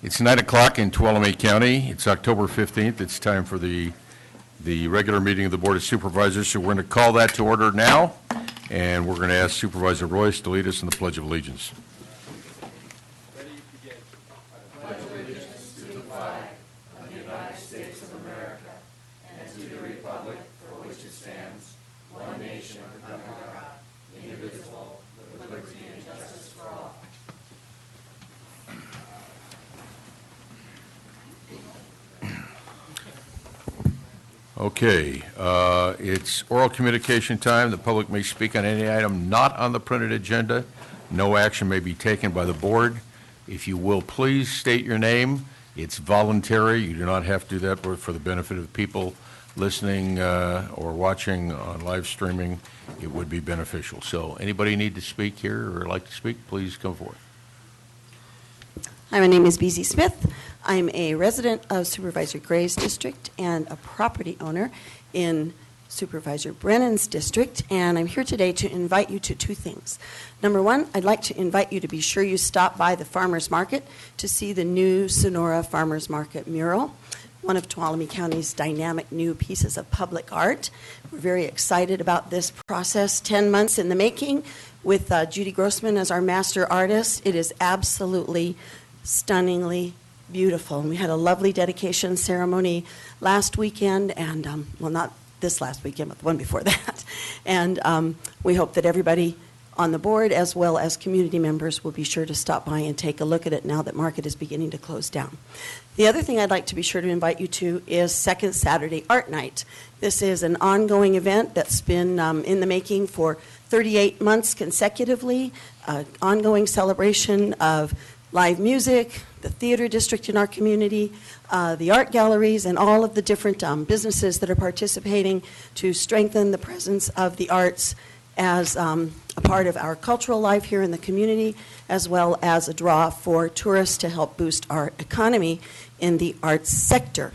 It's 9 o'clock in Tuolumne County. It's October 15th. It's time for the regular meeting of the Board of Supervisors. So we're going to call that to order now, and we're going to ask Supervisor Royce to lead us in the Pledge of Allegiance. Ready, begin. I pledge allegiance to the flag of the United States of America and to the republic for which it stands, one nation under God, indivisible, with liberty and justice for all. Okay, it's oral communication time. The public may speak on any item not on the printed agenda. No action may be taken by the board. If you will, please state your name. It's voluntary. You do not have to do that, but for the benefit of people listening or watching on live streaming, it would be beneficial. So anybody need to speak here or like to speak, please come forward. Hi, my name is BZ Smith. I'm a resident of Supervisor Gray's district and a property owner in Supervisor Brennan's district, and I'm here today to invite you to two things. Number one, I'd like to invite you to be sure you stop by the Farmers Market to see the new Sonora Farmers Market mural, one of Tuolumne County's dynamic new pieces of public art. We're very excited about this process, 10 months in the making, with Judy Grossman as our master artist. It is absolutely stunningly beautiful. And we had a lovely dedication ceremony last weekend, and well, not this last weekend, but the one before that. And we hope that everybody on the board, as well as community members, will be sure to stop by and take a look at it now that market is beginning to close down. The other thing I'd like to be sure to invite you to is Second Saturday Art Night. This is an ongoing event that's been in the making for 38 months consecutively, ongoing celebration of live music, the theater district in our community, the art galleries, and all of the different businesses that are participating to strengthen the presence of the arts as a part of our cultural life here in the community, as well as a draw for tourists to help boost our economy in the arts sector.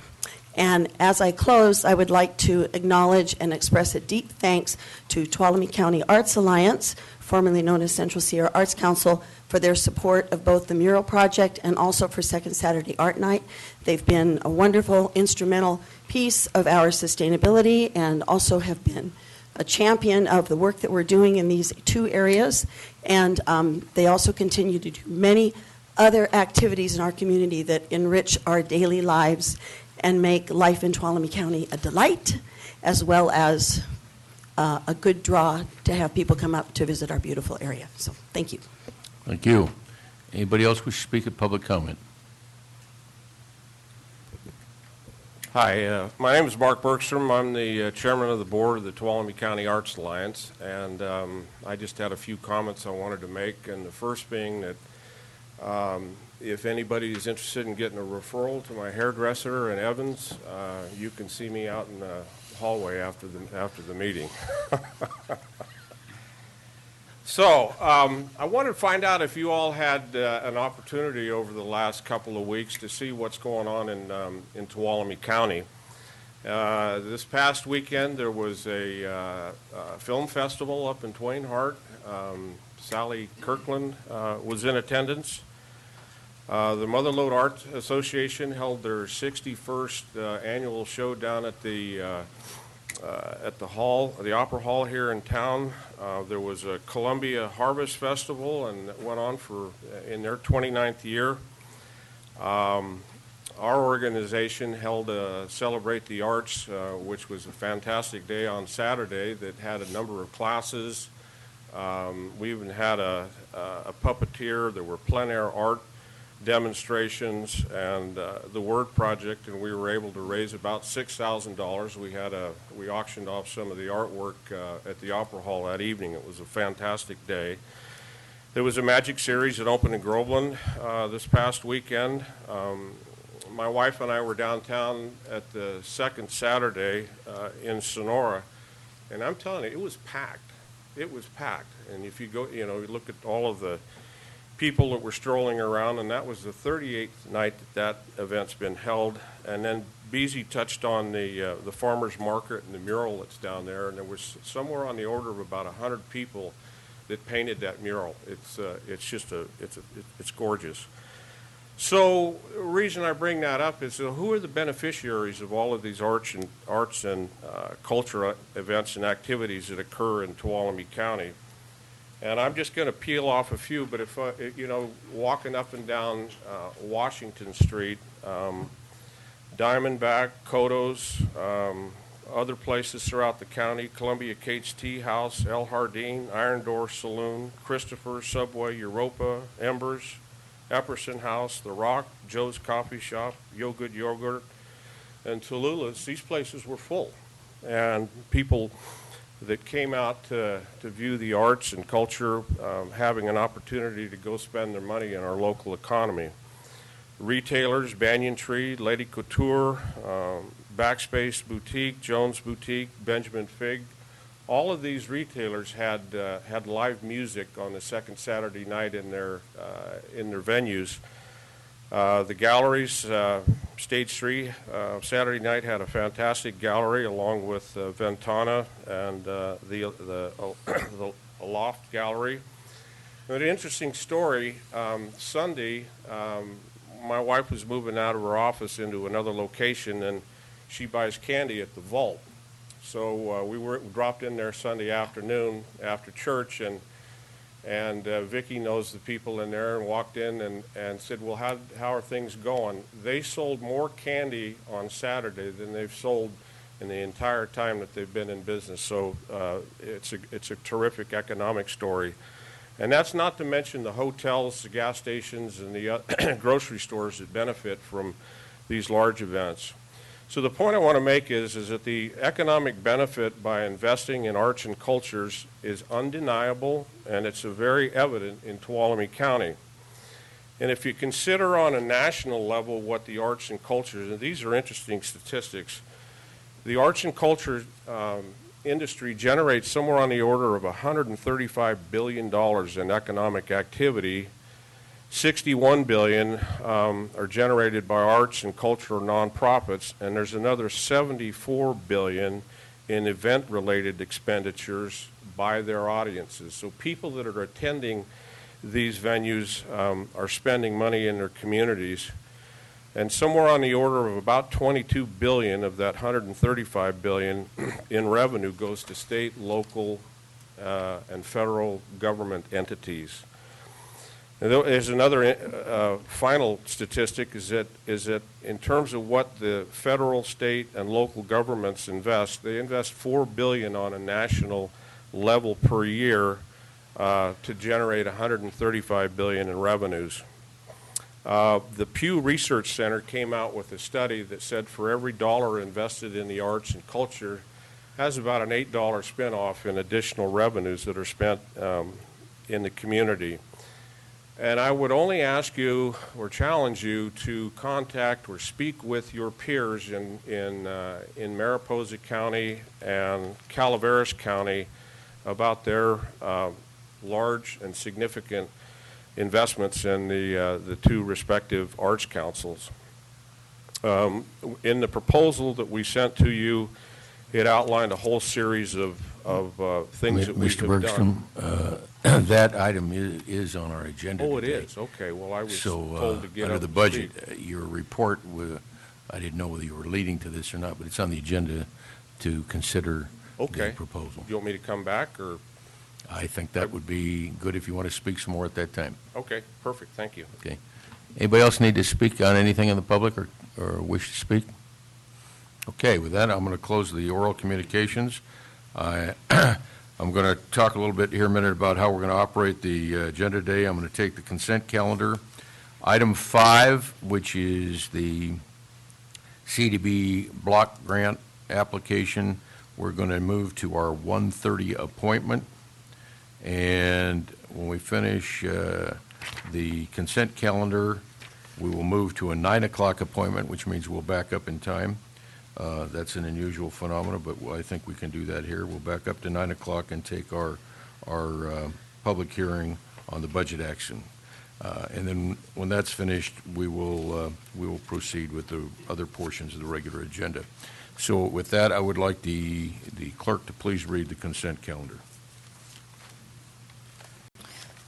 And as I close, I would like to acknowledge and express a deep thanks to Tuolumne County Arts Alliance, formerly known as Central Sierra Arts Council, for their support of both the mural project and also for Second Saturday Art Night. They've been a wonderful, instrumental piece of our sustainability and also have been a champion of the work that we're doing in these two areas. And they also continue to do many other activities in our community that enrich our daily lives and make life in Tuolumne County a delight, as well as a good draw to have people come up to visit our beautiful area. So thank you. Thank you. Anybody else wish to speak at public comment? Hi, my name is Mark Bergstrom. I'm the chairman of the board of the Tuolumne County Arts Alliance, and I just had a few comments I wanted to make, and the first being that if anybody is interested in getting a referral to my hairdresser in Evans, you can see me out in the hallway after the meeting. So I wanted to find out if you all had an opportunity over the last couple of weeks to see what's going on in Tuolumne County. This past weekend there was a film festival up in Twain Harte. Sally Kirkland was in attendance. The Motherlode Art Association held their 61st annual show down at the hall, the Opera Hall here in town. There was a Columbia Harvest Festival, and it went on in their 29th year. Our organization held a Celebrate the Arts, which was a fantastic day on Saturday that had a number of classes. We even had a puppeteer. There were plein air art demonstrations and the Word Project, and we were able to raise about $6,000. We auctioned off some of the artwork at the Opera Hall that evening. It was a fantastic day. There was a magic series that opened in Groveland this past weekend. My wife and I were downtown at the second Saturday in Sonora, and I'm telling you, it was packed. It was packed, and if you go, you look at all of the people that were strolling around, and that was the 38th night that event's been held. And then Beezy touched on the farmers market and the mural that's down there, and there was somewhere on the order of about 100 people that painted that mural. It's gorgeous. So the reason I bring that up is who are the beneficiaries of all of these arts and culture events and activities that occur in Tuolumne County? And I'm just going to peel off a few, but if, walking up and down Washington Street, Diamondback, Kodos, other places throughout the county, Columbia Cates Tea House, El Jardín, Iron Door Saloon, Christopher, Subway, Europa, Embers, Epperson House, The Rock, Joe's Coffee Shop, Yo Good Yogurt, and Tallulah's, these places were full. And people that came out to view the arts and culture, having an opportunity to go spend their money in our local economy. Retailers, Banyan Tree, Lady Couture, Backspace Boutique, Jones Boutique, Benjamin Fig, all of these retailers had live music on the second Saturday night in their venues. The galleries, Stage 3, Saturday night had a fantastic gallery along with Ventana and the Aloft Gallery. An interesting story, Sunday, my wife was moving out of her office into another location, and she buys candy at the Vault. So we dropped in there Sunday afternoon after church, and Vicki knows the people in there and walked in and said, well, how are things going? They sold more candy on Saturday than they've sold in the entire time that they've been in business. So it's a terrific economic story. And that's not to mention the hotels, the gas stations, and the grocery stores that benefit from these large events. So the point I want to make is that the economic benefit by investing in arts and cultures is undeniable, and it's very evident in Tuolumne County. And if you consider on a national level what the arts and cultures, and these are interesting statistics, the arts and culture industry generates somewhere on the order of $135 billion in economic activity. 61 billion are generated by arts and cultural nonprofits, and there's another 74 billion in event-related expenditures by their audiences. So people that are attending these venues are spending money in their communities, and somewhere on the order of about 22 billion of that 135 billion in revenue goes to state, local, and federal government entities. There's another final statistic is that in terms of what the federal, state, and local governments invest, they invest $4 billion on a national level per year to generate $135 billion in revenues. The Pew Research Center came out with a study that said for every dollar invested in the arts and culture has about an $8 spinoff in additional revenues that are spent in the community. And I would only ask you or challenge you to contact or speak with your peers in Mariposa County and Calaveras County about their large and significant investments in the two respective arts councils. In the proposal that we sent to you, it outlined a whole series of things that we have done. Mr. Bergstrom, that item is on our agenda Oh, it today. is? Okay, well, I was So, told to get under up the to budget, speed. your report, I didn't know whether you were leading to this or not, but it's on the agenda to consider Okay. the proposal. You want me to come back, or? I think that would be good if you want to speak some more at that time. Okay, perfect, thank you. Okay. Anybody else need to speak on anything in the public or wish to speak? Okay, with that, I'm going to close the oral communications. I'm going to talk a little bit here in a minute about how we're going to operate the agenda today. I'm going to take the consent calendar. Item 5, which is the CDB block grant application, we're going to move to our 1:30 appointment. And when we finish the consent calendar, we will move to a 9 o'clock appointment, which means we'll back up in time. That's an unusual phenomenon, but I think we can do that here. We'll back up to 9 o'clock and take our public hearing on the budget action. And then when that's finished, we will proceed with the other portions of the regular agenda. So with that, I would like the clerk to please read the consent calendar.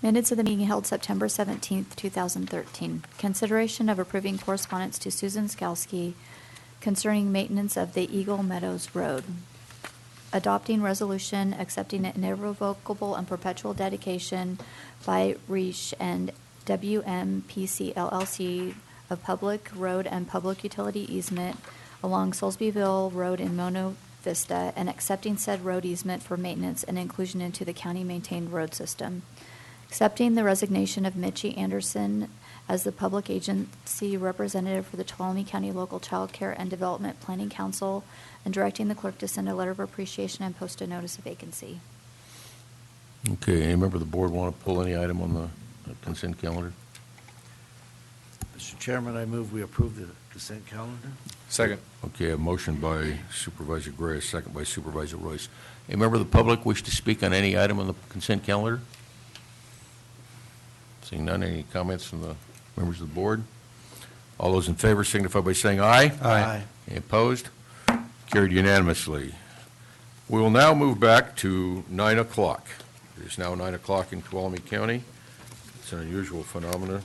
Minutes of the meeting held September 17th, 2013. Consideration of approving correspondence to Susan Skalski concerning maintenance of the Eagle Meadows Road. Adopting resolution accepting an irrevocable and perpetual dedication by Reish and WMPC LLC of public road and public utility easement along Soulsbyville Road in Mono Vista and accepting said road easement for maintenance and inclusion into the county-maintained road system. Accepting the resignation of Mitchie Anderson as the public agency representative for the Tuolumne County Local Child Care and Development Planning Council and directing the clerk to send a letter of appreciation and post a notice of vacancy. Okay, any member of the board want to pull any item on the consent calendar? Mr. Chairman, I move we approve the consent calendar. Second. Okay, a motion by Supervisor Gray, a second by Supervisor Royce. Any member of the public wish to speak on any item on the consent calendar? Seeing none, any comments from the members of the board? All those in favor signify by saying aye. Aye. Any opposed? Carried unanimously. We will now move back to 9 o'clock. It is now 9 o'clock in Tuolumne County. It's an unusual phenomenon,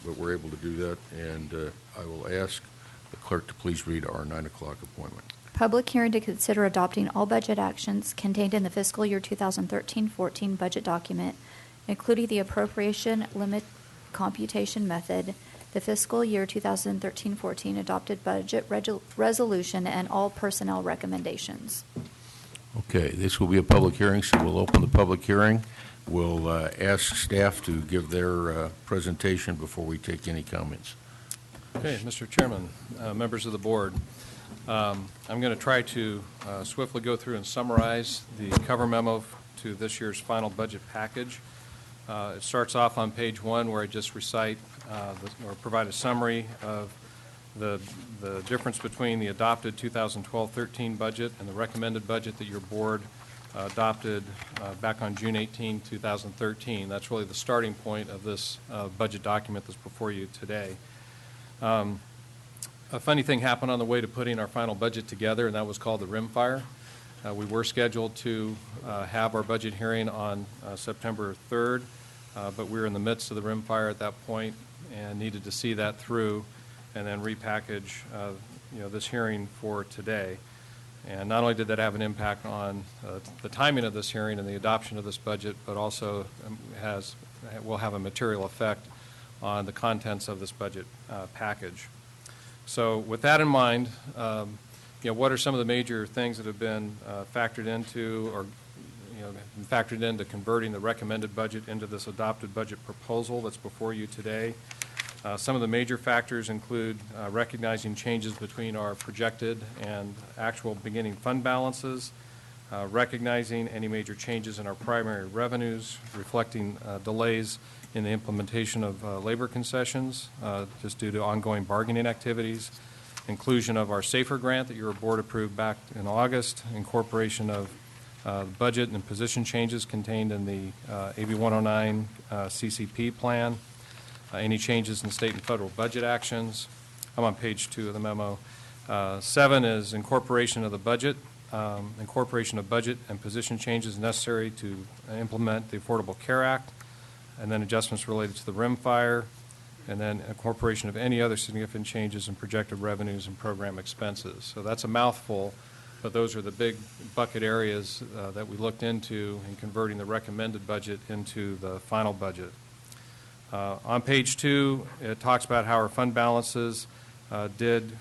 but we're able to do that, and I will ask the clerk to please read our 9 o'clock appointment. Public hearing to consider adopting all budget actions contained in the fiscal year 2013-14 budget document, including the appropriation limit computation method, the fiscal year 2013-14 adopted budget resolution, and all personnel recommendations. Okay, this will be a public hearing, so we'll open the public hearing. We'll ask staff to give their presentation before we take any comments. Okay, Mr. Chairman, members of the board, I'm going to try to swiftly go through and summarize the cover memo to this year's final budget package. It starts off on page 1 where I just recite or provide a summary of the difference between the adopted 2012-13 budget and the recommended budget that your board adopted back on June 18, 2013. That's really the starting point of this budget document that's before you today. A funny thing happened on the way to putting our final budget together, and that was called the rimfire. We were scheduled to have our budget hearing on September 3rd, but we were in the midst of the rimfire at that point and needed to see that through and then repackage this hearing for today. And not only did that have an impact on the timing of this hearing and the adoption of this budget, but also will have a material effect on the contents of this budget package. So with that in mind, what are some of the major things that have been factored into or factored into converting the recommended budget into this adopted budget proposal that's before you today? Some of the major factors include recognizing changes between our projected and actual beginning fund balances, recognizing any major changes in our primary revenues, reflecting delays in the implementation of labor concessions just due to ongoing bargaining activities, inclusion of our SAFER grant that your board approved back in August, incorporation of budget and position changes contained in the AB 109 CCP plan, any changes in state and federal budget actions. I'm on page 2 of the memo. 7 is incorporation of the budget, incorporation of budget and position changes necessary to implement the Affordable Care Act, and then adjustments related to the rimfire, and then incorporation of any other significant changes in projected revenues and program expenses. So that's a mouthful, but those are the big bucket areas that we looked into in converting the recommended budget into the final budget. On page 2, it talks about how our fund balances did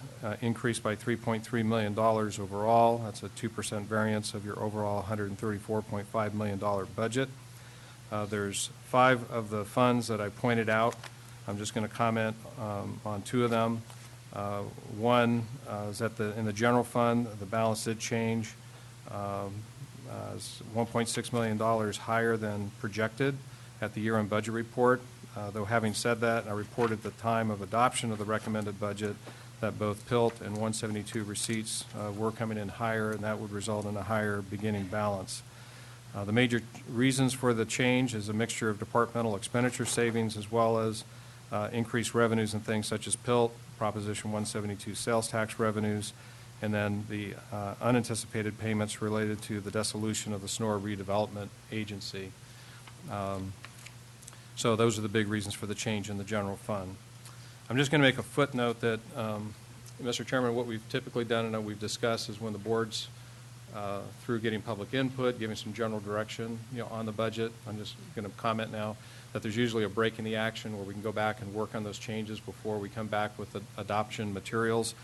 increase by $3.3 million overall. That's a 2% variance of your overall $134.5 million budget. There's 5 of the funds that I pointed out. I'm just going to comment on 2 of them. One is that in the general fund, the balance did change. It's $1.6 million higher than projected at the year-end budget report. Though having said that, I reported at the time of adoption of the recommended budget that both PILT and 172 receipts were coming in higher, and that would result in a higher beginning balance. The major reasons for the change is a mixture of departmental expenditure savings as well as increased revenues in things such as PILT, Proposition 172 sales tax revenues, and then the unanticipated payments related to the dissolution of the Sonora Redevelopment Agency. So those are the big reasons for the change in the general fund. I'm just going to make a footnote that, Mr. Chairman, what we've typically done and we've discussed is when the board's through getting public input, giving some general direction, on the budget. I'm just going to comment now that there's usually a break in the action where we can go back and work on those changes before we come back with the adoption materials.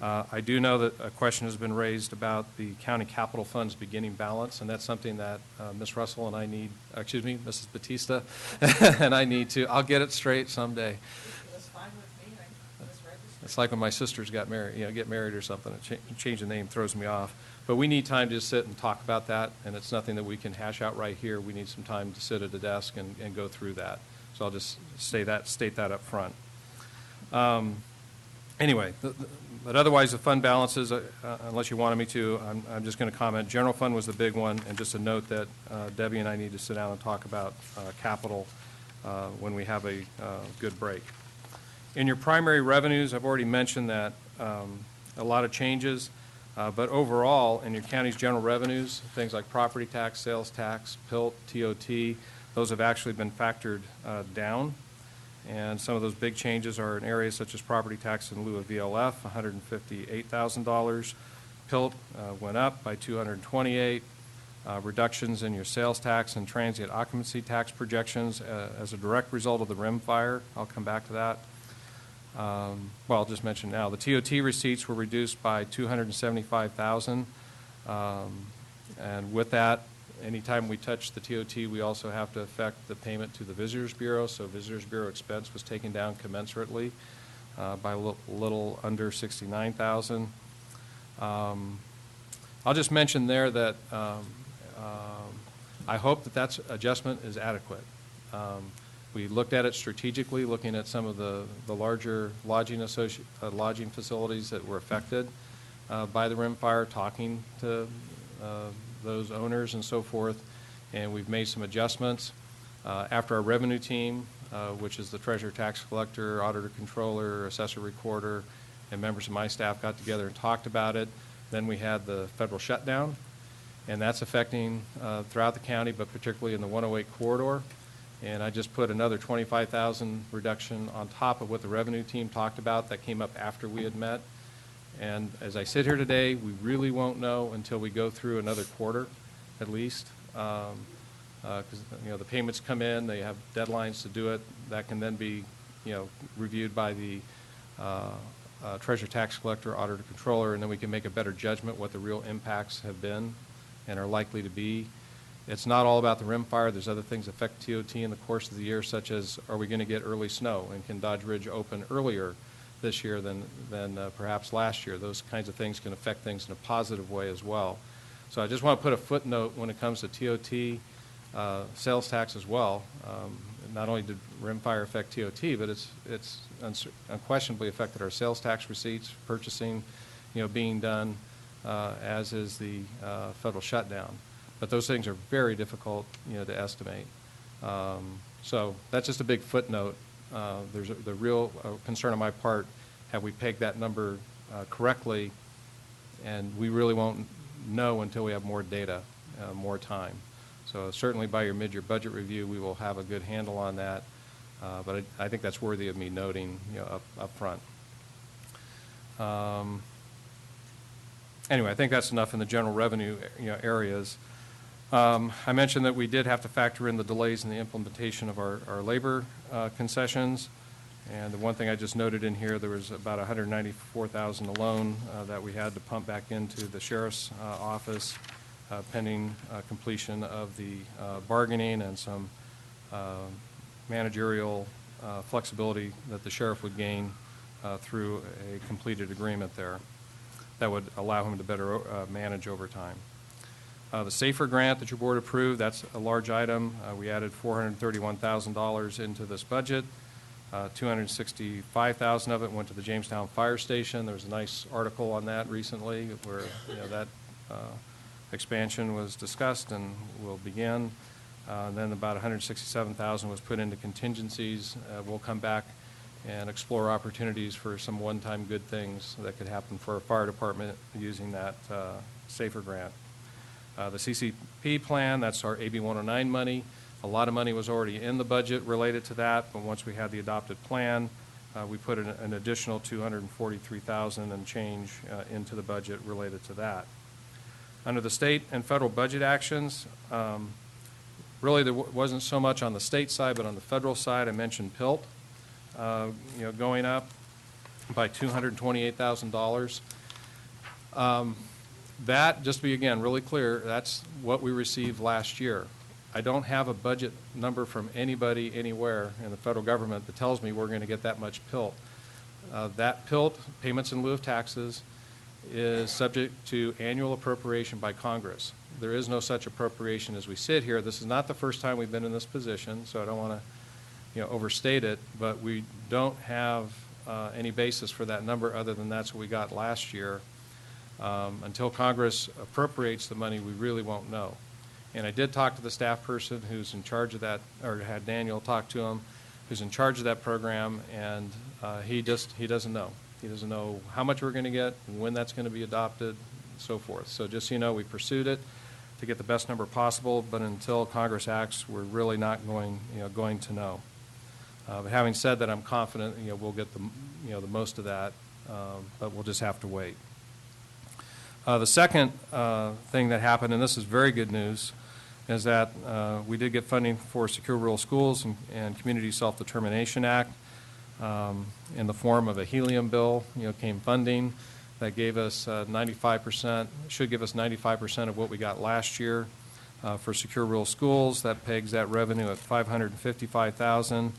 I do know that a question has been raised about the county capital funds beginning balance, and that's something that Ms. Russell and I need, Mrs. Batista, and I need to, I'll get it straight someday. That's fine with me. I was registered. It's like when my sisters got married, get married or something. Change the name throws me off. But we need time to sit and talk about that, and it's nothing that we can hash out right here. We need some time to sit at a desk and go through that. So I'll just state that up front. Anyway, but otherwise the fund balances, unless you wanted me to, I'm just going to comment. General fund was the big one, and just a note that Debbie and I need to sit down and talk about capital when we have a good break. In your primary revenues, I've already mentioned that a lot of changes. But overall, in your county's general revenues, things like property tax, sales tax, PILT, TOT, those have actually been factored down. And some of those big changes are in areas such as property tax in lieu of VLF, $158,000. PILT went up by $228,000. Reductions in your sales tax and transient occupancy tax projections as a direct result of the rim fire. I'll come back to that. Well, I'll just mention now, the TOT receipts were reduced by $275,000, and with that, anytime we touch the TOT, we also have to affect the payment to the Visitors Bureau, so Visitors Bureau expense was taken down commensurately by a little under $69,000. I'll just mention there that I hope that adjustment is adequate. We looked at it strategically, looking at some of the larger lodging facilities that were affected by the rim fire, talking to those owners and so forth, and we've made some adjustments. After our revenue team, which is the treasurer, tax collector, auditor, controller, assessor, recorder, and members of my staff got together and talked about it, then we had the federal shutdown, and that's affecting throughout the county, but particularly in the 108 corridor. And I just put another $25,000 reduction on top of what the revenue team talked about that came up after we had met. And as I sit here today, we really won't know until we go through another quarter, at least, because the payments come in, they have deadlines to do it. That can then be reviewed by the treasurer, tax collector, auditor, controller, and then we can make a better judgment what the real impacts have been and are likely to be. It's not all about the rim fire. There's other things that affect TOT in the course of the year, such as are we going to get early snow, and can Dodge Ridge open earlier this year than perhaps last year? Those kinds of things can affect things in a positive way as well. So I just want to put a footnote when it comes to TOT, sales tax as well. Not only did rim fire affect TOT, but it's unquestionably affected our sales tax receipts, purchasing, being done, as is the federal shutdown. But those things are very difficult, to estimate. So that's just a big footnote. There's the real concern on my part, have we pegged that number correctly? And we really won't know until we have more data, more time. So certainly by your mid-year budget review, we will have a good handle on that. But I think that's worthy of me noting, up front. Anyway, I think that's enough in the general revenue, areas. I mentioned that we did have to factor in the delays in the implementation of our labor concessions. And the one thing I just noted in here, there was about $194,000 alone that we had to pump back into the sheriff's office pending completion of the bargaining and some managerial flexibility that the sheriff would gain through a completed agreement there that would allow him to better manage overtime. The SAFER grant that your board approved, that's a large item. We added $431,000 into this budget. $265,000 of it went to the Jamestown Fire Station. There was a nice article on that recently where that expansion was discussed and will begin. Then about $167,000 was put into contingencies. We'll come back and explore opportunities for some one-time good things that could happen for our fire department using that SAFER grant. The CCP plan, that's our AB 109 money. A lot of money was already in the budget related to that, but once we had the adopted plan, we put an additional $243,000 and change into the budget related to that. Under the state and federal budget actions, really there wasn't so much on the state side, but on the federal side, I mentioned PILT, going up by $228,000. That, just to be, again, really clear, that's what we received last year. I don't have a budget number from anybody anywhere in the federal government that tells me we're going to get that much PILT. That PILT, payments in lieu of taxes, is subject to annual appropriation by Congress. There is no such appropriation as we sit here. This is not the first time we've been in this position, so I don't want to overstate it, but we don't have any basis for that number other than that's what we got last year. Until Congress appropriates the money, we really won't know. And I did talk to the staff person who's in charge of that, or had Daniel talk to him, who's in charge of that program, and he doesn't know. He doesn't know how much we're going to get, when that's going to be adopted, and so forth. So just so you know, we pursued it to get the best number possible, but until Congress acts, we're really not going to know. But having said that, I'm confident we'll get the most of that, but we'll just have to wait. The second thing that happened, and this is very good news, is that we did get funding for Secure Rural Schools and Community Self-Determination Act in the form of a helium bill. Came funding that gave us 95%, should give us 95% of what we got last year for Secure Rural Schools. That pegs that revenue at $555,000.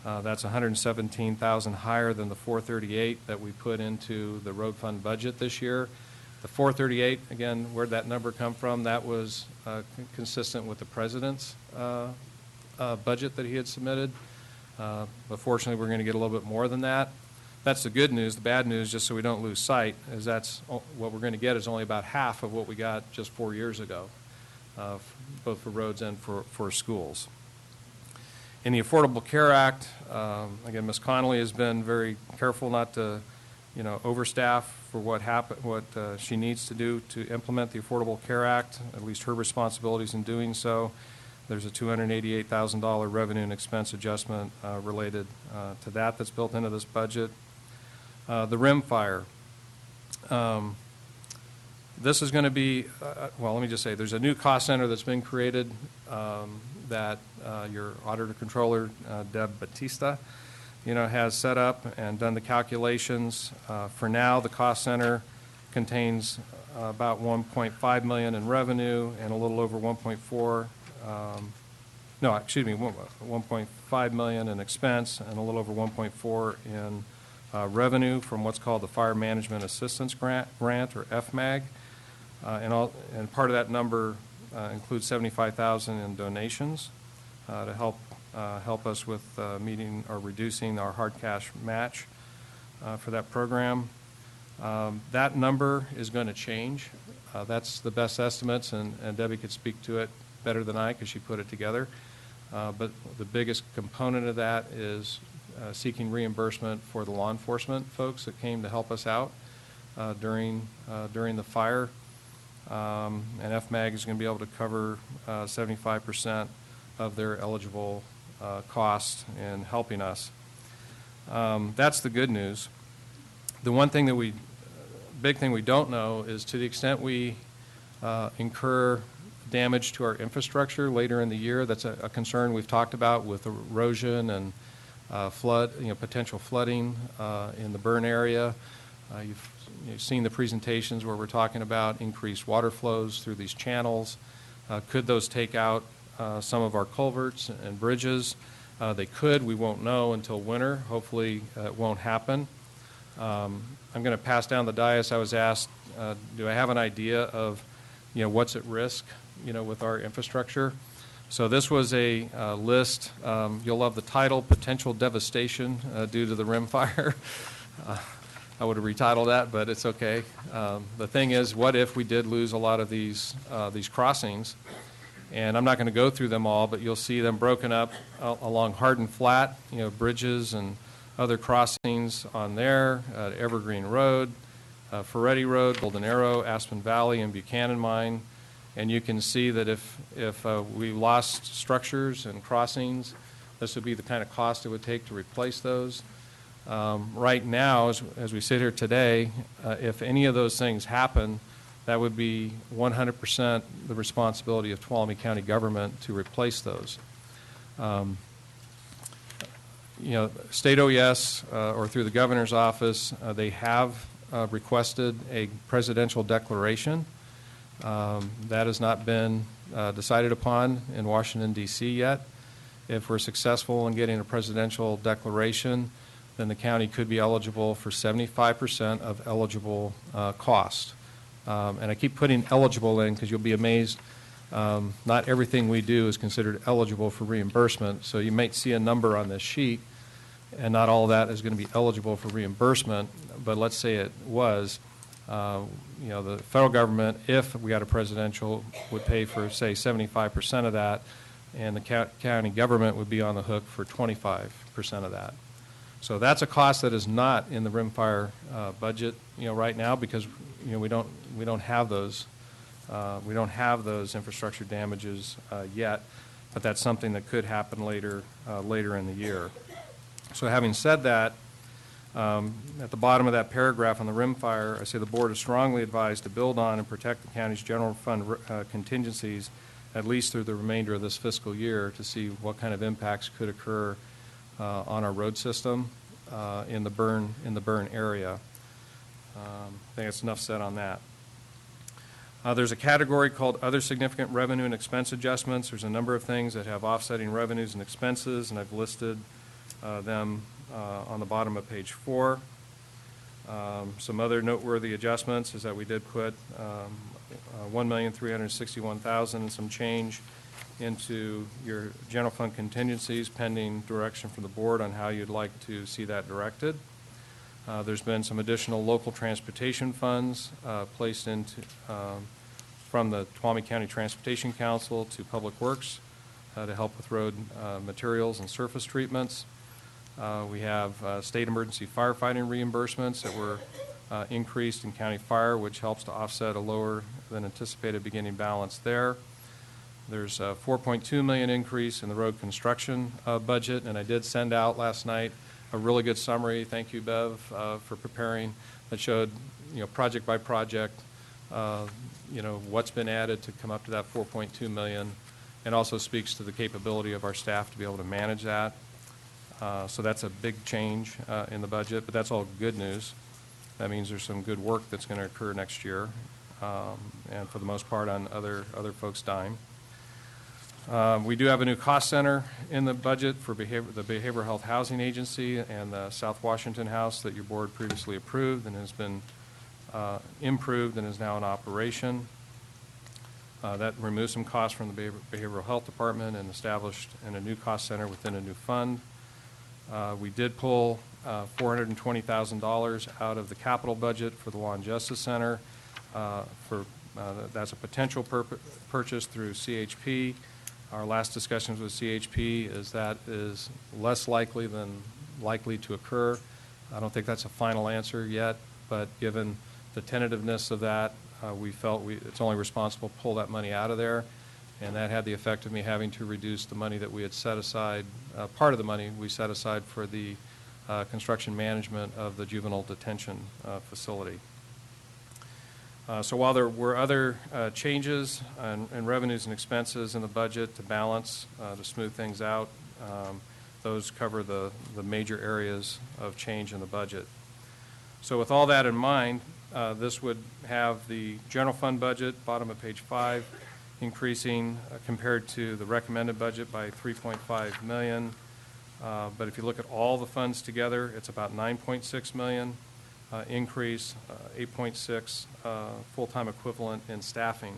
That's $117,000 higher than the $438,000 that we put into the road fund budget this year. The $438,000, again, where'd that number come from? That was consistent with the president's budget that he had submitted. But fortunately, we're going to get a little bit more than that. That's the good news. The bad news, just so we don't lose sight, is that's what we're going to get is only about half of what we got just 4 years ago, both for roads and for schools. In the Affordable Care Act, again, Ms. Connolly has been very careful not to overstaff for what she needs to do to implement the Affordable Care Act, at least her responsibilities in doing so. There's a $288,000 revenue and expense adjustment related to that's built into this budget. The rim fire. This is going to be, well, let me just say, there's a new cost center that's been created that your auditor controller, Deb Batista, has set up and done the calculations. For now, the cost center contains about $1.5 million in revenue and a little over 1.5 million in expense and a little over 1.4 in revenue from what's called the Fire Management Assistance Grant, or FMAG. And part of that number includes $75,000 in donations to help us with meeting or reducing our hard cash match for that program. That number is going to change. That's the best estimates, and Debbie could speak to it better than I because she put it together. But the biggest component of that is seeking reimbursement for the law enforcement folks that came to help us out during the fire. And FMAG is going to be able to cover 75% of their eligible cost in helping us. That's the good news. The one thing that big thing we don't know is to the extent we incur damage to our infrastructure later in the year. That's a concern we've talked about with erosion and flood, potential flooding in the burn area. You've seen the presentations where we're talking about increased water flows through these channels. Could those take out some of our culverts and bridges? They could. We won't know until winter. Hopefully it won't happen. I'm going to pass down the dais. I was asked, do I have an idea of what's at risk with our infrastructure? So this was a list. You'll love the title, Potential Devastation Due to the Rim Fire. I would have retitled that, but it's okay. The thing is, what if we did lose a lot of these crossings? And I'm not going to go through them all, but you'll see them broken up along Hard and Flat, bridges and other crossings on there, Evergreen Road, Ferretti Road, Golden Arrow, Aspen Valley, and Buchanan Mine. And you can see that if we lost structures and crossings, this would be the kind of cost it would take to replace those. Right now, as we sit here today, if any of those things happen, that would be 100% the responsibility of Tuolumne County government to replace those. State OES or through the governor's office, they have requested a presidential declaration. That has not been decided upon in Washington, D.C. yet. If we're successful in getting a presidential declaration, then the county could be eligible for 75% of eligible cost. And I keep putting eligible in because you'll be amazed. Not everything we do is considered eligible for reimbursement. So you might see a number on this sheet, and not all of that is going to be eligible for reimbursement. But let's say it was. The federal government, if we got a presidential, would pay for, say, 75% of that, and the county government would be on the hook for 25% of that. So that's a cost that is not in the rimfire budget, right now, because we don't have those infrastructure damages yet, but that's something that could happen later in the year. So having said that, at the bottom of that paragraph on the rimfire, I say the board is strongly advised to build on and protect the county's general fund contingencies at least through the remainder of this fiscal year to see what kind of impacts could occur on our road system in the burn area. I think that's enough said on that. There's a category called Other Significant Revenue and Expense Adjustments. There's a number of things that have offsetting revenues and expenses, and I've listed them on the bottom of page 4. Some other noteworthy adjustments is that we did put $1,361,000 and some change into your general fund contingencies pending direction from the board on how you'd like to see that directed. There's been some additional local transportation funds placed into from the Tuolumne County Transportation Council to Public Works to help with road materials and surface treatments. We have state emergency firefighting reimbursements that were increased in county fire, which helps to offset a lower than anticipated beginning balance there. There's a $4.2 million increase in the road construction budget, and I did send out last night a really good summary. Thank you, Bev, for preparing. That showed, project by project, what's been added to come up to that $4.2 million, and also speaks to the capability of our staff to be able to manage that. So that's a big change in the budget, but that's all good news. That means there's some good work that's going to occur next year, and for the most part on other folks' dime. We do have a new cost center in the budget for the Behavioral Health Housing Agency and the South Washington House that your board previously approved and has been improved and is now in operation. That removes some costs from the Behavioral Health Department and established in a new cost center within a new fund. We did pull $420,000 out of the capital budget for the Law and Justice Center. That's a potential purchase through CHP. Our last discussions with CHP is that is less likely than likely to occur. I don't think that's a final answer yet, but given the tentativeness of that, we felt it's only responsible to pull that money out of there, and that had the effect of me having to reduce the money that we had set aside, part of the money we set aside for the construction management of the juvenile detention facility. So while there were other changes in revenues and expenses in the budget to balance, to smooth things out, those cover the major areas of change in the budget. So with all that in mind, this would have the general fund budget, bottom of page 5, increasing compared to the recommended budget by $3.5 million. But if you look at all the funds together, it's about $9.6 million. Increase, 8.6 full-time equivalent in staffing.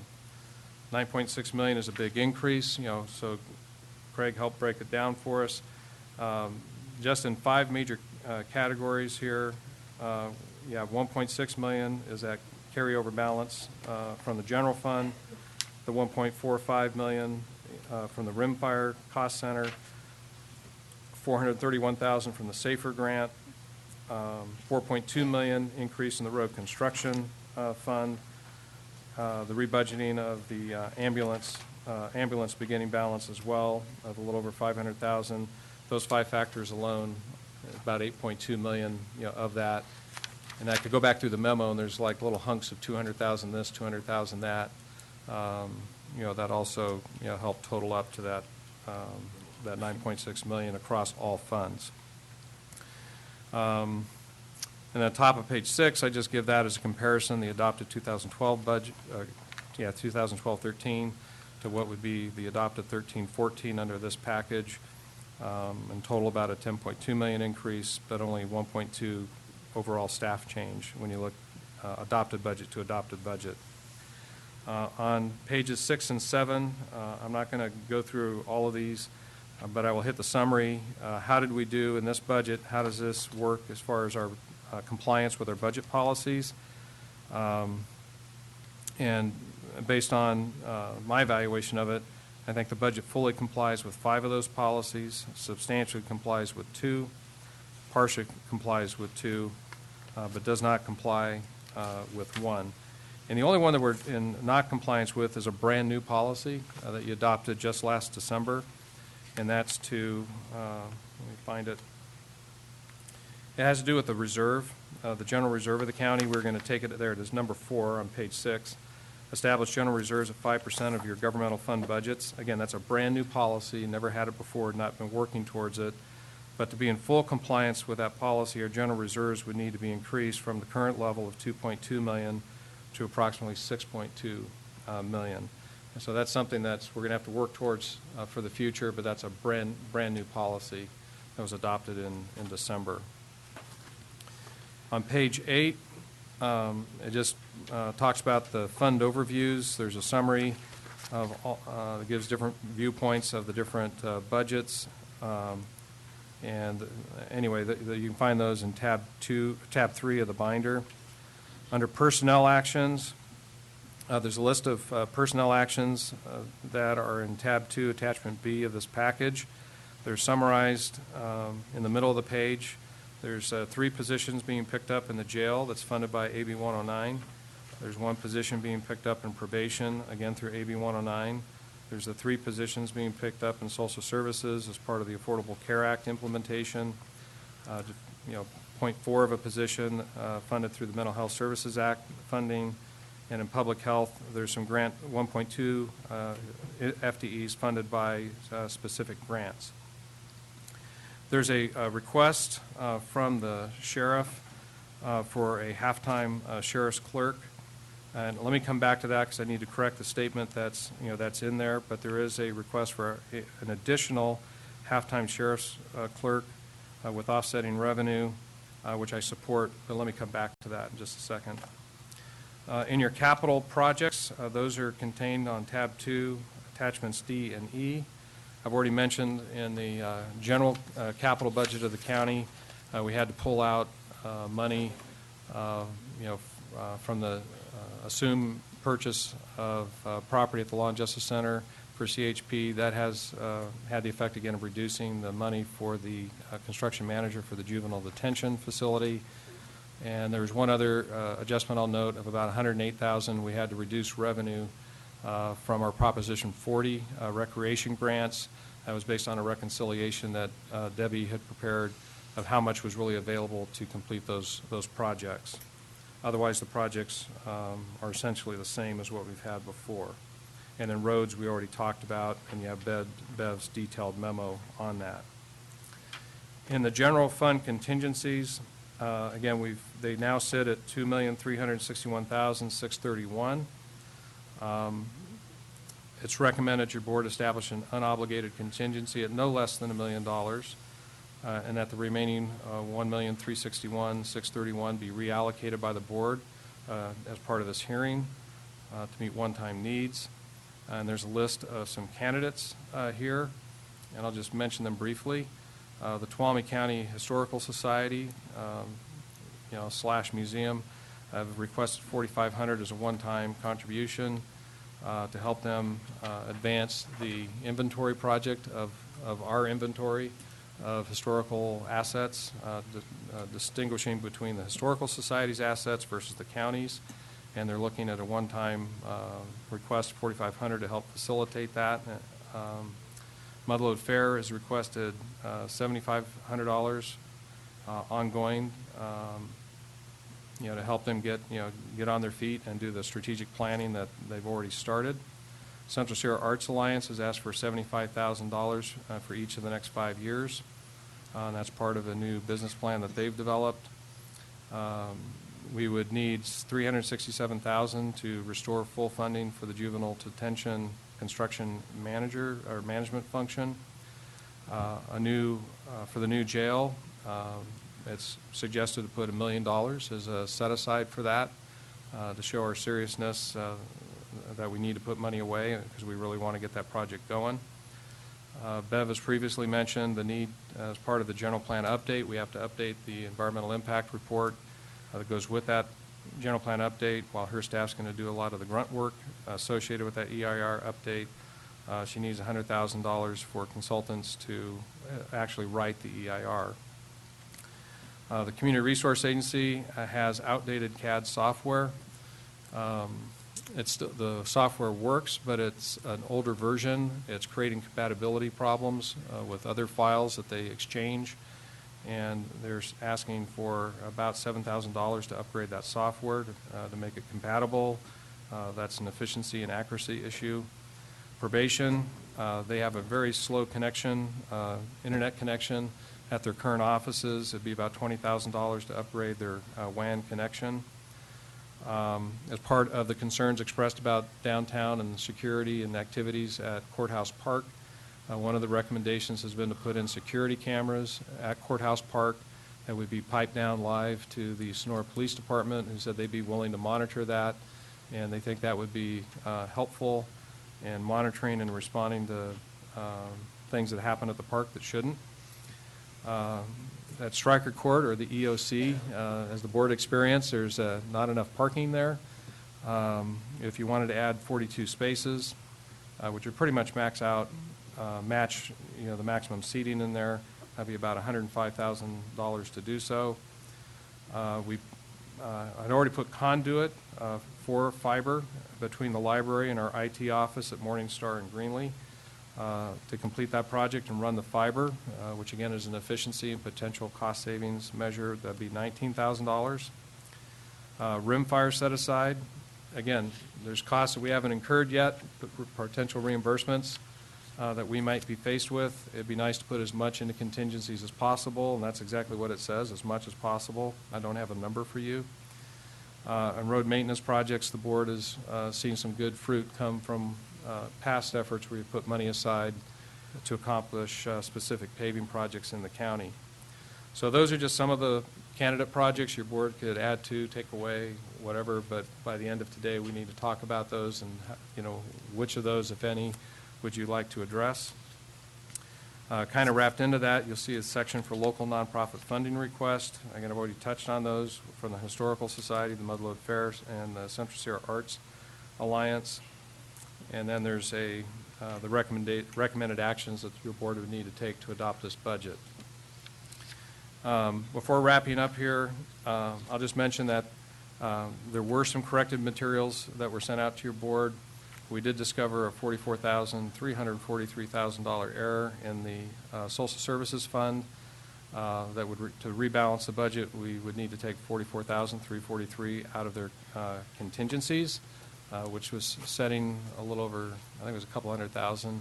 9.6 million is a big increase, so Craig helped break it down for us. Just in 5 major categories here, you have 1.6 million is that carryover balance from the general fund, the 1.45 million from the rimfire cost center, 431,000 from the SAFER grant, 4.2 million increase in the road construction fund, the rebudgeting of the ambulance beginning balance as well, of a little over $500,000. Those 5 factors alone, about $8.2 million, of that. And I could go back through the memo, and there's like little hunks of $200,000 this, $200,000 that. That also, helped total up to that $9.6 million across all funds. And at the top of page 6, I just give that as a comparison, the adopted 2012 budget, 2012-13 to what would be the adopted 13-14 under this package. In total, about a $10.2 million increase, but only 1.2 overall staff change when you look adopted budget to adopted budget. On pages 6 and 7, I'm not going to go through all of these, but I will hit the summary. How did we do in this budget? How does this work as far as our compliance with our budget policies? And based on my evaluation of it, I think the budget fully complies with 5 of those policies, substantially complies with 2, partially complies with 2, but does not comply with 1. And the only one that we're in not compliance with is a brand-new policy that you adopted just last December, and that's to, let me find it. It has to do with the reserve, the general reserve of the county. We're going to take it, there it is, number 4 on page 6. Establish general reserves at 5% of your governmental fund budgets. Again, that's a brand-new policy, never had it before, not been working towards it. But to be in full compliance with that policy, our general reserves would need to be increased from the current level of $2.2 million to approximately $6.2 million. And so that's something we're going to have to work towards for the future, but that's a brand new policy that was adopted in December. On page 8, it just talks about the fund overviews. There's a summary of that gives different viewpoints of the different budgets. And anyway, you can find those in tab 3 of the binder. Under personnel actions, there's a list of personnel actions that are in tab 2, attachment B of this package. They're summarized in the middle of the page. There's 3 positions being picked up in the jail that's funded by AB 109. There's 1 position being picked up in probation, again through AB 109. There's the 3 positions being picked up in social services as part of the Affordable Care Act implementation. 0.4 of a position funded through the Mental Health Services Act funding. And in public health, there's some grant, 1.2 FTEs funded by specific grants. There's a request from the sheriff for a half-time sheriff's clerk. And let me come back to that because I need to correct the statement that's in there. But there is a request for an additional half-time sheriff's clerk with offsetting revenue, which I support. But let me come back to that in just a second. In your capital projects, those are contained on tab 2, attachments D and E. I've already mentioned in the general capital budget of the county, we had to pull out money, from the assumed purchase of property at the Law and Justice Center for CHP. That has had the effect again of reducing the money for the construction manager for the juvenile detention facility. And there was one other adjustment I'll note of about $108,000. We had to reduce revenue from our Proposition 40 recreation grants. That was based on a reconciliation that Debbie had prepared of how much was really available to complete those projects. Otherwise, the projects are essentially the same as what we've had before. And then roads we already talked about, and you have Bev's detailed memo on that. In the general fund contingencies, again, they now sit at $2,361,631. It's recommended your board establish an unobligated contingency at no less than $1 million, and that the remaining $1,361,631 be reallocated by the board as part of this hearing to meet one-time needs. And there's a list of some candidates here, and I'll just mention them briefly. The Tuolumne County Historical Society, / museum, have requested $4,500 as a one-time contribution to help them advance the inventory project of our inventory of historical assets, distinguishing between the Historical Society's assets versus the county's. and they're looking at a one-time request of $4,500 to help facilitate that. Mudload Fair has requested $7,500 ongoing, to help them get on their feet and do the strategic planning that they've already started. Central Sierra Arts Alliance has asked for $75,000 for each of the next 5 years, and that's part of a new business plan that they've developed. We would need $367,000 to restore full funding for the juvenile detention construction manager or management function. For the new jail, it's suggested to put $1 million as a set aside for that to show our seriousness that we need to put money away because we really want to get that project going. Bev has previously mentioned the need, as part of the general plan update, we have to update the environmental impact report that goes with that general plan update, while her staff's going to do a lot of the grunt work associated with that EIR update. She needs $100,000 for consultants to actually write the EIR. The Community Resource Agency has outdated CAD software. The software works, but it's an older version. It's creating compatibility problems with other files that they exchange, and they're asking for about $7,000 to upgrade that software to make it compatible. That's an efficiency and accuracy issue. Probation, they have a very slow connection, internet connection at their current offices. It'd be about $20,000 to upgrade their WAN connection. As part of the concerns expressed about downtown and security and activities at Courthouse Park, one of the recommendations has been to put in security cameras at Courthouse Park that would be piped down live to the Sonora Police Department, who said they'd be willing to monitor that, and they think that would be helpful in monitoring and responding to things that happen at the park that shouldn't. At Stryker Court, or the EOC, as the board experienced, there's not enough parking there. If you wanted to add 42 spaces, which would pretty much match the maximum seating in there, that'd be about $105,000 to do so. I'd already put conduit for fiber between the library and our IT office at Morningstar and Greenlee to complete that project and run the fiber, which again is an efficiency and potential cost savings measure. That'd be $19,000. Rimfire set aside. Again, there's costs that we haven't incurred yet, but potential reimbursements that we might be faced with. It'd be nice to put as much into contingencies as possible, and that's exactly what it says, as much as possible. I don't have a number for you. On road maintenance projects, the board has seen some good fruit come from past efforts where we put money aside to accomplish specific paving projects in the county. So those are just some of the candidate projects your board could add to, take away, whatever, but by the end of today we need to talk about those and which of those, if any, would you like to address. Kind of wrapped into that, you'll see a section for local nonprofit funding request. Again, I've already touched on those from the Historical Society, the Mudload Fair, and the Central Sierra Arts Alliance. And then there's the recommended actions that your board would need to take to adopt this budget. Before wrapping up here, I'll just mention that there were some corrected materials that were sent out to your board. We did discover a $343,000 error in the Social Services Fund. That would to rebalance the budget, we would need to take $44,343 out of their contingencies, which was setting a little over, I think it was a couple $100,000,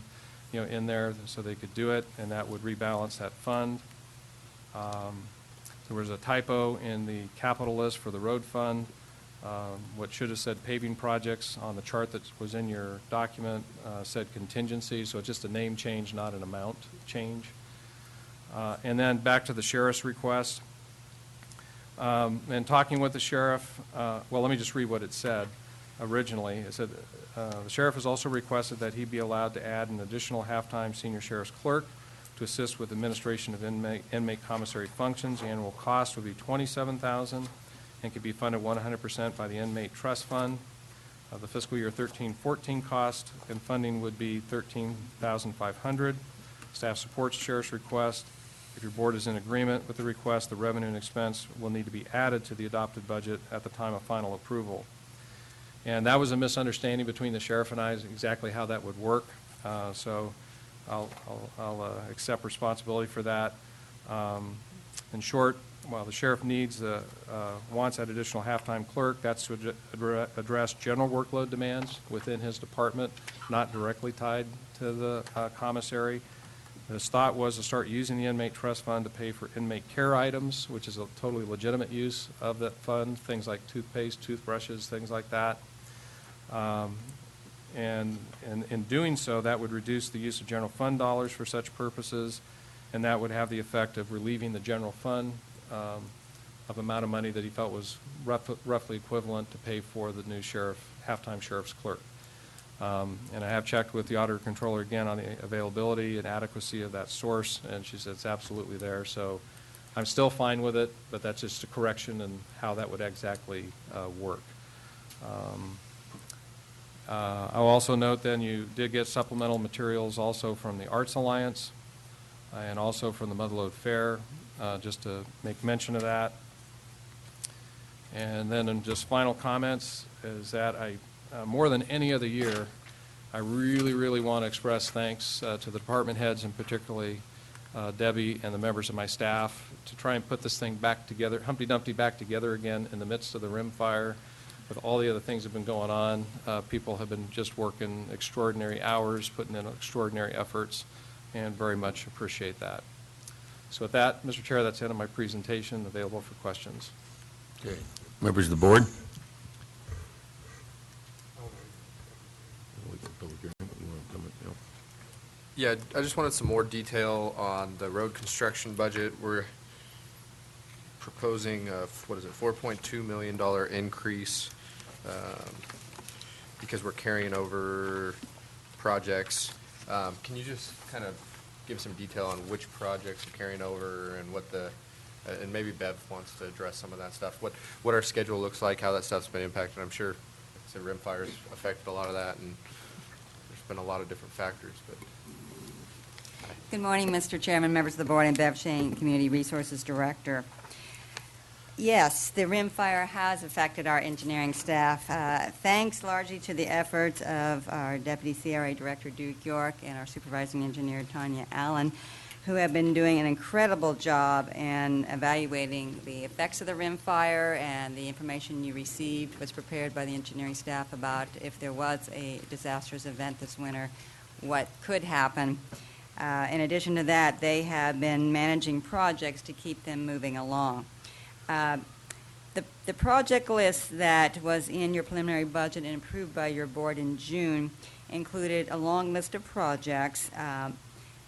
in there, so they could do it, and that would rebalance that fund. There was a typo in the capital list for the road fund. What should have said paving projects on the chart that was in your document said contingency, so it's just a name change, not an amount change. And then back to the sheriff's request. And talking with the sheriff, well, let me just read what it said originally. It said, the sheriff has also requested that he be allowed to add an additional half-time senior sheriff's clerk to assist with administration of inmate commissary functions. The annual cost would be $27,000 and could be funded 100% by the inmate trust fund. The fiscal year 13-14 cost and funding would be $13,500. Staff supports sheriff's request. If your board is in agreement with the request, the revenue and expense will need to be added to the adopted budget at the time of final approval. And that was a misunderstanding between the sheriff and I, is exactly how that would work. So I'll accept responsibility for that. In short, while the sheriff wants that additional half-time clerk, that's to address general workload demands within his department, not directly tied to the commissary. His thought was to start using the inmate trust fund to pay for inmate care items, which is a totally legitimate use of that fund, things like toothpaste, toothbrushes, things like that. And in doing so, that would reduce the use of general fund dollars for such purposes, and that would have the effect of relieving the general fund of amount of money that he felt was roughly equivalent to pay for the new half-time sheriff's clerk. And I have checked with the auditor controller again on the availability and adequacy of that source, and she said it's absolutely there. So I'm still fine with it, but that's just a correction in how that would exactly work. I'll also note then you did get supplemental materials also from the Arts Alliance and also from the Motherlode Fair, just to make mention of that. And then in just final comments is that more than any other year, I really, really want to express thanks to the department heads and particularly Debbie and the members of my staff to try and put this thing back together, Humpty Dumpty back together again in the midst of the rim fire. With all the other things that have been going on, people have been just working extraordinary hours, putting in extraordinary efforts, and very much appreciate that. So with that, Mr. Chair, that's the end of my presentation, available for questions. Okay. Members of the board? Yeah, I just wanted some more detail on the road construction budget. We're proposing a, $4.2 million increase because we're carrying over projects. Can you just kind of give some detail on which projects are carrying over and what and maybe Bev wants to address some of that stuff, what our schedule looks like, how that stuff's been impacted. I'm sure the rim fire's affected a lot of that, and there's been a lot of different factors. But Good morning, Mr. Chairman, members of the board. I'm Bev Shane, Community Resources Director. Yes, the rim fire has affected our engineering staff, thanks largely to the efforts of our Deputy CRA Director, Duke York, and our Supervising Engineer, Tanya Allen, who have been doing an incredible job in evaluating the effects of the rim fire, and the information you received was prepared by the engineering staff about if there was a disastrous event this winter, what could happen. In addition to that, they have been managing projects to keep them moving along. The project list that was in your preliminary budget and approved by your board in June included a long list of projects,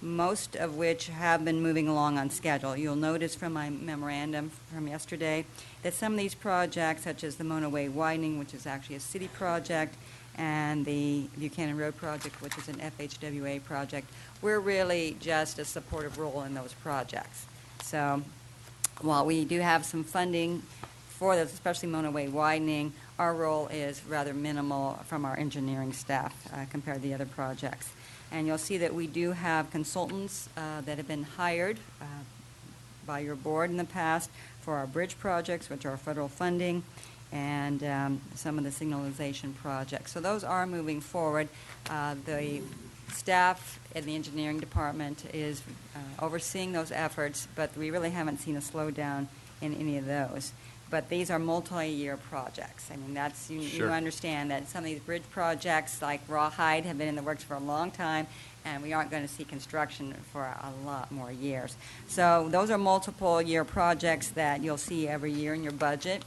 most of which have been moving along on schedule. You'll notice from my memorandum from yesterday that some of these projects, such as the Mona Way widening, which is actually a city project, and the Buchanan Road project, which is an FHWA project, we're really just a supportive role in those projects. So while we do have some funding for those, especially Mona Way widening, our role is rather minimal from our engineering staff compared to the other projects. And you'll see that we do have consultants that have been hired by your board in the past for our bridge projects, which are federal funding, and some of the signalization projects. So those are moving forward. The staff in the engineering department is overseeing those efforts, but we really haven't seen a slowdown in any of those. But these are multi-year projects. I mean, that's you understand that some of these bridge projects like Rawhide have been in the works for a long time, and we aren't going to see construction for a lot more years. So those are multiple year projects that you'll see every year in your budget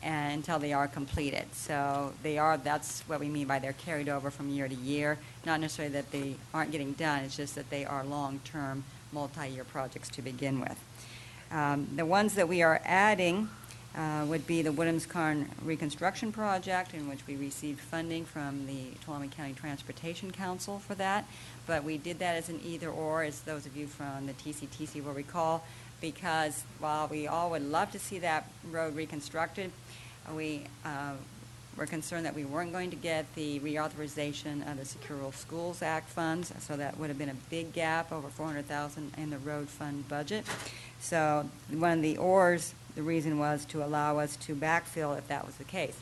and until they are completed. So that's what we mean by they're carried over from year to year. Not necessarily that they aren't getting done, it's just that they are long-term, multi-year projects to begin with. The ones that we are adding would be the Woodham's-Carn Reconstruction Project, in which we received funding from the Tuolumne County Transportation Council for that. But we did that as an either-or, as those of you from the TCTC will recall, because while we all would love to see that road reconstructed, we were concerned that we weren't going to get the reauthorization of the Secure Rural Schools Act funds, so that would have been a big gap, over $400,000 in the road fund budget. So one of the ors, the reason was to allow us to backfill if that was the case.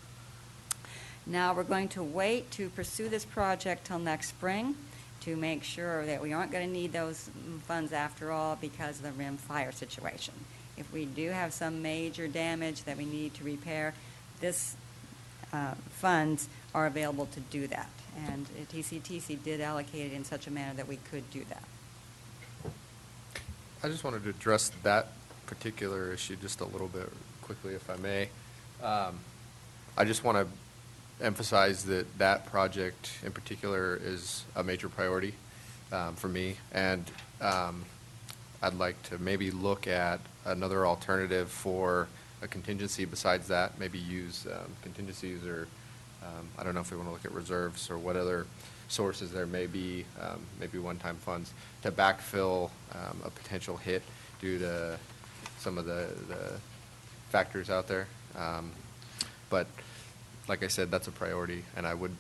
Now, we're going to wait to pursue this project till next spring to make sure that we aren't going to need those funds after all because of the rim fire situation. If we do have some major damage that we need to repair, this funds are available to do that. And TCTC did allocate it in such a manner that we could do that. I just wanted to address that particular issue just a little bit quickly, if I may. I just want to emphasize that that project in particular is a major priority for me, and I'd like to maybe look at another alternative for a contingency besides that, maybe use contingencies or I don't know if we want to look at reserves or what other sources there may be, maybe one-time funds to backfill a potential hit due to some of the factors out there. But like I said, that's a priority, and I would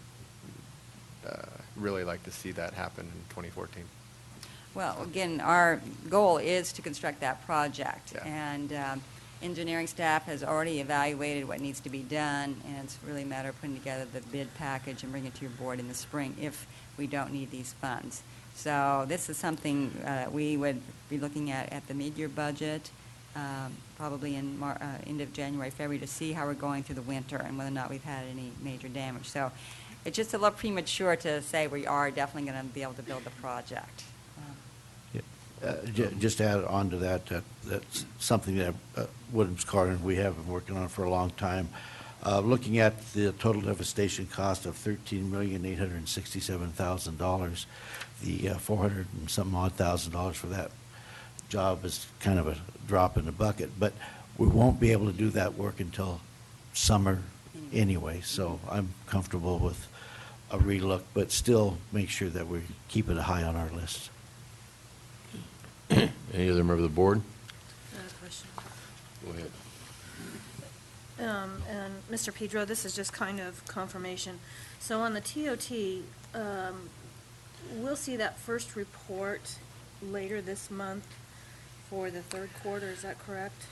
really like to see that happen in 2014. Well, again, our goal is to construct that project. Yeah. And engineering staff has already evaluated what needs to be done, and it's really a matter of putting together the bid package and bringing it to your board in the spring if we don't need these funds. So this is something we would be looking at the mid-year budget, probably in end of January, February, to see how we're going through the winter and whether or not we've had any major damage. So it's just a little premature to say we are definitely going to be able to build the project. Just to add on to that, that's something that Williams Carter, we have been working on for a long time. Looking at the total devastation cost of $13,867,000, the 400 and some odd $1,000 for that job is kind of a drop in the bucket. But we won't be able to do that work until summer anyway, so I'm comfortable with a relook, but still make sure that we keep it high on our list. Any other member of the board? Another question. Go ahead. And Mr. Pedro, this is just kind of confirmation. So on the TOT, we'll see that first report later this month for the third quarter, is that correct?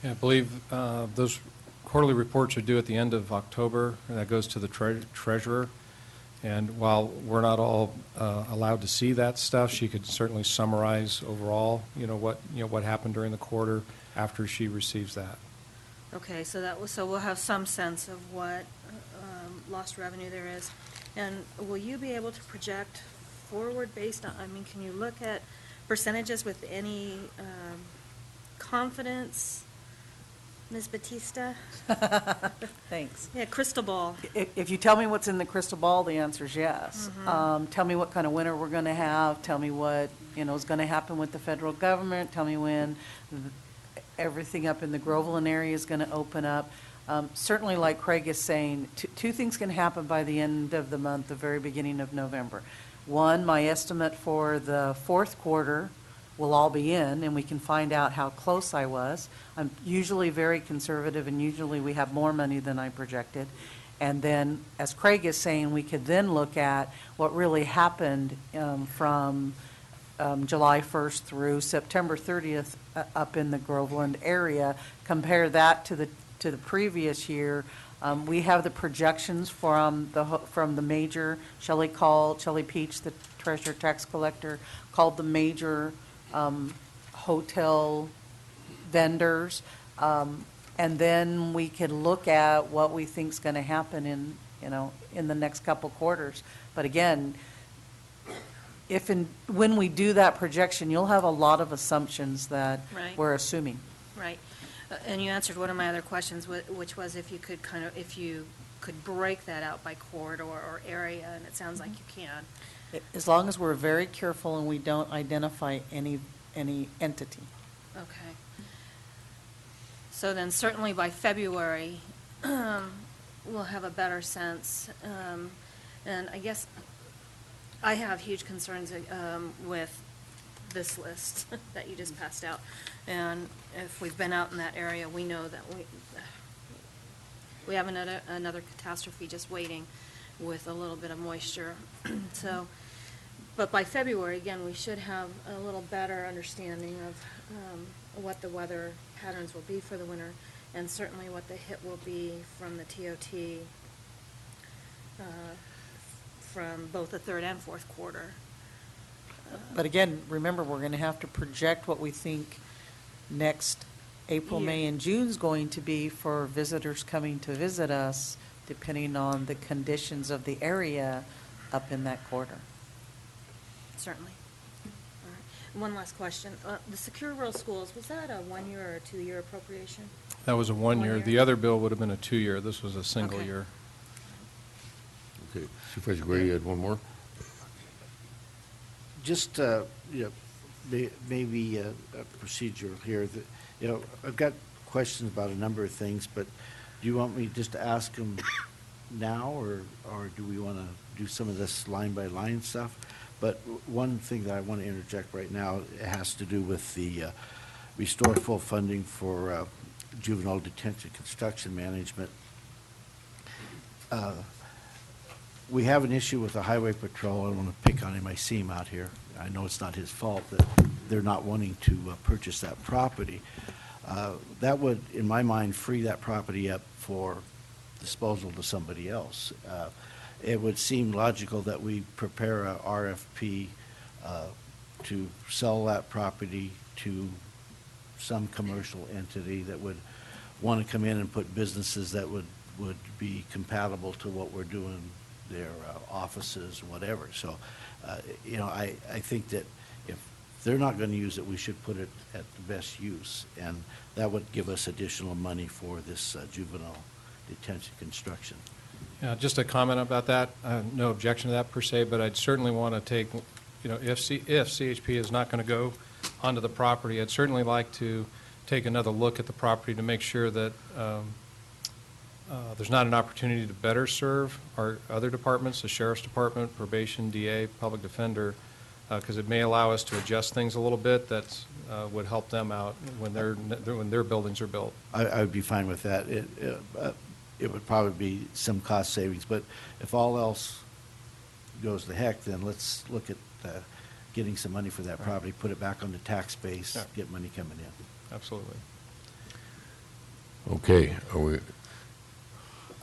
Yeah, I believe those quarterly reports are due at the end of October, and that goes to the treasurer. And while we're not all allowed to see that stuff, she could certainly summarize overall, what happened during the quarter after she receives that. Okay, so we'll have some sense of what lost revenue there is. And will you be able to project forward based on, can you look at percentages with any confidence, Ms. Batista? Thanks. Yeah, crystal ball. If you tell me what's in the crystal ball, the answer is yes. Tell me what kind of winter we're going to have. Tell me what is going to happen with the federal government. Tell me when everything up in the Groveland area is going to open up. Certainly, like Craig is saying, two things can happen by the end of the month, the very beginning of November. One, my estimate for the fourth quarter will all be in, and we can find out how close I was. I'm usually very conservative, and usually we have more money than I projected. And then, as Craig is saying, we could then look at what really happened from July 1st through September 30th up in the Groveland area, compare that to the previous year. We have the projections from the major, Shelley Peach, the treasurer tax collector, called the major hotel vendors, and then we can look at what we think is going to happen in the next couple quarters. But again, when we do that projection, you'll have a lot of assumptions that Right. we're assuming. Right. And you answered one of my other questions, which was if you could break that out by corridor or area, and it sounds like you can. As long as we're very careful and we don't identify any entity. Okay. So then certainly by February, we'll have a better sense. And I guess I have huge concerns with this list that you just passed out. And if we've been out in that area, we know that we have another catastrophe just waiting with a little bit of moisture. So, but by February, again, we should have a little better understanding of what the weather patterns will be for the winter, and certainly what the hit will be from the TOT from both the third and fourth quarter. But again, remember, we're going to have to project what we think next April, Year. May, and June's going to be for visitors coming to visit us, depending on the conditions of the area up in that quarter. Certainly. All right. One last question. The Secure Rural Schools, was that a 1-year or a 2-year appropriation? That was a 1-year. 1 year. The other bill would have been a 2-year. This was a single Okay. year. Okay, Supervisor Gray, you had one more? Just, maybe a procedure here. I've got questions about a number of things, but do you want me just to ask them now, or do we want to do some of this line-by-line stuff? But one thing that I want to interject right now, it has to do with the restore full funding for juvenile detention construction management. We have an issue with the highway patrol. I don't want to pick on him. I see him out here. I know it's not his fault that they're not wanting to purchase that property. That would, in my mind, free that property up for disposal to somebody else. It would seem logical that we prepare a RFP to sell that property to some commercial entity that would want to come in and put businesses that would be compatible to what we're doing, their offices, whatever. So, I think that if they're not going to use it, we should put it at the best use, and that would give us additional money for this juvenile detention construction. Yeah, just a comment about that. No objection to that per se, but I'd certainly want to take, if CHP is not going to go onto the property, I'd certainly like to take another look at the property to make sure that there's not an opportunity to better serve our other departments, the Sheriff's Department, Probation, DA, Public Defender, because it may allow us to adjust things a little bit that would help them out when their buildings are built. I would be fine with that. It would probably be some cost savings, but if all else goes to heck, then let's look at getting some money for that property, put it back on the tax base, Yeah. get money coming in. Absolutely. Okay,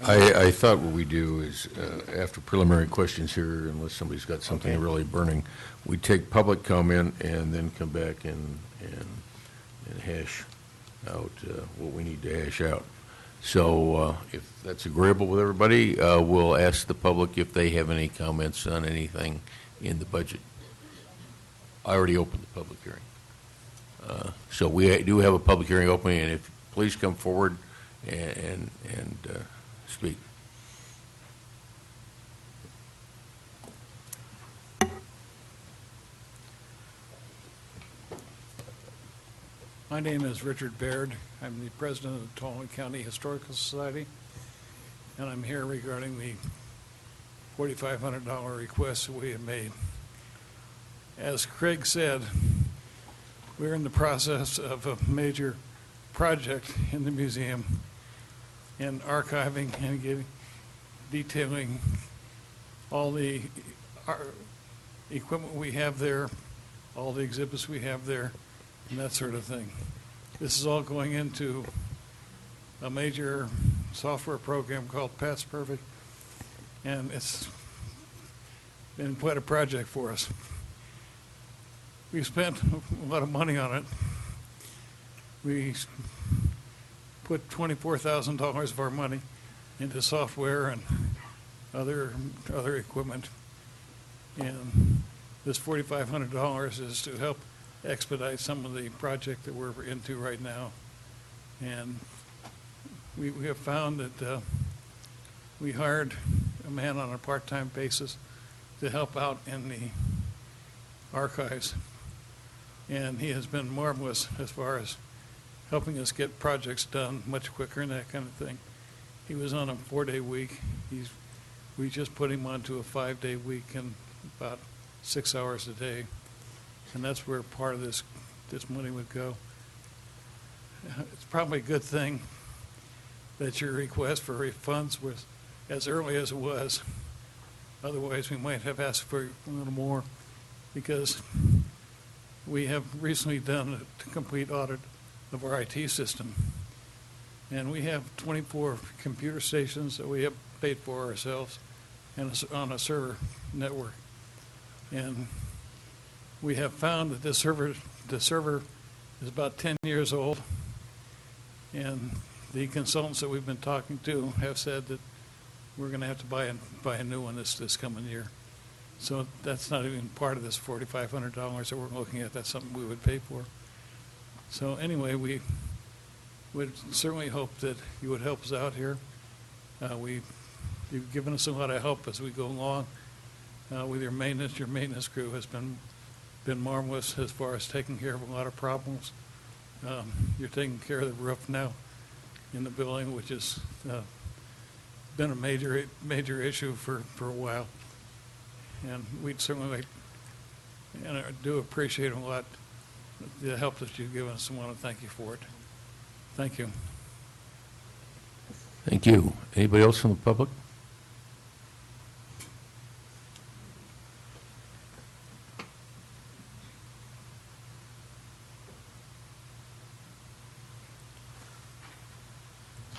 I thought what we do is, after preliminary questions here, unless somebody's got something Okay. really burning, we take public comment and then come back and hash out what we need to hash out. So if that's agreeable with everybody, we'll ask the public if they have any comments on anything in the budget. I already opened the public hearing. So we do have a public hearing opening, and if, please come forward and speak. My name is Richard Baird. I'm the president of the Tuolumne County Historical Society, and I'm here regarding the $4,500 request that we have made. As Craig said, we're in the process of a major project in the museum and archiving and detailing all the equipment we have there, all the exhibits we have there, and that sort of thing. This is all going into a major software program called Pat's Perfect, and it's been quite a project for us. We spent a lot of money on it. We put $24,000 of our money into software and other equipment, and this $4,500 is to help expedite some of the project that we're into right now. And we have found that we hired a man on a part-time basis to help out in the archives, and he has been marvelous as far as helping us get projects done much quicker and that kind of thing. He was on a 4-day week. We just put him onto a 5-day week and about 6 hours a day. And that's where part of this money would go. It's probably a good thing that your request for refunds was as early as it was. Otherwise, we might have asked for a little more, because we have recently done a complete audit of our IT system. And we have 24 computer stations that we have paid for ourselves, and on a server network. And we have found that the server is about 10 years old, and the consultants that we've been talking to have said that we're going to have to buy a new one this coming year. So that's not even part of this $4,500 that we're looking at. That's something we would pay for. So anyway, we would certainly hope that you would help us out here. You've given us a lot of help as we go along with your maintenance. Your maintenance crew has been marvelous as far as taking care of a lot of problems. You're taking care of the roof now in the building, which has been a major issue for a while. And we'd certainly and I do appreciate a lot the help that you've given us, and want to thank you for it. Thank you. Thank you. Anybody else from the public?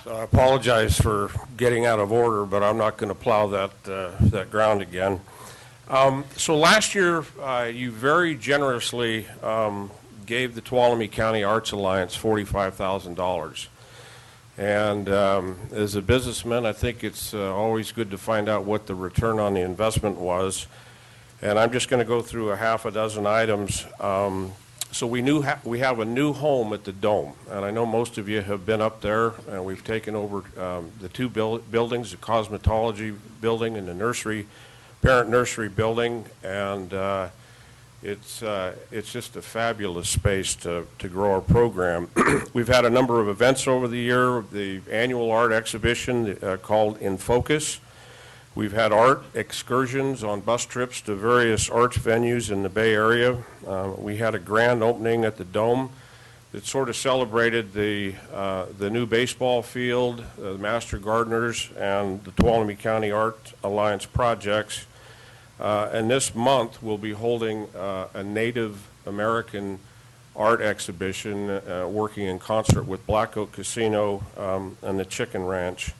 So I apologize for getting out of order, but I'm not going to plow that ground again. So last year, you very generously gave the Tuolumne County Arts Alliance $45,000. And as a businessman, I think it's always good to find out what the return on the investment was. And I'm just going to go through a half a dozen items. So we have a new home at the Dome, and I know most of you have been up there, and we've taken over the two buildings, the cosmetology building and the parent nursery building, and it's just a fabulous space to grow our program. We've had a number of events over the year, the annual art exhibition called In Focus. We've had art excursions on bus trips to various arts venues in the Bay Area. We had a grand opening at the Dome that sort of celebrated the new baseball field, the Master Gardeners, and the Tuolumne County Art Alliance projects. And this month we'll be holding a Native American art exhibition working in concert with Black Oak Casino and the Chicken Ranch.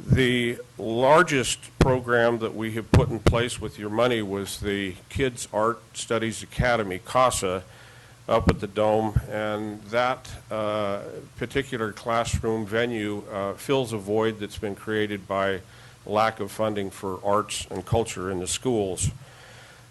The largest program that we have put in place with your money was the Kids Art Studies Academy, CASA, up at the Dome, and that particular classroom venue fills a void that's been created by lack of funding for arts and culture in the schools.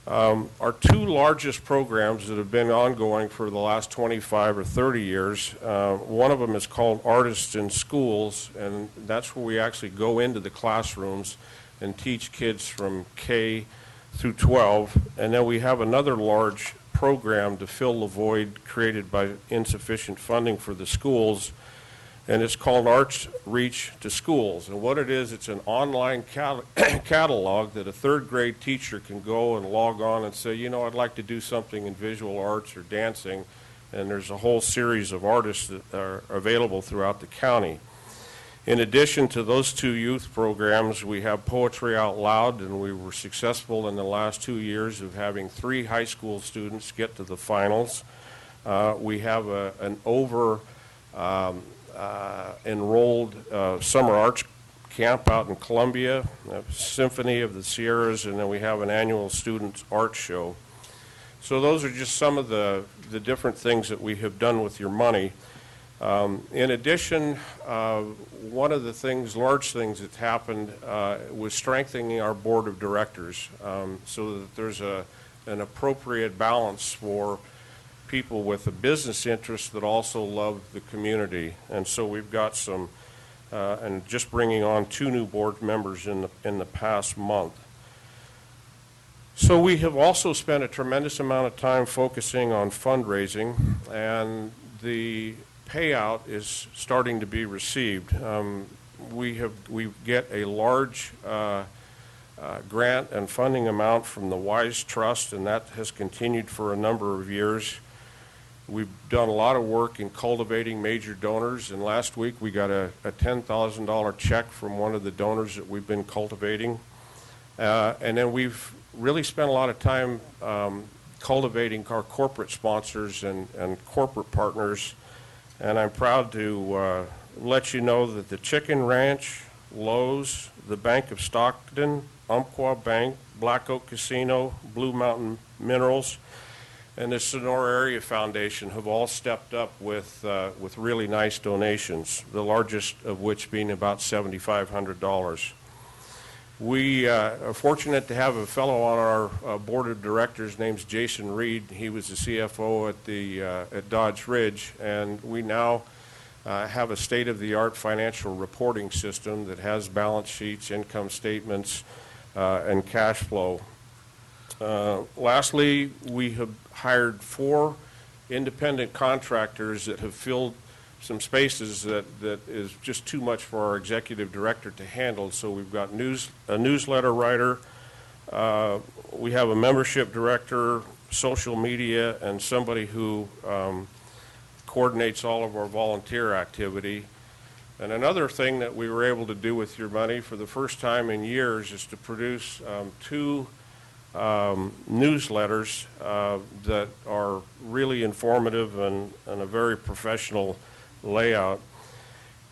Our two largest programs that have been ongoing for the last 25 or 30 years, one of them is called Artists in Schools, and that's where we actually go into the classrooms and teach kids from K through 12. And then we have another large program to fill the void created by insufficient funding for the schools, and it's called Arts Reach to Schools. And what it is, it's an online catalog that a third grade teacher can go and log on and say, you know, I'd like to do something in visual arts or dancing, and there's a whole series of artists that are available throughout the county. In addition to those two youth programs, we have Poetry Out Loud, and we were successful in the last 2 years of having 3 high school students get to the finals. We have an enrolled summer arts camp out in Columbia, Symphony of the Sierras, and then we have an annual students art show. So those are just some of the different things that we have done with your money. In addition, one of the large things that's happened was strengthening our board of directors so that there's an appropriate balance for people with a business interest that also love the community. And so we've got some, and just bringing on 2 new board members in the past month. So we have also spent a tremendous amount of time focusing on fundraising, and the payout is starting to be received. We get a large grant and funding amount from the Wise Trust, and that has continued for a number of years. We've done a lot of work in cultivating major donors, and last week we got a $10,000 check from one of the donors that we've been cultivating. And then we've really spent a lot of time cultivating our corporate sponsors and corporate partners, and I'm proud to let you know that the Chicken Ranch, Lowe's, the Bank of Stockton, Umpqua Bank, Black Oak Casino, Blue Mountain Minerals, and the Sonora Area Foundation have all stepped up with really nice donations, the largest of which being about $7,500. We are fortunate to have a fellow on our board of directors named Jason Reed. He was the CFO at Dodge Ridge, and we now have a state-of-the-art financial reporting system that has balance sheets, income statements, and cash flow. Lastly, we have hired 4 independent contractors that have filled some spaces that is just too much for our executive director to handle. So we've got a newsletter writer, we have a membership director, social media, and somebody who coordinates all of our volunteer activity. And another thing that we were able to do with your money for the first time in years is to produce 2 newsletters that are really informative and a very professional layout.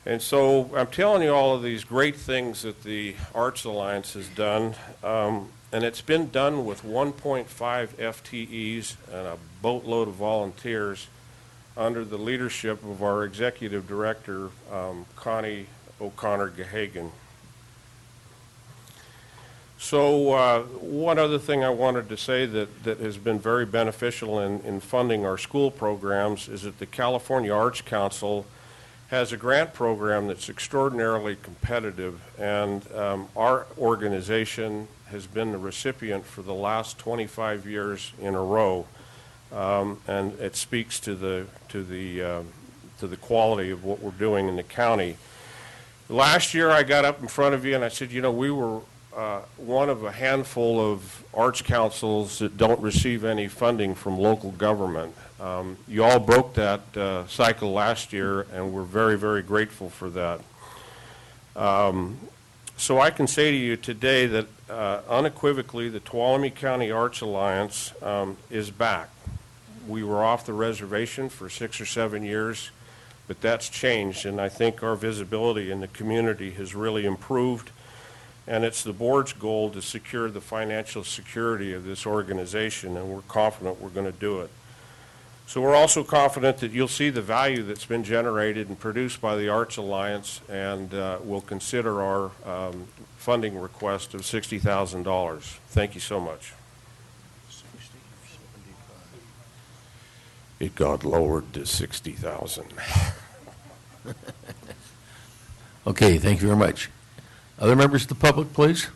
And so I'm telling you all of these great things that the Arts Alliance has done, and it's been done with 1.5 FTEs and a boatload of volunteers under the leadership of our executive director, Connie O'Connor-Gahagan. So one other thing I wanted to say that has been very beneficial in funding our school programs is that the California Arts Council has a grant program that's extraordinarily competitive, and our organization has been the recipient for the last 25 years in a row, and it speaks to the quality of what we're doing in the county. Last year I got up in front of you and I said, you know, we were one of a handful of arts councils that don't receive any funding from local government. You all broke that cycle last year, and we're very, very grateful for that. So I can say to you today that unequivocally the Tuolumne County Arts Alliance is back. We were off the reservation for 6 or 7 years, but that's changed, and I think our visibility in the community has really improved. And it's the board's goal to secure the financial security of this organization, and we're confident we're going to do it. So we're also confident that you'll see the value that's been generated and produced by the Arts Alliance, and we'll consider our funding request of $60,000. Thank you so much. It got lowered to 60,000. Okay, thank you very much. Other members of the public, please?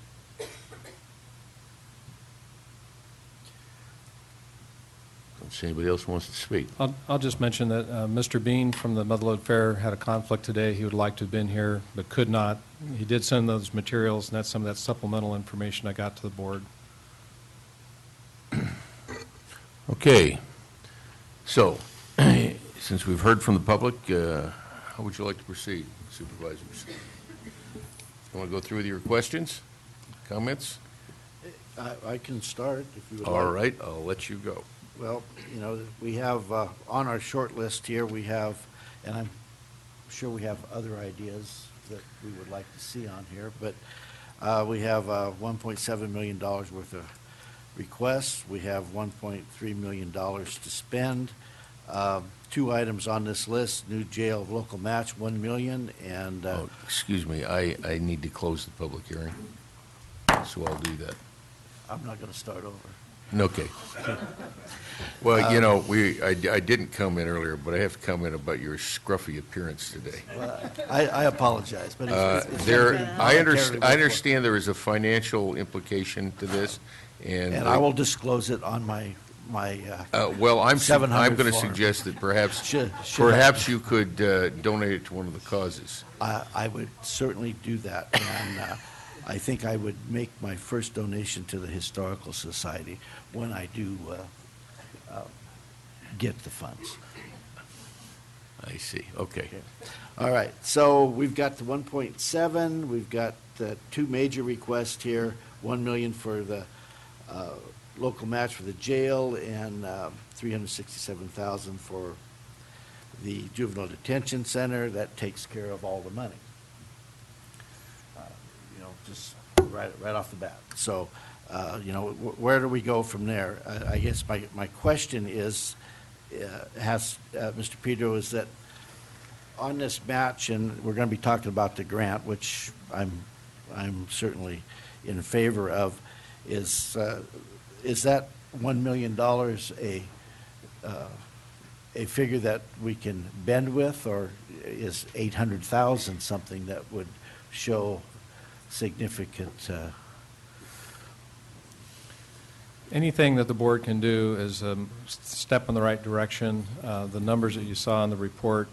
Don't see anybody else who wants to speak. I'll just mention that Mr. Bean from the Motherlode Fair had a conflict today. He would like to have been here, but could not. He did send those materials, and that's some of that supplemental information I got to the board. Okay. So, since we've heard from the public, how would you like to proceed, supervisors? You want to go through with your questions, comments? I can start if you would like. All right, I'll let you go. Well, you know, we have, on our short list here, we have, and I'm sure we have other ideas that we would like to see on here, but we have $1.7 million worth of requests. We have $1.3 million to spend. 2 items on this list: new jail local match, $1 million, and Oh, excuse me, I need to close the public hearing, so I'll do that. I'm not going to start over. Okay. Well, you know, I didn't come in earlier, but I have to comment about your scruffy appearance today. I apologize, but it's There, been I voluntarily understand there is a financial implication to this, and And I will disclose it on my well, I'm 700 going to form. suggest that perhaps Should you could donate it to one of the causes. I would certainly do that, and I think I would make my first donation to the Historical Society when I do get the funds. I see. Okay. All right, so we've got the 1.7, we've got the 2 major requests here, 1 million for the local match for the jail and 367,000 for the juvenile detention center. That takes care of all the money. just right off the bat. So, where do we go from there? I guess my question is, Mr. Pedro, is that on this match, and we're going to be talking about the grant, which I'm certainly in favor of, is that $1 million a figure that we can bend with, or is 800,000 something that would show significant? Anything that the board can do is a step in the right direction. The numbers that you saw in the report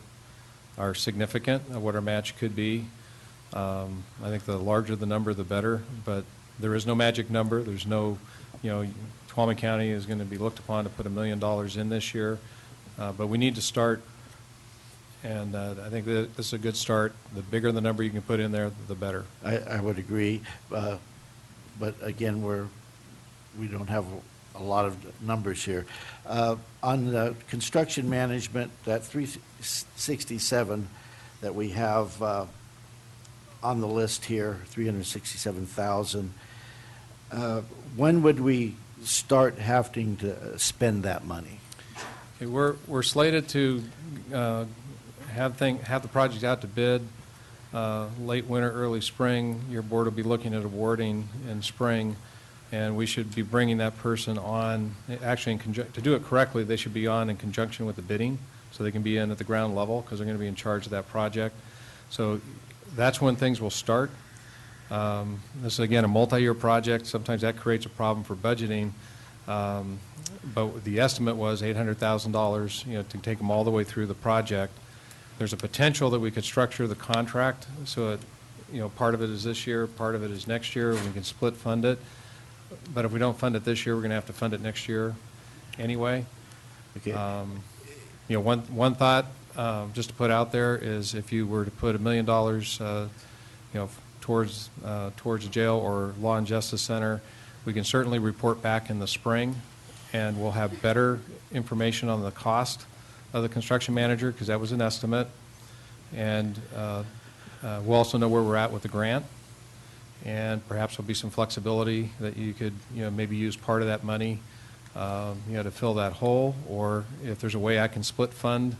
are significant of what our match could be. I think the larger the number, the better, but there is no magic number. There's no, Tuolumne County is going to be looked upon to put $1 million in this year, but we need to start, and I think that this is a good start. The bigger the number you can put in there, the better. I would agree, but again, we don't have a lot of numbers here. On the construction management, that 367 that we have on the list here, 367,000, when would we start having to spend that money? Okay, we're slated to have the project out to bid late winter, early spring. Your board will be looking at awarding in spring, and we should be bringing that person on. Actually, to do it correctly, they should be on in conjunction with the bidding, so they can be in at the ground level because they're going to be in charge of that project. So that's when things will start. This is, again, a multi-year project. Sometimes that creates a problem for budgeting. But the estimate was $800,000, to take them all the way through the project. There's a potential that we could structure the contract so that, part of it is this year, part of it is next year. We can split fund it. But if we don't fund it this year, we're going to have to fund it next year anyway. Okay. One thought, just to put out there, is if you were to put $1 million, towards the jail or law and justice center, we can certainly report back in the spring, and we'll have better information on the cost of the construction manager, because that was an estimate, and we'll also know where we're at with the grant, and perhaps there'll be some flexibility that you could maybe use part of that money to fill that hole, or if there's a way I can split fund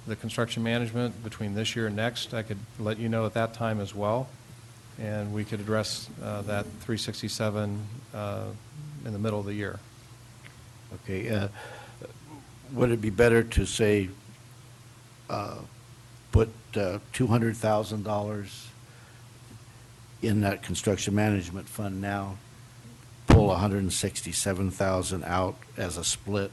the construction management between this year and next, I could let you know at that time as well, and we could address that 367 in the middle of the year. Okay. Would it be better to say put $200,000 in that construction management fund now, pull $167,000 out as a split,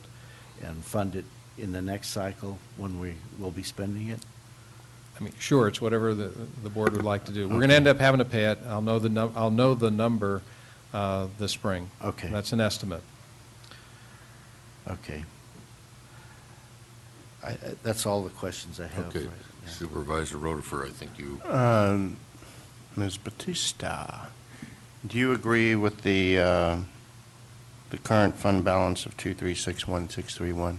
and fund it in the next cycle when we will be spending it? I mean, sure, it's whatever the board would like to do. We're going to end up having to pay it. I'll know the number this spring. Okay. That's an estimate. Okay. That's all the questions I have. Okay. Right now. Supervisor Rotifer, I think you. Ms. Batista, do you agree with the current fund balance of 2361631?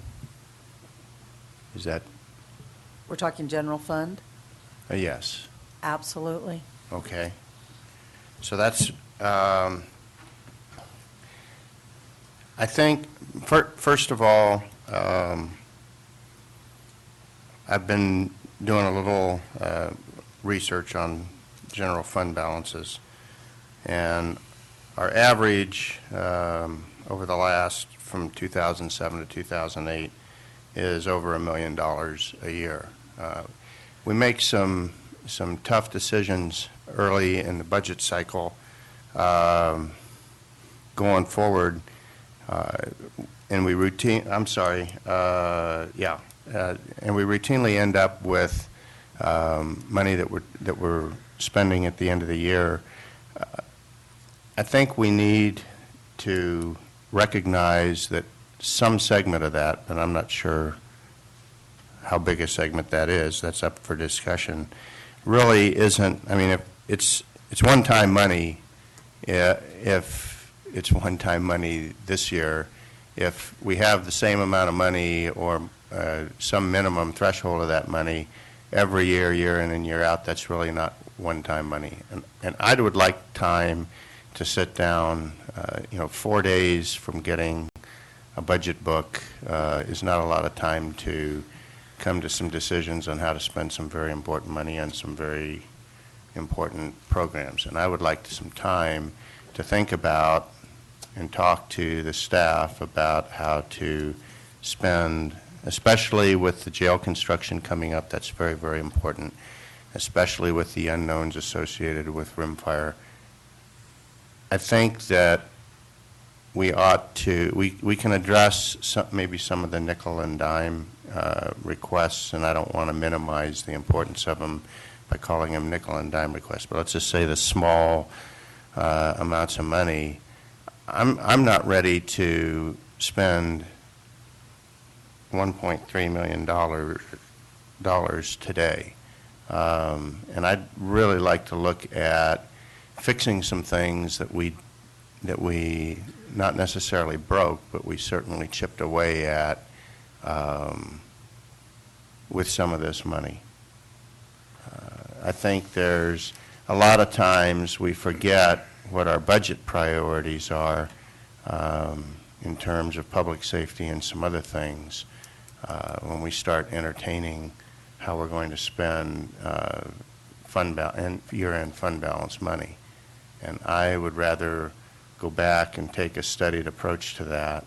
Is that We're talking general fund? a yes? Absolutely. Okay. So that's, I think, first of all, I've been doing a little research on general fund balances, and our average over the last, from 2007 to 2008, is over $1 million a year. We make some tough decisions early in the budget cycle going forward, and we routinely end up with money that we're spending at the end of the year. I think we need to recognize that some segment of that, and I'm not sure how big a segment that is, that's up for discussion, really isn't, I mean, if it's one-time money, if it's one-time money this year, if we have the same amount of money or some minimum threshold of that money every year, year in and year out, that's really not one-time money. And I would like time to sit down, 4 days from getting a budget book is not a lot of time to come to some decisions on how to spend some very important money on some very important programs. And I would like some time to think about and talk to the staff about how to spend, especially with the jail construction coming up. That's very, very important, especially with the unknowns associated with rimfire. I think that we ought to, we can address maybe some of the nickel and dime requests, and I don't want to minimize the importance of them by calling them nickel and dime requests, but let's just say the small amounts of money. I'm not ready to spend $1.3 million today. And I'd really like to look at fixing some things that we not necessarily broke, but we certainly chipped away at with some of this money. I think there's a lot of times we forget what our budget priorities are in terms of public safety and some other things when we start entertaining how we're going to spend year-end fund balance money. And I would rather go back and take a studied approach to that.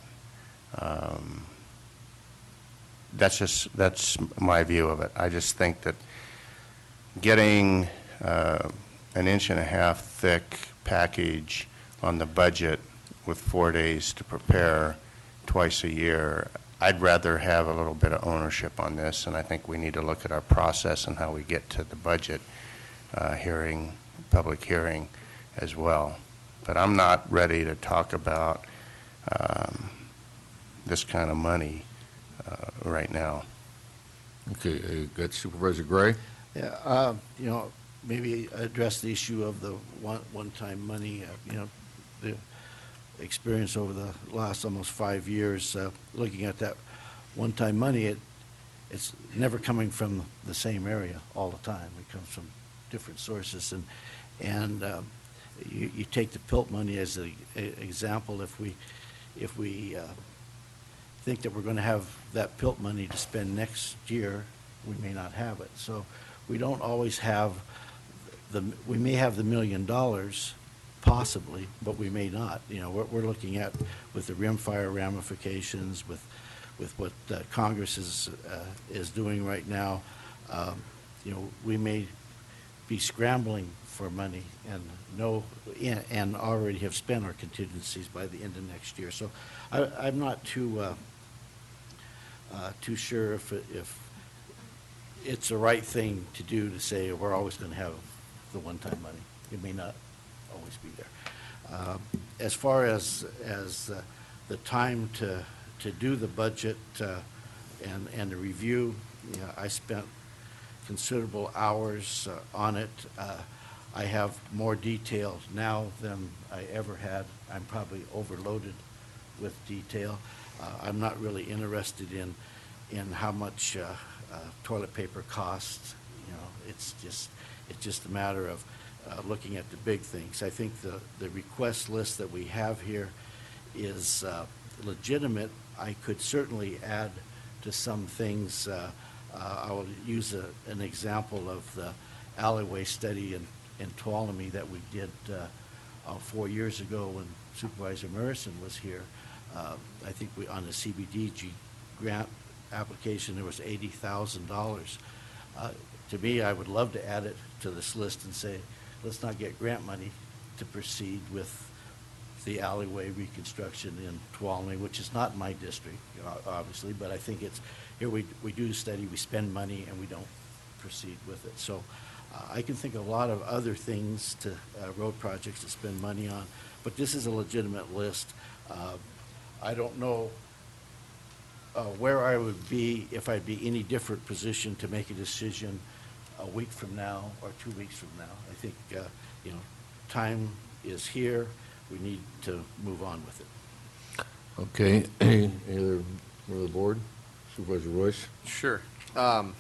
That's my view of it. I just think that getting an inch and a half thick package on the budget with 4 days to prepare twice a year, I'd rather have a little bit of ownership on this, and I think we need to look at our process and how we get to the budget public hearing as well. But I'm not ready to talk about this kind of money right now. Okay, got Supervisor Gray? Yeah, maybe address the issue of the one-time money. The experience over the last almost 5 years, looking at that one-time money, it's never coming from the same area all the time. It comes from different sources, and you take the PILT money as an example. If we think that we're going to have that PILT money to spend next year, we may not have it. So we don't always have we may have the $1 million possibly, but we may not. What we're looking at with the rimfire ramifications, with what Congress is doing right now, we may be scrambling for money and already have spent our contingencies by the end of next year. So I'm not too sure if it's the right thing to do to say we're always going to have the one-time money. It may not always be there. As far as the time to do the budget and the review, I spent considerable hours on it. I have more detail now than I ever had. I'm probably overloaded with detail. I'm not really interested in how much toilet paper costs. It's just a matter of looking at the big things. I think the request list that we have here is legitimate. I could certainly add to some things. I will use an example of the alleyway study in Tuolumne that we did 4 years ago when Supervisor Morrison was here. I think on the CBDG grant application there was $80,000. To me, I would love to add it to this list and say, let's not get grant money to proceed with the alleyway reconstruction in Tuolumne, which is not my district, obviously, but I think it's, here we do study, we spend money, and we don't proceed with it. So I can think of a lot of other things to road projects to spend money on, but this is a legitimate list. I don't know where I would be if I'd be any different position to make a decision a week from now or 2 weeks from now. I think, time is here. We need to move on with it. Okay, any other member of the board? Supervisor Royce? Sure. Well,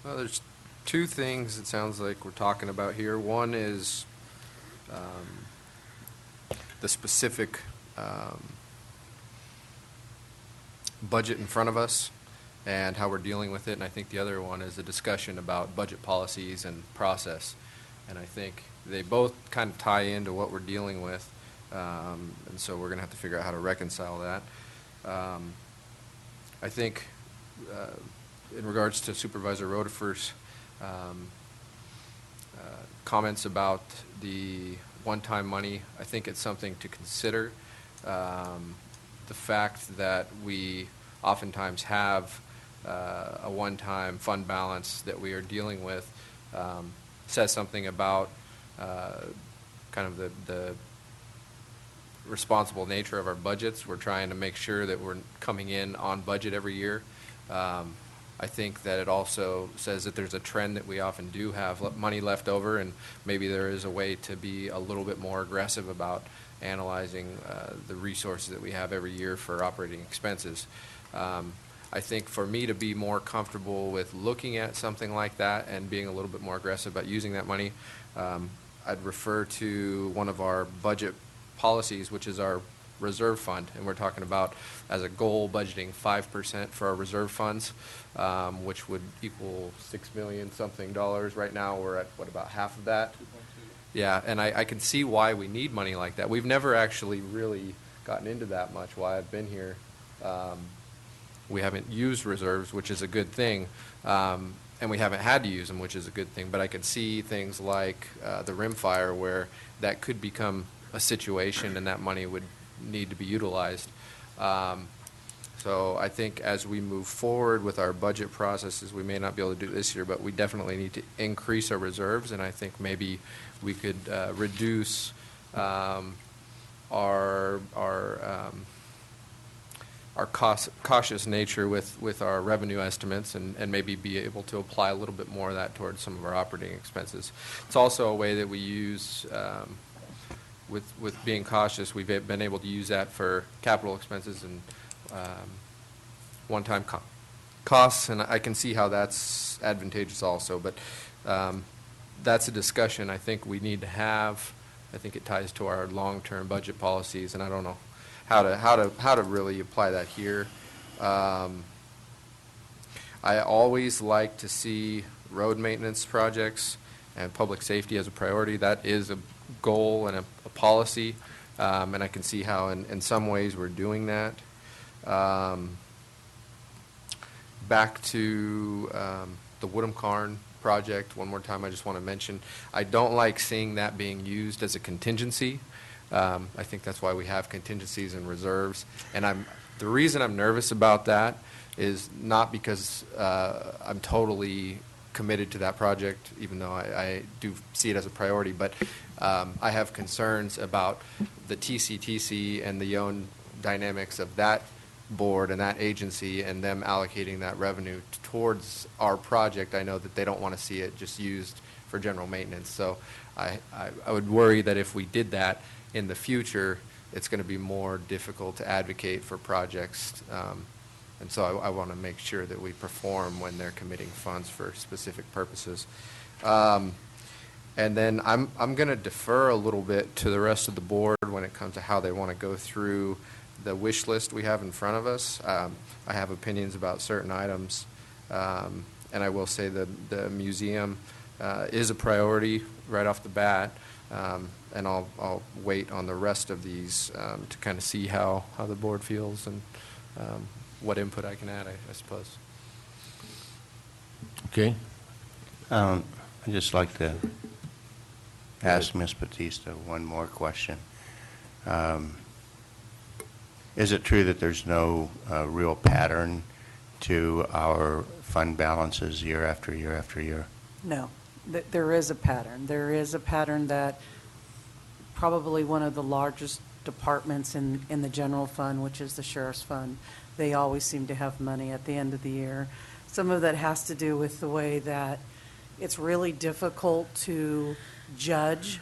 there's two things it sounds like we're talking about here. One is the specific budget in front of us and how we're dealing with it, and I think the other one is a discussion about budget policies and process. And I think they both kind of tie into what we're dealing with, and so we're going to have to figure out how to reconcile that. I think in regards to Supervisor Rodefer's comments about the one-time money, I think it's something to consider. The fact that we oftentimes have a one-time fund balance that we are dealing with says something about kind of the responsible nature of our budgets. We're trying to make sure that we're coming in on budget every year. I think that it also says that there's a trend that we often do have money left over, and maybe there is a way to be a little bit more aggressive about analyzing the resources that we have every year for operating expenses. I think for me to be more comfortable with looking at something like that and being a little bit more aggressive about using that money, I'd refer to one of our budget policies, which is our reserve fund, and we're talking about as a goal budgeting 5% for our reserve funds, which would equal $6 million something dollars. Right now we're at what, about half of that? 2.2. Yeah, and I can see why we need money like that. We've never actually really gotten into that much while I've been here. We haven't used reserves, which is a good thing, and we haven't had to use them, which is a good thing, but I can see things like the rimfire where that could become a situation and that money would need to be utilized. So I think as we move forward with our budget processes, we may not be able to do it this year, but we definitely need to increase our reserves, and I think maybe we could reduce our cautious nature with our revenue estimates and maybe be able to apply a little bit more of that towards some of our operating expenses. It's also a way that we use with being cautious. We've been able to use that for capital expenses and one-time costs, and I can see how that's advantageous also. But that's a discussion I think we need to have. I think it ties to our long-term budget policies, and I don't know how to really apply that here. I always like to see road maintenance projects and public safety as a priority. That is a goal and a policy, and I can see how in some ways we're doing that. Back to the Woodham Carn project one more time, I just want to mention, I don't like seeing that being used as a contingency. I think that's why we have contingencies and reserves, and the reason I'm nervous about that is not because I'm totally committed to that project, even though I do see it as a priority, but I have concerns about the TCTC and the own dynamics of that board and that agency and them allocating that revenue towards our project. I know that they don't want to see it just used for general maintenance. So I would worry that if we did that in the future, it's going to be more difficult to advocate for projects. And so I want to make sure that we perform when they're committing funds for specific purposes. And then I'm going to defer a little bit to the rest of the board when it comes to how they want to go through the wish list we have in front of us. I have opinions about certain items, and I will say that the museum is a priority right off the bat, and I'll wait on the rest of these to kind of see how the board feels and what input I can add, I suppose. Okay. I'd just like to ask Ms. Batista one more question. Is it true that there's no real pattern to our fund balances year after year after year? No, there is a pattern. There is a pattern that probably one of the largest departments in the general fund, which is the sheriff's fund, they always seem to have money at the end of the year. Some of that has to do with the way that it's really difficult to judge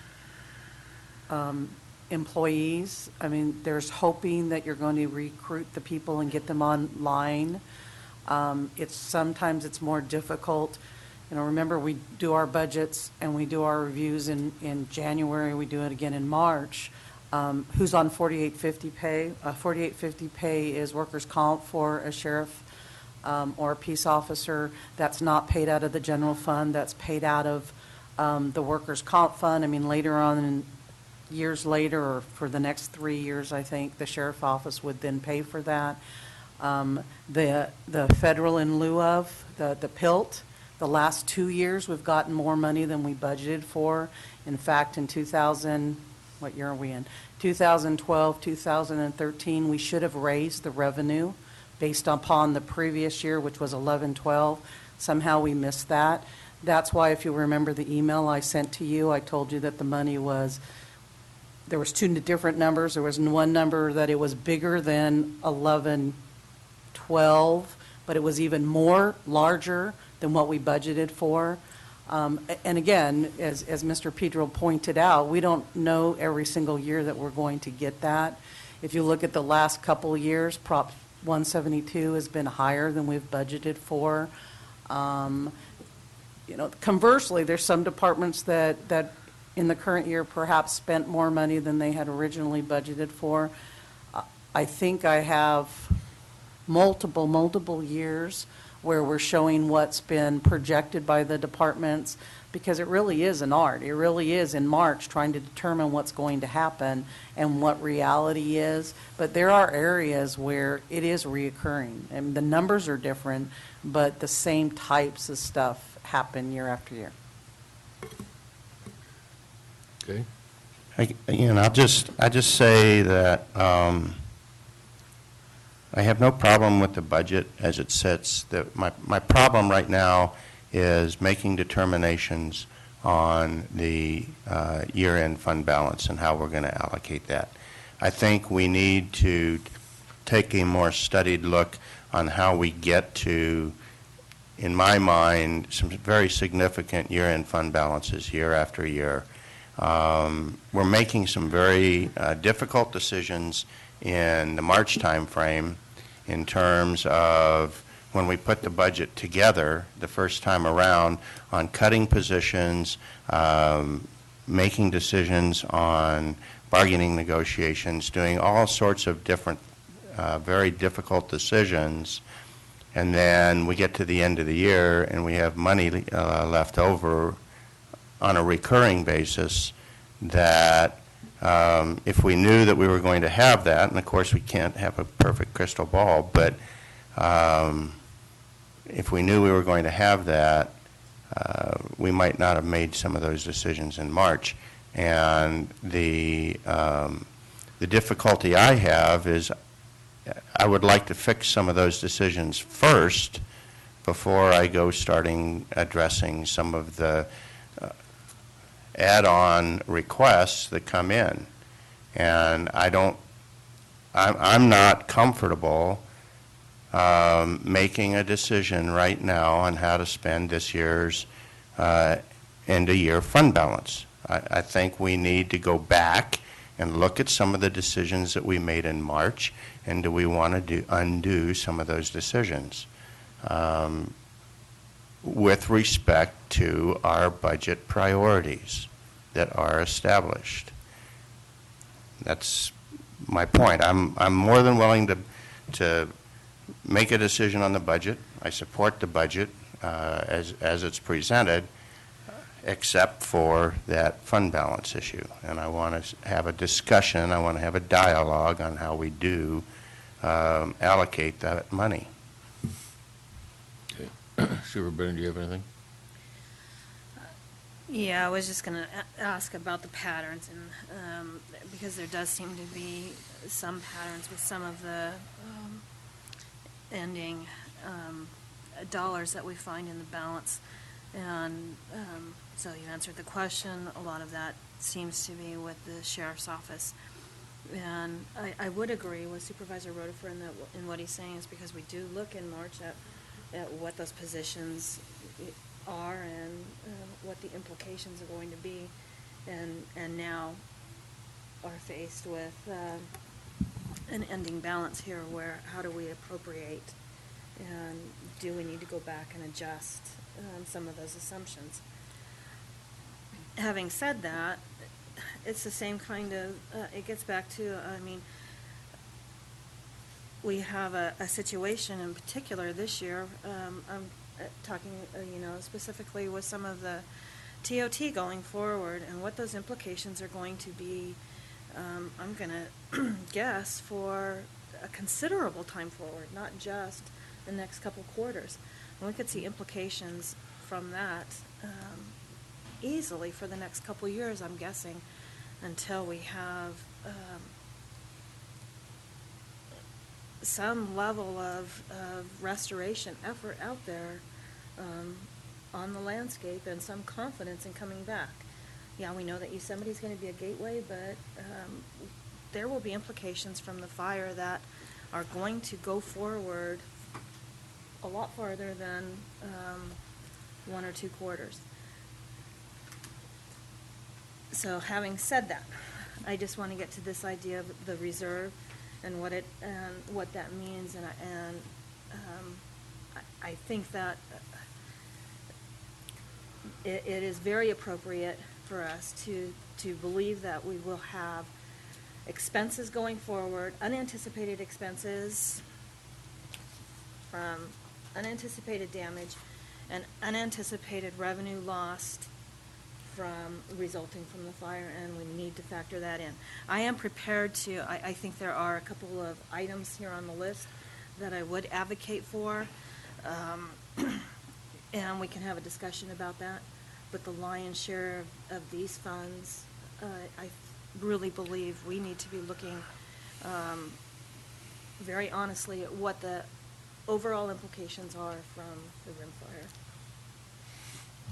employees. I mean, there's hoping that you're going to recruit the people and get them online. Sometimes it's more difficult You know, remember, we do our budgets and we do our reviews in January, we do it again in March. Who's on 4850 pay? 4850 pay is workers' comp for a sheriff or a peace officer. That's not paid out of the general fund, that's paid out of the workers' comp fund. I mean, later on, years later, or for the next 3 years, I think, the sheriff's office would then pay for that. The federal in lieu of, the PILT, the last 2 years, we've gotten more money than we budgeted for. In fact, in what year are we in? 2012, 2013, we should have raised the revenue based upon the previous year, which was 11-12. Somehow we missed that. That's why, if you remember the email I sent to you, I told you that the money was, there was two different numbers. There was one number that it was bigger than 11-12, but it was even more larger than what we budgeted for. And again, as Mr. Pedro pointed out, we don't know every single year that we're going to get that. If you look at the last couple of years, Prop 172 has been higher than we've budgeted for. You know, conversely, there's some departments that in the current year perhaps spent more money than they had originally budgeted for. I think I have multiple years where we're showing what's been projected by the departments, because it really is an art. It really is in March trying to determine what's going to happen and what reality is. But there are areas where it is reoccurring, and the numbers are different, but the same types of stuff happen year after year. Okay. I'll just say that I have no problem with the budget as it sits. My problem right now is making determinations on the year-end fund balance and how we're going to allocate that. I think we need to take a more studied look on how we get to, in my mind, some very significant year-end fund balances year after year. We're making some very difficult decisions in the March timeframe in terms of when we put the budget together the first time around on cutting positions, making decisions on bargaining negotiations, doing all sorts of different very difficult decisions. And then we get to the end of the year and we have money left over on a recurring basis that if we knew that we were going to have that, and of course we can't have a perfect crystal ball, but if we knew we were going to have that, we might not have made some of those decisions in March. And the difficulty I have is I would like to fix some of those decisions first before I go starting addressing some of the add-on requests that come in. And I'm not comfortable making a decision right now on how to spend this year's end-of-year fund balance. I think we need to go back and look at some of the decisions that we made in March, and do we want to undo some of those decisions with respect to our budget priorities that are established. That's my point. I'm more than willing to make a decision on the budget. I support the budget as it's presented, except for that fund balance issue. And I want to have a discussion, I want to have a dialogue on how we do allocate that money. Okay. Superintendent, do you have anything? Yeah, I was just going to ask about the patterns, and because there does seem to be some patterns with some of the ending dollars that we find in the balance. And so you answered the question. A lot of that seems to be with the sheriff's office. And I would agree with Supervisor Rotifer in what he's saying, is because we do look in March at what those positions are and what the implications are going to be, and now are faced with an ending balance here where how do we appropriate And do we need to go back and adjust some of those assumptions? Having said that, it's the same kind of, it gets back to, I mean, we have a situation in particular this year, I'm talking, specifically with some of the TOT going forward and what those implications are going to be, I'm going to guess for a considerable time forward, not just the next couple quarters. And we could see implications from that easily for the next couple years, I'm guessing, until we have some level of restoration effort out there on the landscape and some confidence in coming back. Yeah, we know that Yosemite's going to be a gateway, but there will be implications from the fire that are going to go forward a lot farther than 1 or 2 quarters. So having said that, I just want to get to this idea of the reserve and what that means, and I think that it is very appropriate for us to believe that we will have expenses going forward, unanticipated expenses from unanticipated damage and unanticipated revenue lost resulting from the fire, and we need to factor that in. I am prepared to, I think there are a couple of items here on the list that I would advocate for, and we can have a discussion about that. But the lion's share of these funds, I really believe we need to be looking very honestly at what the overall implications are from the rim fire.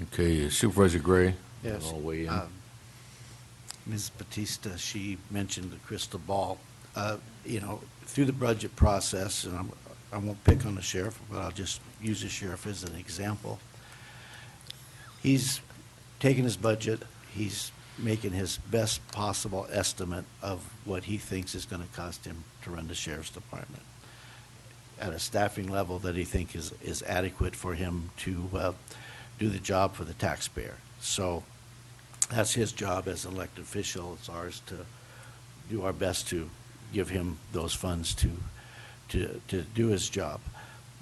Okay, Supervisor Gray? Yes. I'll weigh in. Ms. Batista, she mentioned the crystal ball. Through the budget process, and I won't pick on the sheriff, but I'll just use the sheriff as an example. He's taking his budget, he's making his best possible estimate of what he thinks is going to cost him to run the sheriff's department at a staffing level that he thinks is adequate for him to do the job for the taxpayer. So that's his job as an elected official. It's ours to do our best to give him those funds to do his job.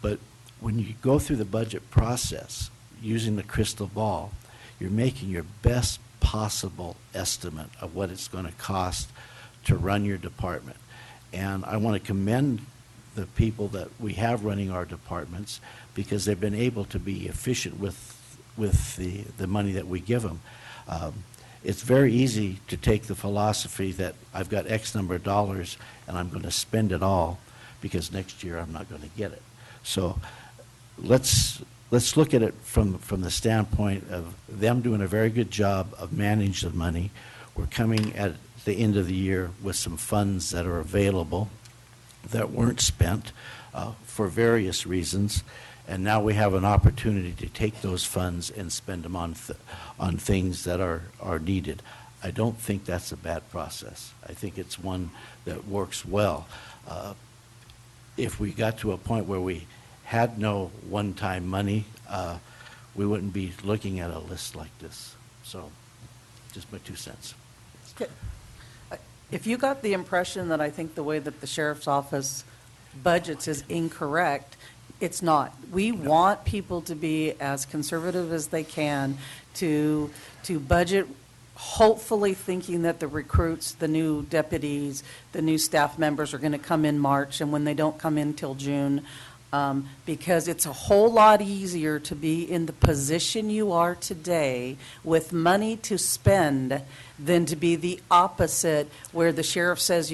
But when you go through the budget process using the crystal ball, you're making your best possible estimate of what it's going to cost to run your department. And I want to commend the people that we have running our departments because they've been able to be efficient with the money that we give them. It's very easy to take the philosophy that I've got X number of dollars and I'm going to spend it all because next year I'm not going to get it. So let's look at it from the standpoint of them doing a very good job of managing the money. We're coming at the end of the year with some funds that are available that weren't spent for various reasons. And now we have an opportunity to take those funds and spend them on things that are needed. I don't think that's a bad process. I think it's one that works well. If we got to a point where we had no one-time money, we wouldn't be looking at a list like this. So, just my 2 cents. If you got the impression that I think the way that the sheriff's office budgets is incorrect, it's not. We want people to be as conservative as they can to budget, hopefully thinking that the recruits, the new deputies, the new staff members are going to come in March, and when they don't come in till June, because it's a whole lot easier to be in the position you are today with money to spend than to be the opposite, where the sheriff says,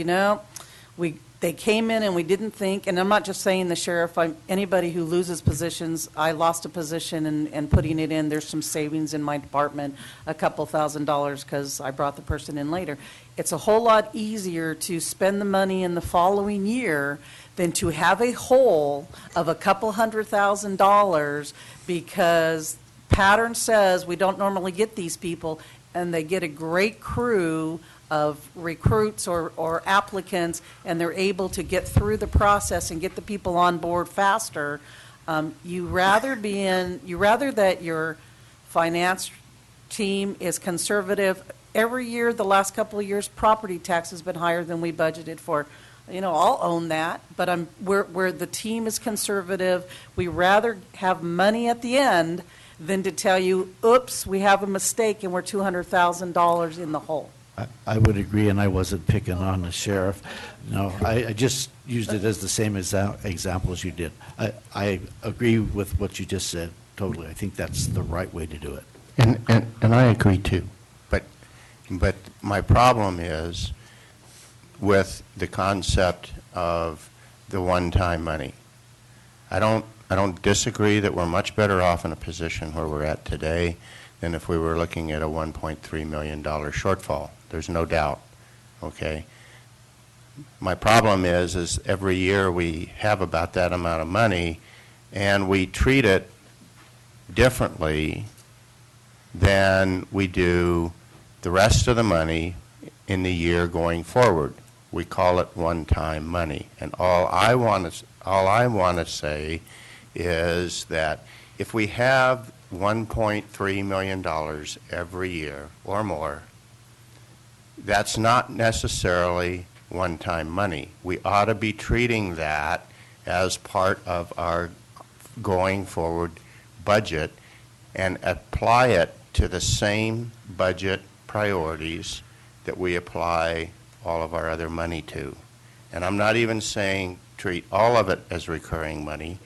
they came in and we didn't think, and I'm not just saying the sheriff, anybody who loses positions, I lost a position and putting it in, there's some savings in my department, a couple $1,000 because I brought the person in later. It's a whole lot easier to spend the money in the following year than to have a hole of a couple $100,000 because pattern says we don't normally get these people, and they get a great crew of recruits or applicants, and they're able to get through the process and get the people on board faster, you rather that your finance team is conservative. Every year, the last couple of years, property tax has been higher than we budgeted for. I'll own that, but where the team is conservative, we rather have money at the end than to tell you, oops, we have a mistake and we're $200,000 in the hole. I would agree, and I wasn't picking on the sheriff. No, I just used it as the same example as you did. I agree with what you just said, totally. I think that's the right way to do it. And I agree too. But my problem is with the concept of the one-time money. I don't disagree that we're much better off in a position where we're at today than if we were looking at a $1.3 million shortfall. There's no doubt, okay? My problem is every year we have about that amount of money, and we treat it differently than we do the rest of the money in the year going forward. We call it one-time money. And all I want to say is that if we have $1.3 million every year or more, that's not necessarily one-time money. We ought to be treating that as part of our going forward budget and apply it to the same budget priorities that we apply all of our other money to. And I'm not even saying treat all of it as recurring money,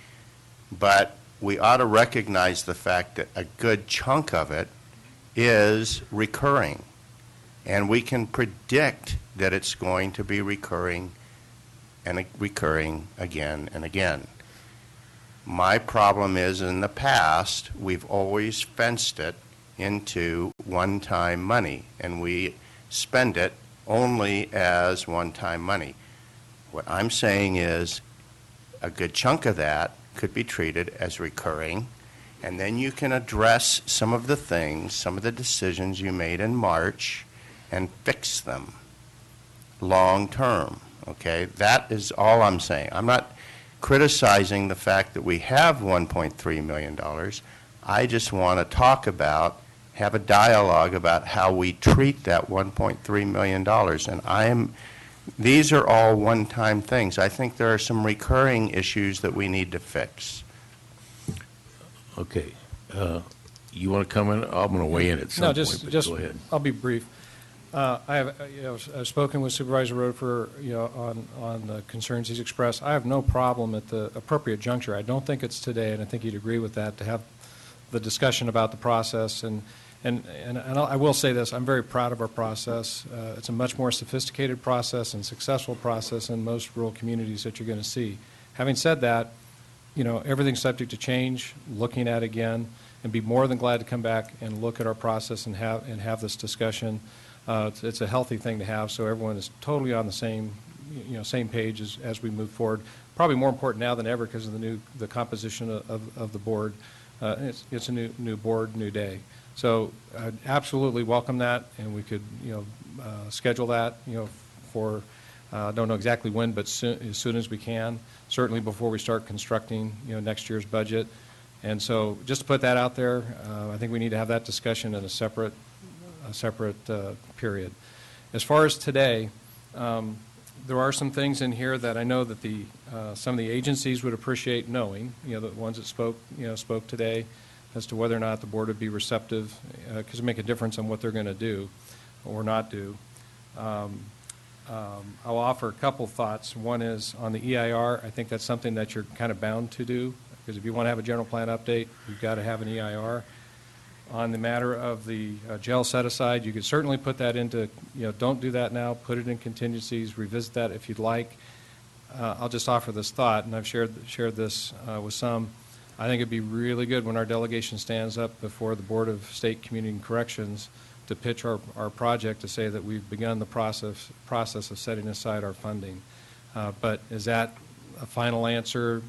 but we ought to recognize the fact that a good chunk of it is recurring. And we can predict that it's going to be recurring and recurring again and again. My problem is in the past, we've always fenced it into one-time money, and we spend it only as one-time money. What I'm saying is a good chunk of that could be treated as recurring, and then you can address some of the things, some of the decisions you made in March and fix them long-term, okay? That is all I'm saying. I'm not criticizing the fact that we have $1.3 million. I just want to talk about, have a dialogue about how we treat that $1.3 million. And these are all one-time things. I think there are some recurring issues that we need to fix. Okay. You want to come in? I'm going to weigh in at some point, but go ahead. I'll be brief. I've spoken with Supervisor Rodefer, on the concerns he's expressed. I have no problem at the appropriate juncture. I don't think it's today, and I think he'd agree with that, to have the discussion about the process. And I will say this, I'm very proud of our process. It's a much more sophisticated process and successful process in most rural communities that you're going to see. Having said that, everything's subject to change, looking at again, and be more than glad to come back and look at our process and have this discussion. It's a healthy thing to have, so everyone is totally on the same page as we move forward. Probably more important now than ever because of the composition of the board. It's a new board, new day. So I'd absolutely welcome that, and we could schedule that for don't know exactly when, but as soon as we can. Certainly before we start constructing next year's budget. And so just to put that out there, I think we need to have that discussion in a separate period. As far as today, there are some things in here that I know that some of the agencies would appreciate knowing, the ones that spoke today, as to whether or not the board would be receptive, because it make a difference on what they're going to do or not do. I'll offer a couple thoughts. One is on the EIR. I think that's something that you're kind of bound to do, because if you want to have a general plan update, you've got to have an EIR. On the matter of the jail set-aside, you could certainly put that into, don't do that now, put it in contingencies, revisit that if you'd like. I'll just offer this thought, and I've shared this with some. I think it'd be really good when our delegation stands up before the Board of State Community and Corrections to pitch our project, to say that we've begun the process of setting aside our funding. But is that a final answer?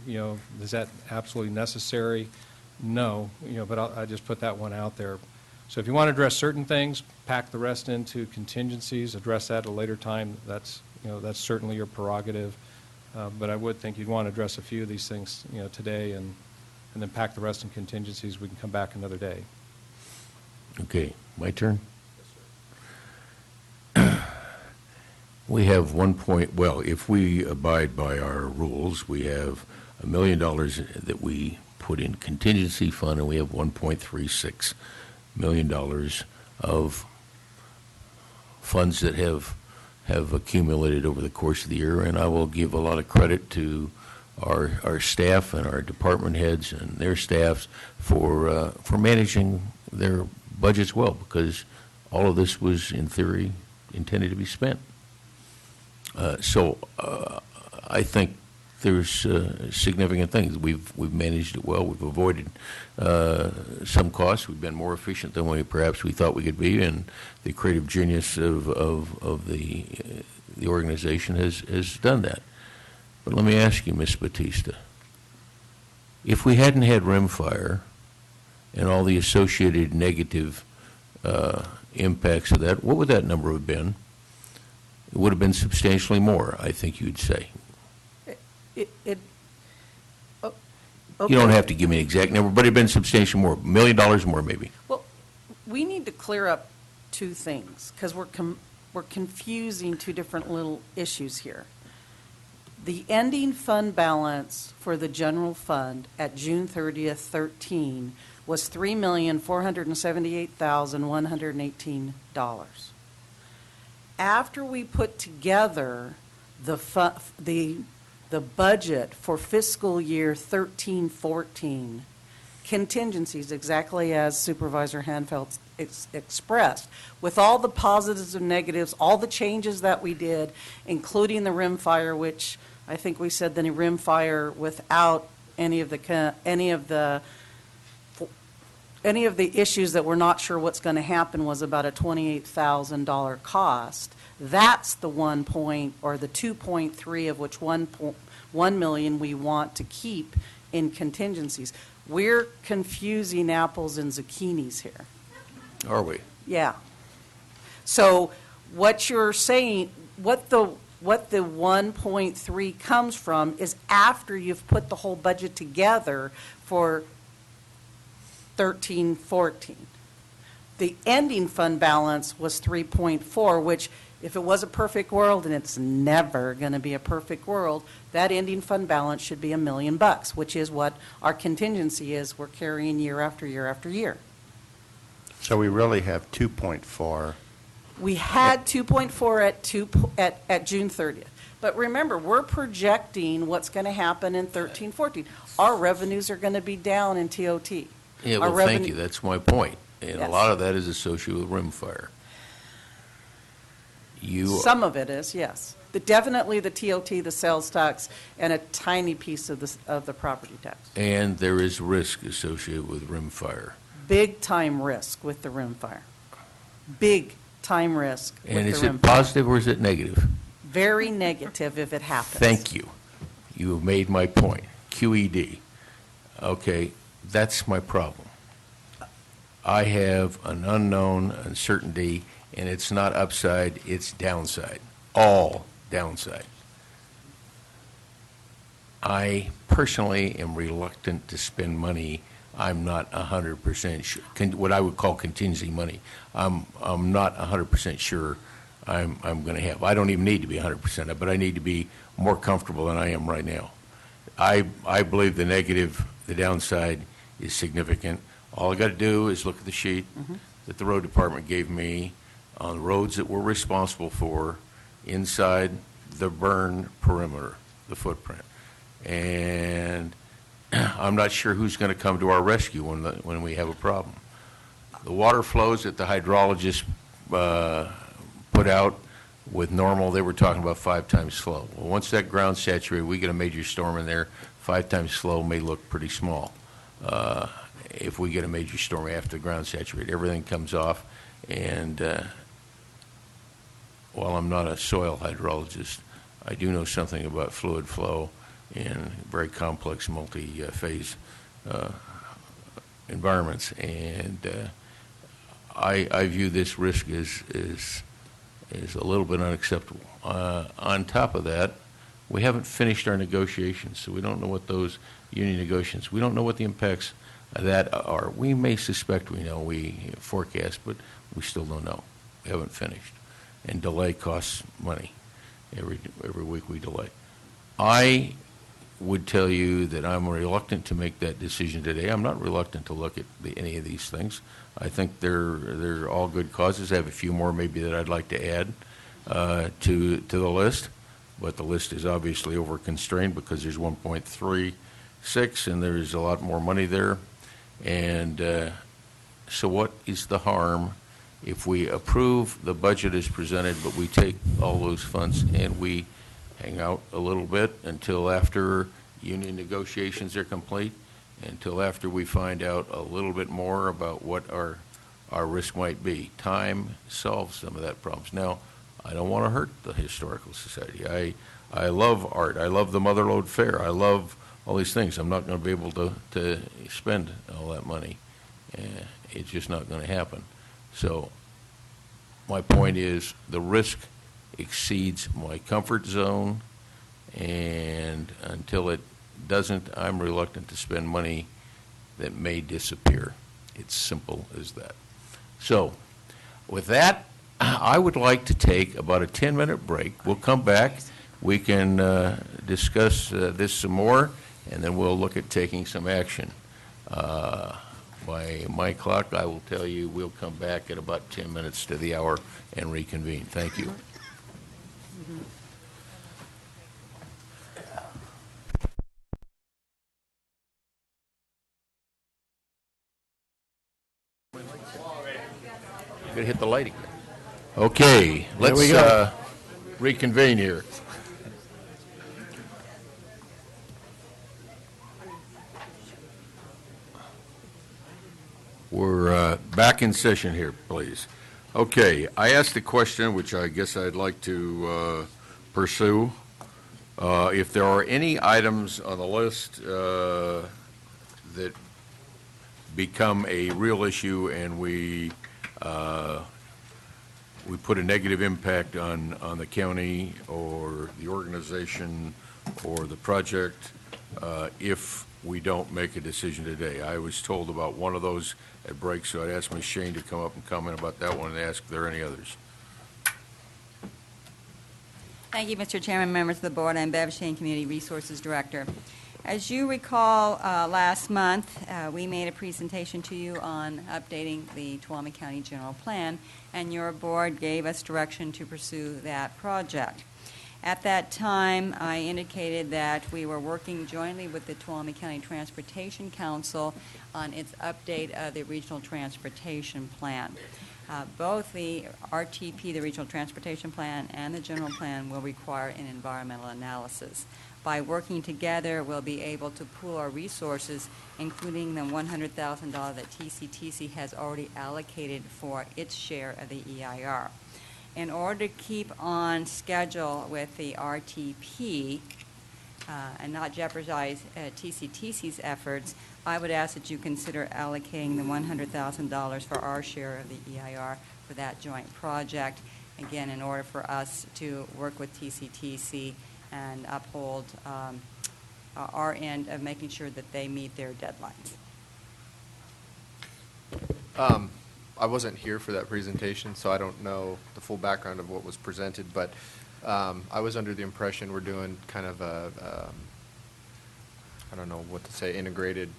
Is that absolutely necessary? No, but I just put that one out there. So if you want to address certain things, pack the rest into contingencies, address that at a later time, that's certainly your prerogative. But I would think you'd want to address a few of these things, today, and then pack the rest in contingencies. We can come back another day. Okay, my turn? We have if we abide by our rules, we have $1 million that we put in contingency fund, and we have $1.36 million of funds that have accumulated over the course of the year, and I will give a lot of credit to our staff and our department heads and their staffs for managing their budgets well, because all of this was, in theory, intended to be spent. So I think there's significant things. We've managed it well. We've avoided some costs. We've been more efficient than we thought we could be, and the creative genius of the organization has done that. But let me ask you, Ms. Batista, if we hadn't had rimfire and all the associated negative impacts of that, what would that number have been? It would have been substantially more, I think you'd say. Okay. You don't have to give me an exact number, but it would have been substantially more, $1 million more maybe. Well, we need to clear up two things, because we're confusing two different little issues here. The ending fund balance for the general fund at June 30th, 13 was $3,478,118. After we put together the budget for fiscal year 13-14, contingencies, exactly as Supervisor Hanfeld expressed, with all the positives and negatives, all the changes that we did, including the rimfire, which I think we said the rimfire without any of the issues that we're not sure what's going to happen was about a $28,000 cost. That's the 2.3 of which 1 million we want to keep in contingencies. We're confusing apples and zucchinis here. Are we? Yeah. So what you're saying, what the 1.3 comes from is after you've put the whole budget together for 13-14. The ending fund balance was 3.4, which if it was a perfect world, and it's never going to be a perfect world, that ending fund balance should be $1 million, which is what our contingency is we're carrying year after year after year. So we really have 2.4. We had 2.4 at June 30th. But remember, we're projecting what's going to happen in 13-14. Our revenues are going to be down in TOT. Yeah, well, thank you. That's my point. And Yes. a lot of that is associated with rimfire. Some of it is, yes. Definitely the TOT, the sales tax, and a tiny piece of the property tax. And there is risk associated with rimfire. Big time risk with the rimfire. Big time risk with the rimfire. And is it positive or is it negative? Very negative if it happens. Thank you. You have made my point. QED. Okay, that's my problem. I have an unknown uncertainty, and it's not upside, it's downside. All downside. I personally am reluctant to spend money I'm not 100% sure, what I would call contingency money. I'm not 100% sure I'm going to have. I don't even need to be 100%, but I need to be more comfortable than I am right now. I believe the downside is significant. All I got to do is look at the sheet that the road department gave me on roads that we're responsible for inside the burn perimeter, the footprint. And I'm not sure who's going to come to our rescue when we have a problem. The water flows that the hydrologist put out with normal, they were talking about 5 times flow. Well, once that ground's saturated, we get a major storm in there, 5 times flow may look pretty small. If we get a major storm after the ground's saturated, everything comes off. And while I'm not a soil hydrologist, I do know something about fluid flow in very complex multi-phase environments. And I view this risk as a little bit unacceptable. On top of that, we haven't finished our negotiations, so we don't know what those union negotiations, we don't know what the impacts of that are. We may suspect we know, we forecast, but we still don't know. We haven't finished. And delay costs money. Every week we delay. I would tell you that I'm reluctant to make that decision today. I'm not reluctant to look at any of these things. I think they're all good causes. I have a few more maybe that I'd like to add to the list, but the list is obviously over-constrained because there's 1.36 and there's a lot more money there. And so what is the harm if we approve the budget as presented, but we take all those funds and we hang out a little bit until after union negotiations are complete, until after we find out a little bit more about what our risk might be? Time solves some of that problems. Now, I don't want to hurt the Historical Society. I love art. I love the Motherlode Fair. I love all these things. I'm not going to be able to spend all that money. It's just not going to happen. So my point is the risk exceeds my comfort zone, and until it doesn't, I'm reluctant to spend money that may disappear. It's simple as that. So with that, I would like to take about a 10-minute break. We'll come back. We can discuss this some more, and then we'll look at taking some action. By my clock, I will tell you we'll come back at about 10 minutes to the hour and reconvene. Thank you. You're going to hit the light again. Okay, let's reconvene here. We're back in session here, please. Okay, I asked a question which I guess I'd like to pursue. If there are any items on the list that become a real issue and we put a negative impact on the county or the organization or the project, if we don't make a decision today. I was told about one of those at break, so I'd ask Ms. Shane to come up and comment about that one and ask if there are any others. Thank you, Mr. Chairman, members of the board. I'm Bev Shane, Community Resources Director. As you recall, last month, we made a presentation to you on updating the Tuolumne County General Plan, and your board gave us direction to pursue that project. At that time, I indicated that we were working jointly with the Tuolumne County Transportation Council on its update of the Regional Transportation Plan. Both the RTP, the Regional Transportation Plan, and the General Plan will require an environmental analysis. By working together, we'll be able to pool our resources, including the $100,000 that TCTC has already allocated for its share of the EIR. In order to keep on schedule with the RTP and not jeopardize TCTC's efforts, I would ask that you consider allocating the $100,000 for our share of the EIR for that joint project, again, in order for us to work with TCTC and uphold our end of making sure that they meet their deadlines. I wasn't here for that presentation, so I don't know the full background of what was presented, but I was under the impression we're doing kind of a, I don't know what to say, integrated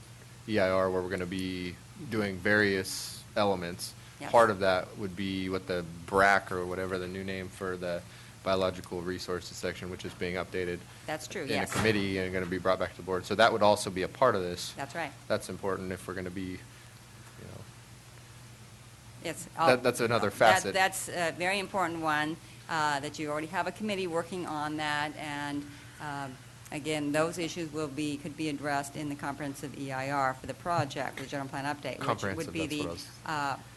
EIR where we're going to be doing various elements. Yes. Part of that would be what the BRAC, or whatever the new name for the Biological Resources section, which is being updated. That's true, in yes. a committee and going to be brought back to the board. So that would also be a part of this. That's right. That's important if we're going to be, Yes. that's another facet. That's a very important one, that you already have a committee working on that, and again, those issues could be addressed in the comprehensive EIR for the project, the general plan update, which would be the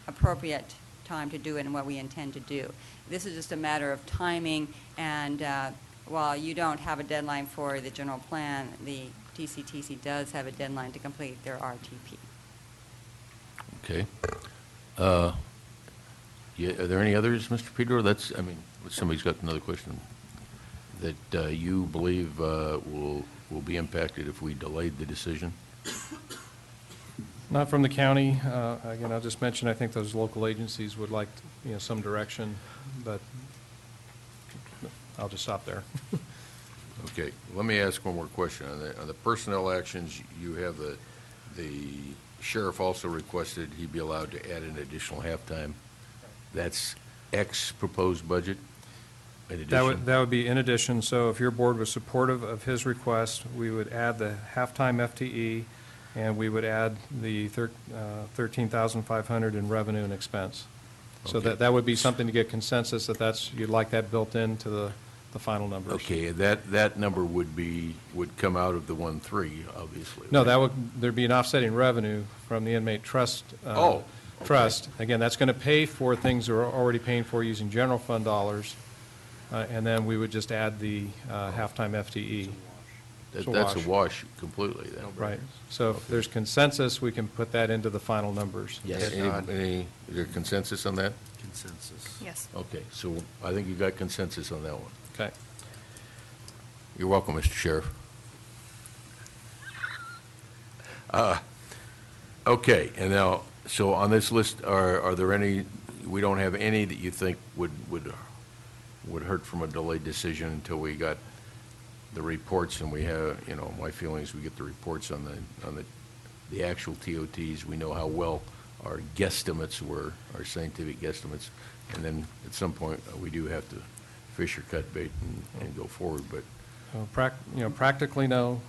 appropriate time to do it and what we intend to do. This is just a matter of timing, and while you don't have a deadline for the general plan, the TCTC does have a deadline to complete their RTP. Okay. Are there any others, Mr. Pedro? Somebody's got another question that you believe will be impacted if we delayed the decision? Not from the county. Again, I'll just mention, I think those local agencies would like, some direction, but I'll just stop there. Okay, let me ask one more question. On the personnel actions, you have the sheriff also requested he be allowed to add an additional halftime. That's X proposed budget in addition? That would be in addition. So if your board was supportive of his request, we would add the halftime FTE, and we would add the $13,500 in revenue and expense. So Okay. that would be something to get consensus you'd like that built into the final numbers. Okay, that number would come out of the 1.3, obviously. No, right? there'd be an offsetting revenue from the inmate trust. Okay. Trust. Again, that's going to pay for things we're already paying for using general fund dollars, and then we would just add the halftime FTE. That's a wash completely then. Right. So if there's consensus, we can put that into the final numbers. Yes. Is there consensus on that? Consensus. Yes. Okay, so I think you got consensus on that one. Okay. You're welcome, Mr. Sheriff. Okay, and now, so on this list, are there any, we don't have any that you think would hurt from a delayed decision until we got the reports, and we have, my feeling is we get the reports on the actual TOTs, we know how well our guesstimates were, our scientific guesstimates, and then at some point, we do have to fish or cut bait and go forward, but. Practically, no.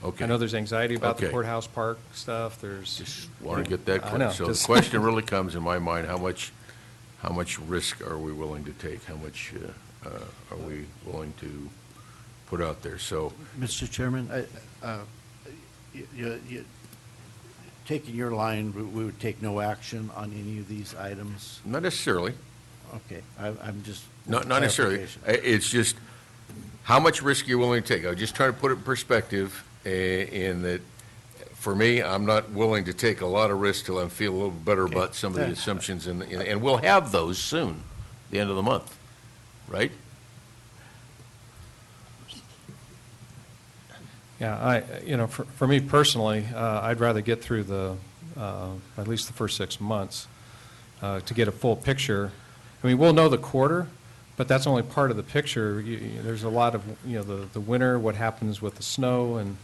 Okay. I know there's anxiety about the Okay. courthouse park stuff. Just want to get that I clear. know, So just- the question really comes in my mind, how much risk are we willing to take? How much are we willing to put out there? So, Mr. Chairman, taking your line, we would take no action on any of these items? not necessarily, Okay, I'm just. not necessarily. clarification. It's just, how much risk you're willing to take? I'm just trying to put it in perspective, in that, for me, I'm not willing to take a lot of risk till I feel a little better Okay. about some of the assumptions, and we'll have those soon, the end of the month, right? Yeah, for me personally, I'd rather get through at least the first 6 months to get a full picture. We'll know the quarter, but that's only part of the picture. There's a lot of, the winter, what happens with the snow, and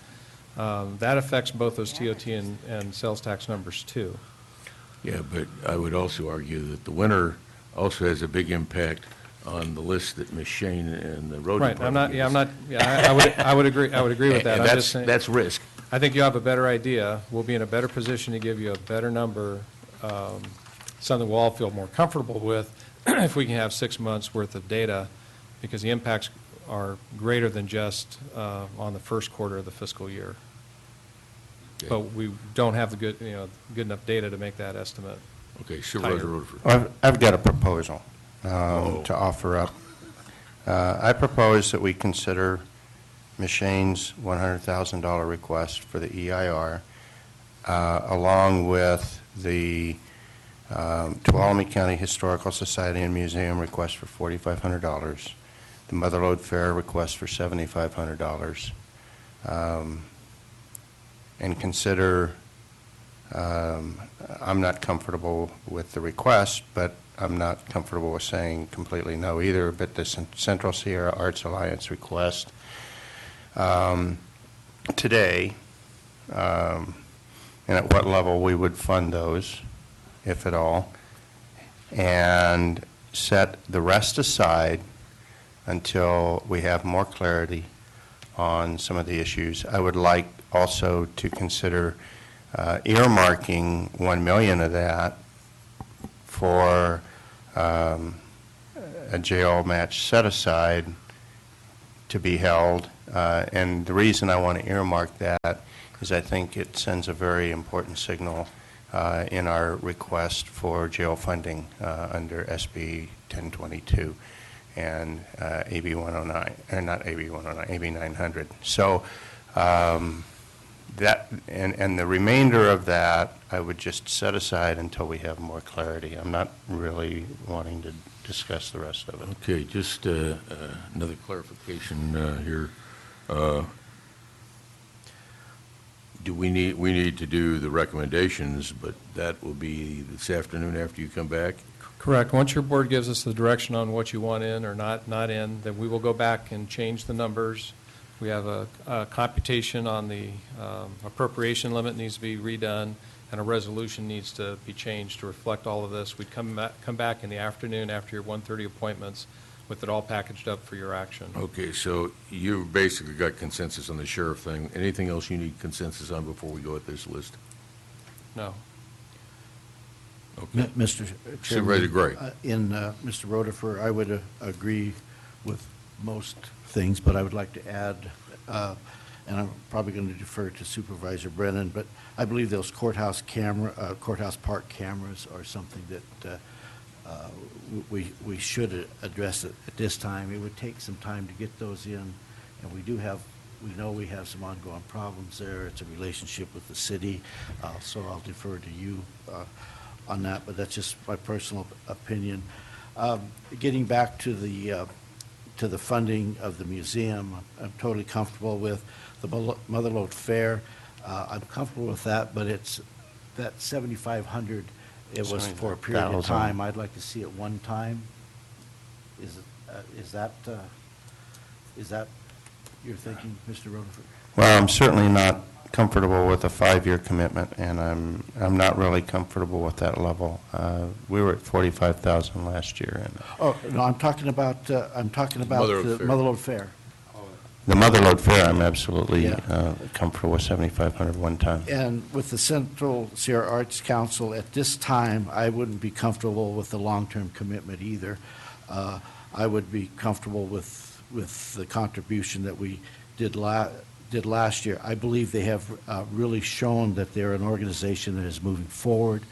that affects both those TOT and sales tax numbers too. Yeah, but I would also argue that the winter also has a big impact on the list that Ms. Shane and the road Right, department I would agree with that. And I'm just saying, that's risk. I think you have a better idea. We'll be in a better position to give you a better number, something we'll all feel more comfortable with if we can have 6 months' worth of data, because the impacts are greater than just on the first quarter of the fiscal year. Okay. But we don't have the good enough data to make that estimate. Okay, Supervisor tighter. Rutherford. I've got a proposal to offer up. I propose that we consider Ms. Shane's $100,000 request for the EIR, along with the Tuolumne County Historical Society and Museum request for $4,500, the Motherlode Fair request for $7,500, and consider, I'm not comfortable with the request, but I'm not comfortable with saying completely no either, but the Central Sierra Arts Alliance request today, and at what level we would fund those, if at all, and set the rest aside until we have more clarity on some of the issues. I would like also to consider earmarking $1 million of that for a jail match set aside to be held. And the reason I want to earmark that is I think it sends a very important signal in our request for jail funding under SB 1022 and AB 109, or not AB 109, AB 900. So and the remainder of that, I would just set aside until we have more clarity. I'm not really wanting to discuss the rest of it. Okay, just another clarification here. We need to do the recommendations, but that will be this afternoon after you come back? Correct. Once your board gives us the direction on what you want in or not in, then we will go back and change the numbers. We have a computation on the appropriation limit needs to be redone, and a resolution needs to be changed to reflect all of this. We'd come back in the afternoon after your 1:30 appointments with it all packaged up for your action. Okay, so you basically got consensus on the sheriff thing. Anything else you need consensus on before we go at this list? No. Okay. Mr. Supervisor Gray. In Mr. Rotifer, I would agree with most things, but I would like to add, and I'm probably going to defer to Supervisor Brennan, but I believe those courthouse park cameras are something that we should address it at this time. It would take some time to get those in, and we know we have some ongoing problems there. It's a relationship with the city, so I'll defer to you on that, but that's just my personal opinion. Getting back to the funding of the museum, I'm totally comfortable with the Motherlode Fair. I'm comfortable with that, but it's that $7,500. It was for a period of time. I'd like to see it one time. Is that your thinking, Mr. Rutherford? Well, I'm certainly not comfortable with a 5-year commitment, and I'm not really comfortable with that level. We were at 45,000 last year. And Oh, no, I'm talking about the Motherlode Fair. the Motherlode Fair, I'm absolutely Yeah. comfortable with 7,500 one time. And with the Central Sierra Arts Council, at this time, I wouldn't be comfortable with the long-term commitment either. I would be comfortable with the contribution that we did last year. I believe they have really shown that they're an organization that is moving forward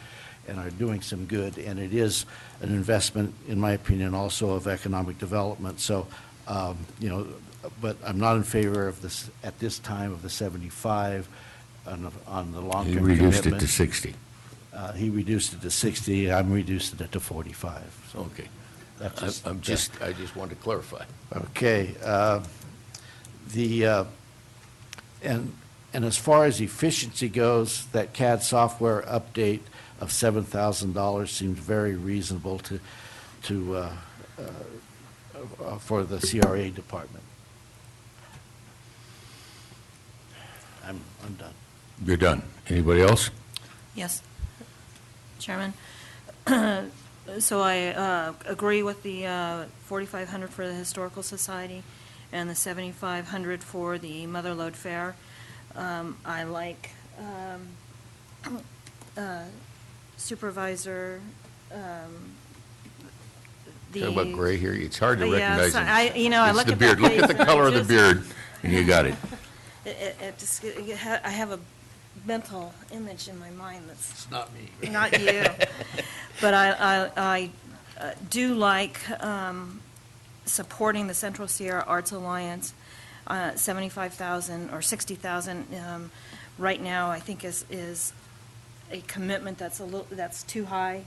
and are doing some good, and it is an investment, in my opinion, also of economic development. So, but I'm not in favor of this, at this time, of the 75 on the long-term He commitment. reduced it to 60. He reduced it to 60, I'm reducing it to 45. So Okay. that's I just wanted to clarify. Okay. And as far as efficiency goes, that CAD software update of $7,000 seems very reasonable for the CRA department. I'm done. You're done. Anybody else? Yes, Chairman. So I agree with the $4,500 for the Historical Society and the $7,500 for the Motherlode Fair. I like Supervisor, Talking about gray here, it's hard to recognize Yes, him. I It's look the at beard. that Look at face the and color of the just- beard, and you got it. I have a mental image in my mind that's It's not me. not you. But I do like supporting the Central Sierra Arts Alliance. 75,000 or 60,000 right now, I think is a commitment that's too high.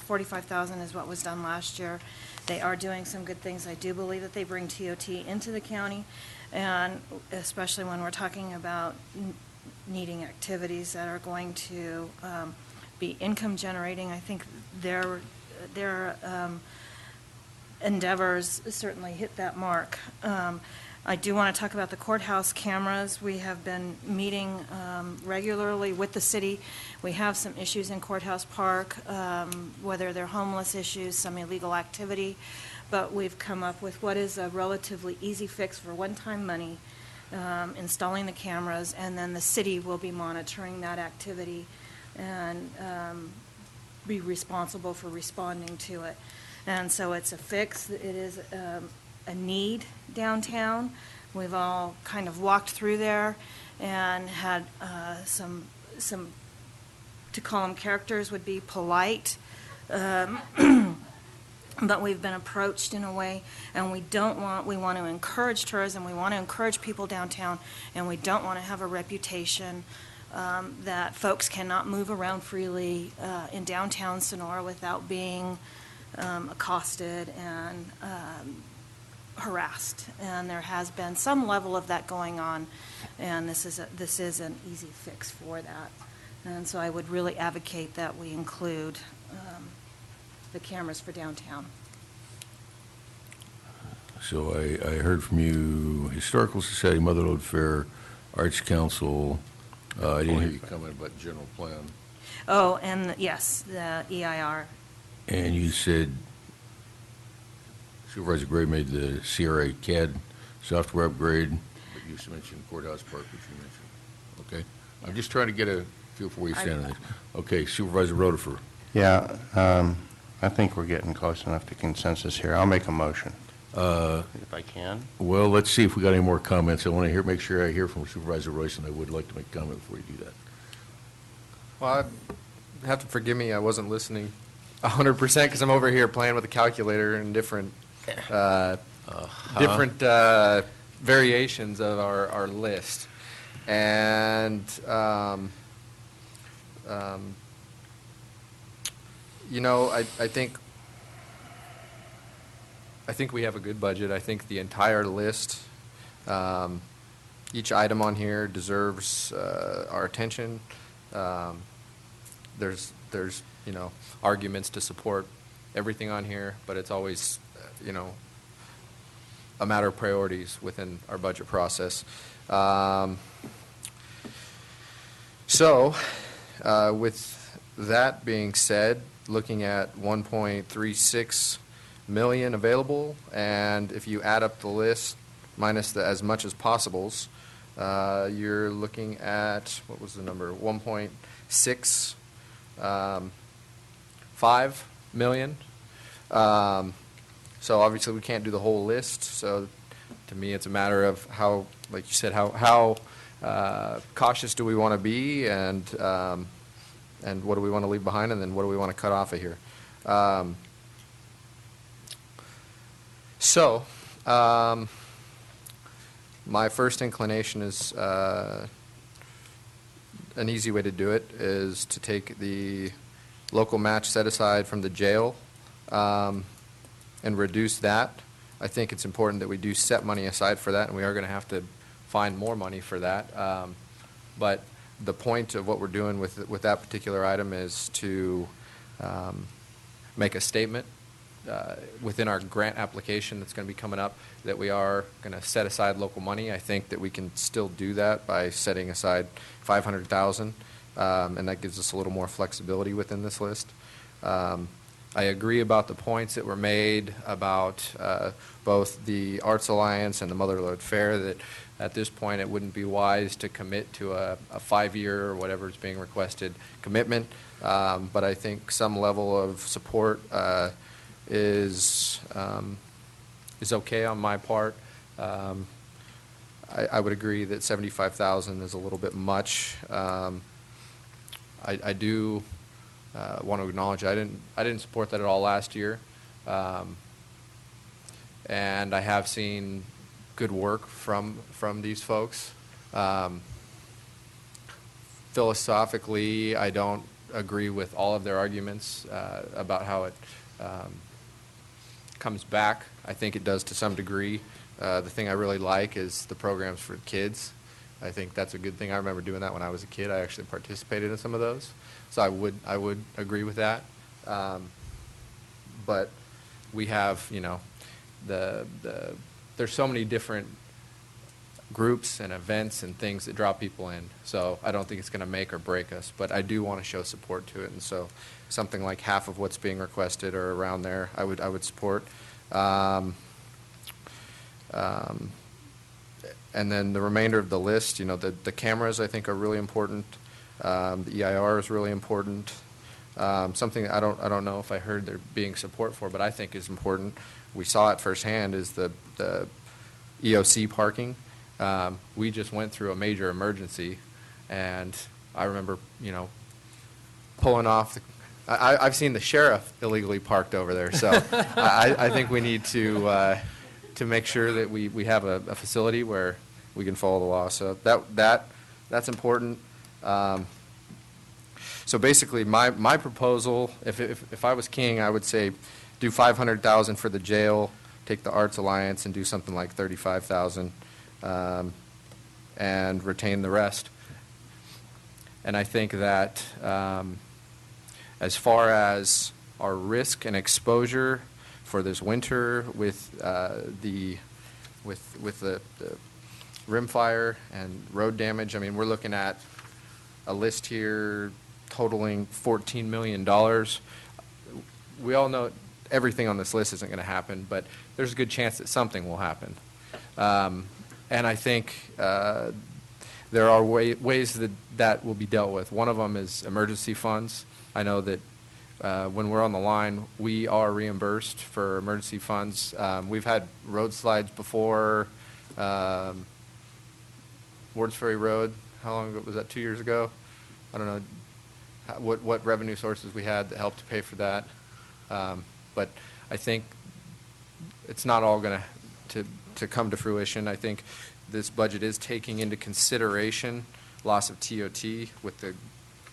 45,000 is what was done last year. They are doing some good things. I do believe that they bring TOT into the county, and especially when we're talking about needing activities that are going to be income generating. I think their endeavors certainly hit that mark. I do want to talk about the courthouse cameras. We have been meeting regularly with the city. We have some issues in Courthouse Park, whether they're homeless issues, some illegal activity, but we've come up with what is a relatively easy fix for one-time money, installing the cameras, and then the city will be monitoring that activity and be responsible for responding to it. And so it's a fix. It is a need downtown. We've all kind of walked through there and had some, to call them characters would be polite, but we've been approached in a way, and we want to encourage tourism, we want to encourage people downtown, and we don't want to have a reputation that folks cannot move around freely in downtown Sonora without being accosted and harassed. And there has been some level of that going on, and this is an easy fix for that. And so I would really advocate that we include the cameras for downtown. So I heard from you, Historical Society, Motherlode Fair, Arts Council. I didn't hear you comment about general plan. Oh, and yes, the EIR. And you said Supervisor Gray made the CRA CAD software upgrade, but you mentioned Courthouse Park, which you mentioned. Okay. I'm just trying to get a feel for where you stand on this. Okay, Supervisor Rotifer. Yeah, I think we're getting close enough to consensus here. I'll make a motion, if I can. Well, let's see if we got any more comments. I want to make sure I hear from Supervisor Royce, and I would like to make a comment before you do that. Well, I have to forgive me, I wasn't listening 100% because I'm over here playing with a calculator and different variations of our list. And, you know, I think we have a good budget. I think the entire list, each item on here deserves our attention. There's you know, arguments to support everything on here, but it's always, you know, a matter of priorities within our budget process. So, with that being said, looking at 1.36 million available, and if you add up the list minus the as much as possibles, you're looking at, what was the number, 1.65 million. So obviously we can't do the whole list, so to me it's a matter of how, like you said, how cautious do we want to be, and what do we want to leave behind, and then what do we want to cut off of here. So my first inclination is an easy way to do it is to take the local match set aside from the jail and reduce that. I think it's important that we do set money aside for that, and we are going to have to find more money for that. But the point of what we're doing with that particular item is to make a statement within our grant application that's going to be coming up that we are going to set aside local money. I think that we can still do that by setting aside $500,000, and that gives us a little more flexibility within this list. I agree about the points that were made about both the Arts Alliance and the Motherlode Fair, that at this point it wouldn't be wise to commit to a 5-year or whatever is being requested commitment, but I think some level of support is okay on my part. I would agree that $75,000 is a little bit much. I do want to acknowledge I didn't support that at all last year, and I have seen good work from these folks. Philosophically, I don't agree with all of their arguments about how it comes back. I think it does to some degree. The thing I really like is the programs for kids. I think that's a good thing. I remember doing that when I was a kid. I actually participated in some of those, so I would agree with that. But we have, you know, there's so many different groups and events and things that draw people in. So I don't think it's going to make or break us, but I do want to show support to it. And so something like half of what's being requested or around there, I would support. And then the remainder of the list, you know, the cameras I think are really important. The EIR is really important. Something I don't know if I heard there being support for, but I think is important. We saw it firsthand is the EOC parking. We just went through a major emergency, and I remember, you know, pulling off I've seen the sheriff illegally parked over there, so I think we need to make sure that we have a facility where we can follow the law. So that's important. So basically, my proposal, if I was king, I would say do $500,000 for the jail, take the Arts Alliance, and do something like $35,000, and retain the rest. And I think that as far as our risk and exposure for this winter with the rimfire and road damage, I mean, we're looking at a list here totaling $14 million. We all know everything on this list isn't going to happen, but there's a good chance that something will happen. And I think there are ways that will be dealt with. One of them is emergency funds. I know that when we're on the line, we are reimbursed for emergency funds. We've had road slides before. Wards Ferry Road, how long ago was that? 2 years ago? I don't know what revenue sources we had that helped to pay for that. But I think it's not all going to come to fruition. I think this budget is taking into consideration loss of TOT with the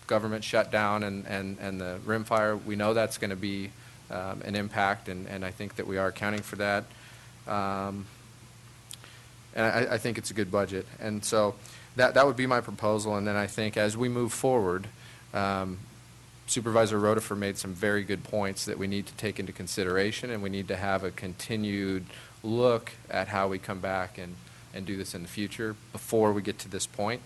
government shutdown and the rimfire. We know that's going to be an impact, and I think that we are accounting for that. And I think it's a good budget. And so that would be my proposal. And then I think as we move forward, Supervisor Rotifer made some very good points that we need to take into consideration, and we need to have a continued look at how we come back and do this in the future before we get to this point.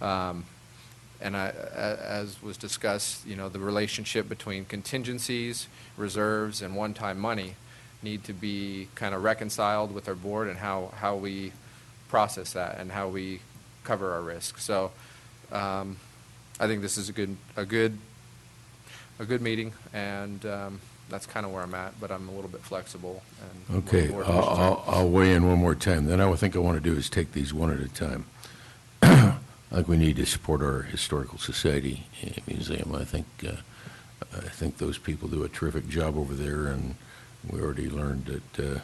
And as was discussed, you know, the relationship between contingencies, reserves, and one-time money need to be kind of reconciled with our board and how we process that and how we cover our risk. So I think this is a good meeting, and that's kind of where I'm at, but I'm a little bit flexible. And Okay, I'll weigh in one more time. Then I think I want to do is take these one at a time. I think we need to support our Historical Society Museum. I think those people do a terrific job over there, and we already learned that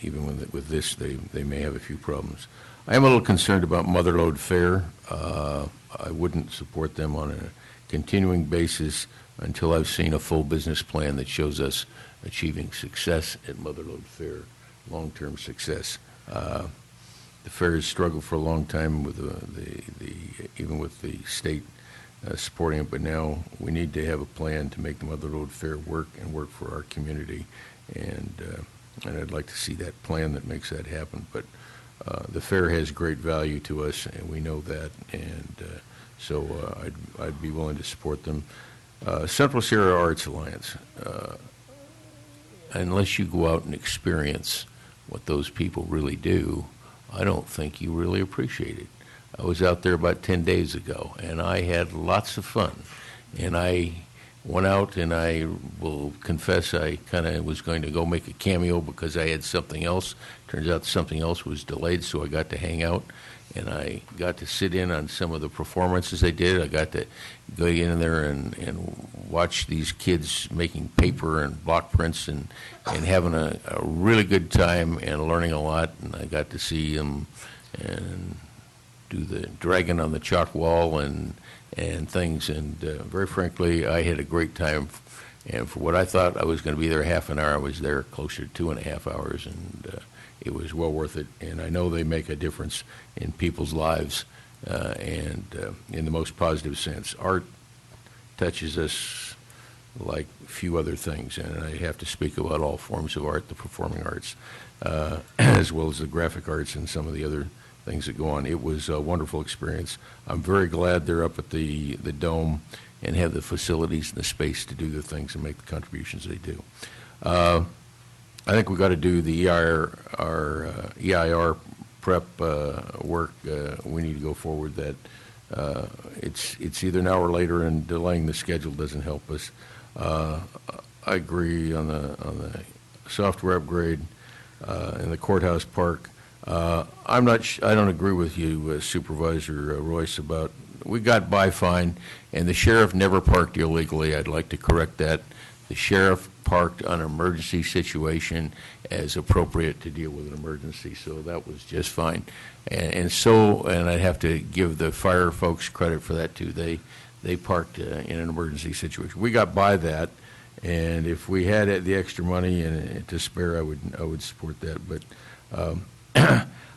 even with this, they may have a few problems. I am a little concerned about Motherlode Fair. I wouldn't support them on a continuing basis until I've seen a full business plan that shows us achieving success at Motherlode Fair, long-term success. The fair has struggled for a long time with even with the state supporting it, but now we need to have a plan to make the Motherlode Fair work and work for our community, and I'd like to see that plan that makes that happen. But the fair has great value to us, and we know that, and so I'd be willing to support them. Central Sierra Arts Alliance, unless you go out and experience what those people really do, I don't think you really appreciate it. I was out there about 10 days ago, and I had lots of fun. And I went out, and I will confess I kind of was going to go make a cameo because I had something else. Turns out something else was delayed, so I got to hang out. And I got to sit in on some of the performances they did. I got to go in there and watch these kids making paper and block prints and having a really good time and learning a lot. And I got to see them and do the dragon on the chalk wall and things. And very frankly, I had a great time. And for what I thought I was going to be there half an hour, I was there closer to 2.5 hours, and it was well worth it. And I know they make a difference in people's lives, and in the most positive sense. Art touches us like few other things, and I have to speak about all forms of art, the performing arts, as well as the graphic arts and some of the other things that go on. It was a wonderful experience. I'm very glad they're up at the Dome and have the facilities and the space to do the things and make the contributions they do. I think we've got to do the EIR prep work. We need to go forward that. It's either now or later, and delaying the schedule doesn't help us. I agree on the software upgrade in the courthouse park. I don't agree with you, Supervisor Royce, about we got by fine, and the sheriff never parked illegally. I'd like to correct that. The sheriff parked on an emergency situation as appropriate to deal with an emergency, so that was just fine. And I'd have to give the fire folks credit for that too. They parked in an emergency situation. We got by that, and if we had the extra money and to spare, I would support that. But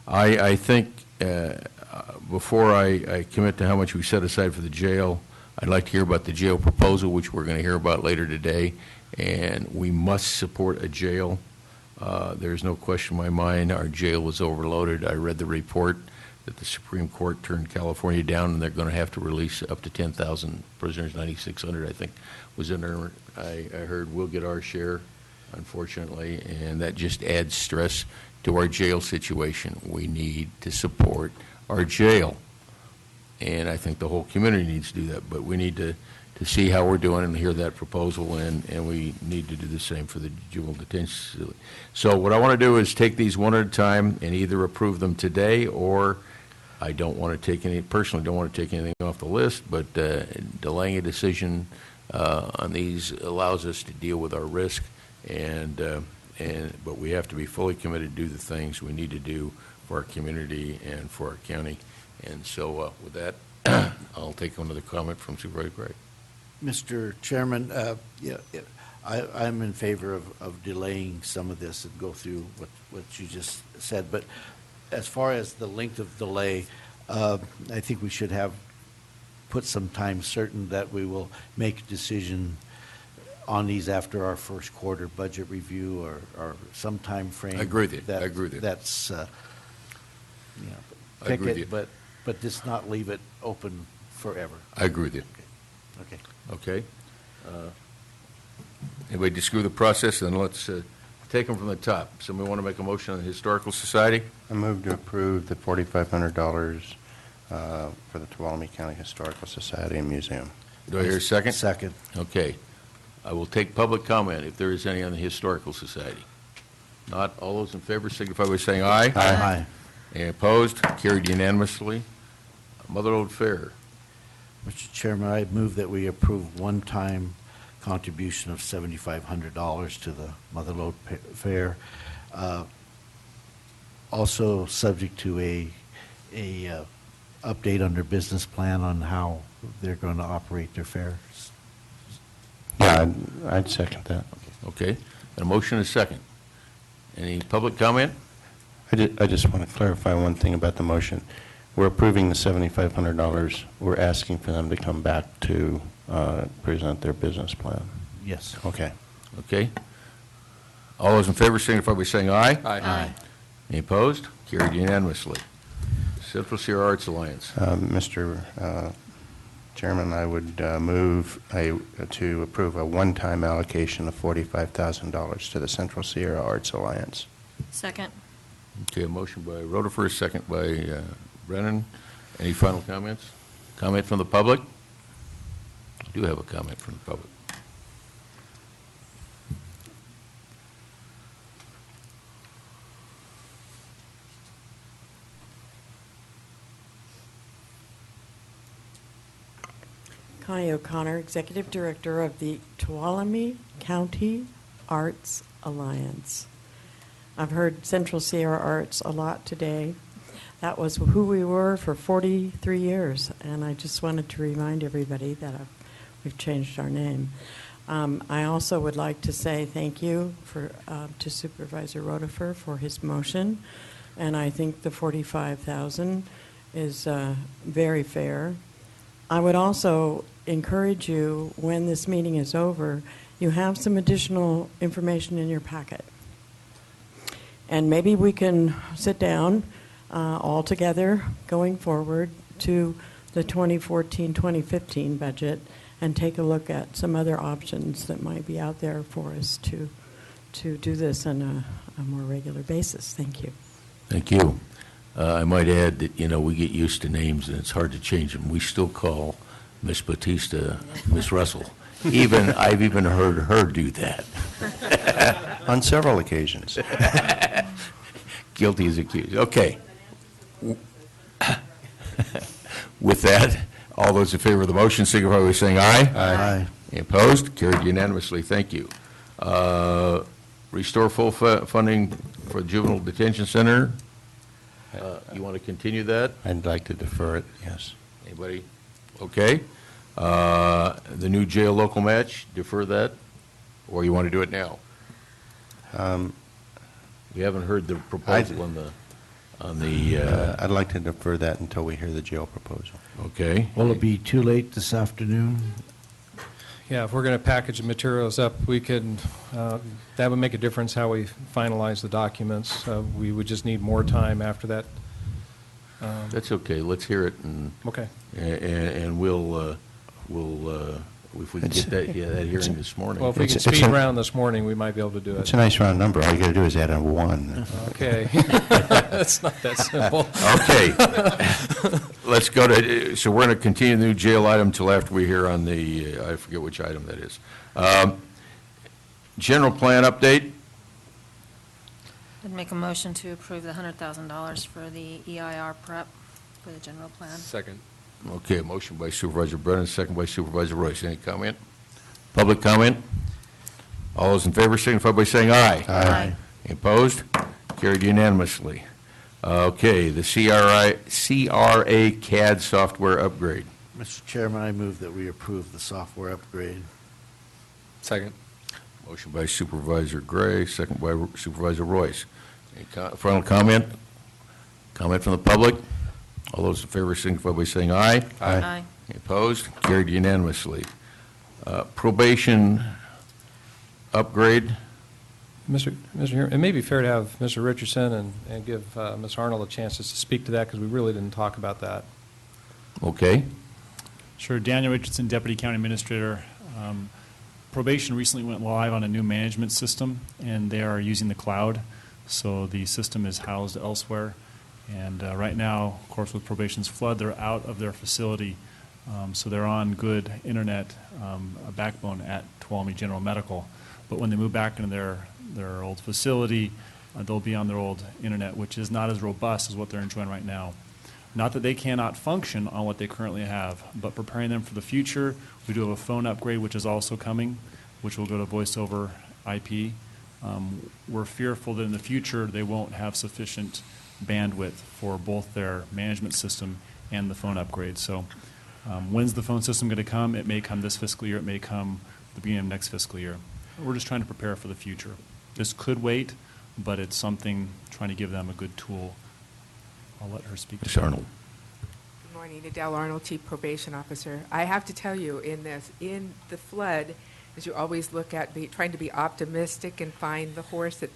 I think before I commit to how much we set aside for the jail, I'd like to hear about the jail proposal, which we're going to hear about later today, and we must support a jail. There's no question in my mind our jail was overloaded. I read the report that the Supreme Court turned California down, and they're going to have to release up to 10,000 prisoners, 9,600 I think was in there. I heard we'll get our share, unfortunately, and that just adds stress to our jail situation. We need to support our jail, and I think the whole community needs to do that, but we need to see how we're doing and hear that proposal, and we need to do the same for the juvenile detention facility. So what I want to do is take these one at a time and either approve them today, or I don't want to take any, personally don't want to take anything off the list, but delaying a decision on these allows us to deal with our risk, but we have to be fully committed to do the things we need to do for our community and for our county. And so with that, I'll take another comment from Supervisor Gray. Mr. Chairman, I'm in favor of delaying some of this and go through what you just said. But as far as the length of delay, I think we should put some time certain that we will make a decision on these after our first quarter budget review or some time frame. I agree with you. I agree with you. That's, I agree with you. but just not leave it open forever. I agree with you. Okay. Okay. Anybody disagree with the process? Then let's take them from the top. Somebody want to make a motion on the Historical Society? I move to approve the $4,500 for the Tuolumne County Historical Society and Museum. Do I hear a second? Second. Okay. I will take public comment if there is any on the Historical Society. Not all those in favor signify by saying aye. Aye. Any opposed? Carried unanimously. Mother Lode Fair. Mr. Chairman, I move that we approve one-time contribution of $7,500 to the Mother Lode Fair. Also subject to a update on their business plan on how they're going to operate their fairs. Yeah, I'd second that. Okay. And a motion is second. Any public comment? I just want to clarify one thing about the motion. We're approving the $7,500. We're asking for them to come back to present their business plan. Yes. Okay. Okay. All those in favor signify by saying aye. Aye. Any opposed? Carried unanimously. Central Sierra Arts Alliance. Mr. Chairman, I would move to approve a one-time allocation of $45,000 to the Central Sierra Arts Alliance. Second. Okay, a motion by Rutherford, second by Brennan. Any final comments? Comment from the public? I do have a comment from the public. Connie O'Connor, Executive Director of the Tuolumne County Arts Alliance. I've heard Central Sierra Arts a lot today. That was who we were for 43 years, and I just wanted to remind everybody that we've changed our name. I also would like to say thank you to Supervisor Rutherford for his motion, and I think the $45,000 is very fair. I would also encourage you, when this meeting is over, you have some additional information in your packet. And maybe we can sit down all together going forward to the 2014-2015 budget and take a look at some other options that might be out there for us to do this on a more regular basis. Thank you. Thank you. I might add that, we get used to names and it's hard to change them. We still call Miss Batista Miss Russell. I've even heard her do that. On several occasions. Guilty as accused. Okay. With that, All those in favor of the motion signify by saying aye. Aye. Any opposed? Carried unanimously. Thank you. Restore full funding for juvenile detention center. You want to continue that? I'd like to defer it, yes. Anybody? Okay. The new jail local match, defer that? Or you want to do it now? We haven't heard the proposal on the, I'd like to defer that until we hear the jail proposal. okay. Will it be too late this afternoon? Yeah, if we're going to package the materials up, we could, that would make a difference how we finalize the documents. We would just need more time after that. That's okay. Let's hear it and. Okay. And we'll, if we can get that hearing this morning. Well, if we can It's speed a- round this morning, we might be able to do It's it. a nice round number. All you got to do is add a 1. Okay. It's not that simple. Okay. Let's go to, so we're going to continue the new jail item until after we hear on the, I forget which item that is. General plan update. I'd make a motion to approve the $100,000 for the EIR prep for the general plan. Second. Okay, a motion by Supervisor Brennan, second by Supervisor Royce. Any comment? Public comment? All those in favor signify by saying aye. Aye. Any opposed? Carried unanimously. Okay, the CRA CAD software upgrade. Mr. Chairman, I move that we approve the software upgrade. Second. Motion by Supervisor Gray, second by Supervisor Royce. Any final comment? Comment from the public? All those in favor signify by saying aye. Aye. Any opposed? Carried unanimously. Probation upgrade. Mr. Chairman, it may be fair to have Mr. Richardson and give Ms. Arnold a chance just to speak to that, because we really didn't talk about that. Okay. Sure. Daniel Richardson, Deputy County Administrator. Probation recently went live on a new management system, and they are using the cloud. So the system is housed elsewhere. And right now, of course, with probation's flood, they're out of their facility. So they're on good internet a backbone at Tuolumne General Medical. But when they move back into their old facility, they'll be on their old internet, which is not as robust as what they're enjoying right now. Not that they cannot function on what they currently have, but preparing them for the future. We do have a phone upgrade, which is also coming, which will go to voice over IP. We're fearful that in the future they won't have sufficient bandwidth for both their management system and the phone upgrade. So when's the phone system going to come? It may come this fiscal year. It may come the beginning of next fiscal year. We're just trying to prepare for the future. This could wait, but it's something, trying to give them a good tool. I'll let her speak. Ms. Arnold. Good morning, Adele Arnold, Chief Probation Officer. I have to tell you, in the flood, as you always look at trying to be optimistic and find the horse at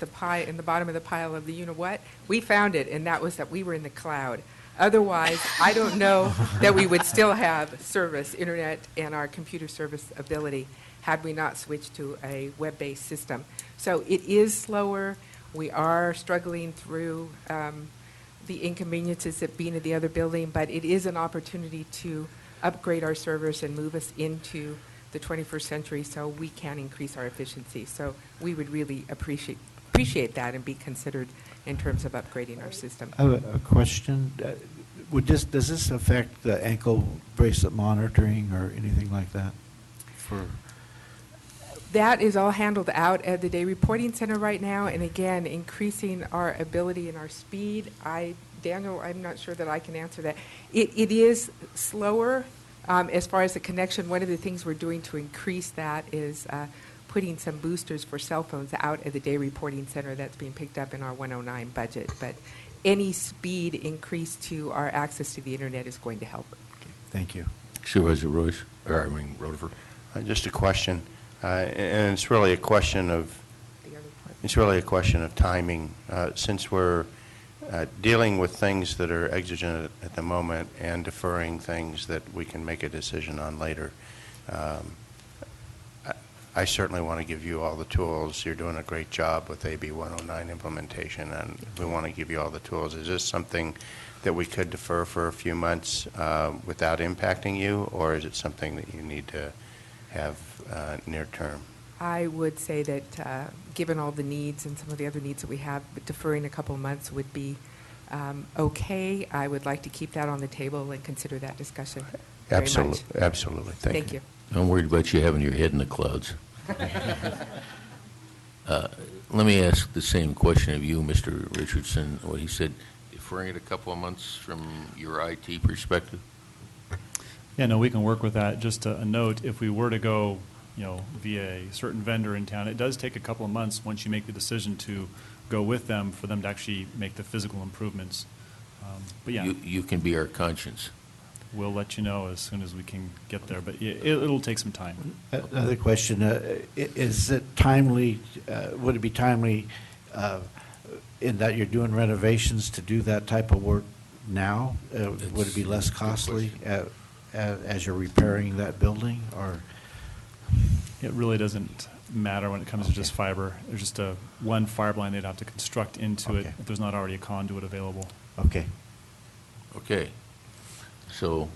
in the bottom of the pile of the you-know-what, we found it, and that was that we were in the cloud. Otherwise, I don't know that we would still have service, internet, and our computer service ability had we not switched to a web-based system. So it is slower. We are struggling through the inconveniences of being in the other building, but it is an opportunity to upgrade our servers and move us into the 21st century so we can increase our efficiency. So we would really appreciate that and be considered in terms of upgrading our system. I have a question. Does this affect the ankle bracelet monitoring or anything like that? That is all handled out at the Day Reporting Center right now, and again, increasing our ability and our speed. Daniel, I'm not sure that I can answer that. It is slower as far as the connection. One of the things we're doing to increase that is putting some boosters for cell phones out at the Day Reporting Center. That's being picked up in our 109 budget. But any speed increase to our access to the internet is going to help. Okay, thank you. Supervisor Royce, Rutherford. Just a question, and it's really a question of timing. Since we're dealing with things that are exigent at the moment and deferring things that we can make a decision on later, I certainly want to give you all the tools. You're doing a great job with AB 109 implementation, and we want to give you all the tools. Is this something that we could defer for a few months without impacting you, or is it something that you need to have near term? I would say that given all the needs and some of the other needs that we have, deferring a couple of months would be okay. I would like to keep that on the table and consider that discussion. very much. Absolutely, absolutely. Thank you. I'm worried about you having your head in the clouds. Let me ask the same question of you, Mr. Richardson. What he said, deferring it a couple of months from your IT perspective? Yeah, no, we can work with that. Just a note, if we were to go, via a certain vendor in town, it does take a couple of months once you make the decision to go with them for them to actually make the physical improvements. But yeah, You can be our conscience. we'll let you know as soon as we can get there, but it'll take some time. Another question, is it timely, would it be timely in that you're doing renovations to do that type of work now? Would it be less costly as you're repairing that building, or? It really doesn't matter when it comes to just fiber. There's just one fiber line they'd have to construct into it Okay. if there's not already a conduit available. Okay. Okay. So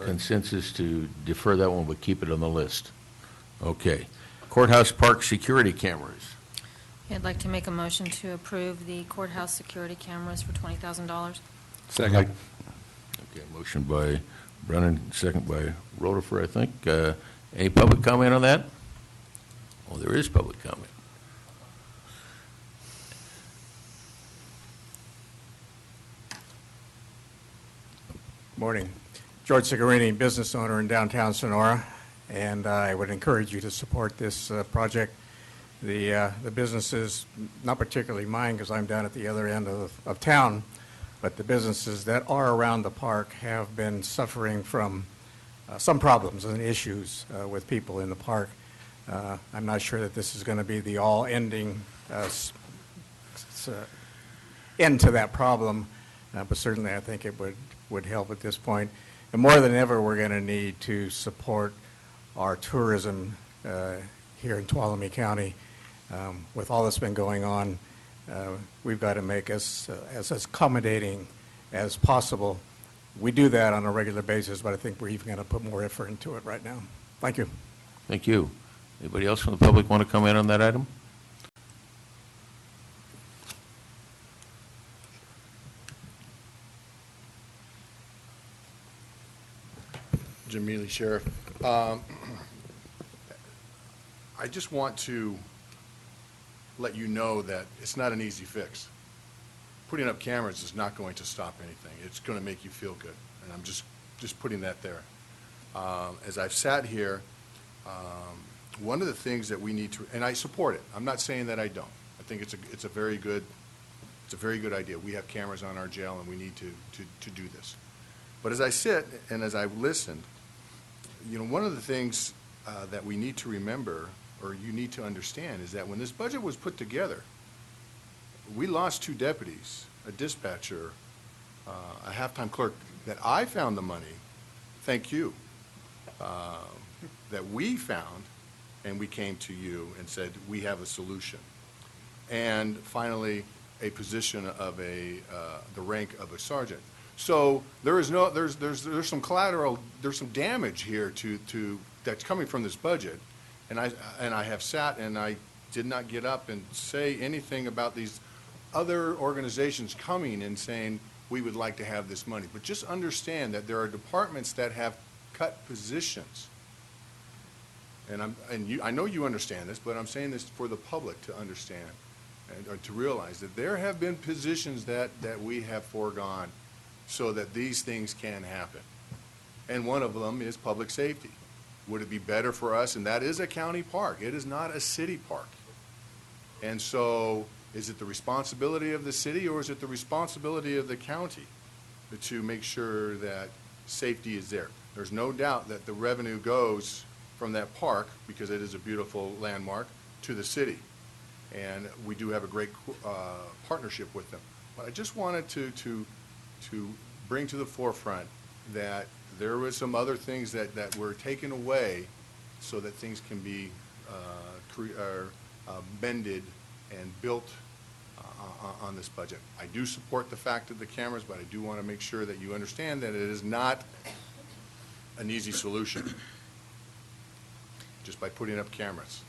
consensus to defer that one, but keep it on the list. Okay. Courthouse Park security cameras. I'd like to make a motion to approve the courthouse security cameras for $20,000. Second. Okay, motion by Brennan, second by Rutherford, I think. Any public comment on that? Oh, there is public comment. Morning. George Sigarini, business owner in downtown Sonora, and I would encourage you to support this project. The businesses, not particularly mine because I'm down at the other end of town, but the businesses that are around the park have been suffering from some problems and issues with people in the park. I'm not sure that this is going to be the all-ending end to that problem, but certainly I think it would help at this point. And more than ever, we're going to need to support our tourism here in Tuolumne County. With all that's been going on, we've got to make us as accommodating as possible. We do that on a regular basis, but I think we're even going to put more effort into it right now. Thank you. Thank you. Anybody else from the public want to comment on that item? Jim Mealy, Sheriff. I just want to let you know that it's not an easy fix. Putting up cameras is not going to stop anything. It's going to make you feel good, and I'm just putting that there. As I've sat here, one of the things that we need to, and I support it. I'm not saying that I don't. I think it's a very good idea. We have cameras on our jail, and we need to do this. But as I sit and as I've listened, one of the things that we need to remember, or you need to understand, is that when this budget was put together, we lost 2 deputies, a dispatcher, a halftime clerk, that I found the money, thank you, that we found, and we came to you and said, we have a solution. And finally, a position of the rank of a sergeant. So there's some collateral, there's some damage here to that's coming from this budget, and I have sat and I did not get up and say anything about these other organizations coming and saying we would like to have this money. But just understand that there are departments that have cut positions, and I know you understand this, but I'm saying this for the public to understand and to realize that there have been positions that we have foregone so that these things can happen. And one of them is public safety. Would it be better for us? And that is a county park. It is not a city park. And so is it the responsibility of the city, or is it the responsibility of the county to make sure that safety is there? There's no doubt that the revenue goes from that park, because it is a beautiful landmark, to the city. And we do have a great partnership with them. But I just wanted to bring to the forefront that there was some other things that were taken away so that things can be mended and built on this budget. I do support the fact of the cameras, but I do want to make sure that you understand that it is not an easy solution just by putting up cameras.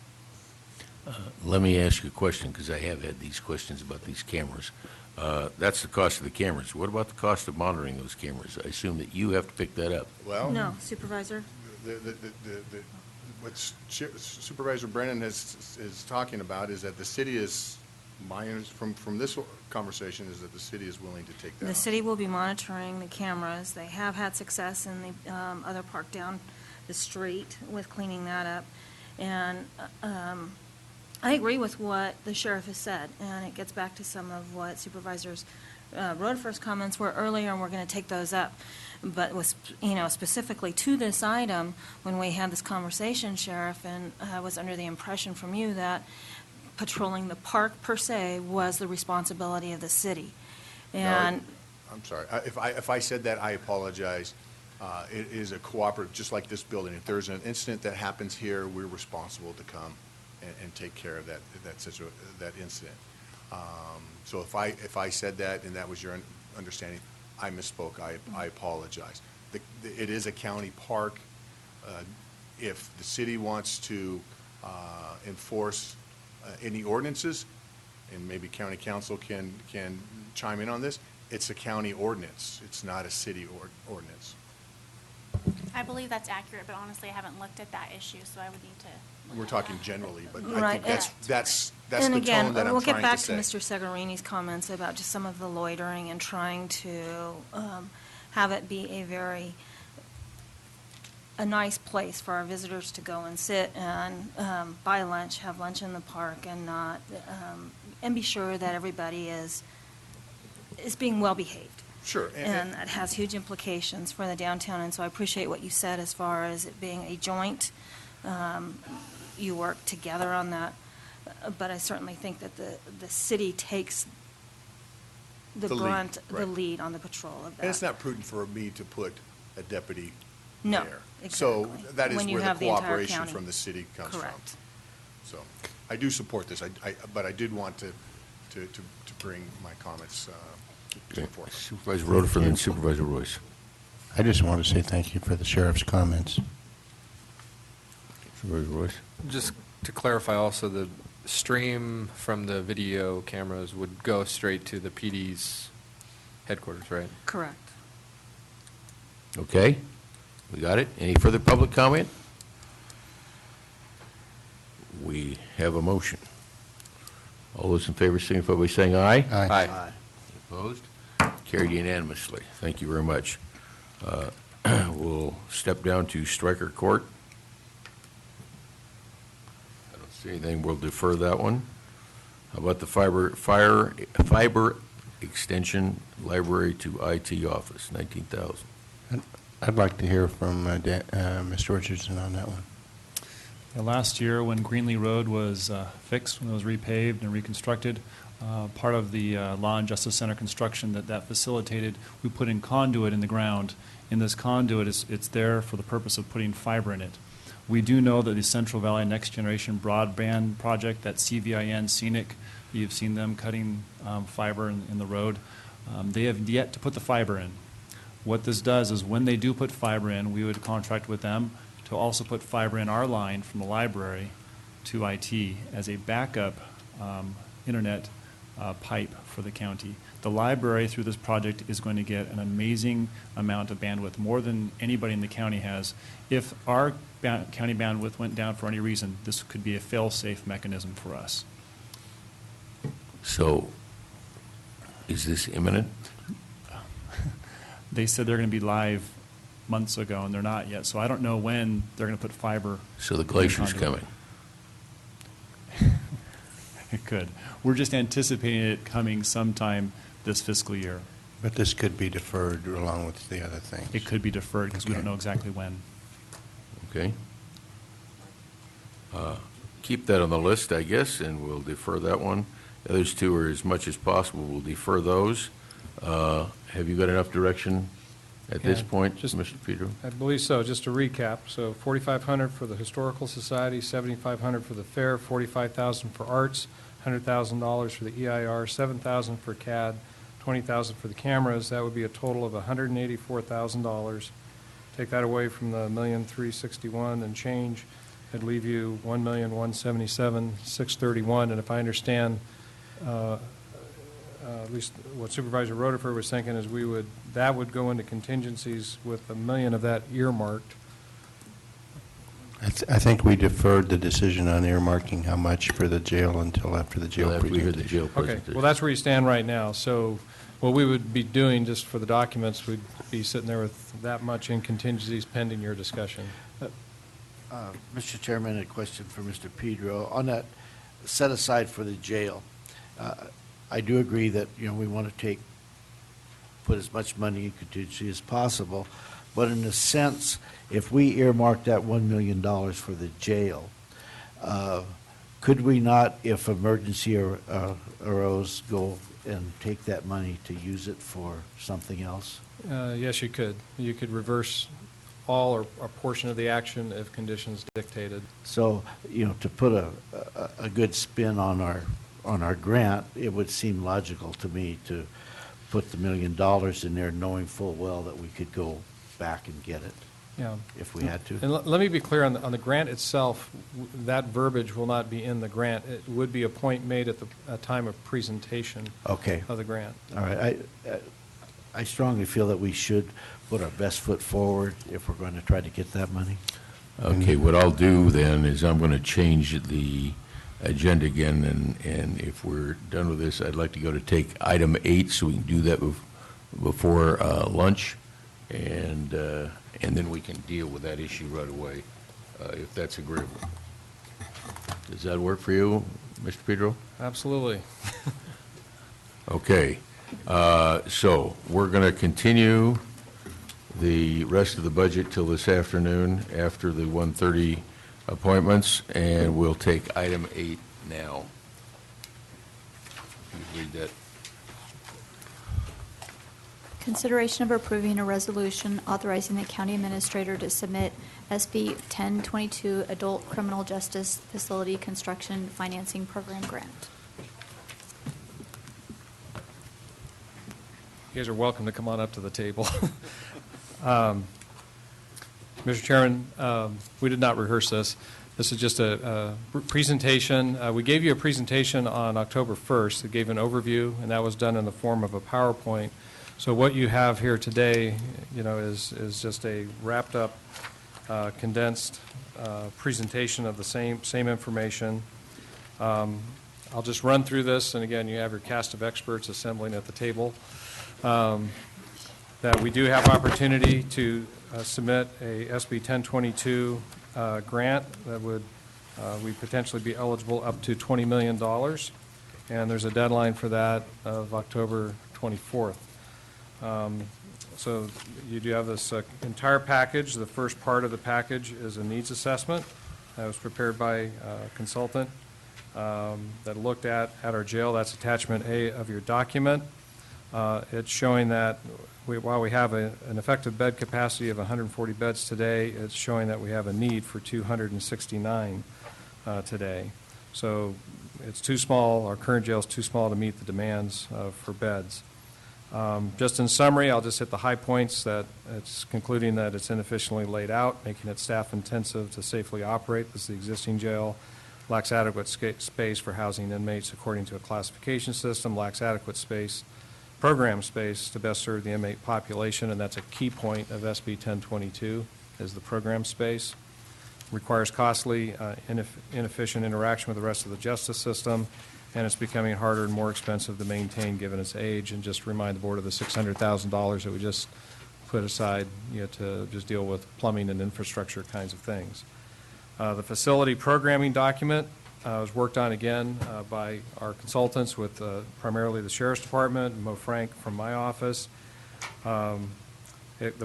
Let me ask you a question, because I have had these questions about these cameras. That's the cost of the cameras. What about the cost of monitoring those cameras? I assume that you have to pick that up. Well, No, Supervisor? What Supervisor Brennan is talking about is that the city is, from this conversation, is that the city is willing to take that The on. city will be monitoring the cameras. They have had success in the other park down the street with cleaning that up. And I agree with what the sheriff has said, and it gets back to some of what Supervisors Rodefur's comments were earlier, and we're going to take those up. But was, specifically to this item, when we had this conversation, Sheriff, and I was under the impression from you that patrolling the park per se was the responsibility of the city. And I'm sorry. If I said that, I apologize. It is a cooperative, just like this building. If there's an incident that happens here, we're responsible to come and take care of that incident. So if I said that and that was your understanding, I misspoke. I apologize. It is a county park. If the city wants to enforce any ordinances, and maybe county council can chime in on this, it's a county ordinance. It's not a city ordinance. I believe that's accurate, but honestly, I haven't looked at that issue, so I would need to. We're talking generally, but I Right, think that's the and tone again, that I'm we'll get trying back to to say. Mr. Segarini's comments about just some of the loitering and trying to have it be a nice place for our visitors to go and sit and buy lunch, have lunch in the park, and not and be sure that everybody is being well behaved. Sure. And that has huge implications for the downtown, and so I appreciate what you said as far as it being a joint, you work together on that, but I certainly think that the city takes the The lead, brunt, the right. lead on the patrol of that. And it's not prudent for me to put a deputy No, there. exactly. So that is When you where the have the entire cooperation county. from the city comes from. Correct. So I do support this, but I did want to bring my comments to the forefront. Supervisor Rodeford and Supervisor Royce. I just want to say thank you for the sheriff's comments. Supervisor Royce. Just to clarify also, the stream from the video cameras would go straight to the PD's headquarters, right? Correct. Okay, we got it. Any further public comment? We have a motion. All those in favor signify by saying aye. Aye. Opposed? Carried unanimously. Thank you very much. We'll step down to Stryker Court. I don't see anything. We'll defer that one. How about the fiber extension library to IT office, $19,000? I'd like to hear from Mr. Richardson on that one. Last year, when Greenlee Road was fixed, when it was repaved and reconstructed, part of the Law and Justice Center construction that facilitated, we put in conduit in the ground. In this conduit, it's there for the purpose of putting fiber in it. We do know that the Central Valley Next Generation Broadband Project, that CVIN Scenic, you've seen them cutting fiber in the road. They have yet to put the fiber in. What this does is when they do put fiber in, we would contract with them to also put fiber in our line from the library to IT as a backup internet pipe for the county. The library, through this project, is going to get an amazing amount of bandwidth, more than anybody in the county has. If our county bandwidth went down for any reason, this could be a fail-safe mechanism for us. So, is this imminent? They said they're going to be live months ago, and they're not yet. So I don't know when they're going to put fiber. So the glacier's coming. It could. We're just anticipating it coming sometime this fiscal year. But this could be deferred along with the other things. It could be deferred because we don't know exactly when. Okay. Keep that on the list, I guess, and we'll defer that one. The others two are as much as possible. We'll defer those. Have you got enough direction at this Yeah, point, just- Mr. Pedro? I believe so. Just to recap, so $4,500 for the Historical Society, $7,500 for the fair, $45,000 for arts, $100,000 for the EIR, $7,000 for CAD, $20,000 for the cameras. That would be a total of $184,000. Take that away from the $1,361,000 and change, it'd leave you $1,177,631. And if I understand at least what Supervisor Rotifer was thinking is that would go into contingencies with $1 million of that earmarked. I think we deferred the decision on earmarking how much for the jail until after the jail After we hear the jail Okay, presentation. well, that's where you stand right now. So what we would be doing, just for the documents, we'd be sitting there with that much in contingencies pending your discussion. Mr. Chairman, a question for Mr. Pedro. On that set aside for the jail, I do agree that, we want to put as much money in contingency as possible. But in a sense, if we earmark that $1 million for the jail, could we not, if emergency arose, go and take that money to use it for something else? Yes, you could. You could reverse all or a portion of the action if conditions dictated. So, to put a good spin on our grant, it would seem logical to me to put the $1 million in there, knowing full well that we could go back and get it. Yeah. If we had to. And let me be clear on the grant itself. That verbiage will not be in the grant. It would be a point made at the time of presentation. Okay. Of the grant. All right. I strongly feel that we should put our best foot forward if we're going to try to get that money. Okay, what I'll do then is I'm going to change the agenda again, and if we're done with this, I'd like to go to take item 8, so we can do that before lunch, and then we can deal with that issue right away, if that's agreeable. Does that work for you, Mr. Pedro? Absolutely. Okay, so we're going to continue the rest of the budget till this afternoon after the 1:30 appointments, and we'll take item 8 now. You read that. Consideration of approving a resolution authorizing the county administrator to submit SB 1022 Adult Criminal Justice Facility Construction Financing Program Grant. You guys are welcome to come on up to the table. Mr. Chairman, we did not rehearse this. This is just a presentation. We gave you a presentation on October 1st that gave an overview, and that was done in the form of a PowerPoint. So what you have here today, is just a wrapped-up, condensed presentation of the same information. I'll just run through this, and again, you have your cast of experts assembling at the table. That we do have opportunity to submit a SB 1022 grant that would we potentially be eligible up to $20 million, and there's a deadline for that of October 24th. So you do have this entire package. The first part of the package is a needs assessment that was prepared by a consultant that looked at our jail. That's attachment A of your document. It's showing that while we have an effective bed capacity of 140 beds today, it's showing that we have a need for 269 today. So it's too small. Our current jail is too small to meet the demands for beds. Just in summary, I'll just hit the high points. That it's concluding that it's inefficiently laid out, making it staff intensive to safely operate. This is the existing jail. Lacks adequate space for housing inmates according to a classification system. Lacks adequate program space to best serve the inmate population, and that's a key point of SB 1022, is the program space. Requires costly, inefficient interaction with the rest of the justice system, and it's becoming harder and more expensive to maintain given its age. And just remind the board of the $600,000 that we just put aside, to just deal with plumbing and infrastructure kinds of things. The facility programming document was worked on again by our consultants with primarily the Sheriff's Department, Mo Frank from my office. The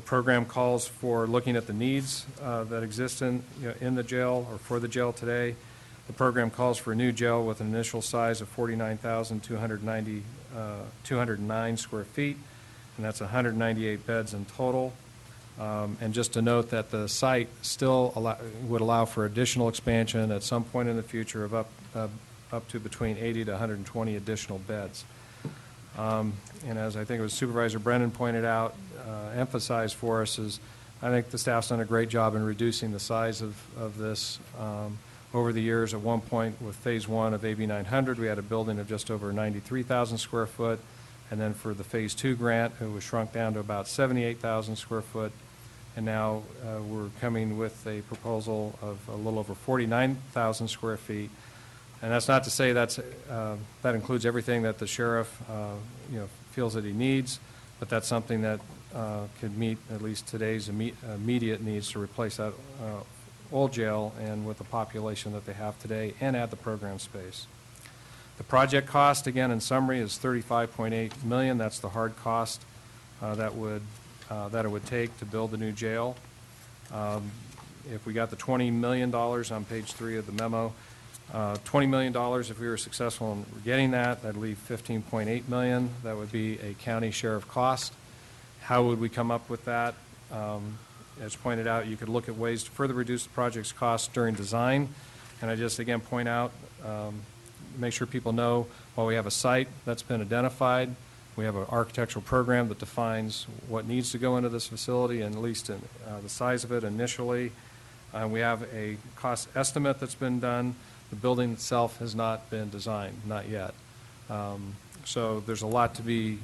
program calls for looking at the needs that exist in the jail or for the jail today. The program calls for a new jail with an initial size of 49,209 square feet, and that's 198 beds in total. And just to note that the site still would allow for additional expansion at some point in the future of up to between 80 to 120 additional beds. And as I think it was Supervisor Brennan pointed out, emphasized for us, is I think the staff's done a great job in reducing the size of this over the years. At one point with Phase 1 of AB 900, we had a building of just over 93,000 square foot. And then for the Phase 2 grant, it was shrunk down to about 78,000 square foot. And now we're coming with a proposal of a little over 49,000 square feet. And that's not to say that includes everything that the sheriff feels that he needs, but that's something that could meet at least today's immediate needs to replace that old jail and with the population that they have today and add the program space. The project cost, again, in summary, is $35.8 million. That's the hard cost that it would take to build the new jail. If we got the $20 million on page 3 of the memo, $20 million, if we were successful in getting that, that'd leave $15.8 million. That would be a county share of cost. How would we come up with that? As pointed out, you could look at ways to further reduce the project's cost during design. And I just, again, point out, make sure people know, while we have a site that's been identified, we have an architectural program that defines what needs to go into this facility, and at least in, the size of it initially. We have a cost estimate that's been done. The building itself has not been designed, not yet. So there's a lot to be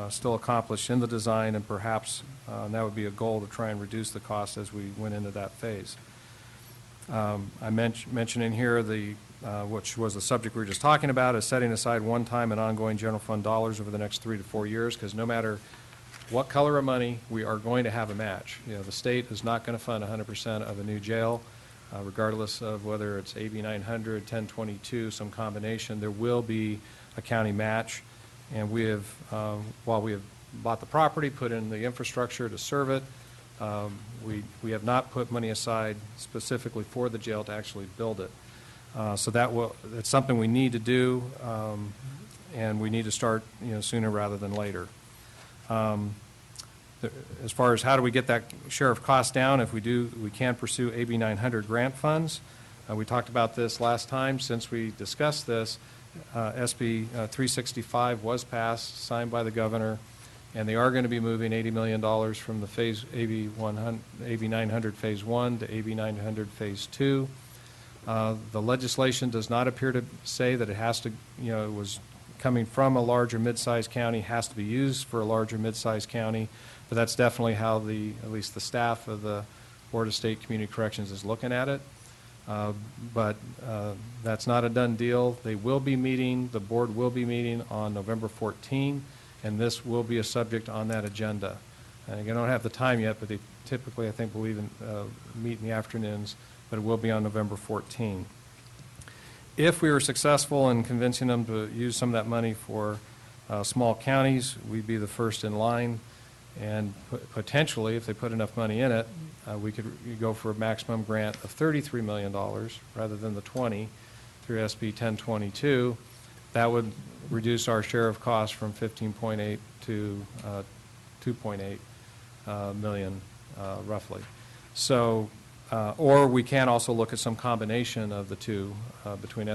still accomplished in the design, and perhaps that would be a goal to try and reduce the cost as we went into that phase. I mentioned in here which was the subject we were just talking about, is setting aside one-time and ongoing general fund dollars over the next 3 to 4 years, because no matter what color of money, we are going to have a match. The state is not going to fund 100% of a new jail, regardless of whether it's AB 900, 1022, some combination. There will be a county match, and we have, while we have bought the property, put in the infrastructure to serve it, we have not put money aside specifically for the jail to actually build it. So it's something we need to do, and we need to start sooner rather than later. As far as how do we get that share of cost down, if we do, we can pursue AB 900 grant funds. We talked about this last time. Since we discussed this, SB 365 was passed, signed by the governor, and they are going to be moving $80 million from the AB 900 Phase 1 to AB 900 Phase 2. The legislation does not appear to say that it has to, it was coming from a larger mid-sized county, has to be used for a larger mid-sized county, but that's definitely how at least the staff of the Board of State Community Corrections is looking at it. But that's not a done deal. They will be meeting, the board will be meeting on November 14, and this will be a subject on that agenda. And again, I don't have the time yet, but they typically, I think, believe in meet in the afternoons, but it will be on November 14. If we were successful in convincing them to use some of that money for small counties, we'd be the first in line. And potentially, if they put enough money in it, we could go for a maximum grant of $33 million rather than the 20 through SB 1022. That would reduce our share of cost from 15.8 to 2.8 million, roughly. So, or we can also look at some combination of the two between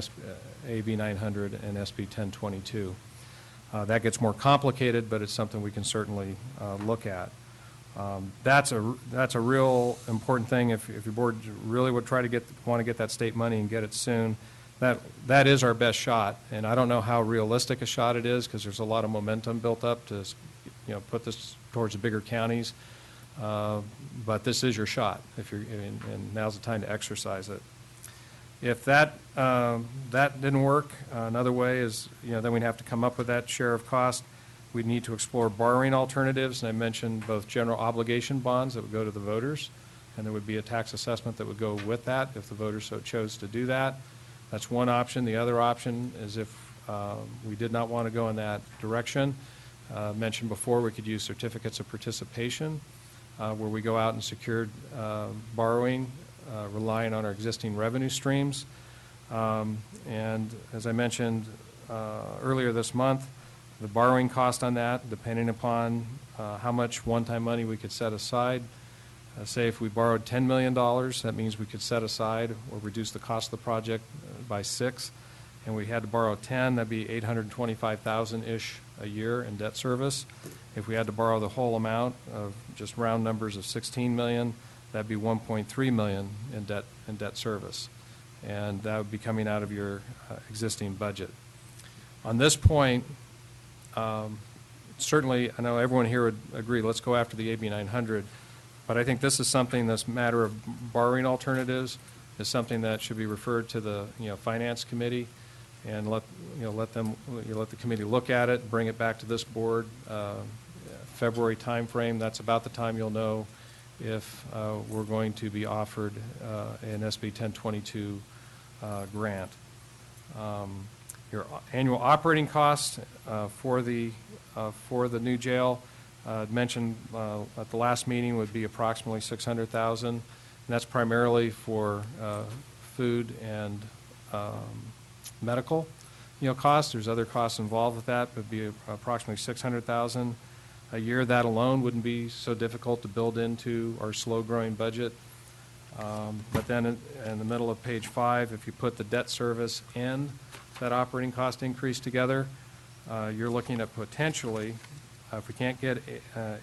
AB 900 and SB 1022. That gets more complicated, but it's something we can certainly look at. That's a real important thing. If your board really would try to want to get that state money and get it soon, that is our best shot. And I don't know how realistic a shot it is, because there's a lot of momentum built up to put this towards the bigger counties. But this is your shot, and now's the time to exercise it. If that didn't work, another way is, then we'd have to come up with that share of cost. We'd need to explore borrowing alternatives, and I mentioned both general obligation bonds that would go to the voters, and there would be a tax assessment that would go with that if the voters so chose to do that. That's one option. The other option is if we did not want to go in that direction. Mentioned before, we could use certificates of participation, where we go out and secure borrowing, relying on our existing revenue streams. And as I mentioned earlier this month, the borrowing cost on that, depending upon how much one-time money we could set aside. Say if we borrowed $10 million, that means we could set aside or reduce the cost of the project by 6, and we had to borrow 10, that'd be $825,000-ish a year in debt service. If we had to borrow the whole amount of just round numbers of $16 million, that'd be $1.3 million in debt service. and that would be coming out of your existing budget. On this point, certainly, I know everyone here would agree, let's go after the AB 900, but I think this is something, this matter of borrowing alternatives is something that should be referred to the, Finance Committee, and let the committee look at it, bring it back to this board, February timeframe. That's about the time you'll know if we're going to be offered an SB 1022 grant. Your annual operating cost for the new jail, mentioned at the last meeting, would be approximately $600,000, and that's primarily for food and medical, costs. There's other costs involved with that, but be approximately $600,000 a year. That alone wouldn't be so difficult to build into our slow-growing budget. But then in the middle of page 5, if you put the debt service and that operating cost increase together, you're looking at potentially, if we can't get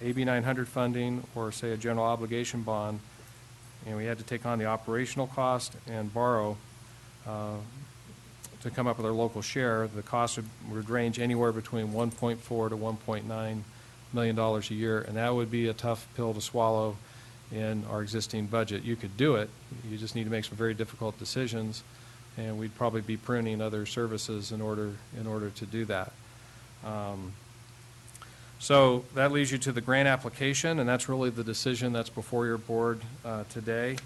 AB 900 funding or, say, a general obligation bond, and we had to take on the operational cost and borrow to come up with our local share, the cost would range anywhere between $1.4 to $1.9 million a year, and that would be a tough pill to swallow in our existing budget. You could do it. You just need to make some very difficult decisions, and we'd probably be pruning other services in order to do that. So that leads you to the grant application, and that's really the decision that's before your board today.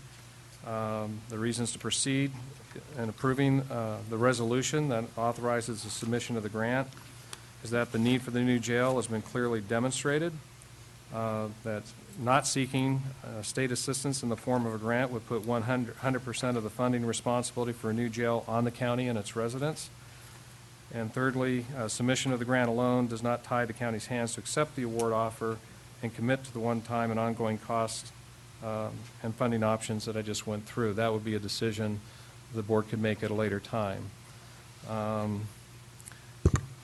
The reasons to proceed in approving the resolution that authorizes the submission of the grant is that the need for the new jail has been clearly demonstrated, that not seeking state assistance in the form of a grant would put 100% of the funding responsibility for a new jail on the county and its residents. And thirdly, submission of the grant alone does not tie the county's hands to accept the award offer and commit to the one-time and ongoing costs and funding options that I just went through. That would be a decision the board could make at a later time.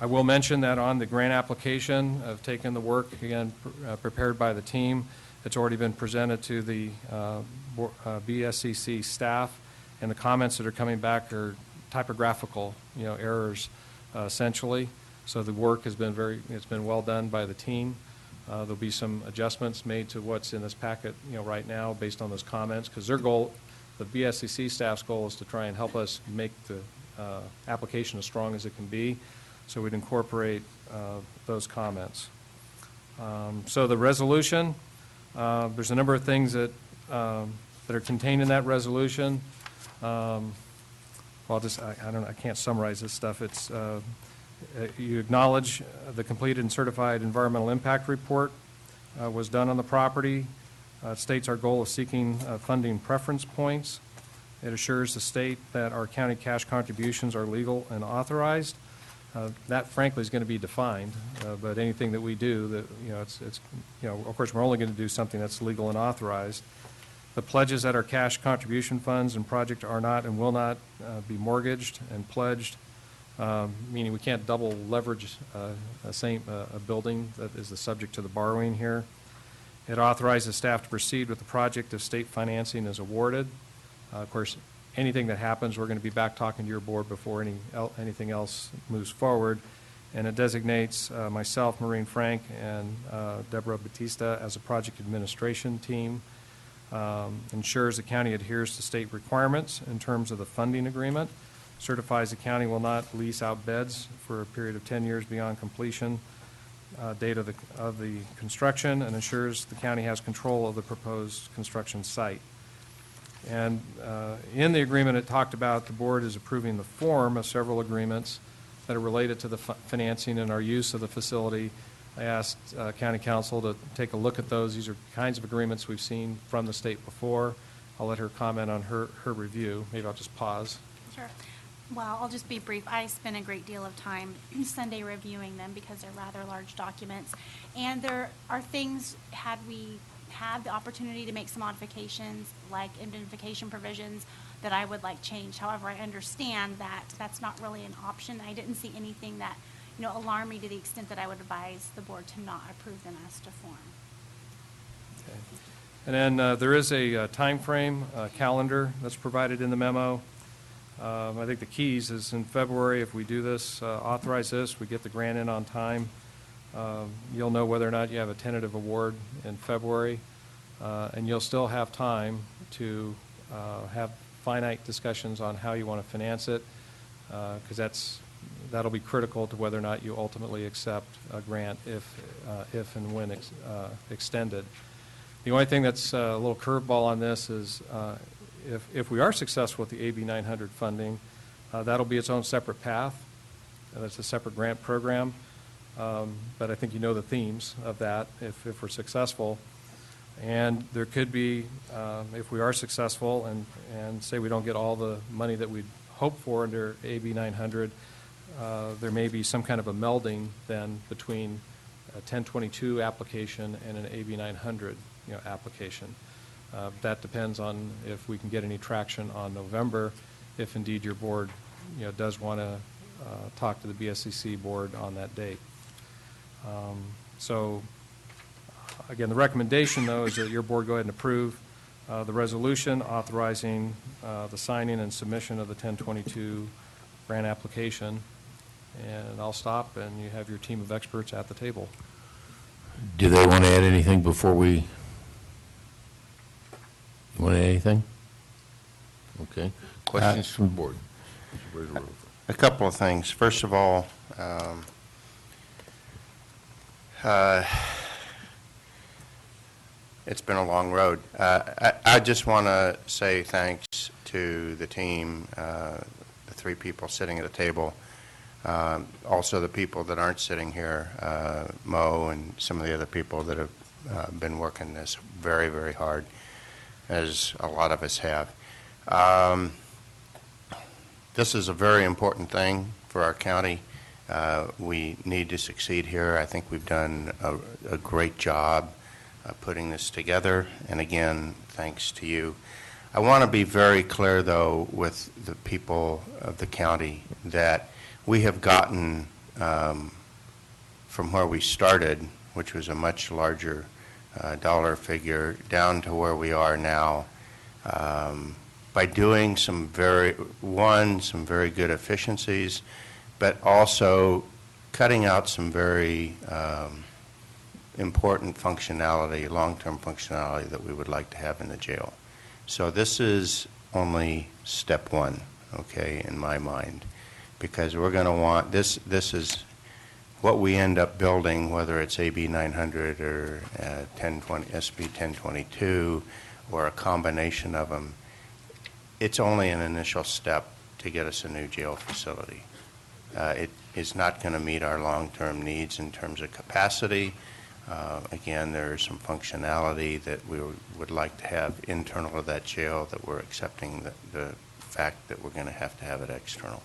I will mention that on the grant application, I've taken the work, again, prepared by the team. It's already been presented to the BSCC staff, and the comments that are coming back are typographical, errors, essentially. So the work has been it's been well done by the team. There'll be some adjustments made to what's in this packet, right now based on those comments, because their goal, the BSCC staff's goal, is to try and help us make the application as strong as it can be. So we'd incorporate those comments. So the resolution, there's a number of things that are contained in that resolution. Well, I can't summarize this stuff. It's you acknowledge the completed and certified environmental impact report was done on the property. It states our goal of seeking funding preference points. It assures the state that our county cash contributions are legal and authorized. That, frankly, is going to be defined, but anything that we do, that of course, we're only going to do something that's legal and authorized. The pledges that our cash contribution funds and project are not and will not be mortgaged and pledged, meaning we can't double leverage a building that is the subject to the borrowing here. It authorizes staff to proceed with the project if state financing is awarded. Of course, anything that happens, we're going to be back talking to your board before anything else moves forward. And it designates myself, Maureen Frank, and Deborah Batista as a project administration team. Ensures the county adheres to state requirements in terms of the funding agreement. Certifies the county will not lease out beds for a period of 10 years beyond completion date of the construction, and ensures the county has control of the proposed construction site. And in the agreement, it talked about the board is approving the form of several agreements that are related to the financing and our use of the facility. I asked County Council to take a look at those. These are kinds of agreements we've seen from the state before. I'll let her comment on her review. Maybe I'll just pause. Sure. Well, I'll just be brief. I spent a great deal of time Sunday reviewing them because they're rather large documents. And there are things, had we had the opportunity to make some modifications, like indemnification provisions, that I would like changed. However, I understand that that's not really an option. I didn't see anything that, alarmed me to the extent that I would advise the board to not approve them as to form. Okay. And then there is a time frame calendar that's provided in the memo. I think the keys is in February, if we do this, authorize this, we get the grant in on time, you'll know whether or not you have a tentative award in February, and you'll still have time to have finite discussions on how you want to finance it, because that'll be critical to whether or not you ultimately accept a grant if and when extended. The only thing that's a little curveball on this is if we are successful with the AB 900 funding, that'll be its own separate path. That's a separate grant program. But I think you know the themes of that if we're successful. And there could be, if we are successful and say we don't get all the money that we'd hope for under AB 900, there may be some kind of a melding then between a 1022 application and an AB 900 application. That depends on if we can get any traction on November, if indeed your board does want to talk to the BSCC board on that date. So again, the recommendation, though, is that your board go ahead and approve the resolution authorizing the signing and submission of the 1022 grant application. And I'll stop, and you have your team of experts at the table. Do they want to add anything before we? You want to add anything? Okay. Questions from the board? A couple of things. First of all, it's been a long road. I just want to say thanks to the team, the three people sitting at a table, also the people that aren't sitting here, Mo and some of the other people that have been working this very, very hard, as a lot of us have. This is a very important thing for our county. We need to succeed here. I think we've done a great job putting this together, and again, thanks to you. I want to be very clear, though, with the people of the county that we have gotten from where we started, which was a much larger dollar figure, down to where we are now by doing some very good efficiencies, but also cutting out some very important functionality, long-term functionality that we would like to have in the jail. So this is only step one, okay, in my mind, because we're going to want, this is what we end up building, whether it's AB 900 or 1020, SB 1022, or a combination of them. It's only an initial step to get us a new jail facility. It is not going to meet our long-term needs in terms of capacity. Again, there is some functionality that we would like to have internal to that jail that we're accepting the fact that we're going to have it external.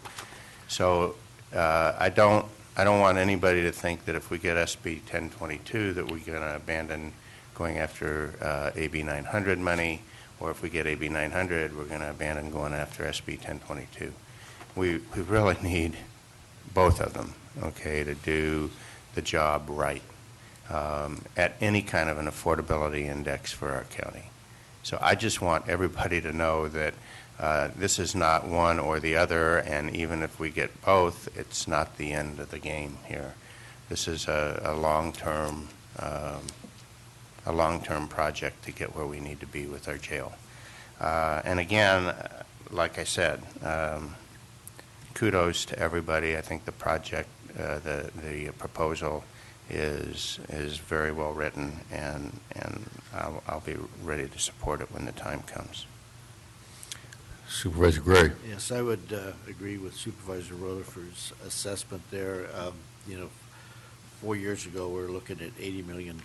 So I don't want anybody to think that if we get SB 1022 that we're going to abandon going after AB 900 money, or if we get AB 900, we're going to abandon going after SB 1022. We really need both of them, okay, to do the job right at any kind of an affordability index for our county. So I just want everybody to know that this is not one or the other, and even if we get both, it's not the end of the game here. This is a long-term project to get where we need to be with our jail. And again, like I said, kudos to everybody. I think the project, the proposal is very well written, and I'll be ready to support it when the time comes. Supervisor Gray. Yes, I would agree with Supervisor Rutherford's assessment there. 4 years ago, we were looking at $80 million.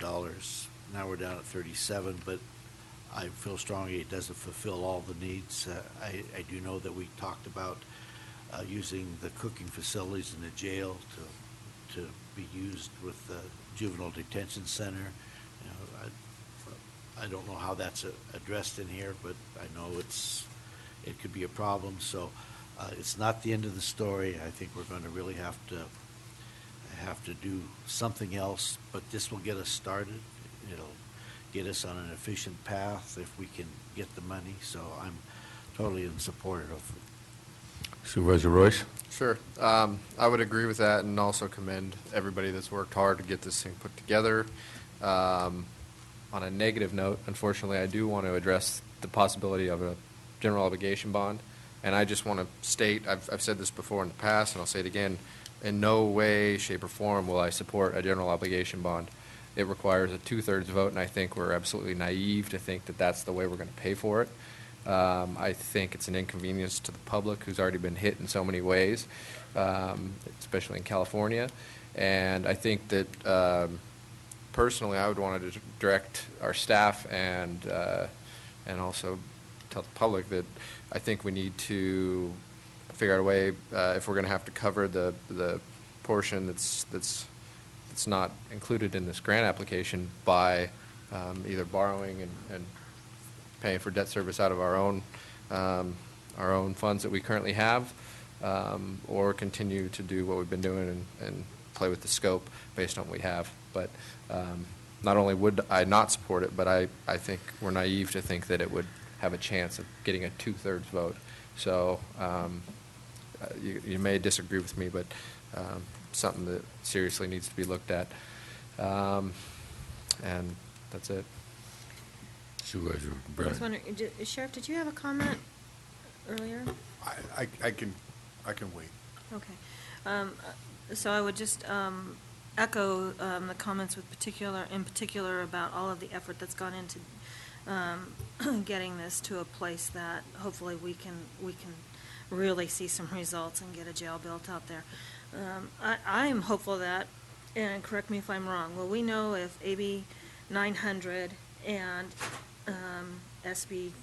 Now we're down at 37, but I feel strongly it doesn't fulfill all the needs. I do know that we talked about using the cooking facilities in the jail to be used with the juvenile detention center. I don't know how that's addressed in here, but I know it could be a problem. So it's not the end of the story. I think we're going to really have to do something else, but this will get us started. It'll get us on an efficient path if we can get the money. So I'm totally in support of it. Supervisor Royce? Sure. I would agree with that and also commend everybody that's worked hard to get this thing put together. On a negative note, unfortunately, I do want to address the possibility of a general obligation bond. And I just want to state, I've said this before in the past, and I'll say it again, in no way, shape, or form will I support a general obligation bond. It requires a 2/3 vote, and I think we're absolutely naive to think that that's the way we're going to pay for it. I think it's an inconvenience to the public who's already been hit in so many ways, especially in California. And I think that personally, I would want to direct our staff and also tell the public that I think we need to figure out a way if we're going to have to cover the portion that's not included in this grant application by either borrowing and paying for debt service out of our own funds that we currently have, or continue to do what we've been doing and play with the scope based on what we have. But not only would I not support it, but I think we're naive to think that it would have a chance of getting a 2/3 vote. So you may disagree with me, but something that seriously needs to be looked at. And that's it. Supervisor I was Brennan? wondering, Sheriff, did you have a comment earlier? I can wait. Okay. So I would just echo the comments in particular about all of the effort that's gone into getting this to a place that hopefully we can really see some results and get a jail built out there. I am hopeful that, and correct me if I'm wrong, will we know if AB 900 and SB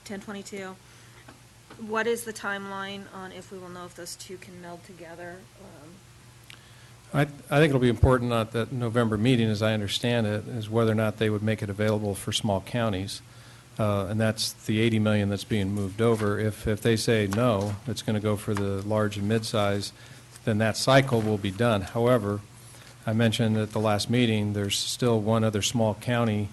1022, what is the timeline on if we will know if those two can meld together? I think it'll be important at that November meeting, as I understand it, is whether or not they would make it available for small counties. And that's the 80 million that's being moved over. If they say no, it's going to go for the large and mid-size, then that cycle will be done. However, I mentioned at the last meeting, there's still one other small county,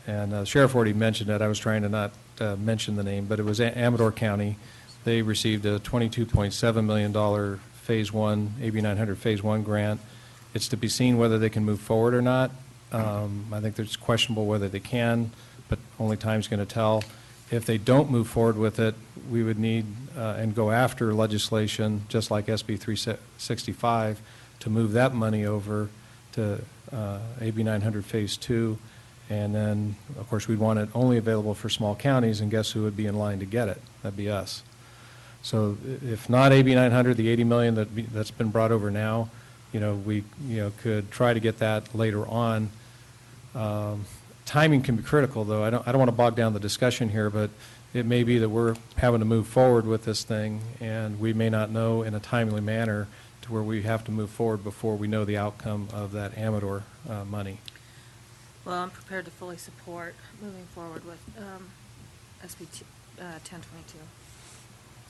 and the Sheriff already mentioned it. I was trying to not mention the name, but it was Amador County. They received a $22.7 million Phase 1, AB 900 Phase 1 grant. It's to be seen whether they can move forward or not. I think it's questionable whether they can, but only time's going to tell. If they don't move forward with it, we would need and go after legislation, just like SB 365, to move that money over to AB 900 Phase 2. And then, of course, we'd want it only available for small counties, and guess who would be in line to get it? That'd be us. So if not AB 900, the 80 million that's been brought over now, we could try to get that later on. Timing can be critical, though. I don't want to bog down the discussion here, but it may be that we're having to move forward with this thing, and we may not know in a timely manner to where we have to move forward before we know the outcome of that Amador money. Well, I'm prepared to fully support moving forward with SB 1022.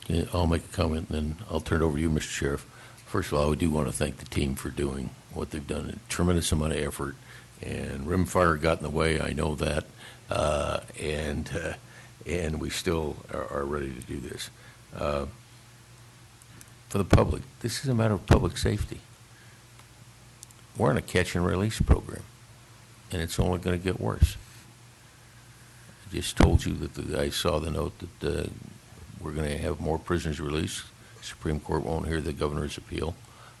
Yeah, I'll make a comment, and then I'll turn it over to you, Mr. Sheriff. First of all, I do want to thank the team for doing what they've done. A tremendous amount of effort, and rimfire got in the way, I know that, and we still are ready to do this. For the public, this is a matter of public safety. We're in a catch and release program, and it's only going to get worse. I just told you that I saw the note that we're going to have more prisoners released. Supreme Court won't hear the governor's appeal,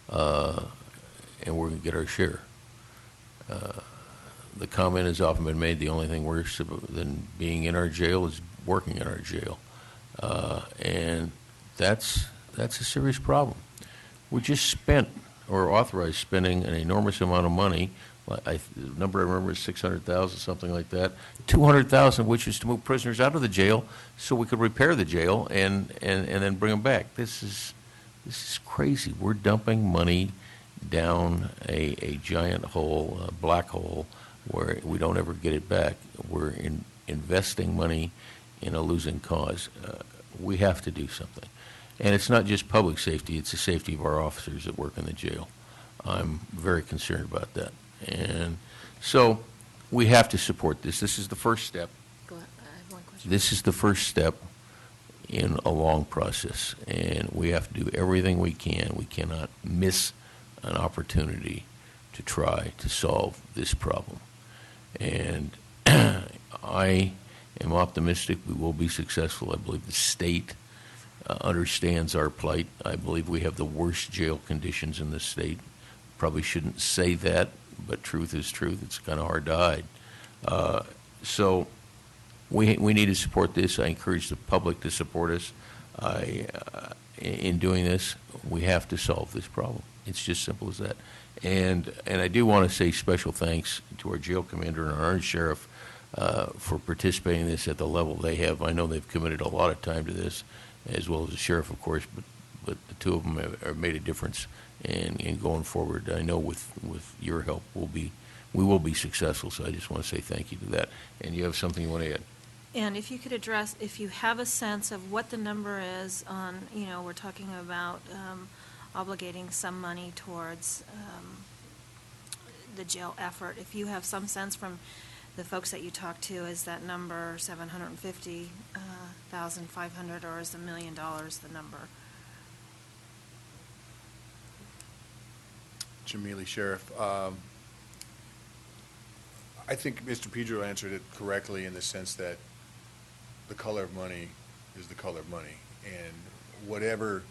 and we're going to get our share. The comment has often been made, the only thing worse than being in our jail is working in our jail. And that's a serious problem. We just spent, or authorized spending, an enormous amount of money. The number I remember is 600,000, something like that. 200,000, which is to move prisoners out of the jail so we could repair the jail and then bring them back. This is crazy. We're dumping money down a giant hole, a black hole, where we don't ever get it back. We're investing money in a losing cause. We have to do something. And it's not just public safety, it's the safety of our officers that work in the jail. I'm very concerned about that. And so we have to support this. This is the first step. Go ahead. I have one question. This is the first step in a long process, and we have to do everything we can. We cannot miss an opportunity to try to solve this problem. And I am optimistic we will be successful. I believe the state understands our plight. I believe we have the worst jail conditions in the state. Probably shouldn't say that, but truth is truth. It's kind of hard to hide. So we need to support this. I encourage the public to support us. In doing this, we have to solve this problem. It's just simple as that. And I do want to say special thanks to our jail commander and our sheriff for participating in this at the level they have. I know they've committed a lot of time to this, as well as the sheriff, of course, but the two of them have made a difference in going forward. I know with your help, we will be successful, so I just want to say thank you to that. And you have something you want to add? And if you could address, if you have a sense of what the number is on, we're talking about obligating some money towards the jail effort. If you have some sense from the folks that you talk to, is that number $750,500 or is $1 million the number? Jamili, Sheriff. I think Mr. Pedro answered it correctly in the sense that the color of money is the color of money. And whatever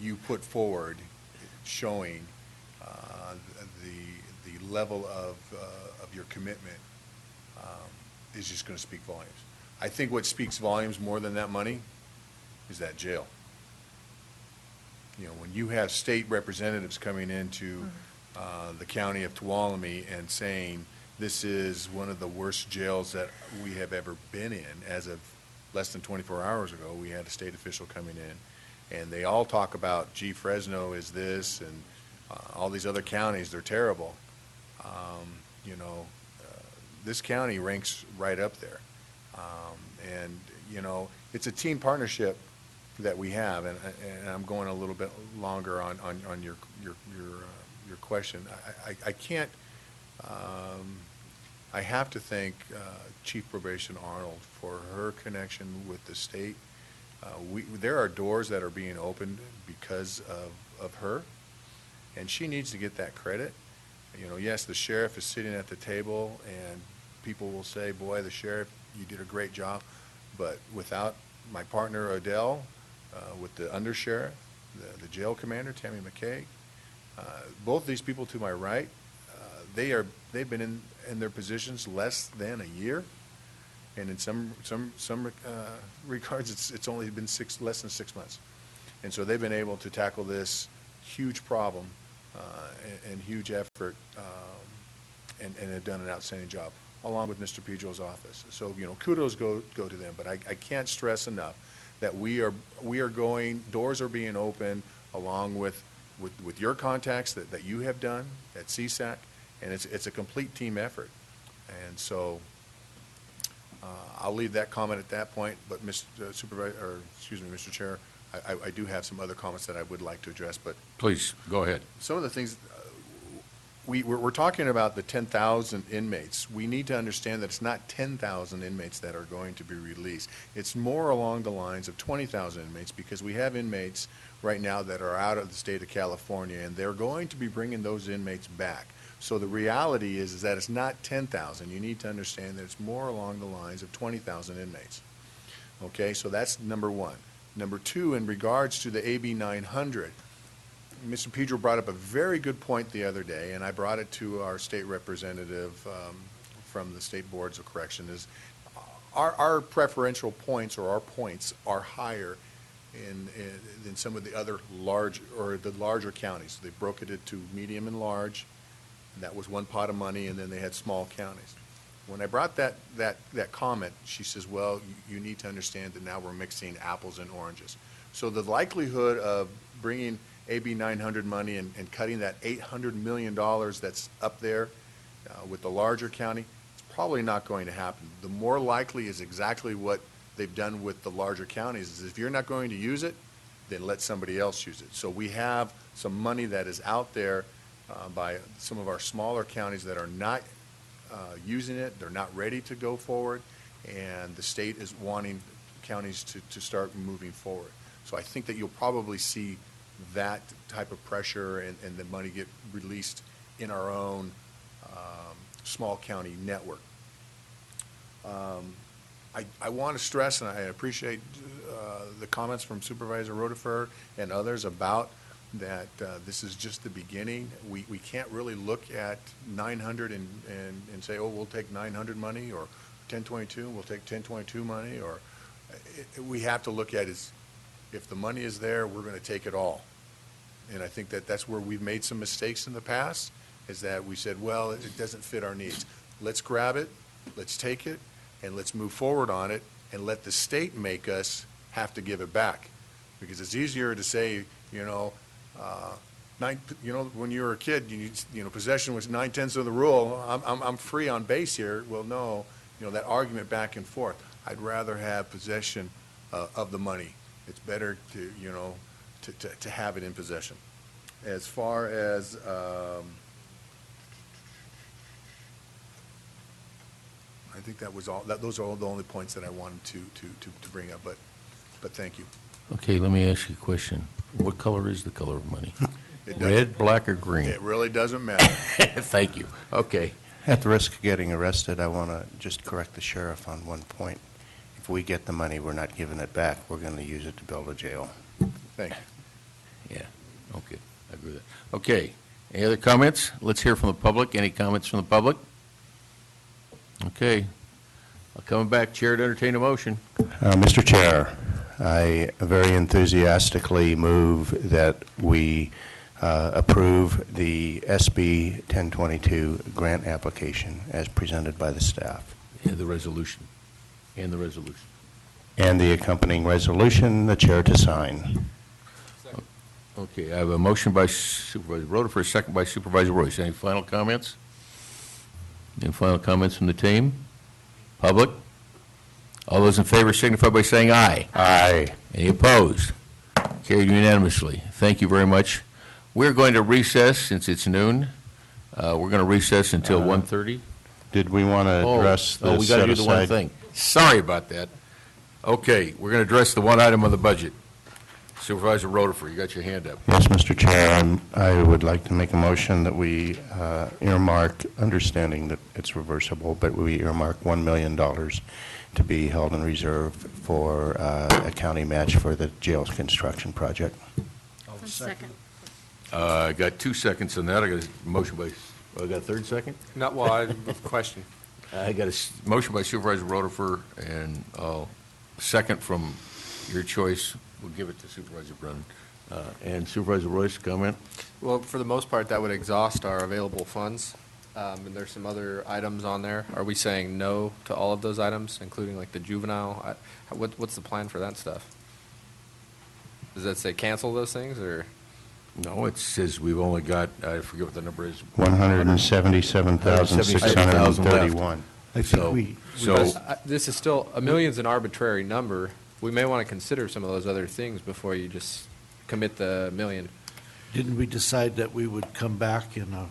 you put forward showing the level of your commitment is just going to speak volumes. I think what speaks volumes more than that money is that jail. When you have state representatives coming into the county of Tuolumne and saying this is one of the worst jails that we have ever been in, as of less than 24 hours ago, we had a state official coming in, and they all talk about, gee, Fresno is this, and all these other counties, they're terrible. This county ranks right up there. It's a team partnership that we have, and I'm going a little bit longer on your question. I can't. I have to thank Chief Probation Arnold for her connection with the state. There are doors that are being opened because of her, and she needs to get that credit. Yes, the sheriff is sitting at the table, and people will say, boy, the sheriff, you did a great job. But without my partner, Odell, with the undersheriff, the jail commander, Tammy McKay, both these people to my right, they've been in their positions less than a year. And in some regards, it's only been less than 6 months. And so they've been able to tackle this huge problem and huge effort, and have done an outstanding job, along with Mr. Pedro's office. So, kudos go to them. But I can't stress enough that we are going, doors are being opened along with your contacts that you have done at CSAC, and it's a complete team effort. And so I'll leave that comment at that point, but Mr. Chair, I do have some other comments that I would like to address, but. Please, go ahead. Some of the things, we're talking about the 10,000 inmates. We need to understand that it's not 10,000 inmates that are going to be released. It's more along the lines of 20,000 inmates, because we have inmates right now that are out of the state of California, and they're going to be bringing those inmates back. So the reality is that it's not 10,000. You need to understand that it's more along the lines of 20,000 inmates. Okay, so that's number one. Number two, in regards to the AB 900, Mr. Pedro brought up a very good point the other day, and I brought it to our state representative from the State Boards of Correction, is our preferential points, or our points, are higher than some of the other larger counties. They broke it into medium and large. And that was one pot of money, and then they had small counties. When I brought that comment, she says, well, you need to understand that now we're mixing apples and oranges. So the likelihood of bringing AB 900 money and cutting that $800 million that's up there with the larger county, it's probably not going to happen. The more likely is exactly what they've done with the larger counties, is if you're not going to use it, then let somebody else use it. So we have some money that is out there by some of our smaller counties that are not using it. They're not ready to go forward, and the state is wanting counties to start moving forward. So I think that you'll probably see that type of pressure and the money get released in our own small county network. I want to stress, and I appreciate the comments from Supervisor Rodefer and others about that this is just the beginning. We can't really look at 900 and say, oh, we'll take 900 money, or 1022, we'll take 1022 money, or we have to look at is if the money is there, we're going to take it all. And I think that that's where we've made some mistakes in the past, is that we said, well, it doesn't fit our needs. Let's grab it, let's take it, and let's move forward on it, and let the state make us have to give it back. Because it's easier to say, when you were a kid, possession was 9/10 of the rule. I'm free on base here. Well, no, that argument back and forth. I'd rather have possession of the money. It's better to have it in possession. As far as I think that was all. Those are all the only points that I wanted to bring up. But thank you. Okay, let me ask you a question. What color is the color of money? It Red, black, or green? It really doesn't matter. Thank you. Okay. At the risk of getting arrested, I want to just correct the sheriff on one point. If we get the money, we're not giving it back. We're going to use it to build a jail. Thank you. Yeah, okay, I agree with that. Okay, any other comments? Let's hear from the public. Any comments from the public? Okay, I'll come back, Chair, to entertain a motion. Mr. Chair, I very enthusiastically move that we approve the SB 1022 grant application as presented by the staff. And the resolution. And the accompanying resolution, the chair to sign. Okay, I have a motion by Supervisor Roder for a second by Supervisor Royce. Any final comments? Any final comments from the team? Public? All those in favor signify by saying aye. Aye. Any opposed? Carried unanimously. Thank you very much. We're going to recess since it's noon. We're going to recess until 1:30. Did we want to address the we got to do the one set-aside? thing. Sorry about that. Okay, we're going to address the one item on the budget. Supervisor Rodefer, you got your hand up. Yes, Mr. Chair, I would like to make a motion that we earmark, understanding that it's reversible, but we earmark $1 million to be held in reserve for a county match for the jail's construction project. Second. I got 2 seconds on that. I got a motion by, I got a third second? Not, well, I have a question. I got a motion by Supervisor Rodefer and a second from your choice. We'll give it to Supervisor Brennan. And Supervisor Royce, comment? Well, for the most part, that would exhaust our available funds. And there's some other items on there. Are we saying no to all of those items, including like the juvenile? What's the plan for that stuff? Does that say cancel those things, or? No, it says we've only got, I forget what the number is. 177,631. I think This is still, a million's an arbitrary number. We may want to consider some of those other things before you just commit the $1 million. Didn't we decide that we would come back in a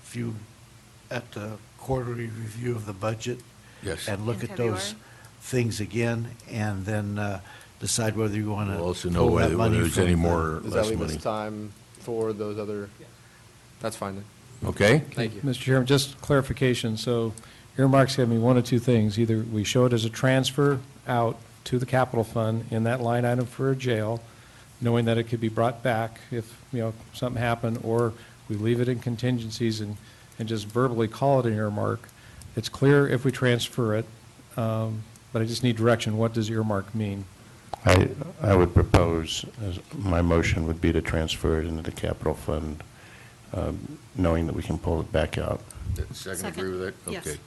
few, at the quarterly review of the budget? Yes. And look In at those February? things again, and then decide whether you want to We'll also know pull that whether money there's from any the- more or Does that less leave us money. time for those other? That's fine then. Okay? Thank you. Mr. Chairman, just clarification, so earmarks have me one of two things. Either we show it as a transfer out to the capital fund in that line item for a jail, knowing that it could be brought back if, something happened, or we leave it in contingencies and just verbally call it an earmark. It's clear if we transfer it, but I just need direction. What does earmark mean? I would propose, my motion would be to transfer it into the capital fund, knowing that we can pull it back out. Second, agree with that? Yes. Okay.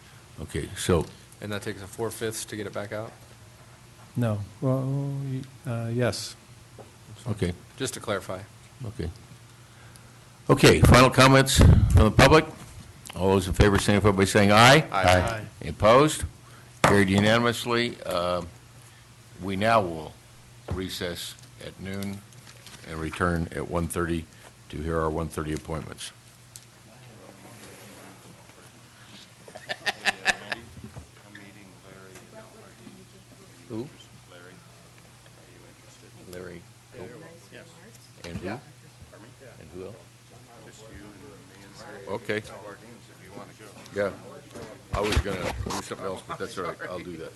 Okay, so, And that takes a 4/5 to get it back out? No. Well, yes. okay, Just to clarify. okay. Okay, final comments from the public? All those in favor signify by saying aye. Aye. Any opposed? Carried unanimously. We now will recess at noon and return at 1:30 to hear our 1:30 appointments. Oops. Larry. And who? And who else? Okay. Yeah. I was going to do something else, but that's all right. I'll do that.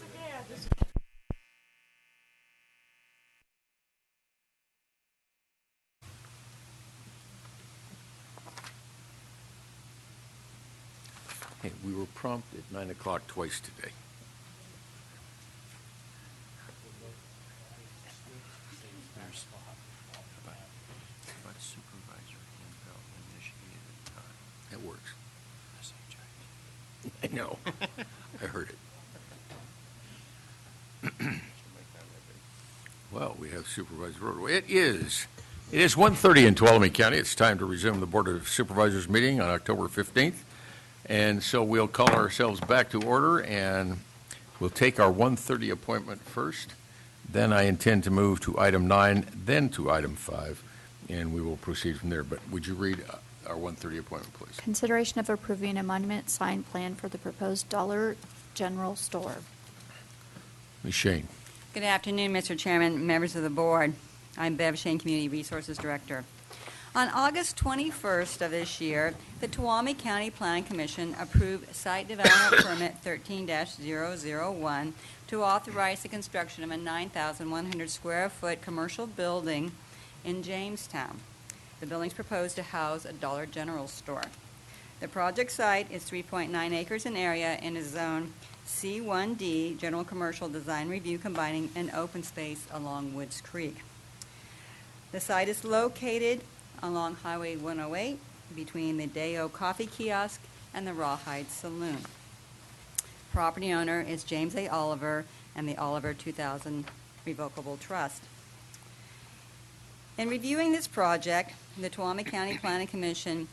Hey, we were prompt at 9 o'clock twice today. That works. I know. I heard it. Well, we have Supervisor Road. It is 1:30 in Tuolumne County. It's time to resume the Board of Supervisors meeting on October 15th. And so we'll call ourselves back to order, and we'll take our 1:30 appointment first. Then I intend to move to item 9, then to item 5, and we will proceed from there. But would you read our 1:30 appointment, please? Consideration of approving a monument sign plan for the proposed Dollar General store. Ms. Shane. Good afternoon, Mr. Chairman, members of the board. I'm Bev Shane, Community Resources Director. On August 21st of this year, the Tuolumne County Planning Commission approved Site Development Permit 13-001 to authorize the construction of a 9,100 square foot commercial building in Jamestown. The building's proposed to house a Dollar General store. The project site is 3.9 acres in area and is Zone C1D, General Commercial Design Review, combining an open space along Woods Creek. The site is located along Highway 108 between the Deo Coffee Kiosk and the Rawhide Saloon. Property owner is James A. Oliver and the Oliver 2000 Revocable Trust. In reviewing this project, the Tuolumne County Planning Commission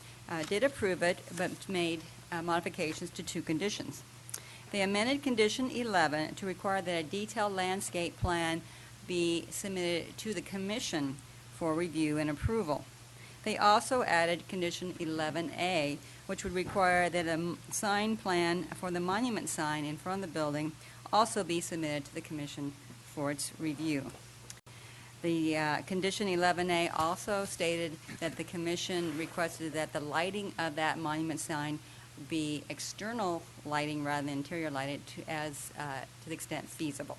did approve it, but made modifications to 2 conditions. They amended Condition 11 to require that a detailed landscape plan be submitted to the Commission for review and approval. They also added Condition 11A, which would require that a sign plan for the monument sign in front of the building also be submitted to the Commission for its review. The Condition 11A also stated that the Commission requested that the lighting of that monument sign be external lighting rather than interior lighting to the extent feasible.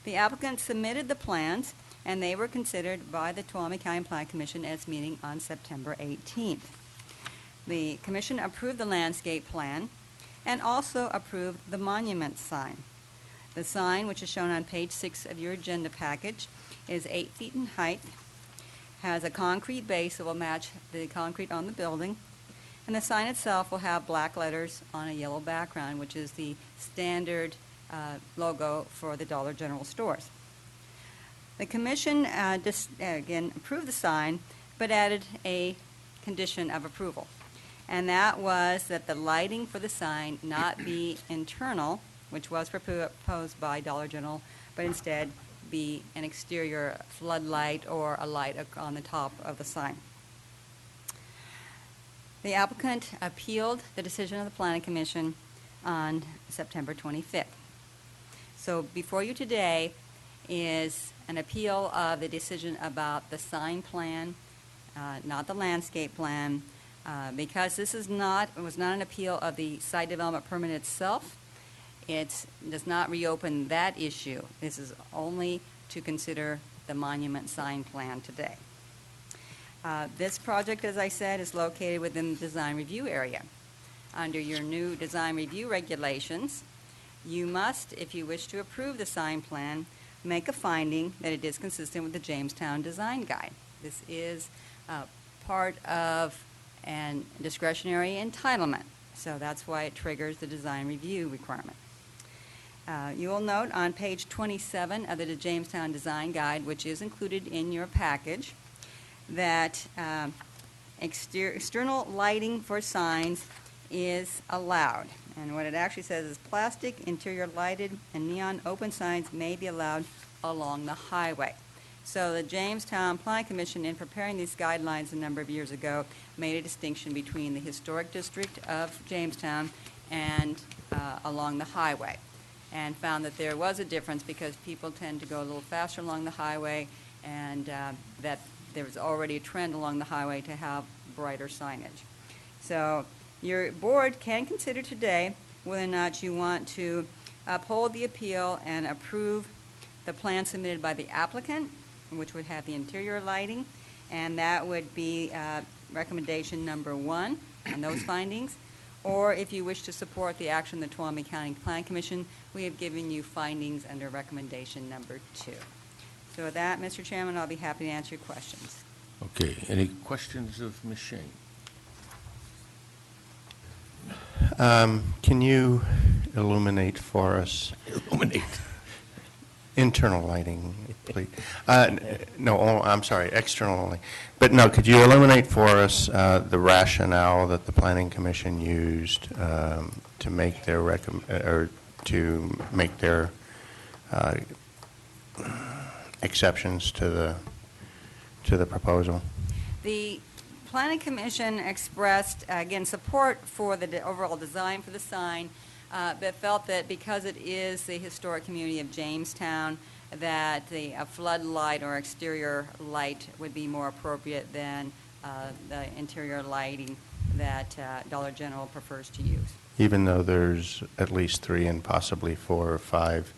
The applicant submitted the plans, and they were considered by the Tuolumne County Planning Commission at its meeting on September 18th. The Commission approved the landscape plan and also approved the monument sign. The sign, which is shown on page 6 of your agenda package, is 8 feet in height, has a concrete base that will match the concrete on the building, and the sign itself will have black letters on a yellow background, which is the standard logo for the Dollar General stores. The Commission again approved the sign, but added a condition of approval, and that was that the lighting for the sign not be internal, which was proposed by Dollar General, but instead be an exterior floodlight or a light on the top of the sign. The applicant appealed the decision of the Planning Commission on September 25th. So before you today is an appeal of the decision about the sign plan, not the landscape plan, because this was not an appeal of the site development permit itself. It does not reopen that issue. This is only to consider the monument sign plan today. This project, as I said, is located within the design review area. Under your new design review regulations, you must, if you wish to approve the sign plan, make a finding that it is consistent with the Jamestown Design Guide. This is part of a discretionary entitlement, so that's why it triggers the design review requirement. You will note on page 27 of the Jamestown Design Guide, which is included in your package, that external lighting for signs is allowed. And what it actually says is plastic, interior lighted, and neon open signs may be allowed along the highway. So the Jamestown Planning Commission, in preparing these guidelines a number of years ago, made a distinction between the historic district of Jamestown and along the highway. and found that there was a difference because people tend to go a little faster along the highway, and that there was already a trend along the highway to have brighter signage. So your board can consider today whether or not you want to uphold the appeal and approve the plan submitted by the applicant, which would have the interior lighting, and that would be recommendation number 1 on those findings. Or if you wish to support the action of the Tuolumne County Plan Commission, we have given you findings under recommendation number 2. So with that, Mr. Chairman, I'll be happy to answer your questions. Okay, any questions of Ms. Shane? Can you illuminate for us? Illuminate. Internal lighting, please. No, I'm sorry, external only. But no, could you illuminate for us the rationale that the Planning Commission used to make their exceptions to the proposal? The Planning Commission expressed, again, support for the overall design for the sign, but felt that because it is the historic community of Jamestown, that a floodlight or exterior light would be more appropriate than the interior lighting that Dollar General prefers to use. Even though there's at least 3 and possibly 4 or 5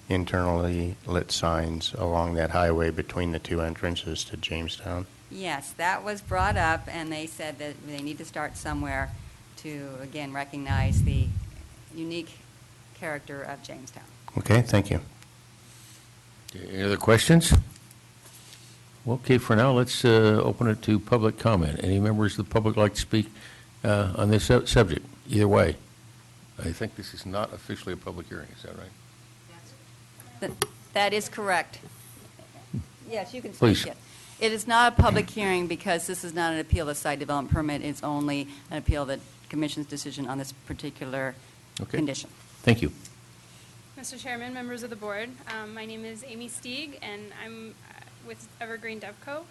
internally lit signs along that highway between the 2 entrances to Jamestown? Yes, that was brought up, and they said that they need to start somewhere to, again, recognize the unique character of Jamestown. Okay, thank you. Any other questions? Okay, for now, let's open it to public comment. Any members of the public like to speak on this subject? Either way. I think this is not officially a public hearing, is that right? That is correct. Yes, you can speak. Please. It. It is not a public hearing because this is not an appeal of site development permit. It's only an appeal of the Commission's decision on this particular condition. Thank you. Mr. Chairman, members of the board, my name is Amy Stieg, and I'm with Evergreen Devco,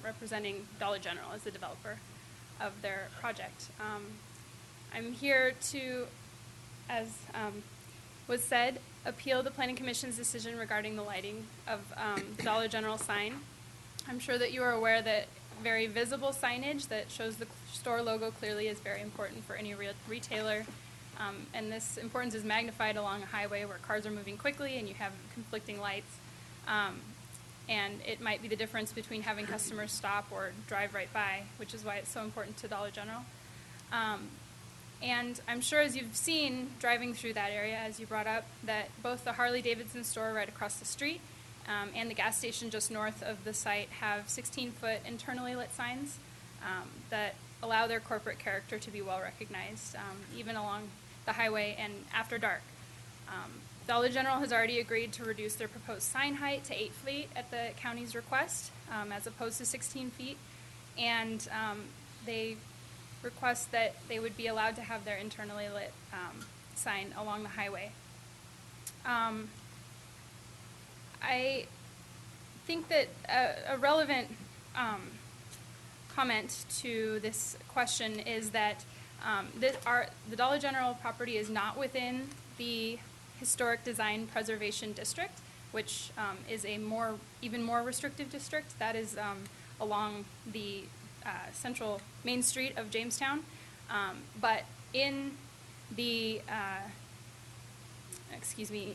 representing Dollar General as the developer of their project. I'm here to, as was said, appeal the Planning Commission's decision regarding the lighting of the Dollar General sign. I'm sure that you are aware that very visible signage that shows the store logo clearly is very important for any retailer. And this importance is magnified along a highway where cars are moving quickly and you have conflicting lights. And it might be the difference between having customers stop or drive right by, which is why it's so important to Dollar General. And I'm sure as you've seen driving through that area, as you brought up, that both the Harley-Davidson store right across the street and the gas station just north of the site have 16-foot internally lit signs that allow their corporate character to be well recognized, even along the highway and after dark. Dollar General has already agreed to reduce their proposed sign height to 8 feet at the county's request, as opposed to 16 feet, and they request that they would be allowed to have their internally lit sign along the highway. I think that a relevant comment to this question is that the Dollar General property is not within the Historic Design Preservation District, which is a even more restrictive district. That is along the central Main Street of Jamestown. But in the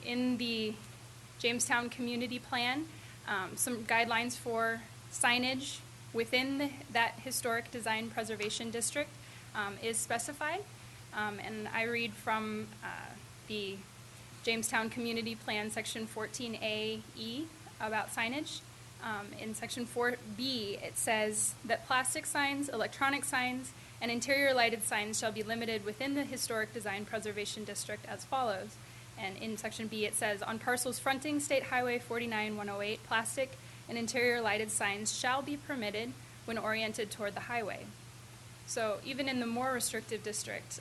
in the Jamestown Community Plan, some guidelines for signage within that Historic Design Preservation District is specified. And I read from the Jamestown Community Plan, Section 14A-E, about signage. In Section 4B, it says that plastic signs, electronic signs, and interior lighted signs shall be limited within the Historic Design Preservation District as follows. And in Section B, it says, on parcels fronting State Highway 49-108, plastic and interior lighted signs shall be permitted when oriented toward the highway. So even in the more restrictive district,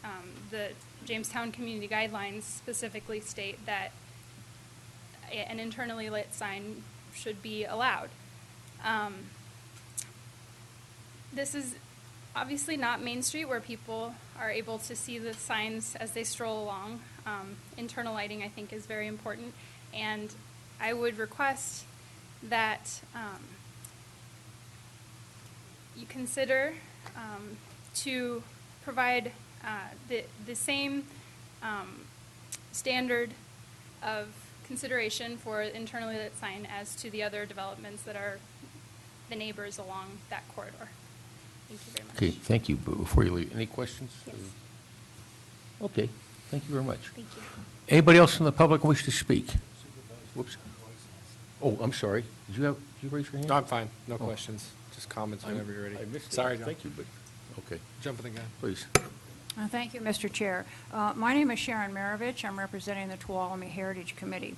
the Jamestown Community Guidelines specifically state that an internally lit sign should be allowed. This is obviously not Main Street where people are able to see the signs as they stroll along. Internal lighting, I think, is very important, and I would request that you consider to provide the same standard of consideration for internally lit sign as to the other developments that are the neighbors along that corridor. Thank you very much. Okay, thank you. But before you leave, any questions? Yes. Okay, thank you very much. Thank you. Anybody else from the public wish to speak? Whoops. Oh, I'm sorry. Did you raise your hand? No, I'm fine. No Oh. questions. Just comments whenever you're ready. I missed it. Sorry, John. Thank you, but, okay. Jumping the gun. Please. Thank you, Mr. Chair. My name is Sharon Maravich. I'm representing the Tuolumne Heritage Committee.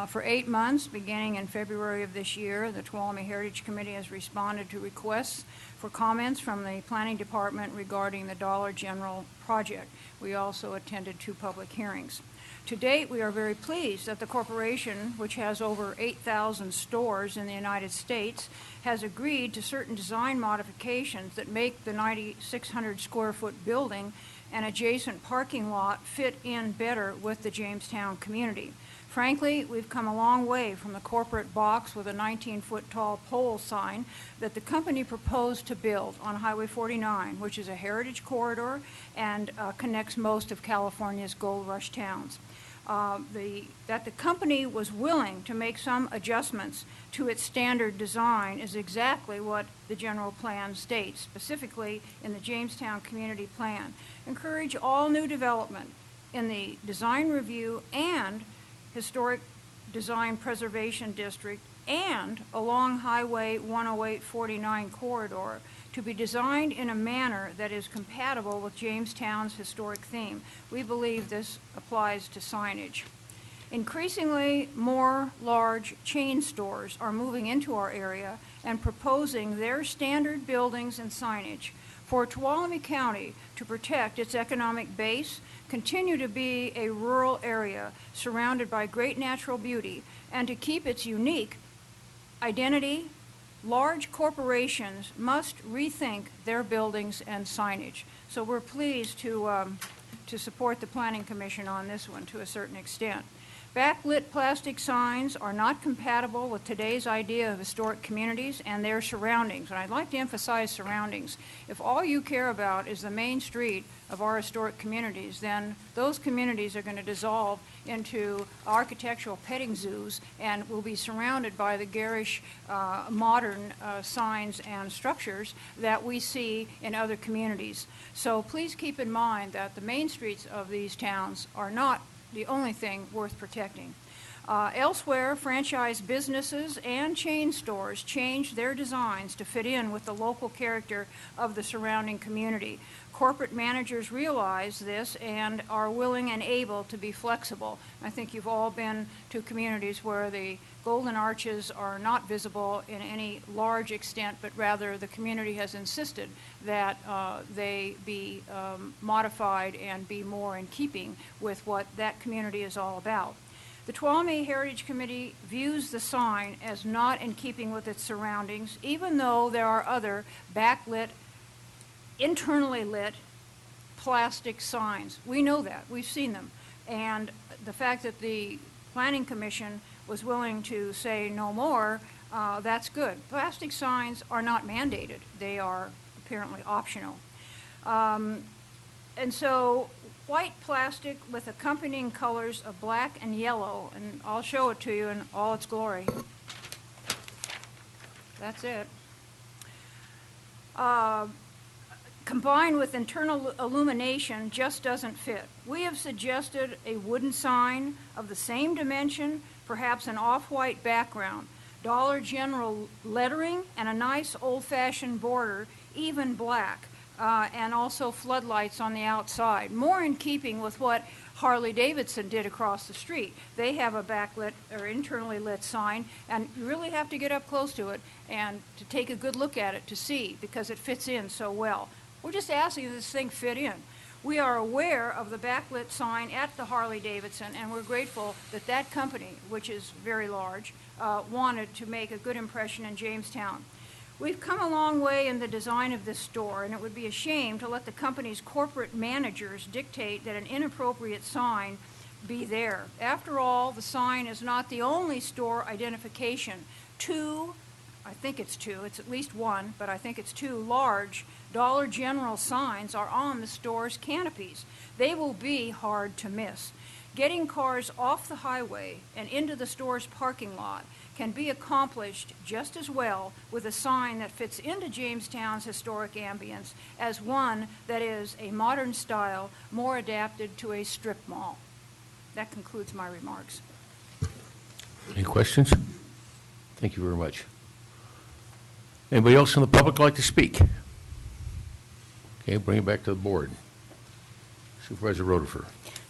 For 8 months, beginning in February of this year, the Tuolumne Heritage Committee has responded to requests for comments from the Planning Department regarding the Dollar General project. We also attended 2 public hearings. To date, we are very pleased that the corporation, which has over 8,000 stores in the United States, has agreed to certain design modifications that make the 9,600 square foot building and adjacent parking lot fit in better with the Jamestown community. Frankly, we've come a long way from the corporate box with a 19-foot tall pole sign that the company proposed to build on Highway 49, which is a heritage corridor and connects most of California's gold rush towns. That the company was willing to make some adjustments to its standard design is exactly what the general plan states, specifically in the Jamestown Community Plan. Encourage all new development in the design review and historic design preservation district and along Highway 108-49 corridor to be designed in a manner that is compatible with Jamestown's historic theme. We believe this applies to signage. Increasingly, more large chain stores are moving into our area and proposing their standard buildings and signage. For Tuolumne County to protect its economic base, continue to be a rural area surrounded by great natural beauty, and to keep its unique identity, large corporations must rethink their buildings and signage. So we're pleased to support the Planning Commission on this one to a certain extent. Backlit plastic signs are not compatible with today's idea of historic communities and their surroundings. And I'd like to emphasize surroundings. If all you care about is the main street of our historic communities, then those communities are going to dissolve into architectural petting zoos and will be surrounded by the garish modern signs and structures that we see in other communities. So please keep in mind that the main streets of these towns are not the only thing worth protecting. Elsewhere, franchise businesses and chain stores change their designs to fit in with the local character of the surrounding community. Corporate managers realize this and are willing and able to be flexible. I think you've all been to communities where the golden arches are not visible in any large extent, but rather the community has insisted that they be modified and be more in keeping with what that community is all about. The Tuolumne Heritage Committee views the sign as not in keeping with its surroundings, even though there are other backlit, internally lit plastic signs. We know that. We've seen them. And the fact that the Planning Commission was willing to say no more, that's good. Plastic signs are not mandated. They are apparently optional. And so white plastic with accompanying colors of black and yellow, and I'll show it to you in all its glory. That's it. Combined with internal illumination just doesn't fit. We have suggested a wooden sign of the same dimension, perhaps an off-white background, Dollar General lettering, and a nice old-fashioned border, even black, and also floodlights on the outside, more in keeping with what Harley-Davidson did across the street. They have a backlit or internally lit sign, and you really have to get up close to it and to take a good look at it to see, because it fits in so well. We're just asking that this thing fit in. We are aware of the backlit sign at the Harley-Davidson, and we're grateful that that company, which is very large, wanted to make a good impression in Jamestown. We've come a long way in the design of this store, and it would be a shame to let the company's corporate managers dictate that an inappropriate sign be there. After all, the sign is not the only store identification. I think it's at least one, but I think it's two large Dollar General signs are on the store's canopies. They will be hard to miss. Getting cars off the highway and into the store's parking lot can be accomplished just as well with a sign that fits into Jamestown's historic ambience as one that is a modern style, more adapted to a strip mall. That concludes my remarks. Any questions? Thank you very much. Anybody else in the public like to speak? Okay, bring it back to the board. Supervisor Rotifer.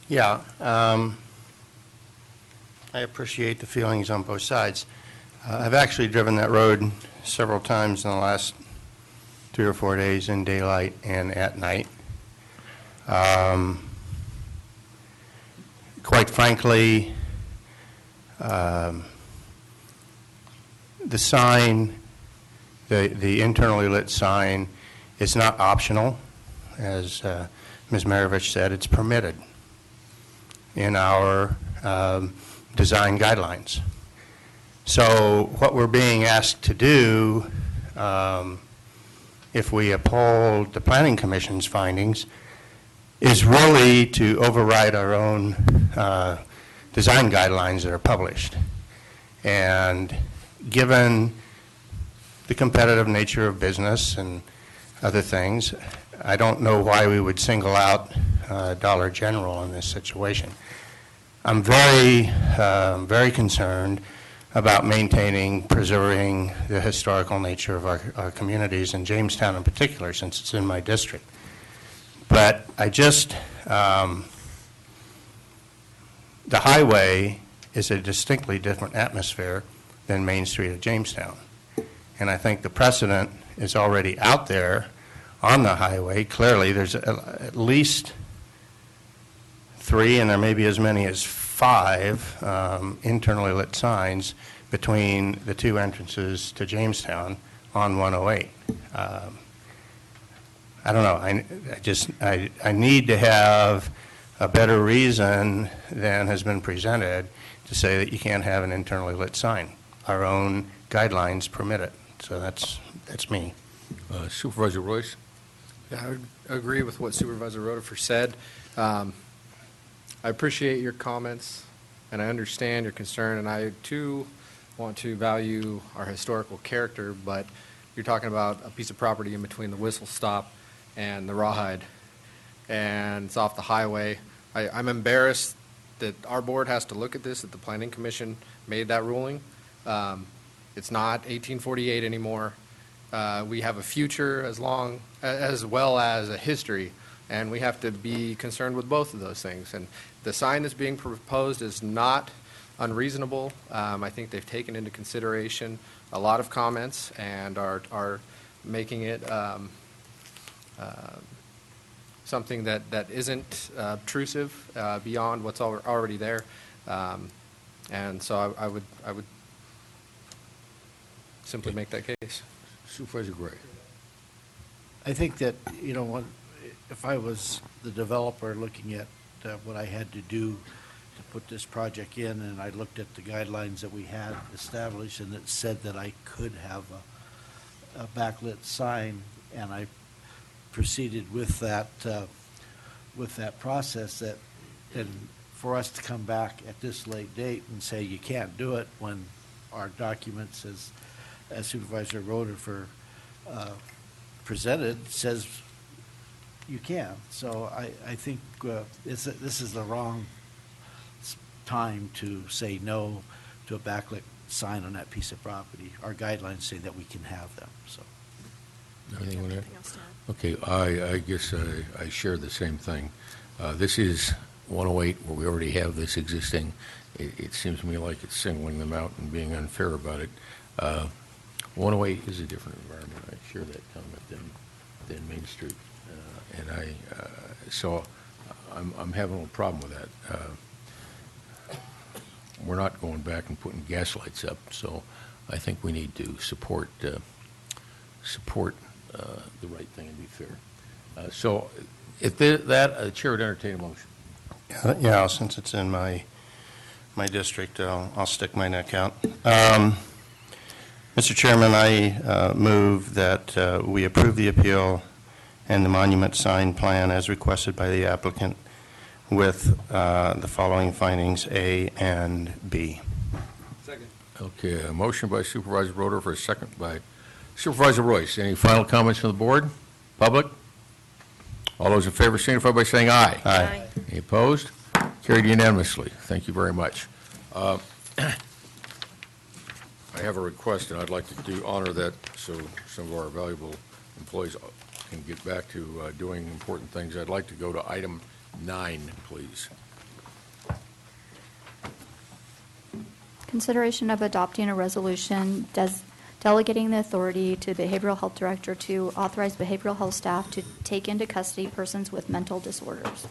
Yeah, I appreciate the feelings on both sides. I've actually driven that road several times in the last 3 or 4 days in daylight and at night. Quite frankly, the sign, the internally lit sign, is not optional. As Ms. Maravich said, it's permitted in our design guidelines. So what we're being asked to do, if we uphold the Planning Commission's findings, is really to override our own design guidelines that are published. And given the competitive nature of business and other things, I don't know why we would single out Dollar General in this situation. I'm very concerned about maintaining, preserving the historical nature of our communities, and Jamestown in particular, since it's in my district. But I just, the highway is a distinctly different atmosphere than Main Street of Jamestown. And I think the precedent is already out there on the highway. Clearly, there's at least 3, and there may be as many as 5 internally lit signs between the 2 entrances to Jamestown on 108. I don't know. I need to have a better reason than has been presented to say that you can't have an internally lit sign. Our own guidelines permit it. So that's me. Supervisor Royce? Yeah, I would agree with what Supervisor Rotifer said. I appreciate your comments, and I understand your concern, and I, too, want to value our historical character, but you're talking about a piece of property in between the Whistle Stop and the Rawhide, and it's off the highway. I'm embarrassed that our board has to look at this, that the Planning Commission made that ruling. It's not 1848 anymore. We have a future as well as a history, and we have to be concerned with both of those things. And the sign that's being proposed is not unreasonable. I think they've taken into consideration a lot of comments and are making it something that isn't obtrusive beyond what's already there. And so I would simply make that case. Supervisor Gray. I think that, if I was the developer looking at what I had to do to put this project in, and I looked at the guidelines that we had established, and it said that I could have a backlit sign, and I proceeded with that process, and for us to come back at this late date and say you can't do it when our documents, as Supervisor Rotifer presented, says you can. So I think this is the wrong time to say no to a backlit sign on that piece of property. Our guidelines say that we can have them, so. Anything on that? Okay, I guess I share the same thing. This is 108 where we already have this existing. It seems to me like it's singling them out and being unfair about it. 108 is a different environment. I share that comment than Main Street. So I'm having a little problem with that. We're not going back and putting gas lights up, so I think we need to support the right thing and be fair. So if the Chair would entertain a motion. Yeah, since it's in my district, I'll stick my neck out. Mr. Chairman, I move that we approve the appeal and the monument sign plan as requested by the applicant with the following findings, A and B. Second. Okay, a motion by Supervisor Broder for a second by Supervisor Royce. Any final comments from the board? Public? All those in favor signify by saying aye. Aye. Any opposed? Carried unanimously. Thank you very much. I have a request, and I'd like to honor that so some of our valuable employees can get back to doing important things. I'd like to go to item 9, please. Consideration of adopting a resolution delegating the authority to the Behavioral Health Director to authorize behavioral health staff to take into custody persons with mental disorders.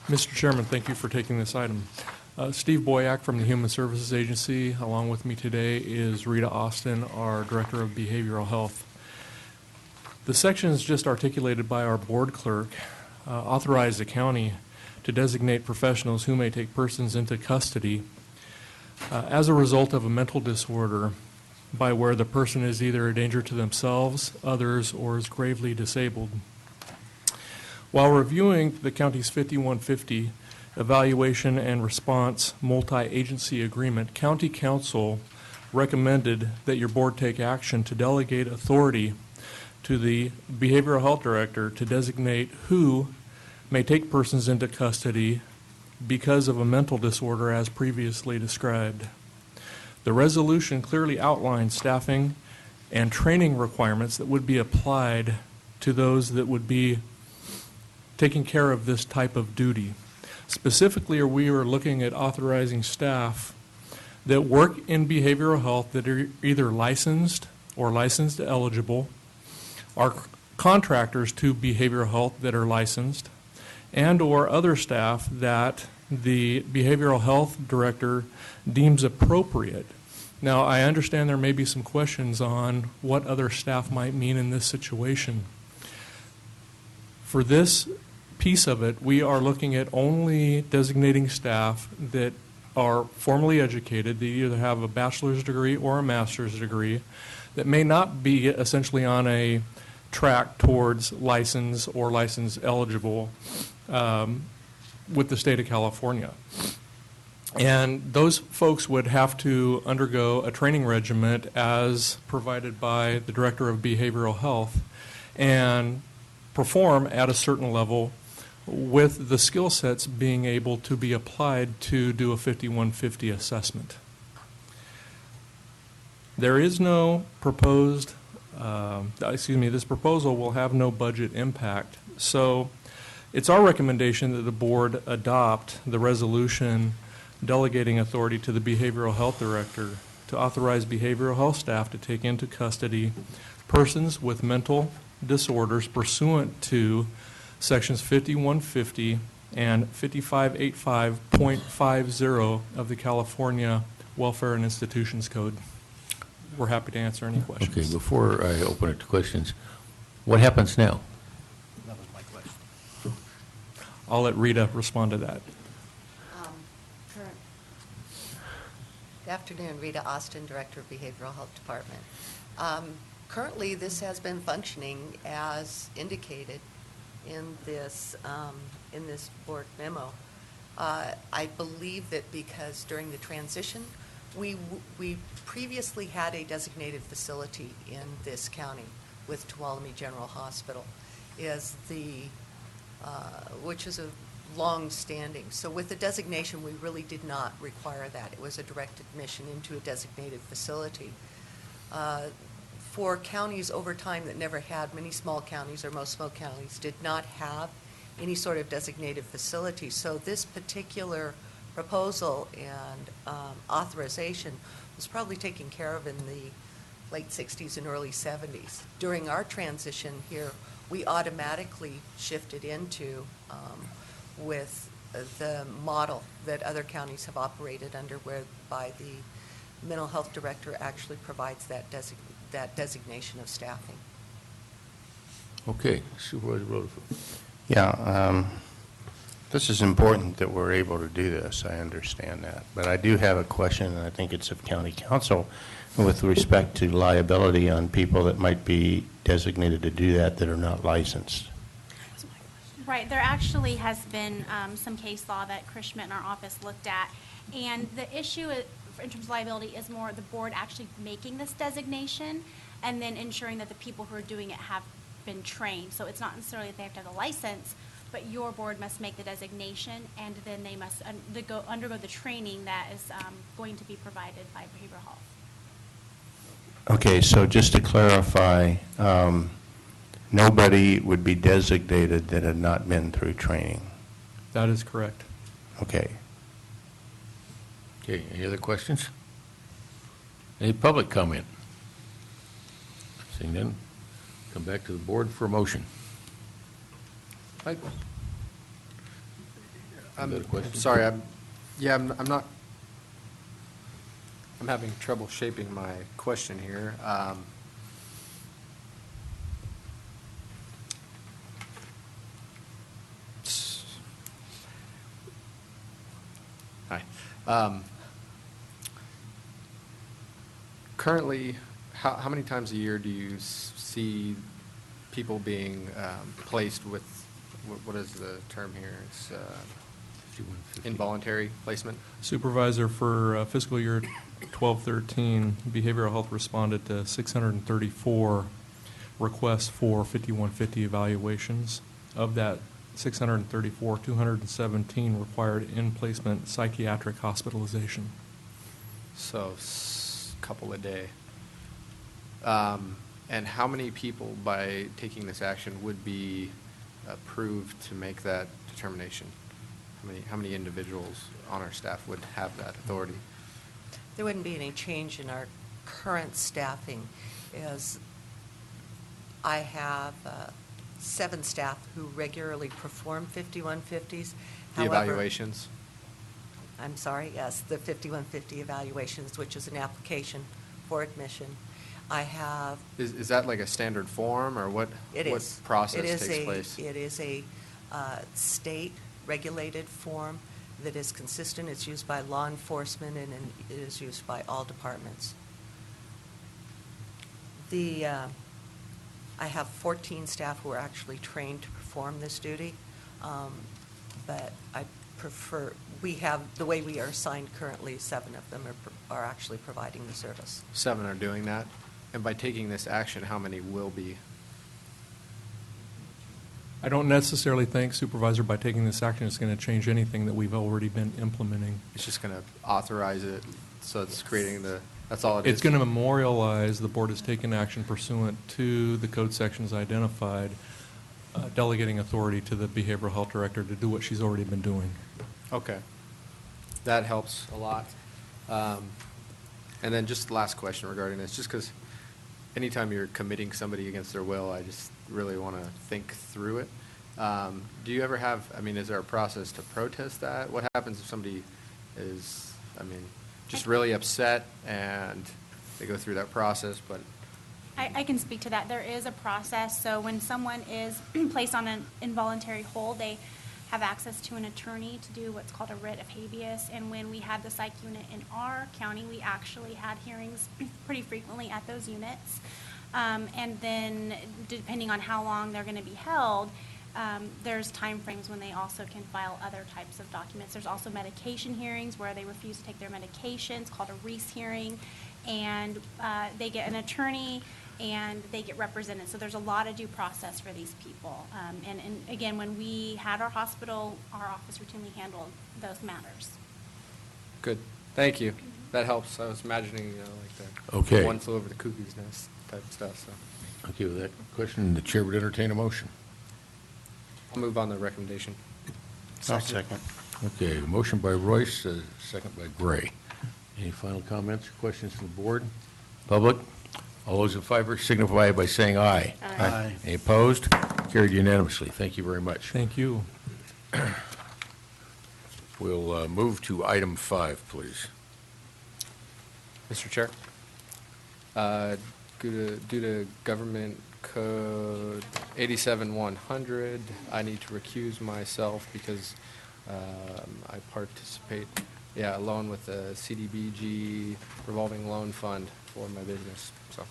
Mr. Chairman, thank you for taking this item. Steve Boyack from the Human Services Agency. Along with me today is Rita Austin, our Director of Behavioral Health. The sections just articulated by our board clerk authorize the county to designate professionals who may take persons into custody as a result of a mental disorder by where the person is either a danger to themselves, others, or is gravely disabled. While reviewing the county's 5150 Evaluation and Response Multi-Agency Agreement, County Council recommended that your board take action to delegate authority to the Behavioral Health Director to designate who may take persons into custody because of a mental disorder as previously described. The resolution clearly outlines staffing and training requirements that would be applied to those that would be taking care of this type of duty. Specifically, we are looking at authorizing staff that work in behavioral health that are either licensed or licensed eligible, are contractors to behavioral health that are licensed, and or other staff that the Behavioral Health Director deems appropriate. Now, I understand there may be some questions on what other staff might mean in this situation. For this piece of it, we are looking at only designating staff that are formally educated. They either have a bachelor's degree or a master's degree that may not be essentially on a track towards license or license eligible with the state of California. And those folks would have to undergo a training regimen as provided by the Director of Behavioral Health and perform at a certain level with the skill sets being able to be applied to do a 5150 assessment. There is no proposed, this proposal will have no budget impact. So it's our recommendation that the board adopt the resolution delegating authority to the Behavioral Health Director to authorize behavioral health staff to take into custody persons with mental disorders pursuant to Sections 5150 and 5585.50 of the California Welfare and Institutions Code. We're happy to answer any questions. Okay, before I open it to questions, what happens now? That was my question. I'll let Rita respond to that. Good afternoon, Rita Austin, Director of Behavioral Health Department. Currently, this has been functioning as indicated in this board memo. I believe that because during the transition, we previously had a designated facility in this county with Tuolumne General Hospital, which is a long-standing. So with the designation, we really did not require that. It was a direct admission into a designated facility. For counties over time that never had, many small counties or most small counties did not have any sort of designated facility. So this particular proposal and authorization was probably taken care of in the late 60s and early 70s. During our transition here, we automatically shifted into with the model that other counties have operated under, whereby the mental health director actually provides that designation of staffing. Okay, Supervisor Rutherford. Yeah, this is important that we're able to do this. I understand that. But I do have a question, and I think it's of county council, with respect to liability on people that might be designated to do that are not licensed. Right, there actually has been some case law that Chris Schmidt in our office looked at, and the issue in terms of liability is more the board actually making this designation and then ensuring that the people who are doing it have been trained. So it's not necessarily that they have to have a license, but your board must make the designation, and then they must undergo the training that is going to be provided by behavioral health. Okay, so just to clarify, nobody would be designated that had not been through training. That is correct. Okay. Okay, any other questions? Any public comment? Seeing none, come back to the board for a motion. I'm question? sorry, I'm not, I'm having trouble shaping my question here. Hi. Currently, how many times a year do you see people being placed with, what is the term here? It's involuntary placement? Supervisor, for fiscal year 12-13, behavioral health responded to 634 requests for 5150 evaluations. Of that 634, 217 required in-placement psychiatric hospitalization. So, couple a day. And how many people, by taking this action, would be approved to make that determination? How many individuals on our staff would have that authority? There wouldn't be any change in our current staffing, as I have 7 staff who regularly perform 5150s. The evaluations? I'm sorry, yes, the 5150 evaluations, which is an application for admission. I have... Is that like a standard form, or what process takes place? It is a state-regulated form that is consistent. It's used by law enforcement, and it is used by all departments. I have 14 staff who are actually trained to perform this duty, but I prefer, the way we are assigned currently, 7 of them are actually providing the service. 7 are doing that? And by taking this action, how many will be? I don't necessarily think, Supervisor, by taking this action, it's going to change anything that we've already been implementing. It's just going to authorize it, so it's creating that's all it is? It's going to memorialize the board has taken action pursuant to the code sections identified, delegating authority to the behavioral health director to do what she's already been doing. Okay. That helps a lot. And then just the last question regarding this, just because anytime you're committing somebody against their will, I just really want to think through it. Do you ever have, is there a process to protest that? What happens if somebody is, just really upset and they go through that process, but... I can speak to that. There is a process. So when someone is placed on an involuntary hold, they have access to an attorney to do what's called a writ of habeas. And when we had the psych unit in our county, we actually had hearings pretty frequently at those units. And then depending on how long they're going to be held, there's time frames when they also can file other types of documents. There's also medication hearings where they refuse to take their medications, called a Reese hearing, and they get an attorney and they get represented. So there's a lot of due process for these people. And again, when we had our hospital, our office routinely handled those matters. Good. Thank you. That helps. I was imagining, like the Okay. one flew over the cuckoo's nest type stuff. So. Okay, with that question, the chair would entertain a motion. I'll move on the recommendation. I'll second. Okay, motion by Royce, second by Gray. Any final comments or questions from the board? Public? All those in favor signify by saying aye. Aye. Aye. Any opposed? Carried unanimously. Thank you very much. Thank you. We'll move to item 5, please. Mr. Chair, due to government Code 87-100. I need to recuse myself because I participate, alone with the CDBG revolving loan fund for my business. So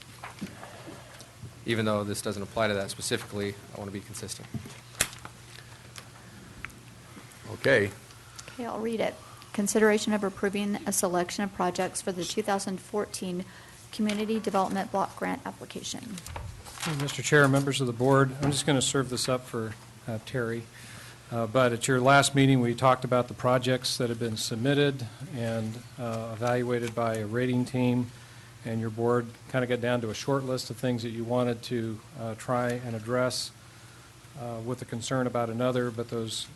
even though this doesn't apply to that specifically, I want to be consistent. Okay. Okay, I'll read it. Consideration of approving a selection of projects for the 2014 Community Development Block Grant application. Mr. Chair, members of the board, I'm just going to serve this up for Terry. But at your last meeting, we talked about the projects that have been submitted and evaluated by a rating team, and your board kind of got down to a short list of things that you wanted to try and address with a concern about another, but those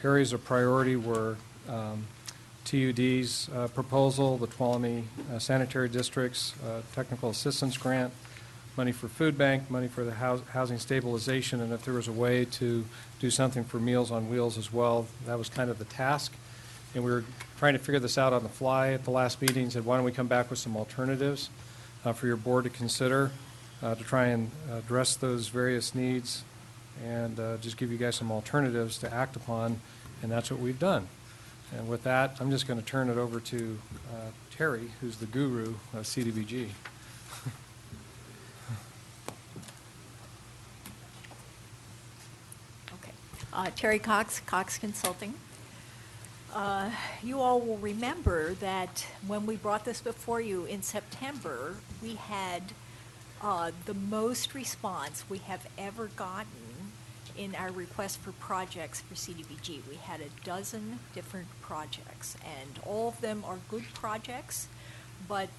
areas of priority were TUD's proposal, the Tuolumne Sanitary District's Technical Assistance Grant, money for food bank, money for the housing stabilization, and if there was a way to do something for Meals on Wheels as well, that was kind of the task. And we were trying to figure this out on the fly at the last meeting, said why don't we come back with some alternatives for your board to consider to try and address those various needs and just give you guys some alternatives to act upon, and that's what we've done. And with that, I'm just going to turn it over to Terry, who's the guru of CDBG. Terry Cox, Cox Consulting. You all will remember that when we brought this before you in September, we had the most response we have ever gotten in our request for projects for CDBG. We had a dozen different projects, and all of them are good projects, but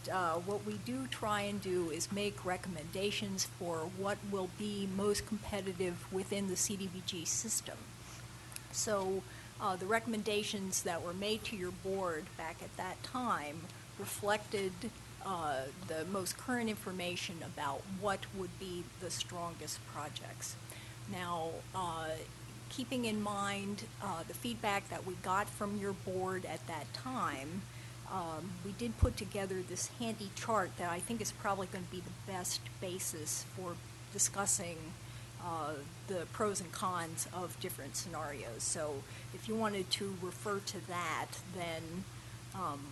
what we do try and do is make recommendations for what will be most competitive within the CDBG system. So the recommendations that were made to your board back at that time reflected the most current information about what would be the strongest projects. Now, keeping in mind the feedback that we got from your board at that time, we did put together this handy chart that I think is probably going to be the best basis for discussing the pros and cons of different scenarios. So if you wanted to refer to that, then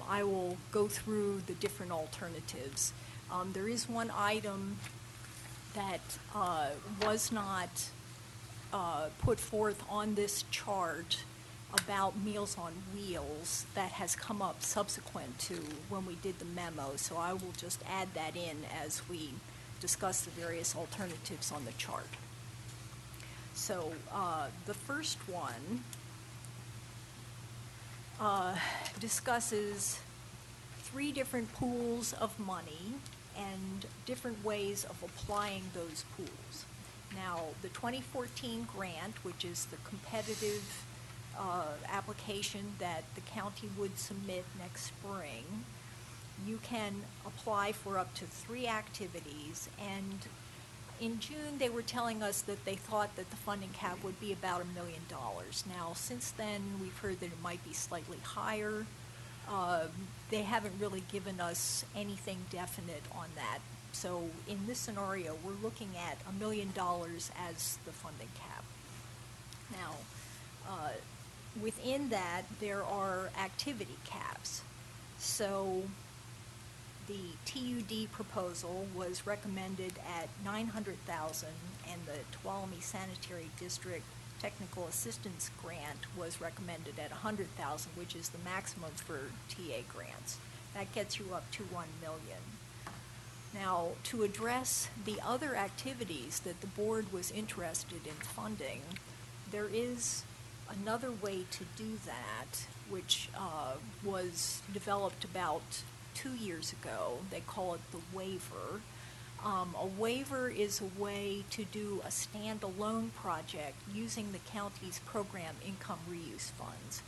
I will go through the different alternatives. There is one item that was not put forth on this chart about Meals on Wheels that has come up subsequent to when we did the memo, so I will just add that in as we discuss the various alternatives on the chart. So the first one discusses 3 different pools of money and different ways of applying those pools. Now, the 2014 grant, which is the competitive application that the county would submit next spring, you can apply for up to 3 activities, and in June they were telling us that they thought that the funding cap would be about $1 million. Now, since then we've heard that it might be slightly higher. They haven't really given us anything definite on that. So in this scenario, we're looking at $1 million as the funding cap. Now, within that, there are activity caps. So the TUD proposal was recommended at $900,000, and the Tuolumne Sanitary District Technical Assistance Grant was recommended at $100,000, which is the maximum for TA grants. That gets you up to $1 million. Now, to address the other activities that the board was interested in funding, there is another way to do that, which was developed about 2 years ago. They call it the waiver. A waiver is a way to do a standalone project using the county's program income reuse funds.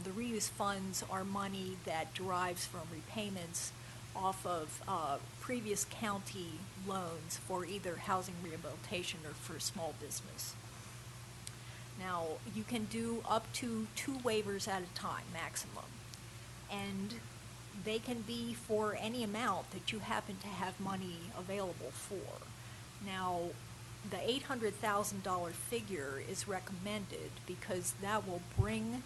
The reuse funds are money that derives from repayments off of previous county loans for either housing rehabilitation or for small business. Now, you can do up to 2 waivers at a time, maximum, and they can be for any amount that you happen to have money available for. Now, the $800,000 figure is recommended because that will bring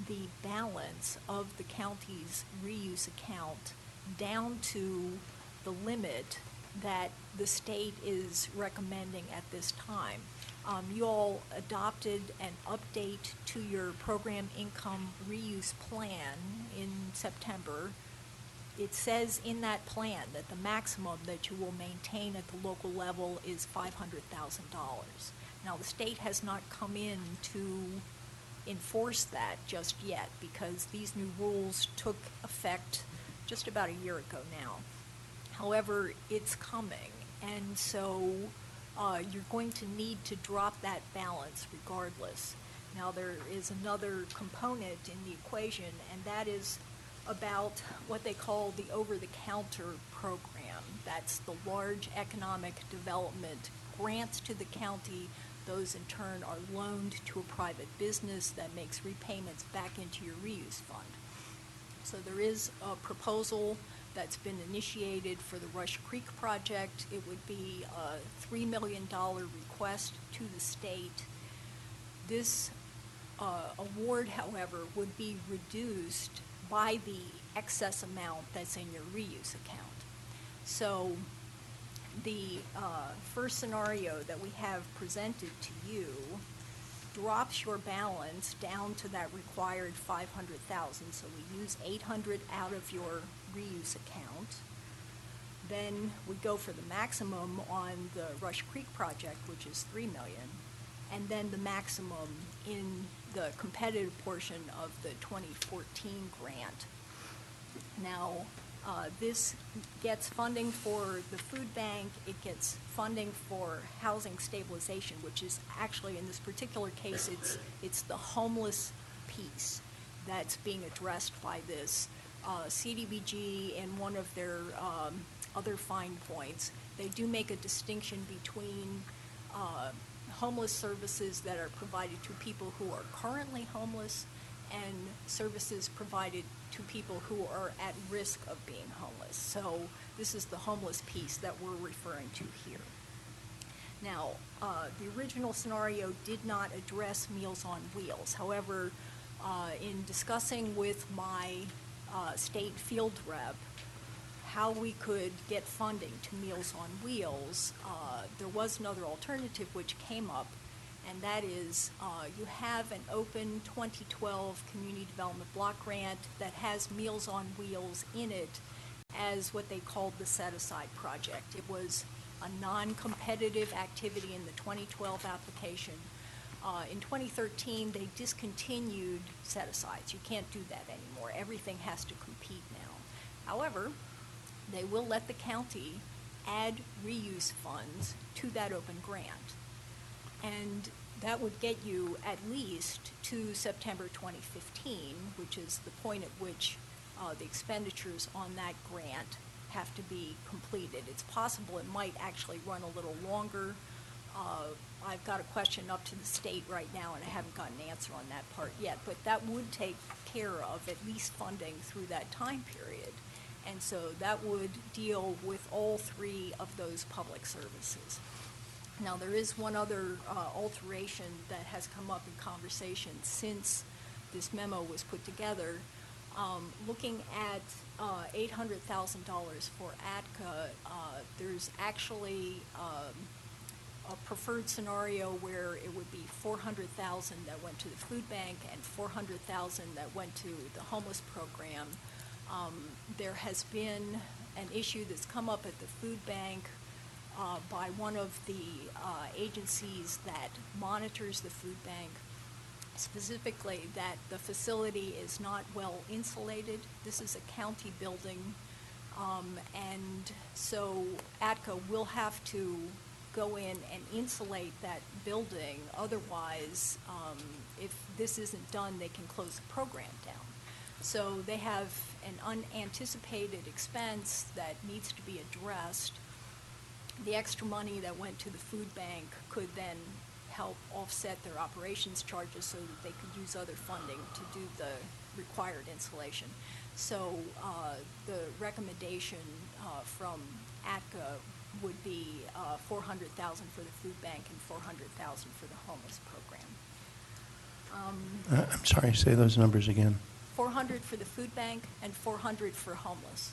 the balance of the county's reuse account down to the limit that the state is recommending at this time. You all adopted an update to your program income reuse plan in September. It says in that plan that the maximum that you will maintain at the local level is $500,000. Now, the state has not come in to enforce that just yet because these new rules took effect just about a year ago now. However, it's coming, and so you're going to need to drop that balance regardless. Now, there is another component in the equation, and that is about what they call the over-the-counter program. That's the large economic development grants to the county. Those in turn are loaned to a private business that makes repayments back into your reuse fund. So there is a proposal that's been initiated for the Rush Creek project. It would be a $3 million request to the state. This award, however, would be reduced by the excess amount that's in your reuse account. So the first scenario that we have presented to you drops your balance down to that required $500,000. So we use $800 out of your reuse account. Then we go for the maximum on the Rush Creek project, which is $3 million, and then the maximum in the competitive portion of the 2014 grant. Now, this gets funding for the food bank. It gets funding for housing stabilization, which is actually, in this particular case, it's the homeless piece that's being addressed by this. CDBG, in one of their other fine points, they do make a distinction between homeless services that are provided to people who are currently homeless and services provided to people who are at risk of being homeless. So this is the homeless piece that we're referring to here. Now, the original scenario did not address Meals on Wheels. However, in discussing with my state field rep how we could get funding to Meals on Wheels, there was another alternative which came up, and that is you have an open 2012 Community Development Block Grant that has Meals on Wheels in it as what they called the set-aside project. It was a non-competitive activity in the 2012 application. In 2013, they discontinued set-asides. You can't do that anymore. Everything has to compete now. However, they will let the county add reuse funds to that open grant. And that would get you at least to September 2015, which is the point at which the expenditures on that grant have to be completed. It's possible it might actually run a little longer. I've got a question up to the state right now, and I haven't gotten an answer on that part yet, but that would take care of at least funding through that time period. And so that would deal with all three of those public services. Now, there is one other alteration that has come up in conversation since this memo was put together. Looking at $800,000 for ATCA, there's actually a preferred scenario where it would be $400,000 that went to the food bank and $400,000 that went to the homeless program. There has been an issue that's come up at the food bank by one of the agencies that monitors the food bank, specifically that the facility is not well insulated. This is a county building, and so ATCA will have to go in and insulate that building. Otherwise, if this isn't done, they can close the program down. So they have an unanticipated expense that needs to be addressed. The extra money that went to the food bank could then help offset their operations charges so that they could use other funding to do the required insulation. So the recommendation from ATCA would be $400,000 for the food bank and $400,000 for the homeless program. I'm sorry, say those numbers again. 400 for the food bank and 400 for homeless.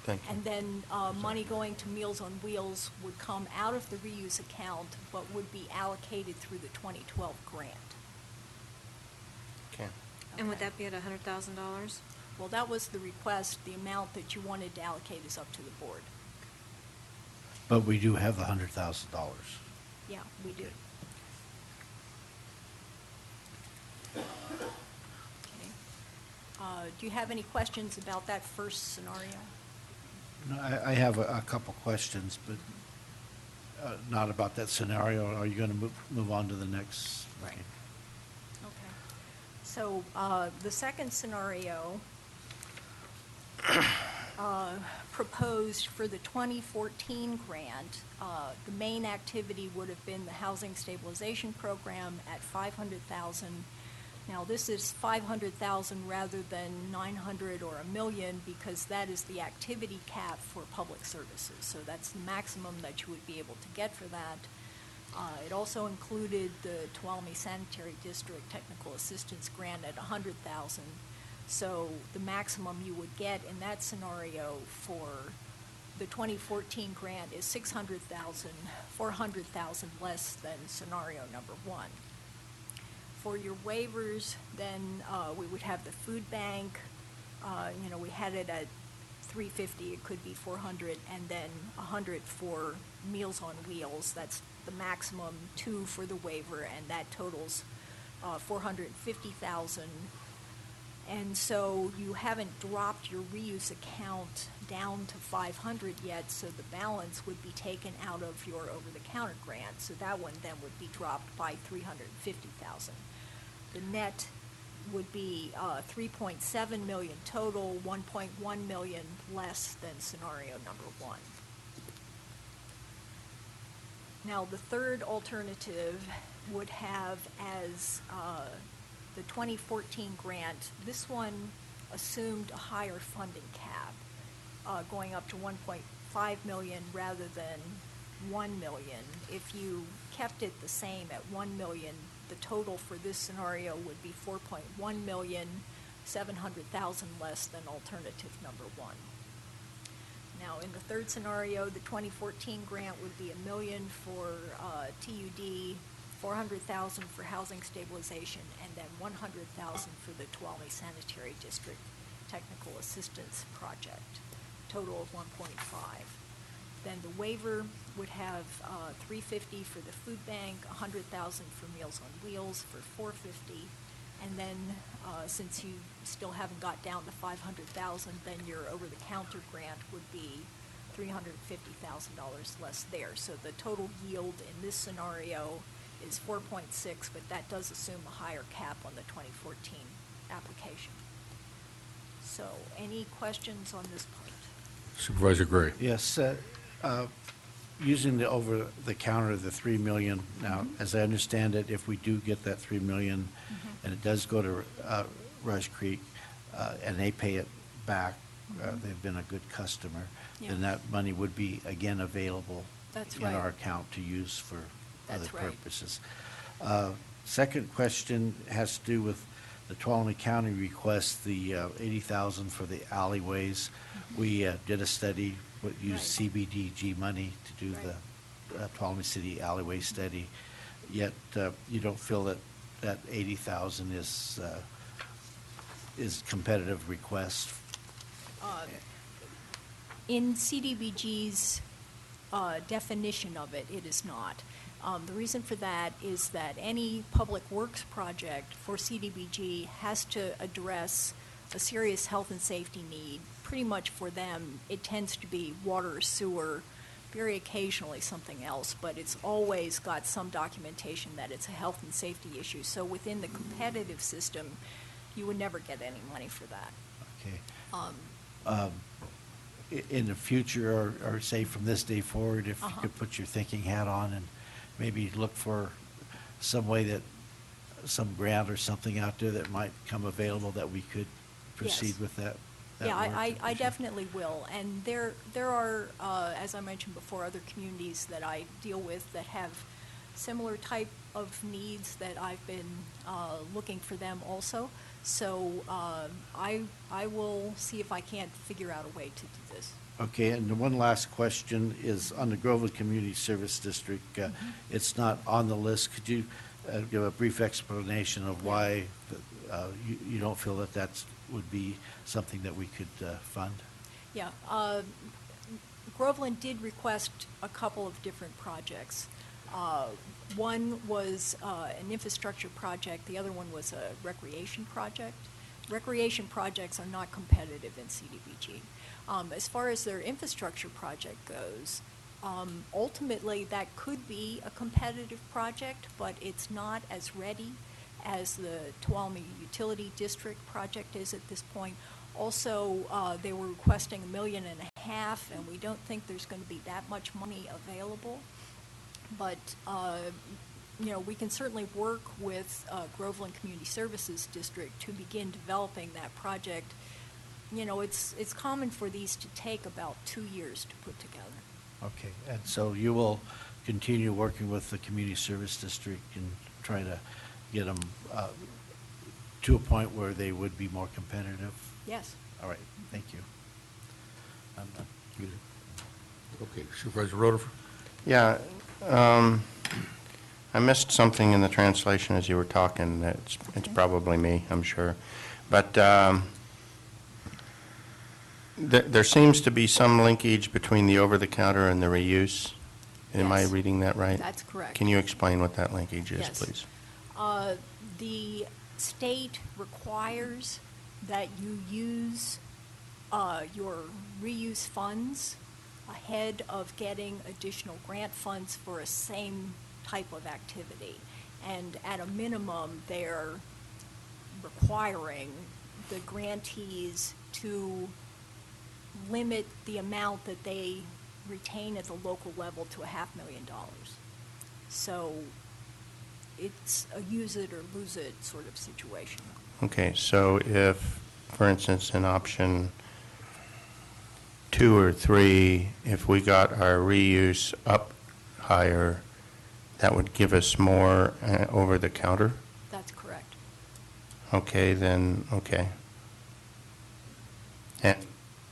Thank you. And then money going to Meals on Wheels would come out of the reuse account, but would be allocated through the 2012 grant. Okay. And would that be at $100,000? Well, that was the request. The amount that you wanted to allocate is up to the board. But we do have the $100,000. Yeah, we do. Okay. Do you have any questions about that first scenario? No, I have a couple questions, but not about that scenario. Are you going to move on to the next? Right. Okay. So the second scenario proposed for the 2014 grant, the main activity would have been the housing stabilization program at $500,000. Now, this is $500,000 rather than $900,000 or $1 million because that is the activity cap for public services. So that's the maximum that you would be able to get for that. It also included the Tuolumne Sanitary District Technical Assistance Grant at $100,000. So the maximum you would get in that scenario for the 2014 grant is $600,000, $400,000 less than scenario number one. For your waivers, then we would have the food bank. We had it at $350. It could be $400, and then $100 for Meals on Wheels. That's the maximum, $2 for the waiver, and that totals $450,000. And so you haven't dropped your reuse account down to $500 yet, so the balance would be taken out of your over-the-counter grant. So that one then would be dropped by $350,000. The net would be $3.7 million total, $1.1 million less than scenario number one. Now, the third alternative would have as the 2014 grant, this one assumed a higher funding cap, going up to $1.5 million rather than $1 million. If you kept it the same at $1 million, the total for this scenario would be $4.1 million, $700,000 less than alternative number one. Now, in the third scenario, the 2014 grant would be $1 million for TUD, $400,000 for housing stabilization, and then $100,000 for the Tuolumne Sanitary District Technical Assistance Project, total of $1.5. Then the waiver would have $350 for the food bank, $100,000 for Meals on Wheels for $450, and then since you still haven't got down to $500,000, then your over-the-counter grant would be $350,000 less there. So the total yield in this scenario is 4.6, but that does assume a higher cap on the 2014 application. So any questions on this part? Supervisor Gray. Yes. Using the over-the-counter, the $3 million, now, as I understand it, if we do get that $3 million, and it does go to Rush Creek, and they pay it back, they've been a good customer, then that money would be, again, available in our account to use for other purposes. Second question has to do with the Tuolumne County request, the $80,000 for the alleyways. We did a study, used CBDG money to do the Tuolumne City alleyway study, yet you don't feel that that $80,000 is competitive request? In CDBG's definition of it, it is not. The reason for that is that any public works project for CDBG has to address a serious health and safety need. Pretty much for them, it tends to be water, sewer, very occasionally something else, but it's always got some documentation that it's a health and safety issue. So within the competitive system, you would never get any money for that. Okay. In the future, or say from this day forward, if you could put your thinking hat on and maybe look for some way that, some grant or something out there that might come available that we could proceed with that that Yeah, work? I definitely will. And there are, as I mentioned before, other communities that I deal with that have similar type of needs that I've been looking for them also. So I will see if I can't figure out a way to do this. Okay, and the one last question is on the Groveland Community Service District. It's not on the list. Could you give a brief explanation of why you don't feel that that's would be something that we could fund? Yeah, Groveland did request a couple of different projects. One was an infrastructure project, the other one was a recreation project. Recreation projects are not competitive in CDBG. As far as their infrastructure project goes, ultimately that could be a competitive project, but it's not as ready as the Tuolumne Utility District project is at this point. Also, they were requesting $1.5 million, and we don't think there's going to be that much money available. But, you know, we can certainly work with Groveland Community Services District to begin developing that project. You know, it's common for these to take about 2 years to put together. Okay, and so you will continue working with the Community Service District and try to get them to a point where they would be more competitive? Yes. All right, thank you. I'm done. Okay, Supervisor Rutherford? Yeah, I missed something in the translation as you were talking. It's probably me, I'm sure. But there seems to be some linkage between the over-the-counter and the reuse. Am I Yes. reading that right? That's correct. Can you explain what that linkage is, Yes. please? The state requires that you use your reuse funds ahead of getting additional grant funds for a same type of activity. And at a minimum, they're requiring the grantees to limit the amount that they retain at the local level to $500,000. So it's a use it or lose it sort of situation. Okay, so if, for instance, in option 2 or 3, if we got our reuse up higher, that would give us more over the counter? That's correct. Okay, then, okay.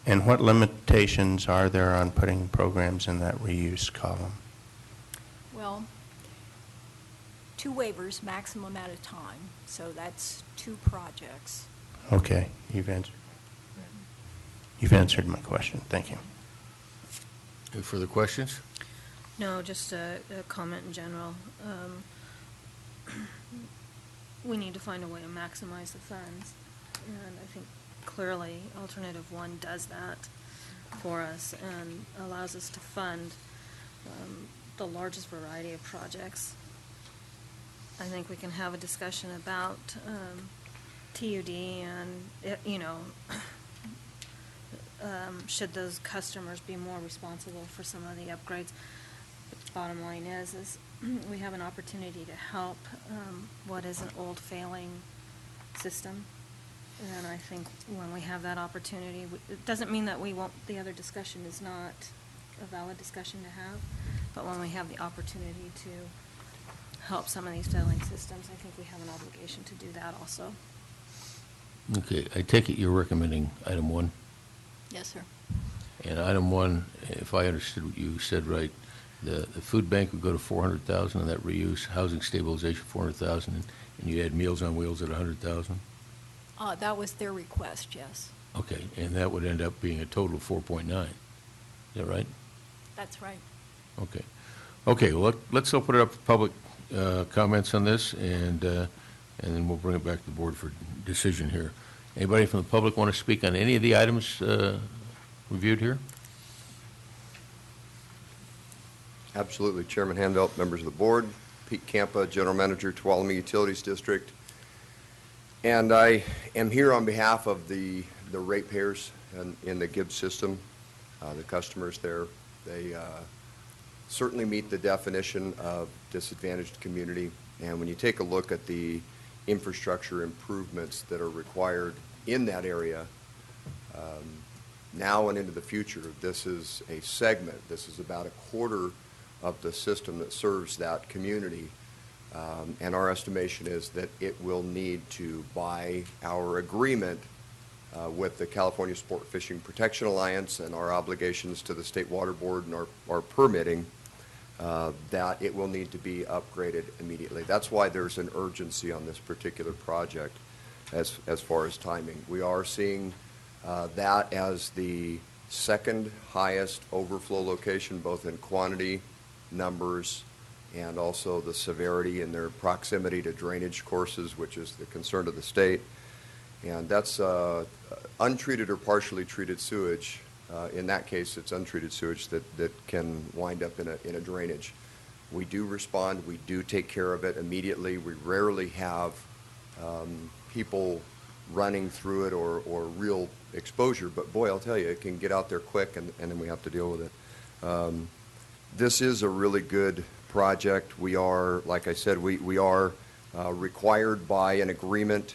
And what limitations are there on putting programs in that reuse column? Well, 2 waivers, maximum at a time, so that's 2 projects. Okay, you've answered my question. Thank you. Any further questions? No, just a comment in general. We need to find a way to maximize the funds, and I think clearly alternative 1 does that for us and allows us to fund the largest variety of projects. I think we can have a discussion about TUD and, you know, should those customers be more responsible for some of the upgrades. The bottom line is we have an opportunity to help what is an old failing system. And I think when we have that opportunity, it doesn't mean that we won't, the other discussion is not a valid discussion to have, but when we have the opportunity to help some of these failing systems, I think we have an obligation to do that also. Okay, I take it you're recommending item 1? Yes, sir. And item 1, if I understood what you said right, the food bank would go to $400,000 and that reuse, housing stabilization $400,000, and you add Meals on Wheels at $100,000? That was their request, yes. Okay, and that would end up being a total of 4.9. Is that right? That's right. Okay. Okay, well, let's open it up for public comments on this, and then we'll bring it back to the board for decision here. Anybody from the public want to speak on any of the items reviewed here? Absolutely. Chairman Handelt, members of the board, Pete Campa, General Manager, Tuolumne Utilities District. And I am here on behalf of the ratepayers in the Gibbs system, the customers there. They certainly meet the definition of disadvantaged community. And when you take a look at the infrastructure improvements that are required in that area, Now and into the future, this is a segment. This is about a quarter of the system that serves that community. And our estimation is that it will need to, by our agreement with the California Sport Fishing Protection Alliance and our obligations to the State Water Board and our permitting, that it will need to be upgraded immediately. That's why there's an urgency on this particular project as far as timing. We are seeing that as the second highest overflow location, both in quantity, numbers, and also the severity and their proximity to drainage courses, which is the concern of the state. And that's untreated or partially treated sewage. In that case, it's untreated sewage that can wind up in a drainage. We do respond. We do take care of it immediately. We rarely have people running through it or real exposure, but boy, I'll tell you, it can get out there quick, and then we have to deal with it. This is a really good project. We are, like I said, we are required by an agreement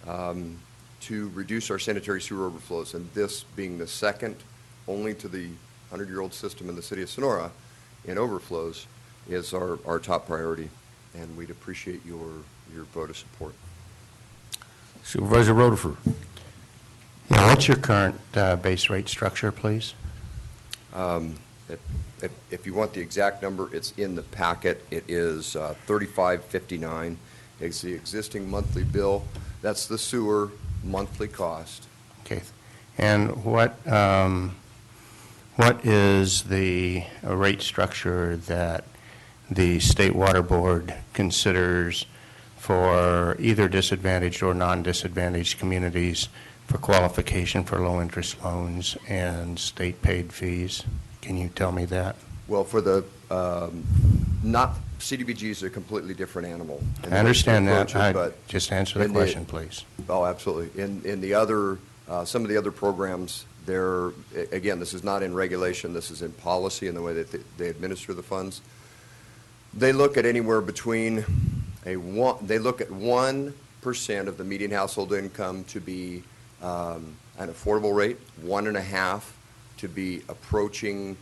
to reduce our sanitary sewer overflows, and this being the second only to the 100-year-old system in the city of Sonora in overflows is our top priority, and we'd appreciate your vote of support. Supervisor Rutherford. Yeah, what's your current base rate structure, please? If you want the exact number, it's in the packet. It is $35.59. It's the existing monthly bill. That's the sewer monthly cost. Okay. And what is the rate structure that the State Water Board considers for either disadvantaged or non-disadvantaged communities for qualification for low-interest loans and state-paid fees? Can you tell me that? Well, for the CDBG is a completely different animal. I understand that. But just answer the question, please. Oh, absolutely. In the other, some of the other programs, they're, again, this is not in regulation. This is in policy and the way that they administer the funds. They look at anywhere between they look at 1% of the median household income to be an affordable rate, 1.5% to be approaching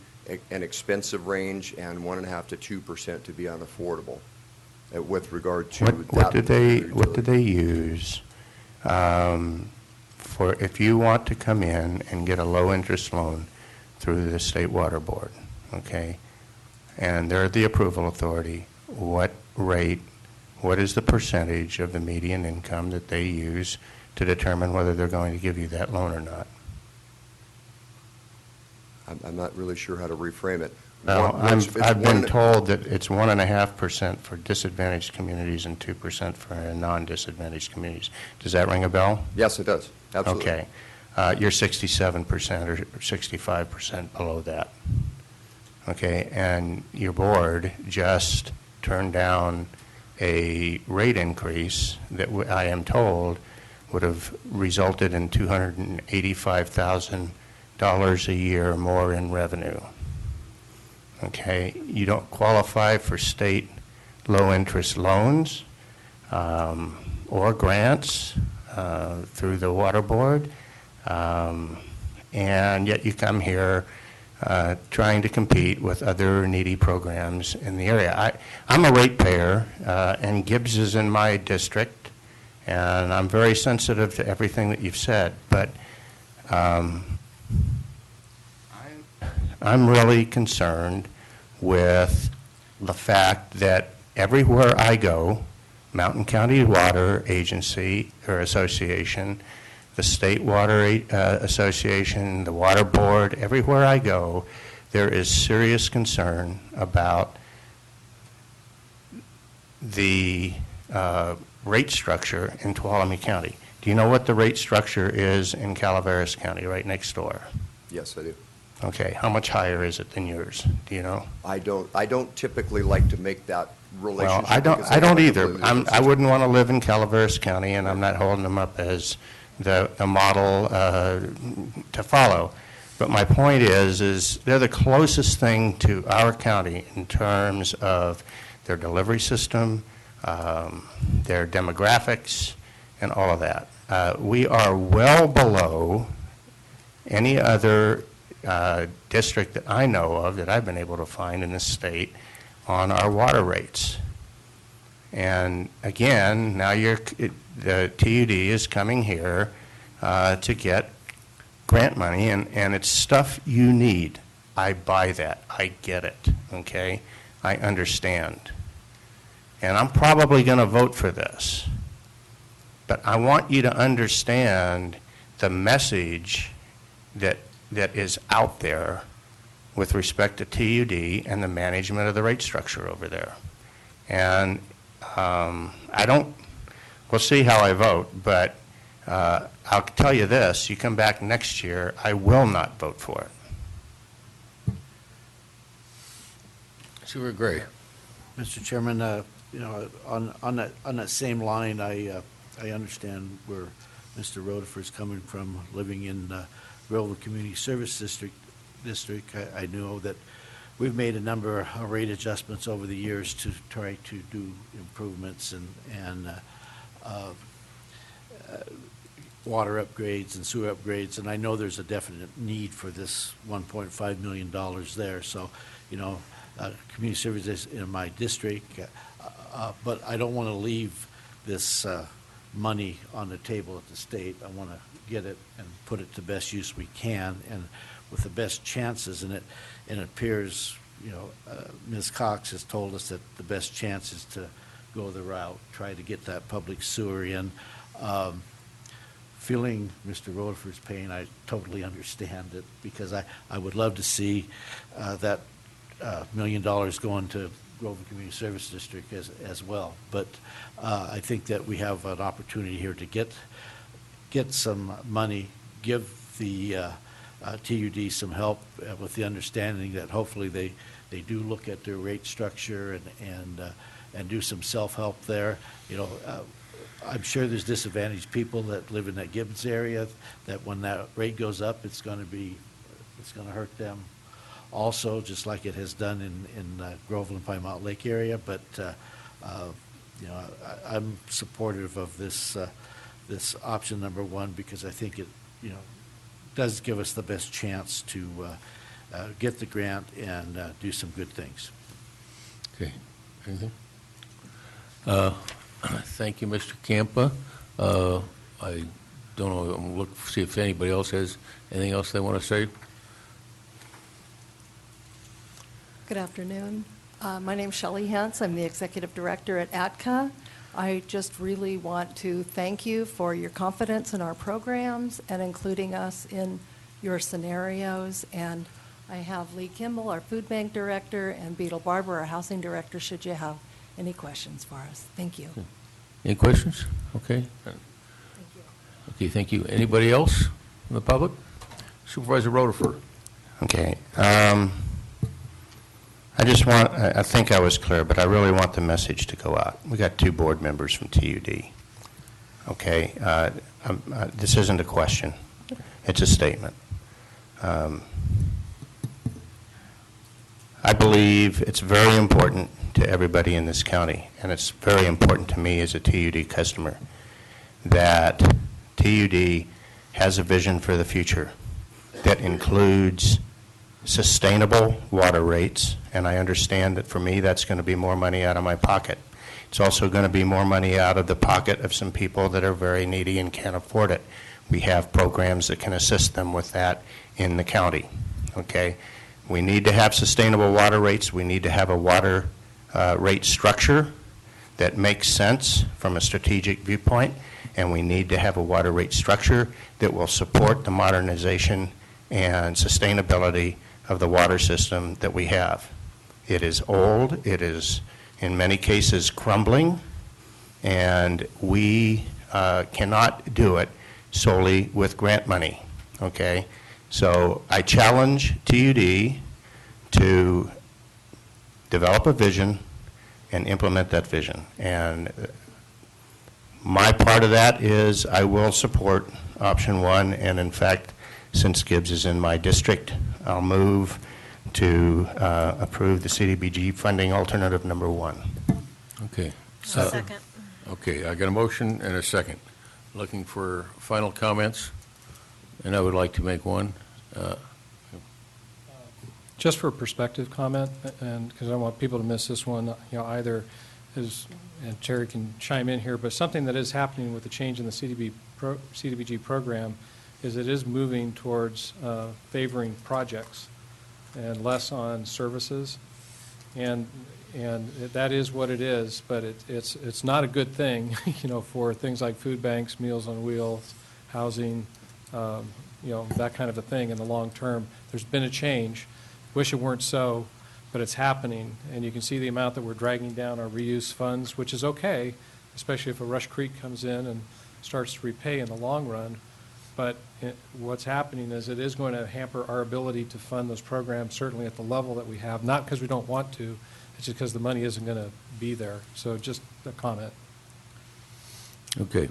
an expensive range, and 1.5% to 2% to be unaffordable. With regard to what do they use for if you want to come in and get a low interest loan through the State Water Board, okay? And they're the approval authority. What rate? What is the percentage of the median income that they use to determine whether they're going to give you that loan or not? I'm not really sure how to reframe it. Well, I've been told that it's 1.5% for disadvantaged communities and 2% for non-disadvantaged communities. Does that ring a bell? Yes, it does. Absolutely. Okay. You're 67% or 65% below that. Okay, and your board just turned down a rate increase that I am told would have resulted in $285,000 a year more in revenue. Okay, you don't qualify for state low-interest loans or grants through the Water Board, and yet you come here trying to compete with other needy programs in the area. I'm a ratepayer, and Gibbs is in my district, and I'm very sensitive to everything that you've said, but I'm really concerned with the fact that everywhere I go, Mountain County Water Agency or Association, the State Water Association, the Water Board, everywhere I go, there is serious concern about the rate structure in Tuolumne County. Do you know what the rate structure is in Calaveras County, right next door? Yes, I do. Okay, how much higher is it than yours? Do you know? I don't typically like to make that relationship. Well, I don't either. I wouldn't want to live in Calaveras County, and I'm not holding them up as the model to follow. But my point is they're the closest thing to our county in terms of their delivery system, their demographics, and all of that. We are well below any other district that I know of that I've been able to find in this state on our water rates. And again, now the TUD is coming here to get grant money, and it's stuff you need. I buy that. I get it, okay? I understand. And I'm probably going to vote for this. But I want you to understand the message that is out there with respect to TUD and the management of the rate structure over there. And we'll see how I vote, but I'll tell you this, you come back next year, I will not vote for it. Supervisor Gray. Mr. Chairman, on that same line, I understand where Mr. Rutherford is coming from, living in Groveland Community Service District. I know that we've made a number of rate adjustments over the years to try to do improvements and water upgrades and sewer upgrades, and I know there's a definite need for this $1.5 million there. So, community services in my district, but I don't want to leave this money on the table at the state. I want to get it and put it to best use we can, and with the best chances in it. And it appears, Ms. Cox has told us that the best chance is to go the route, try to get that public sewer in. Feeling Mr. Rutherford's pain, I totally understand it, because I would love to see that $1 million going to Groveland Community Service District as well. But I think that we have an opportunity here to get some money, give the TUD some help with the understanding that hopefully they do look at their rate structure and do some self-help there. I'm sure there's disadvantaged people that live in that Gibbons area that when that rate goes up, it's going to hurt them also, just like it has done in Groveland, Pine Mountain Lake area. But I'm supportive of this option number one, because I think it does give us the best chance to get the grant and do some good things. Okay. Anything? Thank you, Mr. Campa. I don't know, I'm going to see if anybody else has anything else they want to say. Good afternoon. My name's Shelley Hentz. I'm the Executive Director at ATCA. I just really want to thank you for your confidence in our programs and including us in your scenarios. And I have Lee Kimball, our Food Bank Director, and Beetle Barber, our Housing Director, should you have any questions for us. Thank you. Any questions? Okay. Thank you. Okay, thank you. Anybody else from the public? Supervisor Rutherford. Okay. I think I was clear, but I really want the message to go out. We got 2 board members from TUD. Okay. This isn't a question. It's a statement. I believe it's very important to everybody in this county, and it's very important to me as a TUD customer, that TUD has a vision for the future that includes sustainable water rates, and I understand that for me that's going to be more money out of my pocket. It's also going to be more money out of the pocket of some people that are very needy and can't afford it. We have programs that can assist them with that in the county. Okay? We need to have sustainable water rates. We need to have a water rate structure that makes sense from a strategic viewpoint, and we need to have a water rate structure that will support the modernization and sustainability of the water system that we have. It is old, it is in many cases crumbling, and we cannot do it solely with grant money, okay? So I challenge TUD to develop a vision and implement that vision. And my part of that is I will support option 1, and in fact, since Gibbs is in my district, I'll move to approve the CDBG funding alternative number 1. Okay. Second. Okay, I got a motion and a second. Looking for final comments. And I would like to make one. Just for a perspective comment, and because I don't want people to miss this one, either is, and Terry can chime in here, but something that is happening with the change in the CDBG program is it is moving towards favoring projects and less on services. And that is what it is, but it's not a good thing, for things like food banks, Meals on Wheels, housing, that kind of a thing in the long term. There's been a change. Wish it weren't so, but it's happening. And you can see the amount that we're dragging down our reuse funds, which is okay, especially if a Rush Creek comes in and starts to repay in the long run. But what's happening is it is going to hamper our ability to fund those programs, certainly at the level that we have, not because we don't want to, it's just because the money isn't going to be there. So just a comment. Okay.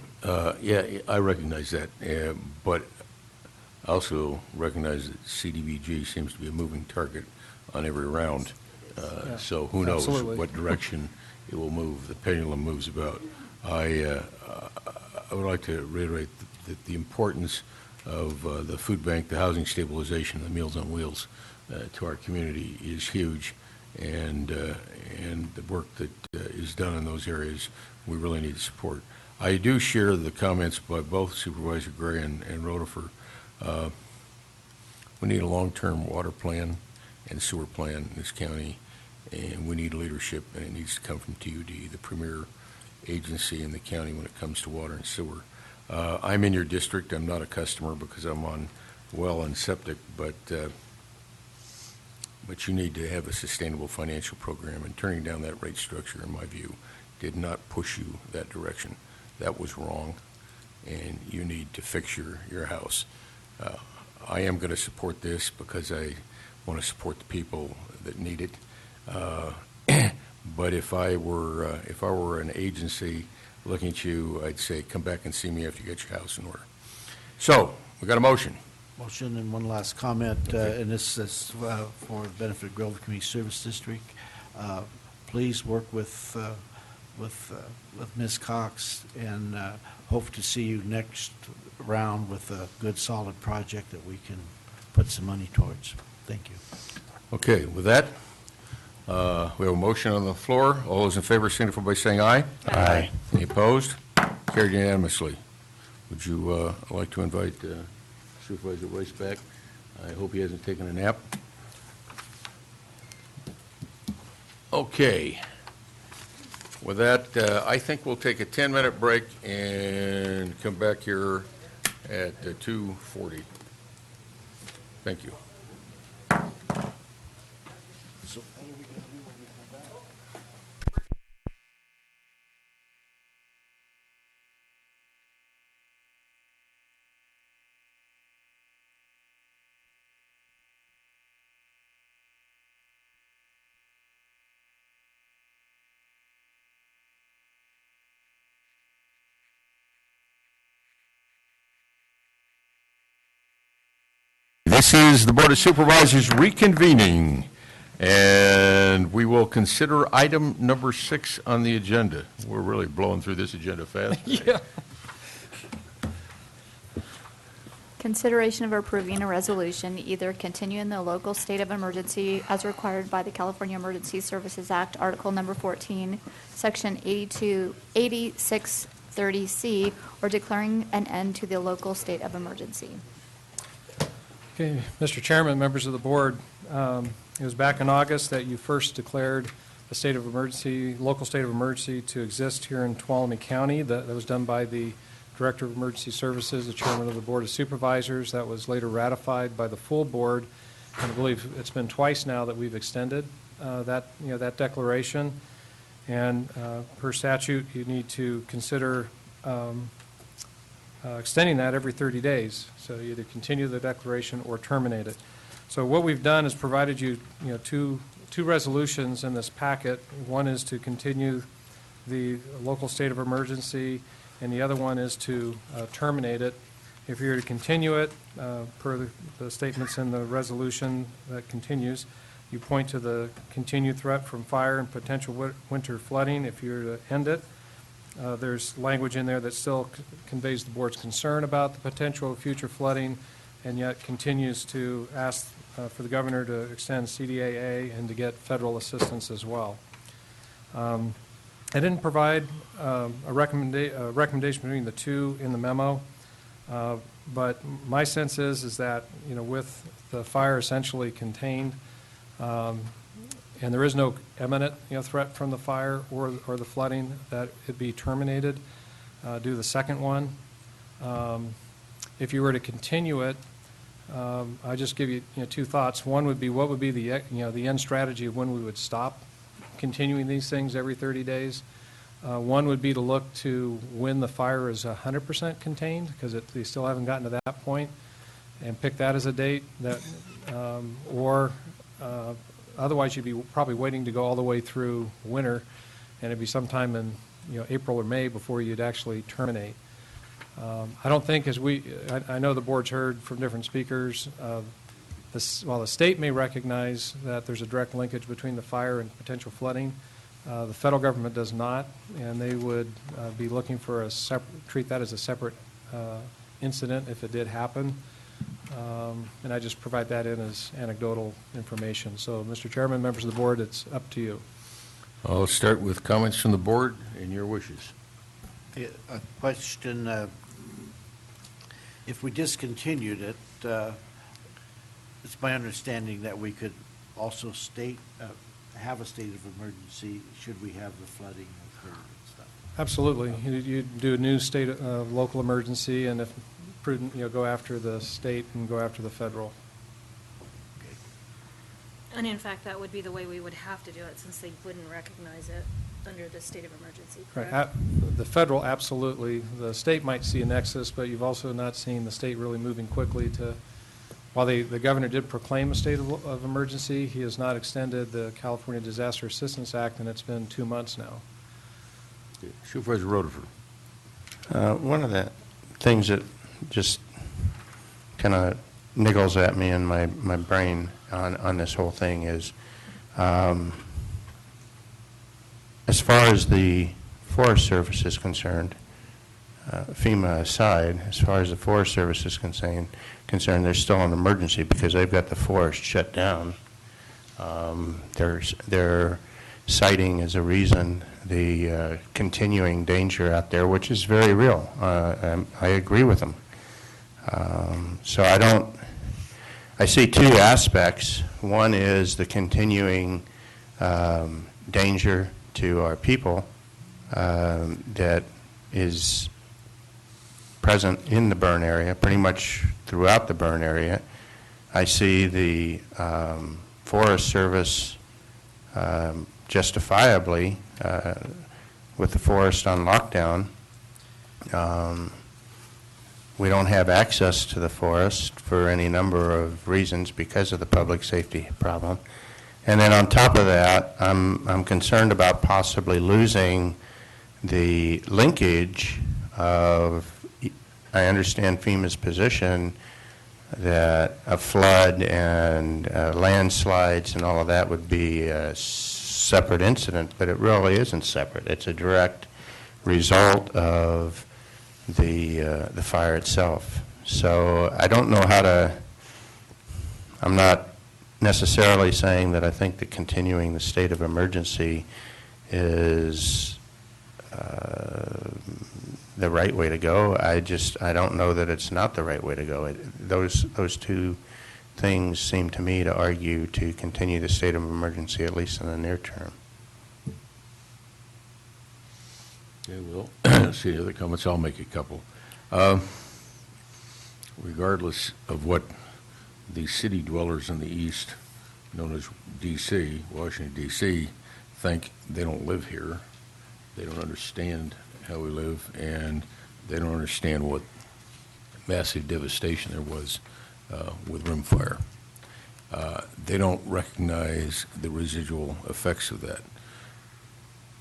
Yeah, I recognize that, but I also recognize that CDBG seems to be a moving target on every round. Yeah, So who knows absolutely. what direction it will move. The pendulum moves about. I would like to reiterate the importance of the food bank, the housing stabilization, the Meals on Wheels to our community is huge, and the work that is done in those areas we really need to support. I do share the comments by both Supervisor Gray and Rotifer. We need a long-term water plan and sewer plan in this county, and we need leadership, and it needs to come from TUD, the premier agency in the county when it comes to water and sewer. I'm in your district. I'm not a customer because I'm on well and septic, but you need to have a sustainable financial program, and turning down that rate structure, in my view, did not push you that direction. That was wrong, and you need to fix your house. I am going to support this because I want to support the people that need it. But if I were an agency looking at you, I'd say come back and see me after you get your house in order. So we got a motion. Motion and one last comment, and this is for the benefit of Grover Community Service District. Please work with Ms. Cox, and hope to see you next round with a good, solid project that we can put some money towards. Thank you. Okay, with that, we have a motion on the floor. All those in favor signify by saying aye. Aye. Any opposed? Carried unanimously. Would you like to invite Supervisor Royce back? I hope he hasn't taken a nap. Okay. With that, I think we'll take a 10-minute break and come back here at 2:40. Thank you. This is the Board of Supervisors reconvening, and we will consider item number 6 on the agenda. We're really blowing through this agenda fast. Yeah. Consideration of approving a resolution, either continue in the local state of emergency as required by the California Emergency Services Act, Article Number 14, Section 8630C, or declaring an end to the local state of emergency. Okay, Mr. Chairman, members of the board, it was back in August that you first declared a state of emergency, local state of emergency to exist here in Tuolumne County. That was done by the Director of Emergency Services, the Chairman of the Board of Supervisors. That was later ratified by the full board. And I believe it's been twice now that we've extended that declaration. And per statute, you need to consider extending that every 30 days. So you either continue the declaration or terminate it. So what we've done is provided you, two resolutions in this packet. One is to continue the local state of emergency, and the other one is to terminate it. If you're to continue it, per the statements in the resolution that continues, you point to the continued threat from fire and potential winter flooding. If you're to end it, there's language in there that still conveys the board's concern about the potential of future flooding, and yet continues to ask for the governor to extend CDAA and to get federal assistance as well. I didn't provide a recommendation between the two in the memo, but my sense is that, you know, with the fire essentially contained, and there is no imminent, you know, threat from the fire or the flooding, that it be terminated. Do the second one. If you were to continue it, I just give you, two thoughts. One would be, what would be the the end strategy of when we would stop continuing these things every 30 days? One would be to look to when the fire is 100% contained, because they still haven't gotten to that point, and pick that as a date. That, otherwise, you'd be probably waiting to go all the way through winter, and it'd be sometime in April or May before you'd actually terminate. I don't think, I know the board's heard from different speakers, while the state may recognize that there's a direct linkage between the fire and potential flooding, the federal government does not, and they would be looking for treat that as a separate incident if it did happen. And I just provide that in as anecdotal information. So, Mr. Chairman, members of the board, it's up to you. I'll start with comments from the board and your wishes. A question, if we discontinued it, it's my understanding that we could also have a state of emergency should we have the flooding occur and stuff. Absolutely. You do a new state local emergency, and if prudent, go after the state and go after the federal. Okay. And in fact, that would be the way we would have to do it, since they wouldn't recognize it under the state of emergency, correct? Right. The federal, absolutely. The state might see a nexus, but you've also not seen the state really moving quickly to, while the governor did proclaim a state of emergency, he has not extended the California Disaster Assistance Act, and it's been 2 months now. Supervisor Rutherford. One of the things that just kind of niggles at me in my brain on this whole thing is, as far as the Forest Service is concerned, FEMA aside, as far as the Forest Service is concerned, there's still an emergency because they've got the forest shut down. They're citing as a reason the continuing danger out there, which is very real. I agree with them. So I see two aspects. One is the continuing danger to our people that is present in the burn area, pretty much throughout the burn area. I see the Forest Service justifiably with the forest on lockdown. We don't have access to the forest for any number of reasons because of the public safety problem. And then on top of that, I'm concerned about possibly losing the linkage of, I understand FEMA's position that a flood and landslides and all of that would be a separate incident, but it really isn't separate. It's a direct result of the fire itself. So I don't know how to, I'm not necessarily saying that I think that continuing the state of emergency is the right way to go. I don't know that it's not the right way to go. Those two things seem to me to argue to continue the state of emergency, at least in the near term. Okay, well, see the other comments. I'll make a couple. Regardless of what the city dwellers in the east, known as D.C., Washington, D.C., think, they don't live here. They don't understand how we live, and they don't understand what massive devastation there was with rimfire. They don't recognize the residual effects of that.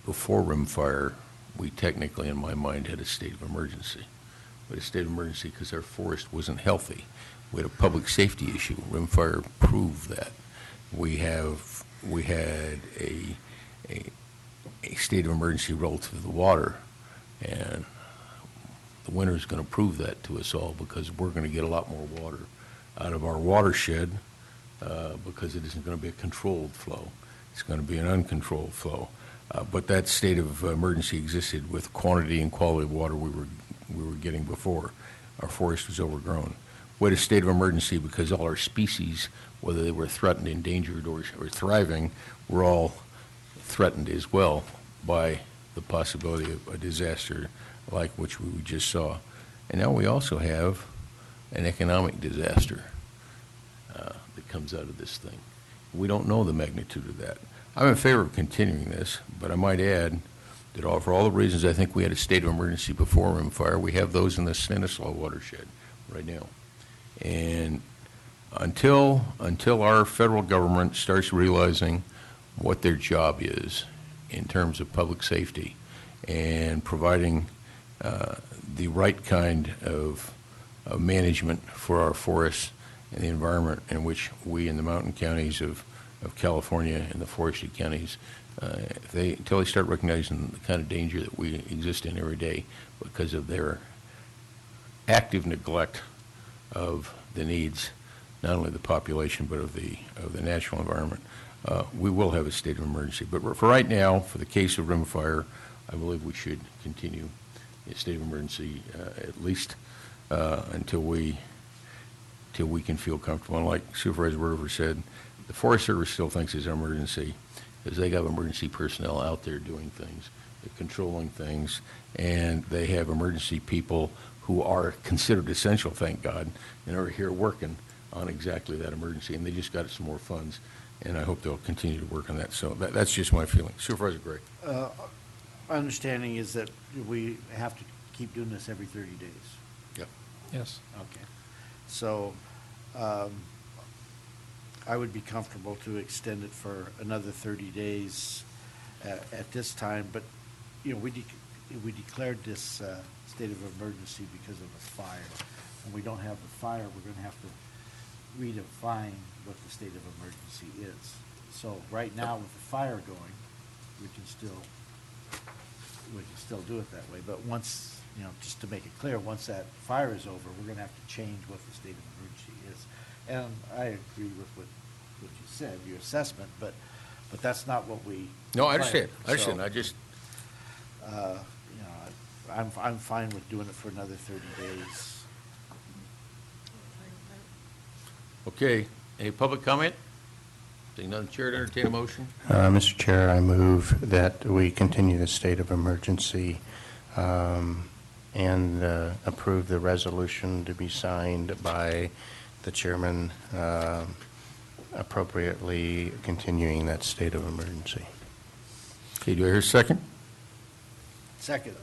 Before rimfire, we technically, in my mind, had a state of emergency. We had a state of emergency because our forest wasn't healthy. We had a public safety issue. Rimfire proved that. We had a state of emergency relative to the water, and the winter is going to prove that to us all because we're going to get a lot more water out of our watershed because it isn't going to be a controlled flow. It's going to be an uncontrolled flow. But that state of emergency existed with quantity and quality of water we were getting before. Our forest was overgrown. We had a state of emergency because all our species, whether they were threatened, endangered, or thriving, were all threatened as well by the possibility of a disaster like which we just saw. And now we also have an economic disaster that comes out of this thing. We don't know the magnitude of that. I'm in favor of continuing this, but I might add that for all the reasons I think we had a state of emergency before Rim Fire, we have those in the Stanislaus watershed right now. And until our federal government starts realizing what their job is in terms of public safety and providing the right kind of management for our forests and the environment in which we in the mountain counties of California and the forested counties, until they start recognizing the kind of danger that we exist in every day because of their active neglect of the needs, not only the population, but of the natural environment, we will have a state of emergency. But for right now, for the case of Rim Fire, I believe we should continue a state of emergency at least until we can feel comfortable. And like Supervisor Werver said, the Forest Service still thinks it's an emergency because they have emergency personnel out there doing things, they're controlling things, and they have emergency people who are considered essential, thank God, and are here working on exactly that emergency. And they just got some more funds, and I hope they'll continue to work on that. So that's just my feeling. Supervisor Gray. Our understanding is that we have to keep doing this every 30 days. Yep. Yes. Okay. So I would be comfortable to extend it for another 30 days at this time. But, you know, we declared this state of emergency because of a fire. When we don't have the fire, we're going to have to redefine what the state of emergency is. So right now, with the fire going, we can still do it that way. But once, you know, just to make it clear, once that fire is over, we're going to have to change what the state of emergency is. And I agree with what you said, your assessment, but that's not what we. No, I understand. planned. I understand. So, I just. You know, I'm fine with doing it for another 30 days. Okay. Any public comment? Seeing none, Chair to entertain a motion. Mr. Chair, I move that we continue the state of emergency and approve the resolution to be signed by the chairman appropriately continuing that state of emergency. Okay, do I hear a second? Second.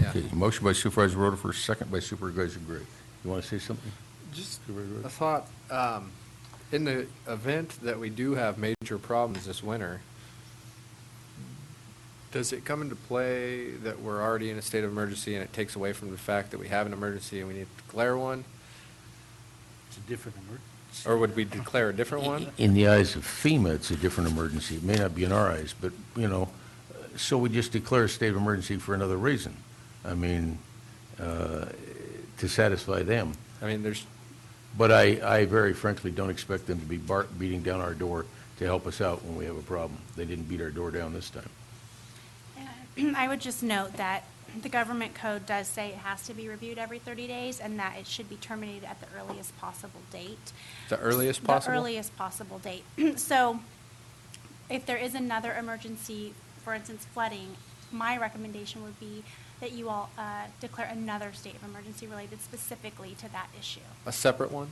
Okay, motion by Supervisor Rutherford, second by Supervisor Gray. You want to say something? Just a thought, in the event that we do have major problems this winter, does it come into play that we're already in a state of emergency and it takes away from the fact that we have an emergency and we need to declare one? It's a different emergency. Or would we declare a different one? In the eyes of FEMA, it's a different emergency. It may not be in our eyes, but, you know, so we just declare a state of emergency for another reason. I mean, to satisfy them. I mean, there's. But I very frankly don't expect them to be beating down our door to help us out when we have a problem. They didn't beat our door down this time. I would just note that the government code does say it has to be reviewed every 30 days and that it should be terminated at the earliest possible date. The earliest possible? The earliest possible date. So if there is another emergency, for instance, flooding, my recommendation would be that you all declare another state of emergency related specifically to that issue. A separate one?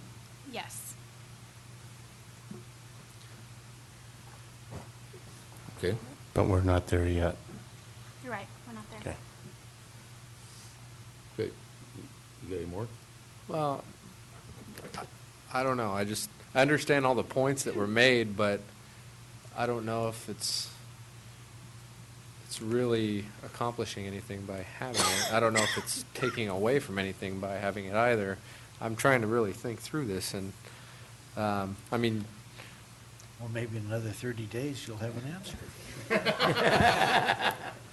Yes. Okay. But we're not there yet. You're right, we're not there. Okay. Okay. You got any more? Well, I don't know. I understand all the points that were made, but I don't know if it's really accomplishing anything by having it. I don't know if it's taking away from anything by having it either. I'm trying to really think through this, and I mean. Well, maybe in another 30 days you'll have an answer.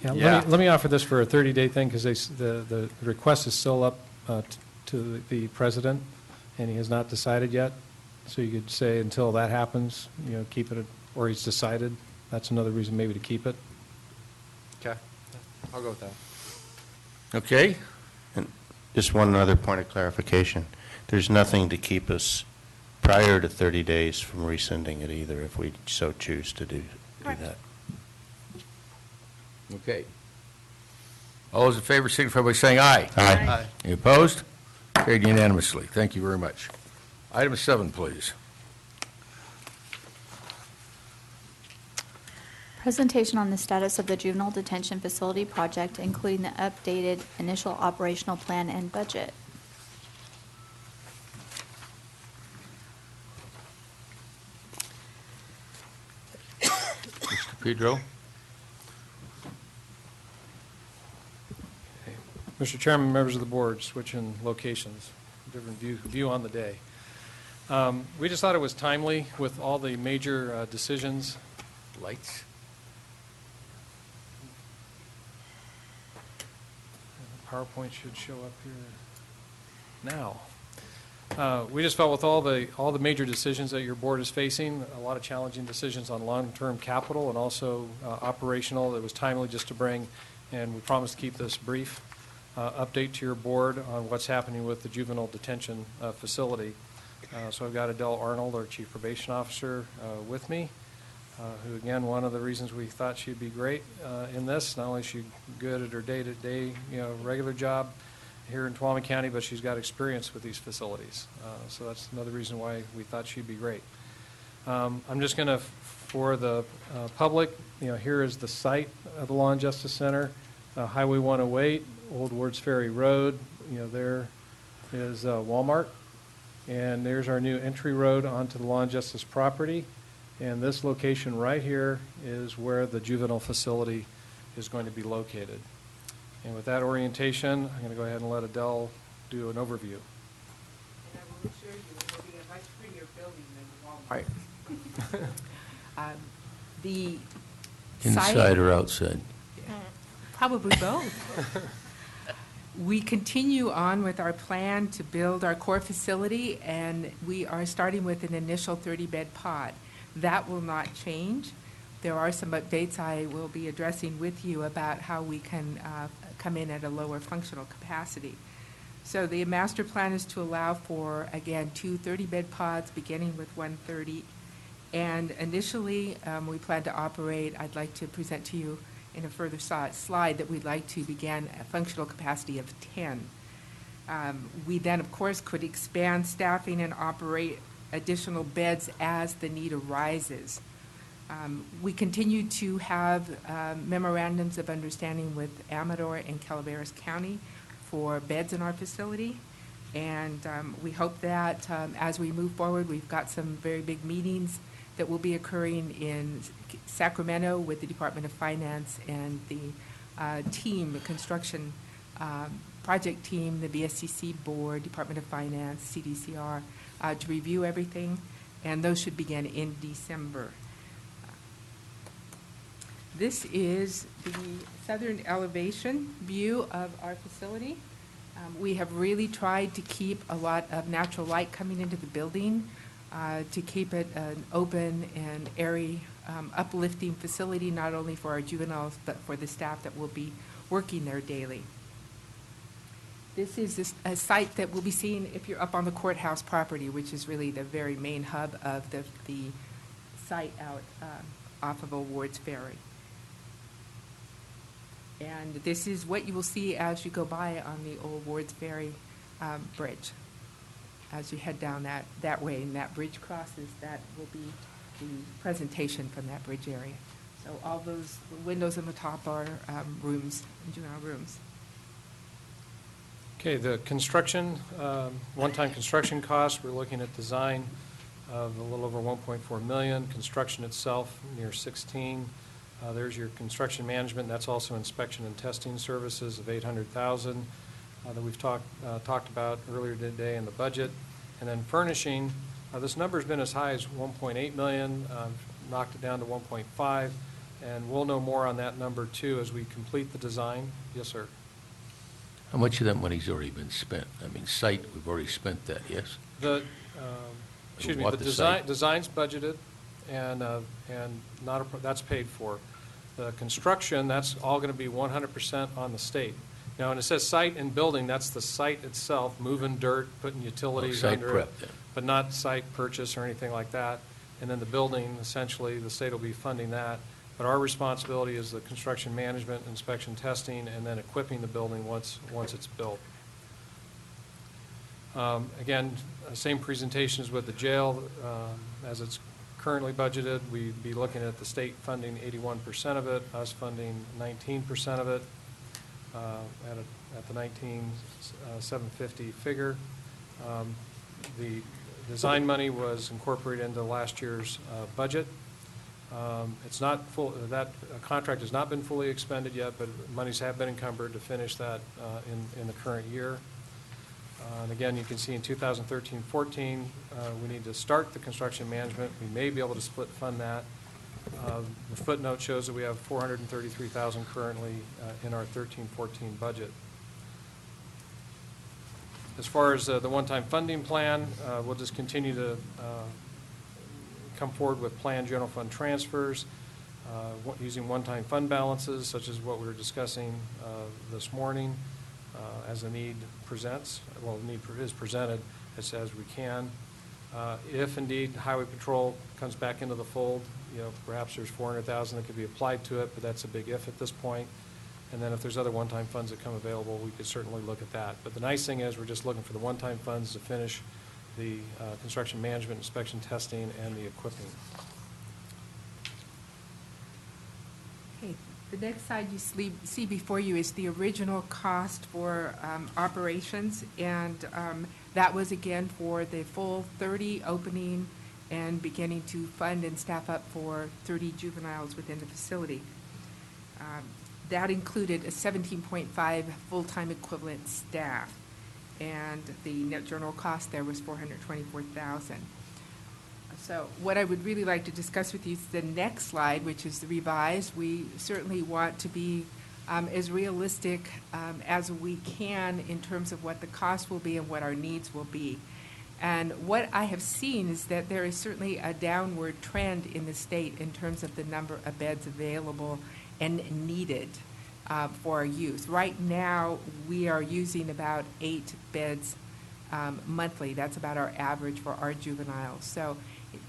Yeah, let me offer this for a 30-day thing because the request is still up to the president, and he has not decided yet. So you could say until that happens, keep it, or he's decided, that's another reason maybe to keep it. Okay, I'll go with that. Okay? And just one other point of clarification. There's nothing to keep us prior to 30 days from rescinding it either, if we so choose to do that. Okay. All those in favor signify by saying aye. Aye. Any opposed? Carried unanimously. Thank you very much. Item 7, please. Presentation on the status of the juvenile detention facility project, including the updated initial operational plan and budget. Mr. Pedro? Mr. Chairman, members of the board, switching locations, different view on the day. We just thought it was timely with all the major decisions. Lights? The PowerPoint should show up here now. We just felt with all the major decisions that your board is facing, a lot of challenging decisions on long-term capital and also operational, it was timely just to bring, and we promise to keep this brief, update to your board on what's happening with the juvenile detention facility. So I've got Adele Arnold, our Chief Probation Officer, with me, who, again, one of the reasons we thought she'd be great in this, not only is she good at her day-to-day, regular job here in Tuolumne County, but she's got experience with these facilities. So that's another reason why we thought she'd be great. I'm just going to, for the public, here is the site of the Law and Justice Center, Highway 108, Old Wards Ferry Road. There is Walmart. And there's our new entry road onto the Law and Justice property. And this location right here is where the juvenile facility is going to be located. And with that orientation, I'm going to go ahead and let Adele do an overview. And I will assure you, it will be a much prettier building than Walmart. The Inside site, or outside? probably both. We continue on with our plan to build our core facility, and we are starting with an initial 30-bed pod. That will not change. There are some updates I will be addressing with you about how we can come in at a lower functional capacity. So the master plan is to allow for, again, 2 30-bed pods, beginning with 130. And initially, we plan to operate, I'd like to present to you in a further slide that we'd like to begin a functional capacity of 10. We then, of course, could expand staffing and operate additional beds as the need arises. We continue to have memorandums of understanding with Amador and Calaveras County for beds in our facility. And we hope that as we move forward, we've got some very big meetings that will be occurring in Sacramento with the Department of Finance and the team, the construction project team, the VSCC board, Department of Finance, CDCR, to review everything, and those should begin in December. This is the southern elevation view of our facility. We have really tried to keep a lot of natural light coming into the building, to keep it an open and airy, uplifting facility, not only for our juveniles, but for the staff that will be working there daily. This is a site that we'll be seeing if you're up on the courthouse property, which is really the very main hub of the site out off of Old Wards Ferry. And this is what you will see as you go by on the Old Wards Ferry bridge. As you head down that way and that bridge crosses, that will be the presentation from that bridge area. So all those windows on the top are rooms, juvenile rooms. Okay, the construction, one-time construction costs, we're looking at design of a little over $1.4 million, construction itself near 16. There's your construction management, that's also inspection and testing services of $800,000 that we've talked about earlier today in the budget. And then furnishing, this number's been as high as $1.8 million, knocked it down to 1.5, and we'll know more on that number too as we complete the design. Yes, sir. How much of that money's already been spent? I mean, site, we've already spent that, yes? Excuse me, bought the site? design's budgeted, and not, that's paid for. The construction, that's all going to be 100% on the state. Now, when it says site and building, that's the site itself, moving dirt, putting utilities site under prep, it, then. but not site purchase or anything like that. And then the building, essentially, the state will be funding that. But our responsibility is the construction management, inspection, testing, and then equipping the building once it's built. Again, same presentation as with the jail. As it's currently budgeted, we'd be looking at the state funding 81% of it, us funding 19% of it at the 19,750 figure. The design money was incorporated into last year's budget. It's not full, that contract has not been fully expended yet, but monies have been encumbered to finish that in the current year. And again, you can see in 2013-14, we need to start the construction management. We may be able to split fund that. The footnote shows that we have $433,000 currently in our 13-14 budget. As far as the one-time funding plan, we'll just continue to come forward with planned general fund transfers using one-time fund balances, such as what we were discussing this morning, as the need presents. Well, the need is presented as we can. If indeed Highway Patrol comes back into the fold, perhaps there's $400,000 that could be applied to it, but that's a big if at this point. And then if there's other one-time funds that come available, we could certainly look at that. But the nice thing is we're just looking for the one-time funds to finish the construction management, inspection, testing, and the equipping. Okay, the next slide you see before you is the original cost for operations, and that was again for the full 30 opening and beginning to fund and staff up for 30 juveniles within the facility. That included a 17.5 full-time equivalent staff, and the net general cost there was $424,000. So what I would really like to discuss with you is the next slide, which is the revised. We certainly want to be as realistic as we can in terms of what the cost will be and what our needs will be. And what I have seen is that there is certainly a downward trend in the state in terms of the number of beds available and needed for our youth. Right now, we are using about 8 beds monthly. That's about our average for our juveniles. So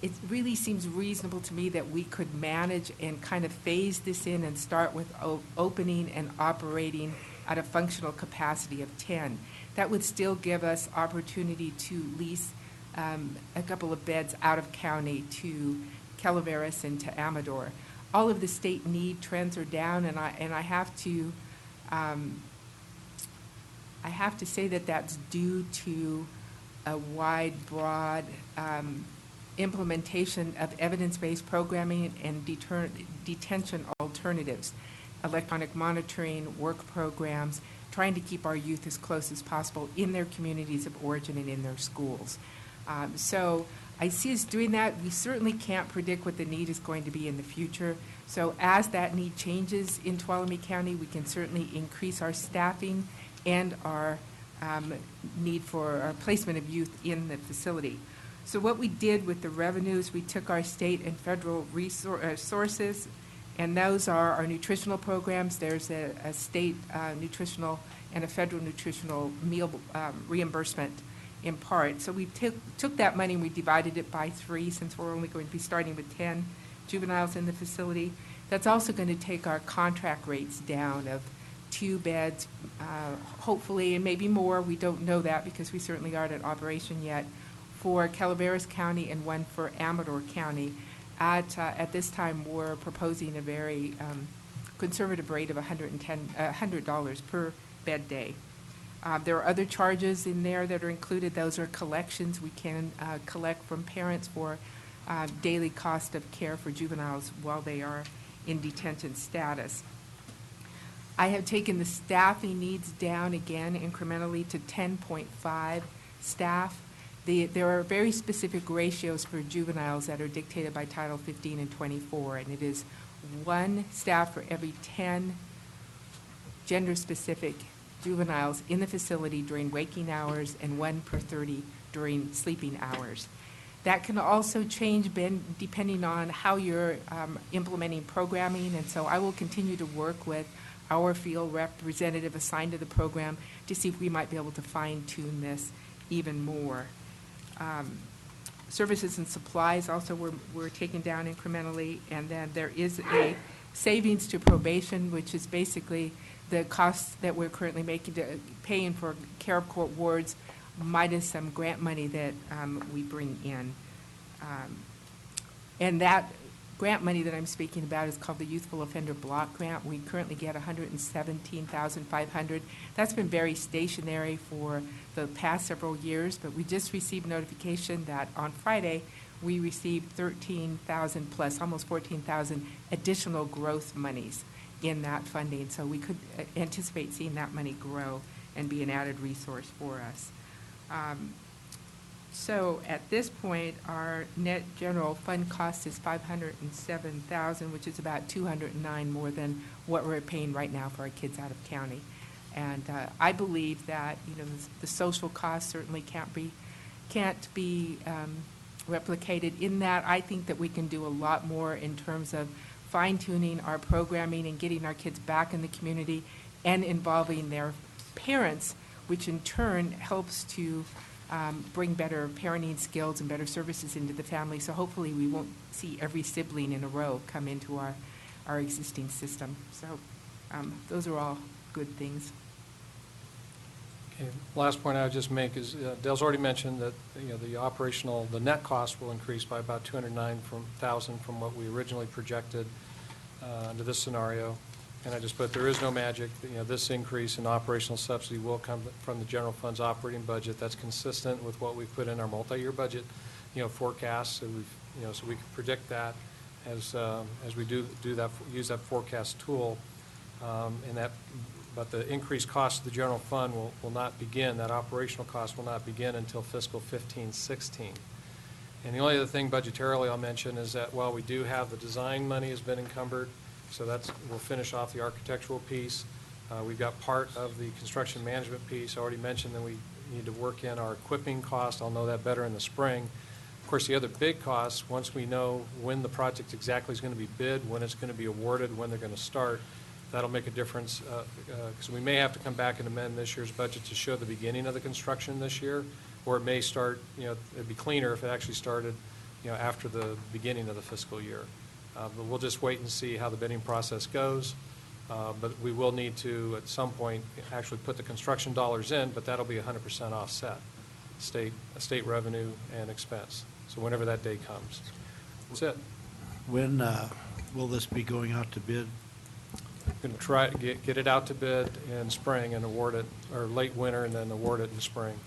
it really seems reasonable to me that we could manage and kind of phase this in and start with opening and operating at a functional capacity of 10. That would still give us opportunity to lease a couple of beds out of county to Calaveras and to Amador. All of the state need trends are down, and I have to say that that's due to a wide, broad implementation of evidence-based programming and detention alternatives, electronic monitoring, work programs, trying to keep our youth as close as possible in their communities of origin and in their schools. So I see us doing that. We certainly can't predict what the need is going to be in the future. So as that need changes in Tuolumne County, we can certainly increase our staffing and our need for our placement of youth in the facility. So what we did with the revenues, we took our state and federal resources, and those are our nutritional programs. There's a state nutritional and a federal nutritional meal reimbursement in part. So we took that money and we divided it by 3, since we're only going to be starting with 10 juveniles in the facility. That's also going to take our contract rates down of 2 beds, hopefully, and maybe more. We don't know that because we certainly aren't in operation yet, for Calaveras County and 1 for Amador County. At this time, we're proposing a very conservative rate of $100 per bed day. There are other charges in there that are included. Those are collections we can collect from parents for daily cost of care for juveniles while they are in detention status. I have taken the staffing needs down again incrementally to 10.5 staff. There are very specific ratios for juveniles that are dictated by Title 15 and 24, and it is 1 staff for every 10 gender-specific juveniles in the facility during waking hours and 1 per 30 during sleeping hours. That can also change depending on how you're implementing programming, and so I will continue to work with our field representative assigned to the program to see if we might be able to fine-tune this even more. Services and supplies also were taken down incrementally, and then there is a savings to probation, which is basically the costs that we're currently paying for care of court wards minus some grant money that we bring in. And that grant money that I'm speaking about is called the Youthful Offender Block Grant. We currently get $117,500. That's been very stationary for the past several years, but we just received notification that on Friday we received 13,000 plus, almost 14,000 additional growth monies in that funding. So we could anticipate seeing that money grow and be an added resource for us. So at this point, our net general fund cost is $507,000, which is about $209 more than what we're paying right now for our kids out of county. And I believe that the social costs certainly can't be replicated. In that, I think that we can do a lot more in terms of fine-tuning our programming and getting our kids back in the community and involving their parents, which in turn helps to bring better parenting skills and better services into the family. So hopefully we won't see every sibling in a row come into our existing system. So those are all good things. Okay. Last point I would just make is Dale's already mentioned that the net cost will increase by about $209,000 from what we originally projected under this scenario. And I just put there is no magic. This increase in operational subsidy will come from the general fund's operating budget. That's consistent with what we've put in our multi-year budget, forecast. So so we can predict that as we do that, use that forecast tool, but the increased cost of the general fund will not begin. That operational cost will not begin until fiscal 15-16. And the only other thing budgetarily I'll mention is that while we do have the design money has been encumbered, so we'll finish off the architectural piece. We've got part of the construction management piece. I already mentioned that we need to work in our equipping cost. I'll know that better in the spring. Of course, the other big costs, once we know when the project exactly is going to be bid, when it's going to be awarded, when they're going to start, that'll make a difference. Because we may have to come back and amend this year's budget to show the beginning of the construction this year, or it may start, it'd be cleaner if it actually started, after the beginning of the fiscal year. But we'll just wait and see how the bidding process goes. But we will need to, at some point, actually put the construction dollars in, but that'll be 100% offset, state revenue and expense. So whenever that day comes. That's it. When will this be going out to bid? Going to try to get it out to bid in spring and award it, or late winter, and then award it in spring.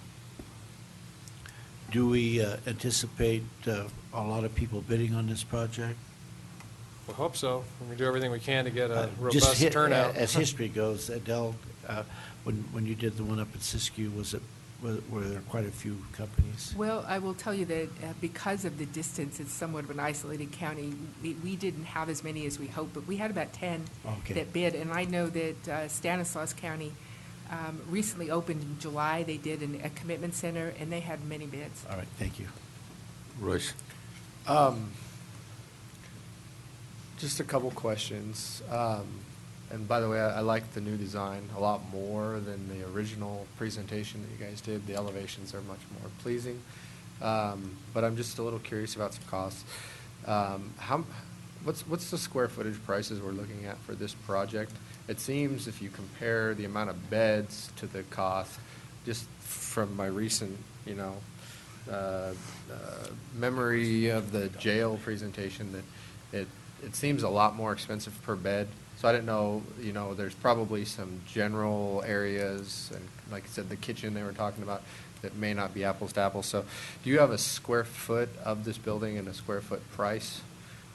Do we anticipate a lot of people bidding on this project? We hope so. We do everything we can to get a Just robust turnout. As history goes, Adele, when you did the one up at Siskiyou, were there quite a few companies? Well, I will tell you that because of the distance, it's somewhat of an isolated county. We didn't have as many as we hoped, but we had about 10 that bid. And I know that Stanislaus County recently opened in July. They did a commitment center, and they had many bids. All right, thank you. Royce? Just a couple questions. And by the way, I like the new design a lot more than the original presentation that you guys did. The elevations are much more pleasing. But I'm just a little curious about some costs. What's the square footage prices we're looking at for this project? It seems if you compare the amount of beds to the cost, just from my recent, memory of the jail presentation, that it seems a lot more expensive per bed. So I didn't know, there's probably some general areas, and like I said, the kitchen they were talking about, that may not be apples to apples. So do you have a square foot of this building and a square foot price?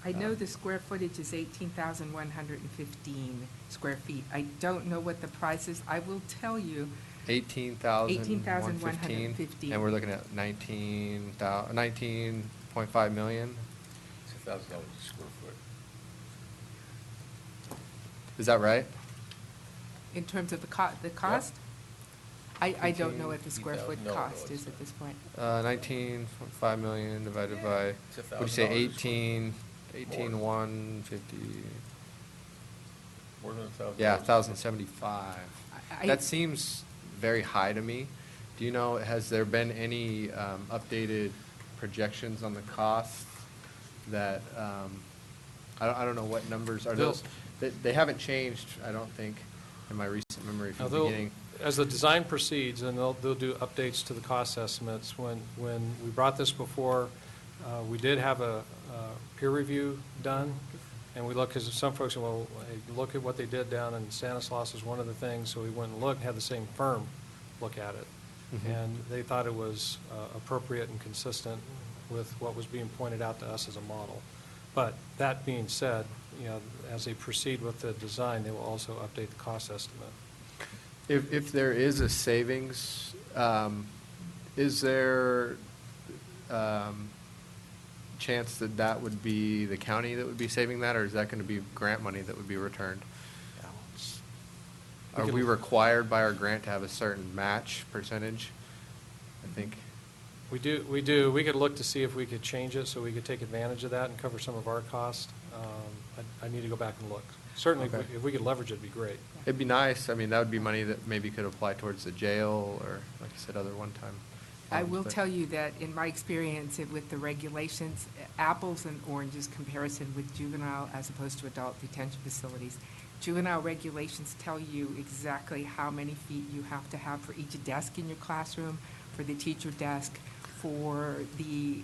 I know the square footage is 18,115 square feet. I don't know what the price is. I will tell you. 18,115. And we're looking at 19.5 million. $2,000 a square foot. Is that right? In terms of the cost? I don't know what the square foot cost is at this point. 19.5 million divided by, would you say 18, 150? More than 1,000. Yeah, 1,075. That seems very high to me. Do you know, has there been any updated projections on the costs that, I don't know what numbers are those? They haven't changed, I don't think, in my recent memory from the beginning. As the design proceeds, and they'll do updates to the cost estimates. When we brought this before, we did have a peer review done, and we looked, because some folks said, well, hey, look at what they did down in Stanislaus is one of the things, so we went and looked, had the same firm look at it. And they thought it was appropriate and consistent with what was being pointed out to us as a model. But that being said, as they proceed with the design, they will also update the cost estimate. If there is a savings, is there chance that that would be the county that would be saving that, or is that going to be grant money that would be returned? Are we required by our grant to have a certain match percentage? I think. We do. We could look to see if we could change it so we could take advantage of that and cover some of our costs. I need to go back and look. Certainly, Okay. if we could leverage it, it'd be great. It'd be nice. I mean, that would be money that maybe could apply towards the jail or, like you said, other one-time. I will tell you that in my experience with the regulations, apples and oranges comparison with juvenile as opposed to adult detention facilities. Juvenile regulations tell you exactly how many feet you have to have for each desk in your classroom, for the teacher desk, for the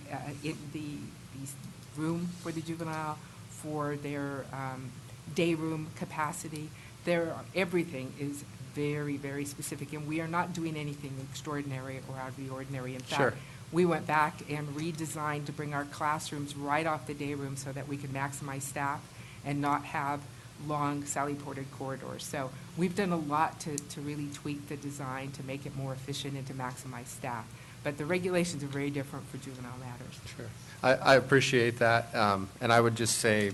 room for the juvenile, for their day room capacity. Everything is very, very specific, and we are not doing anything extraordinary or out of the ordinary. In fact, Sure. we went back and redesigned to bring our classrooms right off the day room so that we could maximize staff and not have long Sally-ported corridors. So we've done a lot to really tweak the design to make it more efficient and to maximize staff. But the regulations are very different for juvenile matters. Sure. I appreciate that, and I would just say,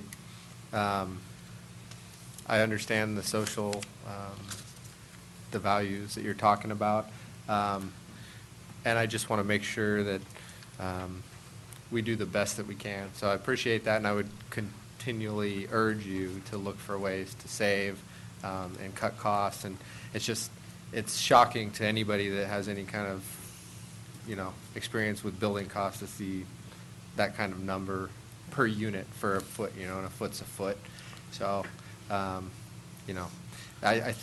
I understand the social, the values that you're talking about, and I just want to make sure that we do the best that we can. So I appreciate that, and I would continually urge you to look for ways to save and cut costs. And it's shocking to anybody that has any kind of, experience with building costs to see that kind of number per unit for a foot, and a foot's a foot. So, I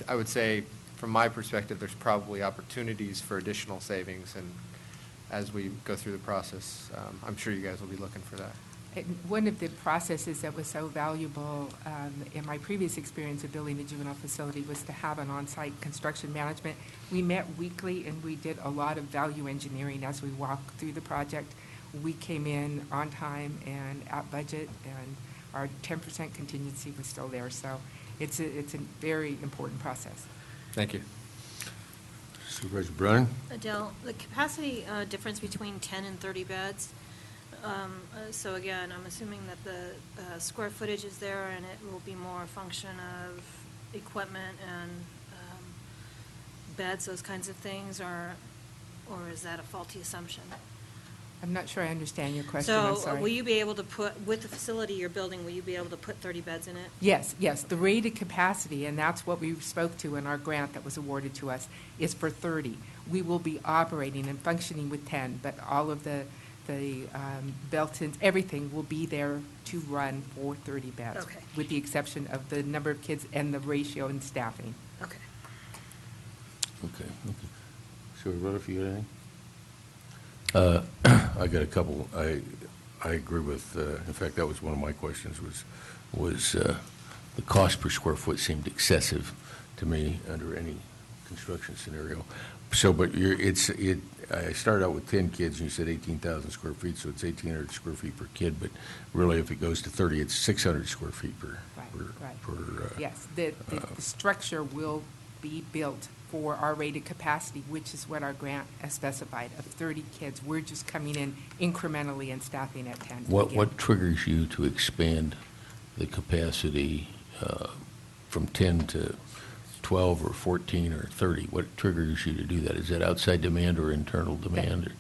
would say, from my perspective, there's probably opportunities for additional savings, and as we go through the process, I'm sure you guys will be looking for that. One of the processes that was so valuable in my previous experience of building the juvenile facility was to have an on-site construction management. We met weekly and we did a lot of value engineering as we walked through the project. We came in on time and at budget, and our 10% contingency was still there. So it's a very important process. Thank you. Supervisor Brennan? Adele, the capacity difference between 10 and 30 beds, so again, I'm assuming that the square footage is there and it will be more a function of equipment and beds, those kinds of things, or is that a faulty assumption? I'm not sure I understand your question. I'm So sorry. will you be able to put, with the facility you're building, will you be able to put 30 beds in it? Yes, the rated capacity, and that's what we spoke to in our grant that was awarded to us, is for 30. We will be operating and functioning with 10, but all of the built-ins, everything will be there to run for 30 beds. Okay. With the exception of the number of kids and the ratio in staffing. Okay. Okay. Supervisor, if you got anything? I got a couple. I agree with, in fact, that was one of my questions, was the cost per square foot seemed excessive to me under any construction scenario. So, but I started out with 10 kids, and you said 18,000 square feet, so it's 1,800 square feet per kid, but really if it goes to 30, it's 600 square feet per. Yes, the structure will be built for our rated capacity, which is what our grant has specified, of 30 kids. We're just coming in incrementally and staffing at 10. What triggers you to expand the capacity from 10 to 12 or 14 or 30? What triggers you to do that? Is that outside demand or internal demand?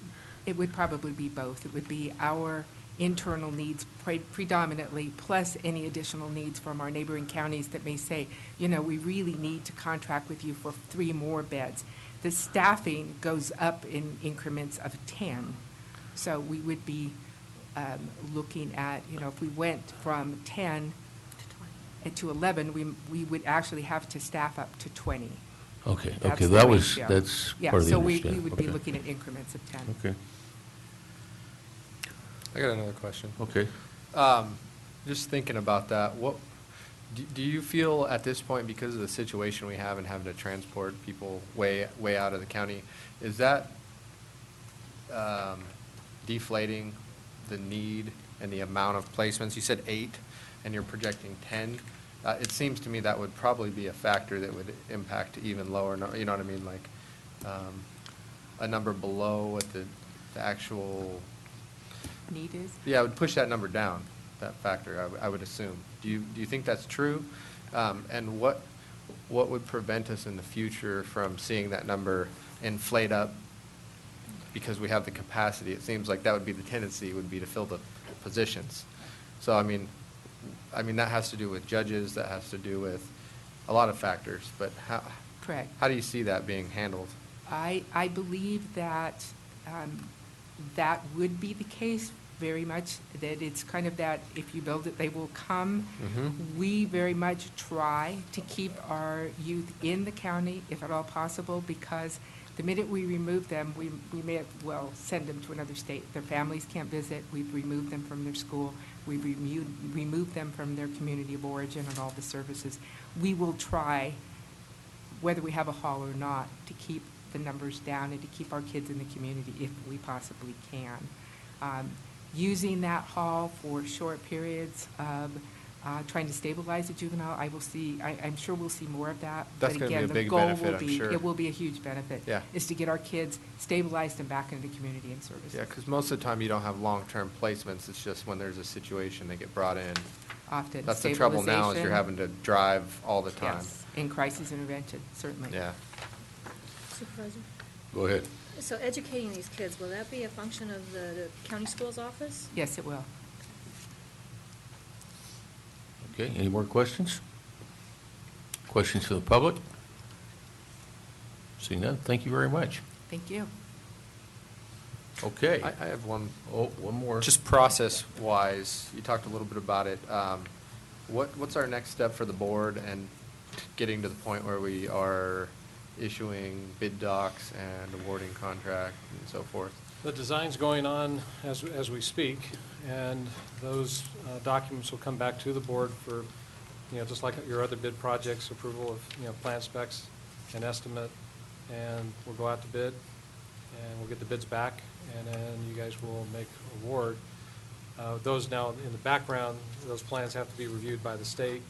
It would probably be both. It would be our internal needs predominantly, plus any additional needs from our neighboring counties that may say, you know, we really need to contract with you for 3 more beds. The staffing goes up in increments of 10. So we would be looking at, you know, if we went from 10 to 11, we would actually have to staff up to 20. Okay, That's okay, the that was, ratio. that's Yeah, part of the so we understanding. would be Okay. looking at increments of 10. Okay, I got another question. okay. Just thinking about that, do you feel at this point, because of the situation we have and having to transport people way out of the county, is that deflating the need and the amount of placements? You said 8, and you're projecting 10. It seems to me that would probably be a factor that would impact even lower, you know what I mean, like a number below what the actual Need is? Yeah, it would push that number down, that factor, I would assume. Do you think that's true? And what would prevent us in the future from seeing that number inflate up because we have the capacity? It seems like that would be the tendency, would be to fill the positions. So, I mean, that has to do with judges, that has to do with a lot of factors, but Correct. how do you see that being handled? I believe that that would be the case very much, that it's kind of that if you build it, they will come. Mm-hmm. We very much try to keep our youth in the county, if at all possible, because the minute we remove them, we may as well send them to another state. Their families can't visit. We've removed them from their school. We've removed them from their community of origin and all the services. We will try, whether we have a hall or not, to keep the numbers down and to keep our kids in the community if we possibly can. Using that hall for short periods of trying to stabilize the juvenile, I'm sure we'll see more of that. That's But gonna be a again, the big goal benefit, will I'm be, sure. it will be a huge benefit. Yeah. Is to get our kids stabilized and back into the community and services. Yeah, because most of the time you don't have long-term placements, it's just when there's a situation, they get brought in. Often That's the trouble now, is you're stabilization. having to drive all the time. Yes, in crisis intervention, certainly. Yeah. Supervisor? Go ahead. So educating these kids, will that be a function of the county schools office? Yes, it will. Okay, any more questions? Questions for the public? Seeing none, thank you very much. Thank you. Okay. I have one. One more. Just process-wise, you talked a little bit about it. What's our next step for the board and getting to the point where we are issuing bid docs and awarding contract and so forth? The design's going on as we speak, and those documents will come back to the board for, just like your other bid projects, approval of, plan specs and estimate, and we'll go out to bid, and we'll get the bids back, and then you guys will make award. Those now, in the background, those plans have to be reviewed by the state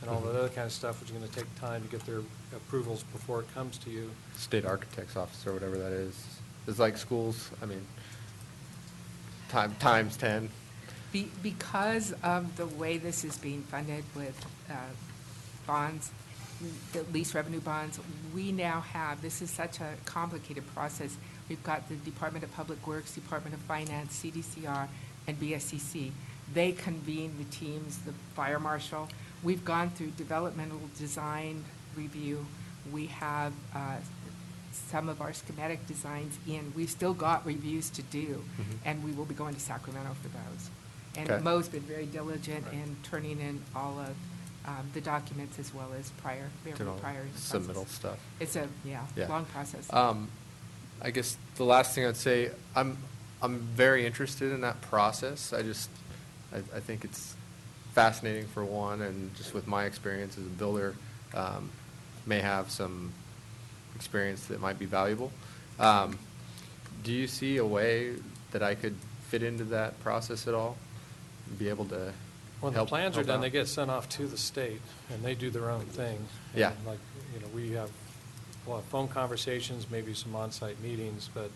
and all that other kind of stuff, which is going to take time to get their approvals before it comes to you. State Architect's Office or whatever that is. It's like schools, times 10. Because of the way this is being funded with bonds, the lease revenue bonds, we now have, this is such a complicated process. We've got the Department of Public Works, Department of Finance, CDCR, and BSCC. They convene the teams, the fire marshal. We've gone through developmental design review. We have some of our schematic designs in. We've still got reviews to do, and we will be going to Sacramento for those. And Okay. Mo's been very diligent in turning in all of the documents as well as prior Submittal stuff. It's a, Yeah. long process. I guess the last thing I'd say, I'm very interested in that process. I think it's fascinating for one, and just with my experience as a builder, may have some experience that might be valuable. Do you see a way that I could fit into that process at all? Be able to When the help- plans are help done, out? they get sent off to the state, and they do their own thing. Yeah. And like, we have a lot of phone conversations, maybe some on-site meetings, but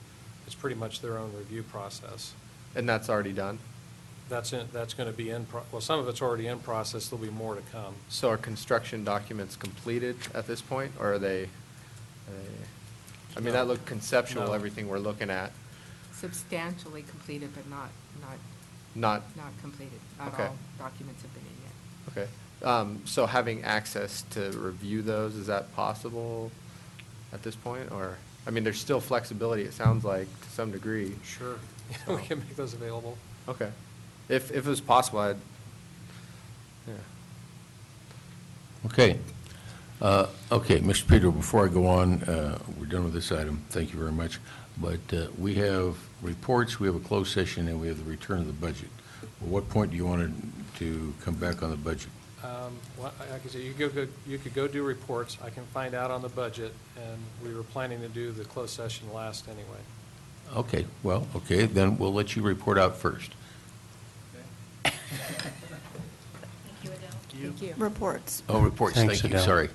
it's pretty much their own review process. And that's already done? That's going to be well, some of it's already in process. There'll be more to come. So are construction documents completed at this point, or are they, I mean, No. that looked conceptual, No. everything we're looking at. Substantially completed, but not Not, completed. Not Okay. all documents have been in yet. okay. So having access to review those, is that possible at this point, or, I mean, there's still flexibility, it sounds like, to some degree. Sure. We can make those available. Okay. If it was possible, I'd, yeah. Okay. Okay, Mr. Peter, before I go on, we're done with this item. Thank you very much. But we have reports, we have a closed session, and we have the return of the budget. At what point do you want to come back on the budget? Well, like I said, you could go do reports. I can find out on the budget, and we were planning to do the closed session last anyway. Okay, well, okay, then we'll let you report out first. Thank you. Reports. Oh, reports, Thanks, thank you, Adele. sorry.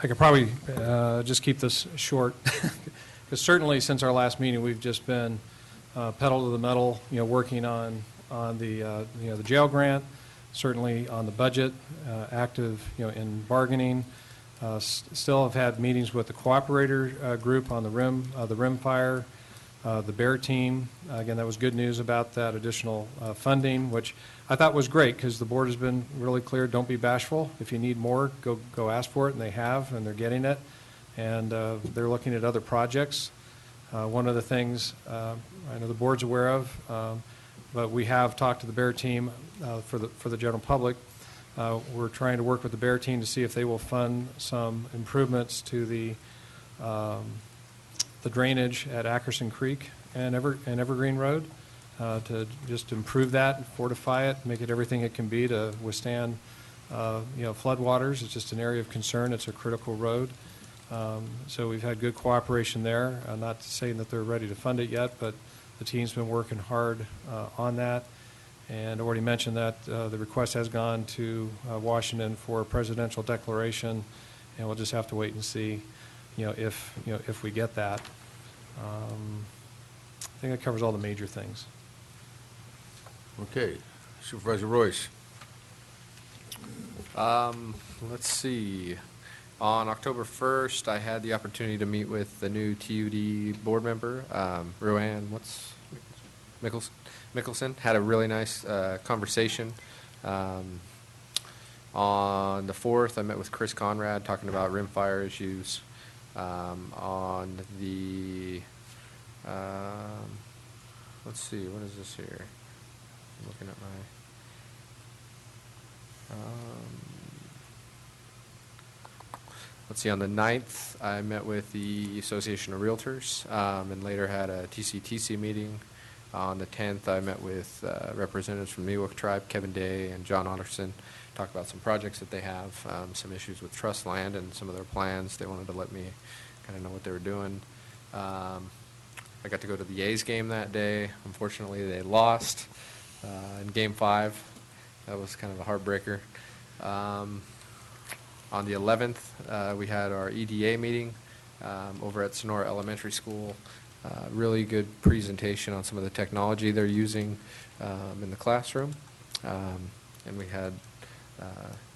I could probably just keep this short, because certainly since our last meeting, we've just been pedal to the metal, working on the, the jail grant, certainly on the budget, active, in bargaining. Still have had meetings with the cooperator group on the rim fire, the Bear team. Again, that was good news about that additional funding, which I thought was great, because the board has been really clear, don't be bashful. If you need more, go ask for it, and they have, and they're getting it. And they're looking at other projects. One of the things I know the board's aware of, but we have talked to the Bear team for the general public. We're trying to work with the Bear team to see if they will fund some improvements to the drainage at Ackerson Creek and Evergreen Road, to just improve that, fortify it, make it everything it can be to withstand floodwaters. It's just an area of concern. It's a critical road. So we've had good cooperation there. Not saying that they're ready to fund it yet, but the team's been working hard on that. And I already mentioned that the request has gone to Washington for a presidential declaration, and we'll just have to wait and see, if we get that. I think that covers all the major things. Okay, Supervisor Royce. Let's see. On October 1st, I had the opportunity to meet with the new TUD board member, Roanne, Mickelson. Had a really nice conversation. On the 4th, I met with Chris Conrad, talking about rimfire issues. On the, let's see, what is this here? I'm looking at my, let's see, on the 9th, I met with the Association of Realtors, and later had a TCTC meeting. On the 10th, I met with representatives from the Miwok Tribe, Kevin Day and John Otterson, talked about some projects that they have, some issues with trust land and some of their plans. They wanted to let me kind of know what they were doing. I got to go to the A's game that day. Unfortunately, they lost in Game 5. That was kind of a heartbreaker. On the 11th, we had our EDA meeting over at Sonora Elementary School. Really good presentation on some of the technology they're using in the classroom. And we had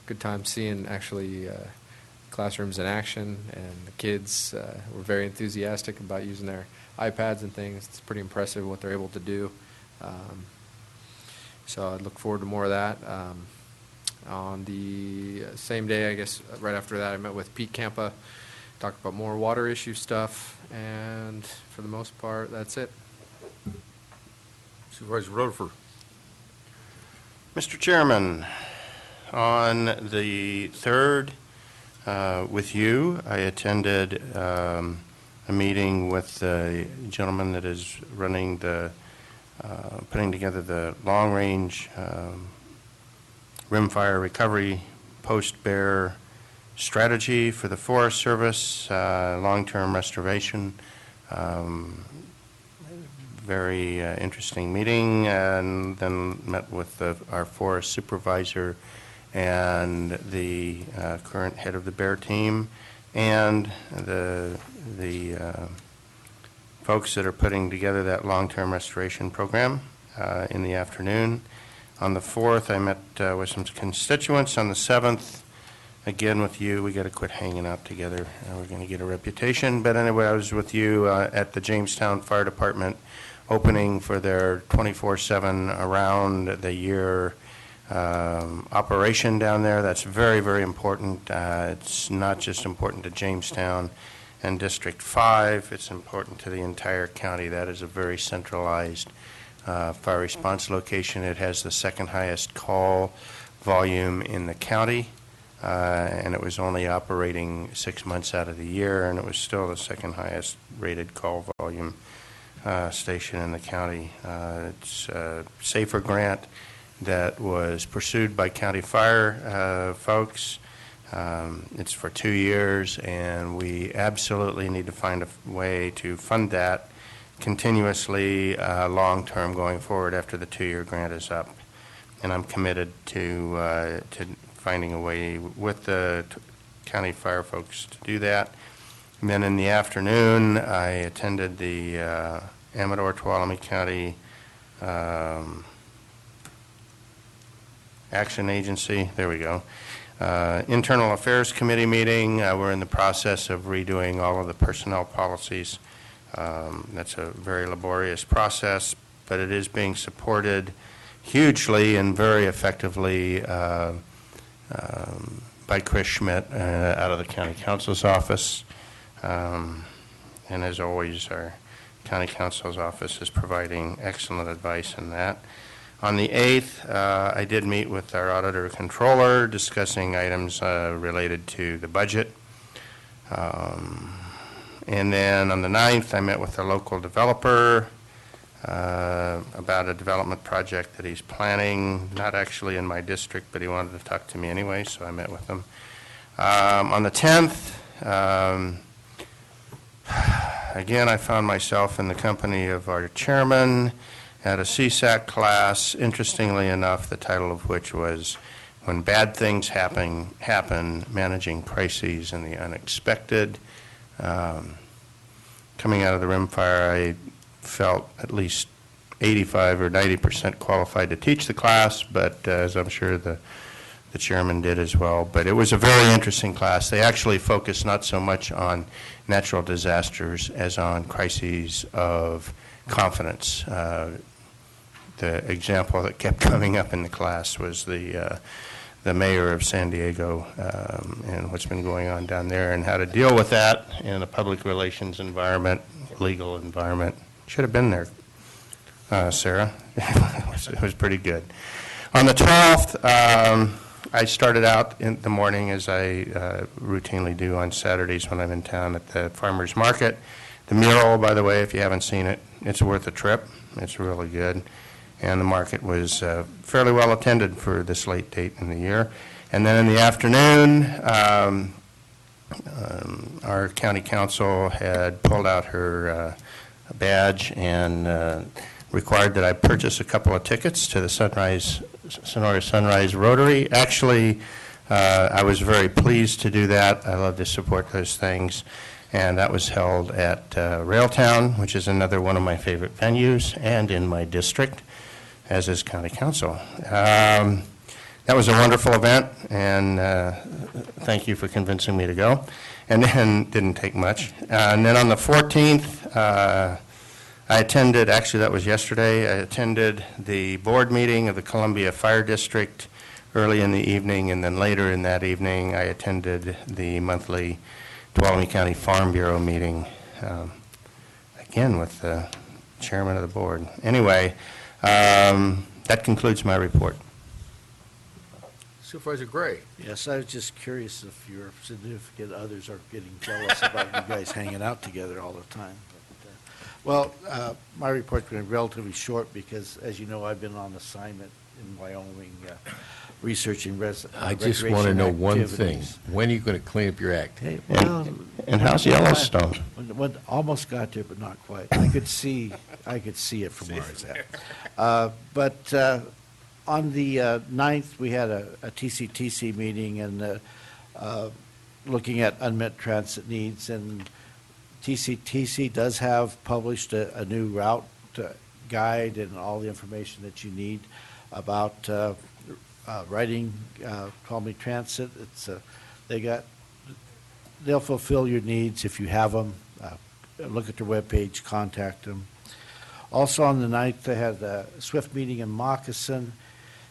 good time seeing actually classrooms in action, and the kids were very enthusiastic about using their iPads and things. It's pretty impressive what they're able to do. So I look forward to more of that. On the same day, I guess, right after that, I met with Pete Campa, talked about more water issue stuff, and for the most part, that's it. Supervisor Rutherford. Mr. Chairman, on the 3rd, with you, I attended a meeting with the gentleman that is running the, putting together the long-range rimfire recovery post-bear strategy for the Forest Service, long-term restoration. Very interesting meeting, and then met with our forest supervisor and the current head of the Bear team, and the folks that are putting together that long-term restoration program in the afternoon. On the 4th, I met with some constituents. On the 7th, again with you, we got to quit hanging out together. We're going to get a reputation. But anyway, I was with you at the Jamestown Fire Department opening for their 24/7 around the year operation down there. That's very, very important. It's not just important to Jamestown and District 5. It's important to the entire county. That is a very centralized fire response location. It has the second highest call volume in the county, and it was only operating 6 months out of the year, and it was still the second highest rated call volume station in the county. It's a SAFER grant that was pursued by county fire folks. It's for 2 years, and we absolutely need to find a way to fund that continuously long-term going forward after the 2-year grant is up. And I'm committed to finding a way with the county fire folks to do that. And then in the afternoon, I attended the Amador-Tuolumne County Action Agency, there we go, Internal Affairs Committee meeting. We're in the process of redoing all of the personnel policies. That's a very laborious process, but it is being supported hugely and very effectively by Chris Schmidt out of the County Council's office. And as always, our County Council's office is providing excellent advice in that. On the 8th, I did meet with our auditor controller discussing items related to the budget. And then on the 9th, I met with a local developer about a development project that he's planning, not actually in my district, but he wanted to talk to me anyway, so I met with him. On the 10th, again, I found myself in the company of our chairman at a CSAC class, interestingly enough, the title of which was When Bad Things Happen, Managing Crises and the Unexpected. Coming out of the rimfire, I felt at least 85 or 90% qualified to teach the class, but as I'm sure the chairman did as well. But it was a very interesting class. They actually focused not so much on natural disasters as on crises of confidence. The example that kept coming up in the class was the mayor of San Diego and what's been going on down there and how to deal with that in a public relations environment, legal environment. Should have been there, Sarah. It was pretty good. On the 12th, I started out in the morning, as I routinely do on Saturdays when I'm in town, at the farmer's market. The mural, by the way, if you haven't seen it, it's worth a trip. It's really good. And the market was fairly well attended for this late date in the year. And then in the afternoon, our county council had pulled out her badge and required that I purchase a couple of tickets to the Sonora Sunrise Rotary. Actually, I was very pleased to do that. I love to support those things. And that was held at Railtown, which is another one of my favorite venues, and in my district, as is County Council. That was a wonderful event, and thank you for convincing me to go. And then, didn't take much. And then on the 14th, I attended, actually that was yesterday, I attended the board meeting of the Columbia Fire District early in the evening, and then later in that evening, I attended the monthly Tuolumne County Farm Bureau meeting, again with the chairman of the board. Anyway, that concludes my report. Supervisor Gray. Yes, I was just curious if your significant others are getting jealous about you guys hanging out together all the time. But, my report's been relatively short because, as you know, I've been on assignment in Wyoming researching I just want to know one thing. activities. When are you going to clean up your act? Hey, well, And how's Yellowstone? when almost got there, but not quite. I could see it from where I was at. But On the 9th, we had a TCTC meeting and looking at unmet transit needs, and TCTC does have published a new route guide and all the information that you need about riding Tuolumne Transit. They'll fulfill your needs if you have them. Look at their webpage, contact them. Also on the 9th, they had a SWIFT meeting in Moccasin,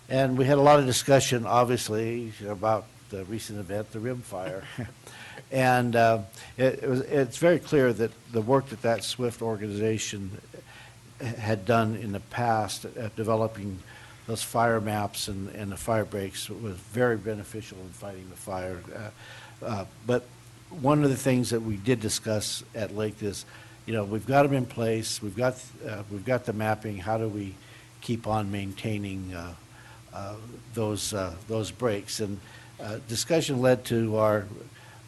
and we had a lot of discussion, obviously, about the recent event, the rim fire. And it's very clear that the work that SWIFT organization had done in the past at developing those fire maps and the fire breaks was very beneficial in fighting the fire. But one of the things that we did discuss at length is, we've got them in place, we've got the mapping. How do we keep on maintaining those breaks? And discussion led to our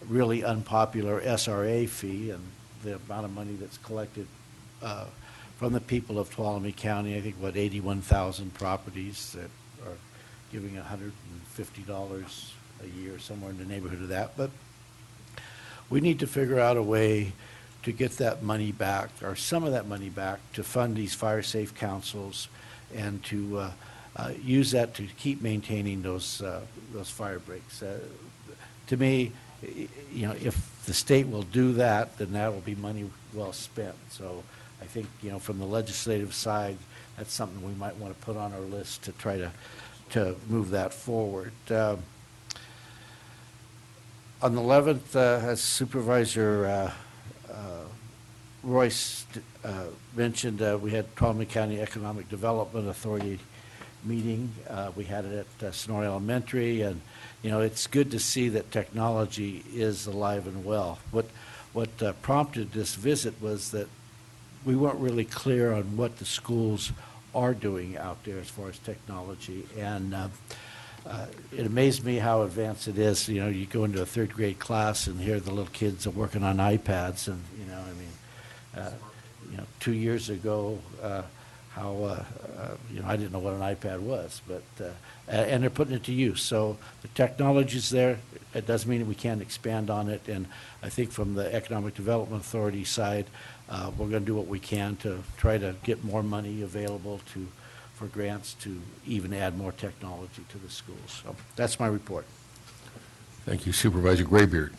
really unpopular SRA fee and the amount of money that's collected from the people of Tuolumne County. I think, 81,000 properties that are giving $150 a year, somewhere in the neighborhood of that. But we need to figure out a way to get that money back, or some of that money back, to fund these fire safe councils and to use that to keep maintaining those fire breaks. To me, if the state will do that, then that will be money well spent. So I think, from the legislative side, that's something we might want to put on our list to try to move that forward. On the 11th, as Supervisor Royce mentioned, we had Tuolumne County Economic Development Authority meeting. We had it at Sonoria Elementary, and it's good to see that technology is alive and well. What prompted this visit was that we weren't really clear on what the schools are doing out there as far as technology, and it amazed me how advanced it is. You go into a third grade class and here the little kids are working on iPads, and 2 years ago, I didn't know what an iPad was, but and they're putting it to use. So the technology's there. It doesn't mean that we can't expand on it. And I think from the Economic Development Authority side, we're going to do what we can to try to get more money available for grants to even add more technology to the schools. So that's my report. Thank you, Supervisor Graybeard.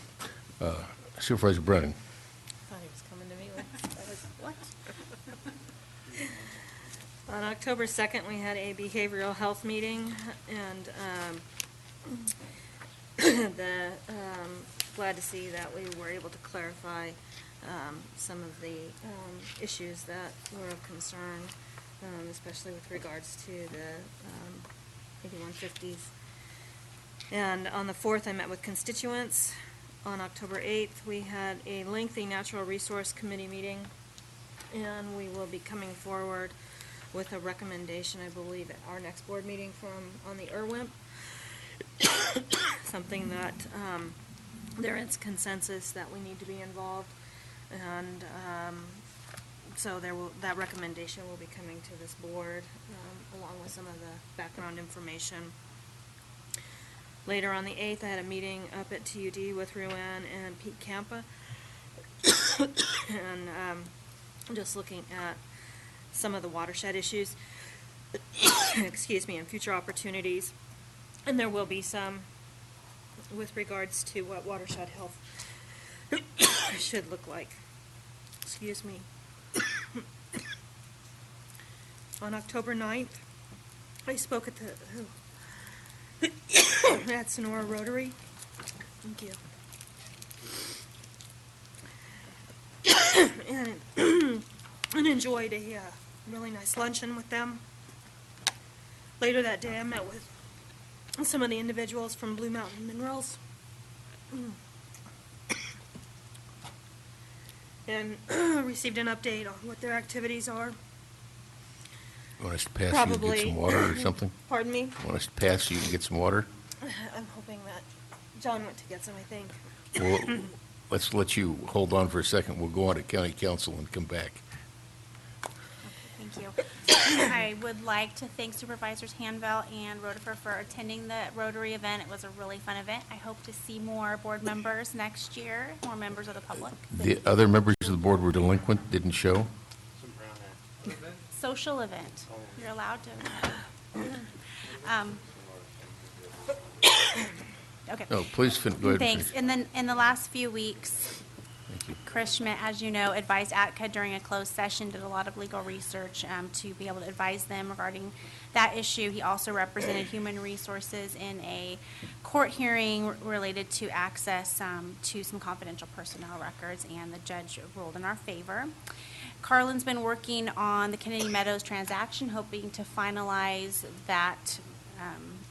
Supervisor Brennan. I thought he was coming to me with, what? On October 2nd, we had a behavioral health meeting, and glad to see that we were able to clarify some of the issues that were of concern, especially with regards to the 8150s. And on the 4th, I met with constituents. On October 8th, we had a lengthy Natural Resource Committee meeting, and we will be coming forward with a recommendation, I believe, at our next board meeting on the IRWIMP. Something that there is consensus that we need to be involved, and so that recommendation will be coming to this board along with some of the background information. Later on the 8th, I had a meeting up at TUD with Ruan and Pete Campa, and just looking at some of the watershed issues, excuse me, and future opportunities. And there will be some with regards to what watershed health should look like. Excuse me. On October 9th, I spoke at at Sonora Rotary. Thank you. And enjoyed a really nice luncheon with them. Later that day, I met with some of the individuals from Blue Mountain Minerals. And received an update on what their activities are. You want us to pass you to get some water or something? Pardon me? You want us to pass you to get some water? I'm hoping that John went to get some, I think. Well, let's let you hold on for a second. We'll go on to county council and come back. Okay, thank you. I would like to thank Supervisors Hanvell and Rutherford for attending the Rotary event. It was a really fun event. I hope to see more board members next year, more members of the public. The other members of the board were delinquent, didn't show? Social event. You're allowed to. Okay. No, please, go ahead. and Thanks. finish. And then in the last few weeks, Thank you. Chris Schmidt, as you know, advised ATCA during a closed session, did a lot of legal research to be able to advise them regarding that issue. He also represented Human Resources in a court hearing related to access to some confidential personnel records, and the judge ruled in our favor. Carlin's been working on the Kennedy Meadows transaction, hoping to finalize that,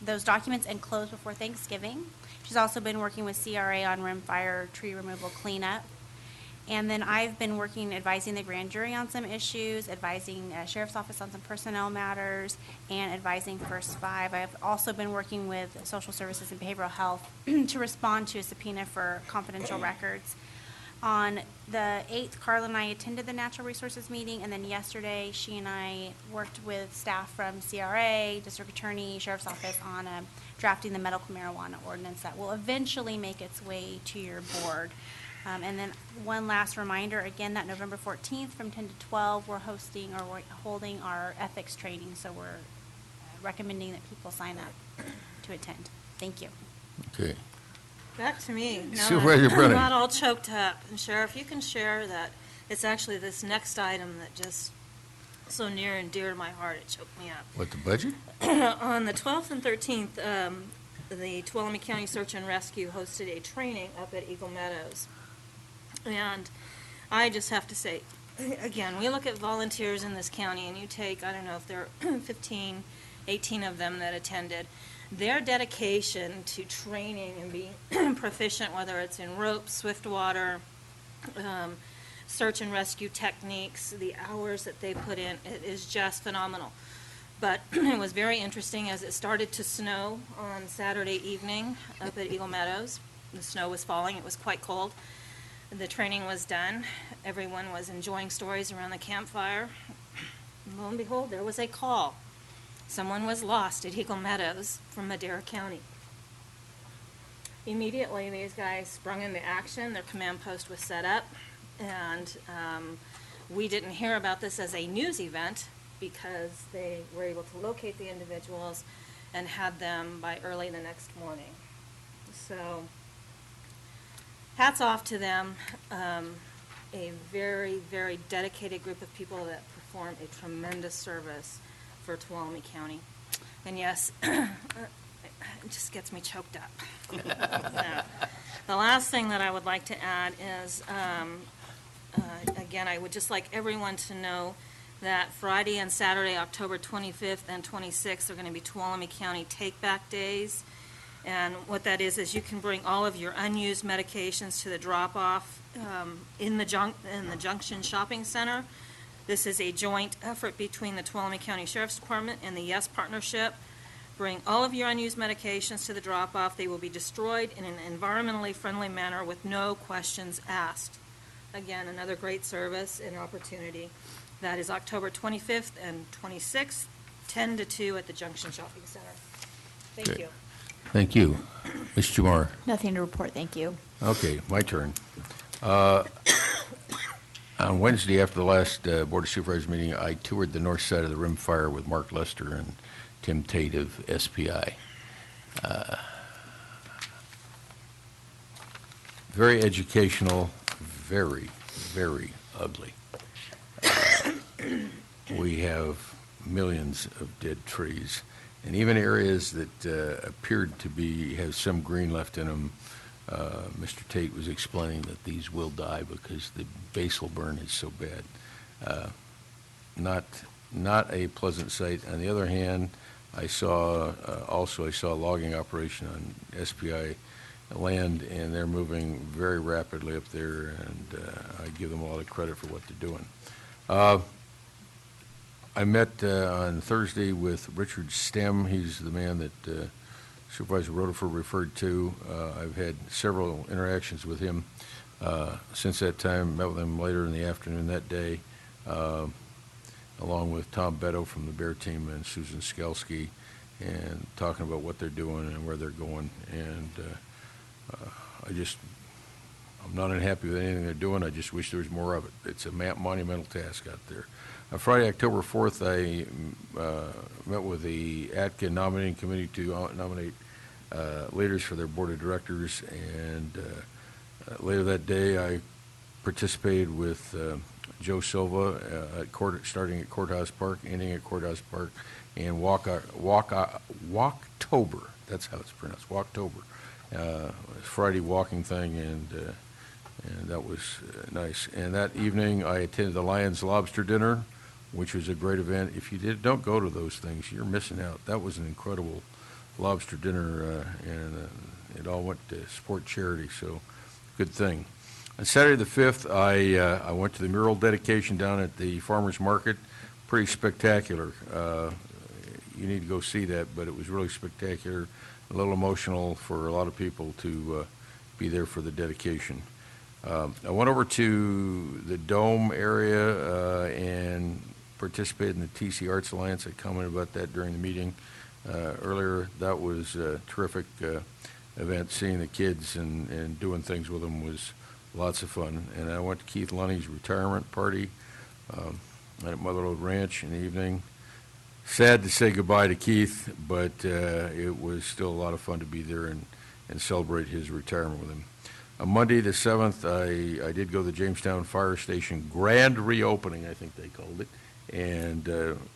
those documents and close before Thanksgiving. She's also been working with CRA on rimfire tree removal cleanup. And then I've been working, advising the grand jury on some issues, advising Sheriff's Office on some personnel matters, and advising First Five. I've also been working with Social Services and Behavioral Health to respond to a subpoena for confidential records. On the 8th, Carla and I attended the Natural Resources meeting, and then yesterday, she and I worked with staff from CRA, District Attorney, Sheriff's Office on drafting the medical marijuana ordinance that will eventually make its way to your board. And then one last reminder, again, that November 14th from 10 to 12, we're holding our ethics training, so we're recommending that people sign up to attend. Thank you. Okay. Back to me. Now Supervisor I'm Brennan. not all choked up. And Sheriff, you can share that it's actually this next item that just so near and dear to my heart, it choked me up. What, the budget? On the 12th and 13th, the Tuolumne County Search and Rescue hosted a training up at Eagle Meadows. And I just have to say, again, we look at volunteers in this county, and you take, I don't know if there are 15, 18 of them that attended. Their dedication to training and being proficient, whether it's in rope, swift water, search and rescue techniques, the hours that they put in, it is just phenomenal. But it was very interesting as it started to snow on Saturday evening up at Eagle Meadows. The snow was falling. It was quite cold. The training was done. Everyone was enjoying stories around the campfire. Lo and behold, there was a call. Someone was lost at Eagle Meadows from Madera County. Immediately, these guys sprung into action. Their command post was set up, and we didn't hear about this as a news event because they were able to locate the individuals and had them by early the next morning. So, hats off to them. A very, very dedicated group of people that perform a tremendous service for Tuolumne County. And yes, it just gets me choked up. The last thing that I would like to add is, again, I would just like everyone to know that Friday and Saturday, October 25th and 26th, are going to be Tuolumne County Take-Back Days. And what that is you can bring all of your unused medications to the drop-off in the Junction Shopping Center. This is a joint effort between the Tuolumne County Sheriff's Department and the YES Partnership. Bring all of your unused medications to the drop-off. They will be destroyed in an environmentally friendly manner with no questions asked. Again, another great service and opportunity. That is October 25th and 26th, 10 to 2 at the Junction Shopping Center. Thank Okay. you. Thank you. Ms. Jamar. Nothing to report, thank you. Okay, my turn. On Wednesday, after the last Board of Supervisors meeting, I toured the north side of the rimfire with Mark Lester and Tim Tate of SPI. Very educational, very, very ugly. We have millions of dead trees, and even areas that appeared to have some green left in them. Mr. Tate was explaining that these will die because the basal burn is so bad. Not a pleasant sight. On the other hand, I saw a logging operation on SPI land, and they're moving very rapidly up there, and I give them a lot of credit for what they're doing. I met on Thursday with Richard Stem. He's the man that Supervisor Rutherford referred to. I've had several interactions with him since that time. Met with him later in the afternoon that day. along with Tom Beto from the Bear Team and Susan Skelski, and talking about what they're doing and where they're going. And I'm not unhappy with anything they're doing. I just wish there was more of it. It's a monumental task out there. On Friday, October 4th, I met with the ATCA nominating committee to nominate leaders for their board of directors. And later that day, I participated with Joe Silva starting at Courthouse Park, ending at Courthouse Park, and Walktober. That's how it's pronounced, Walktober. Friday walking thing, and that was nice. And that evening, I attended the Lions Lobster Dinner, which was a great event. If you don't go to those things, you're missing out. That was an incredible lobster dinner, and it all went to support charity, so good thing. On Saturday the 5th, I went to the mural dedication down at the Farmers Market. Pretty spectacular. You need to go see that, but it was really spectacular, a little emotional for a lot of people to be there for the dedication. I went over to the Dome area and participated in the TC Arts Alliance. I commented about that during the meeting earlier. That was a terrific event. Seeing the kids and doing things with them was lots of fun. And I went to Keith Lunny's retirement party at Mother Lode Ranch in the evening. Sad to say goodbye to Keith, but it was still a lot of fun to be there and celebrate his retirement with him. On Monday the 7th, I did go to the Jamestown Fire Station grand reopening, I think they called it, and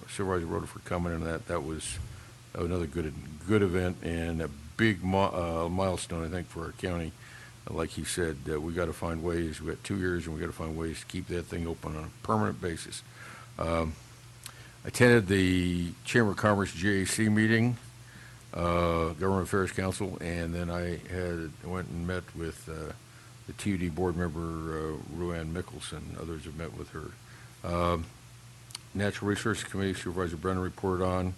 Supervisor Rutherford commented on that. That was another good event and a big milestone, I think, for our county. Like he said, we got to find ways. We got 2 years, and we got to find ways to keep that thing open on a permanent basis. Attended the Chamber of Commerce GAC meeting, Government Affairs Council, and then I went and met with the TUD board member, Ruann Mickelson. Others have met with her. Natural Resources Committee, Supervisor Brennan reported on.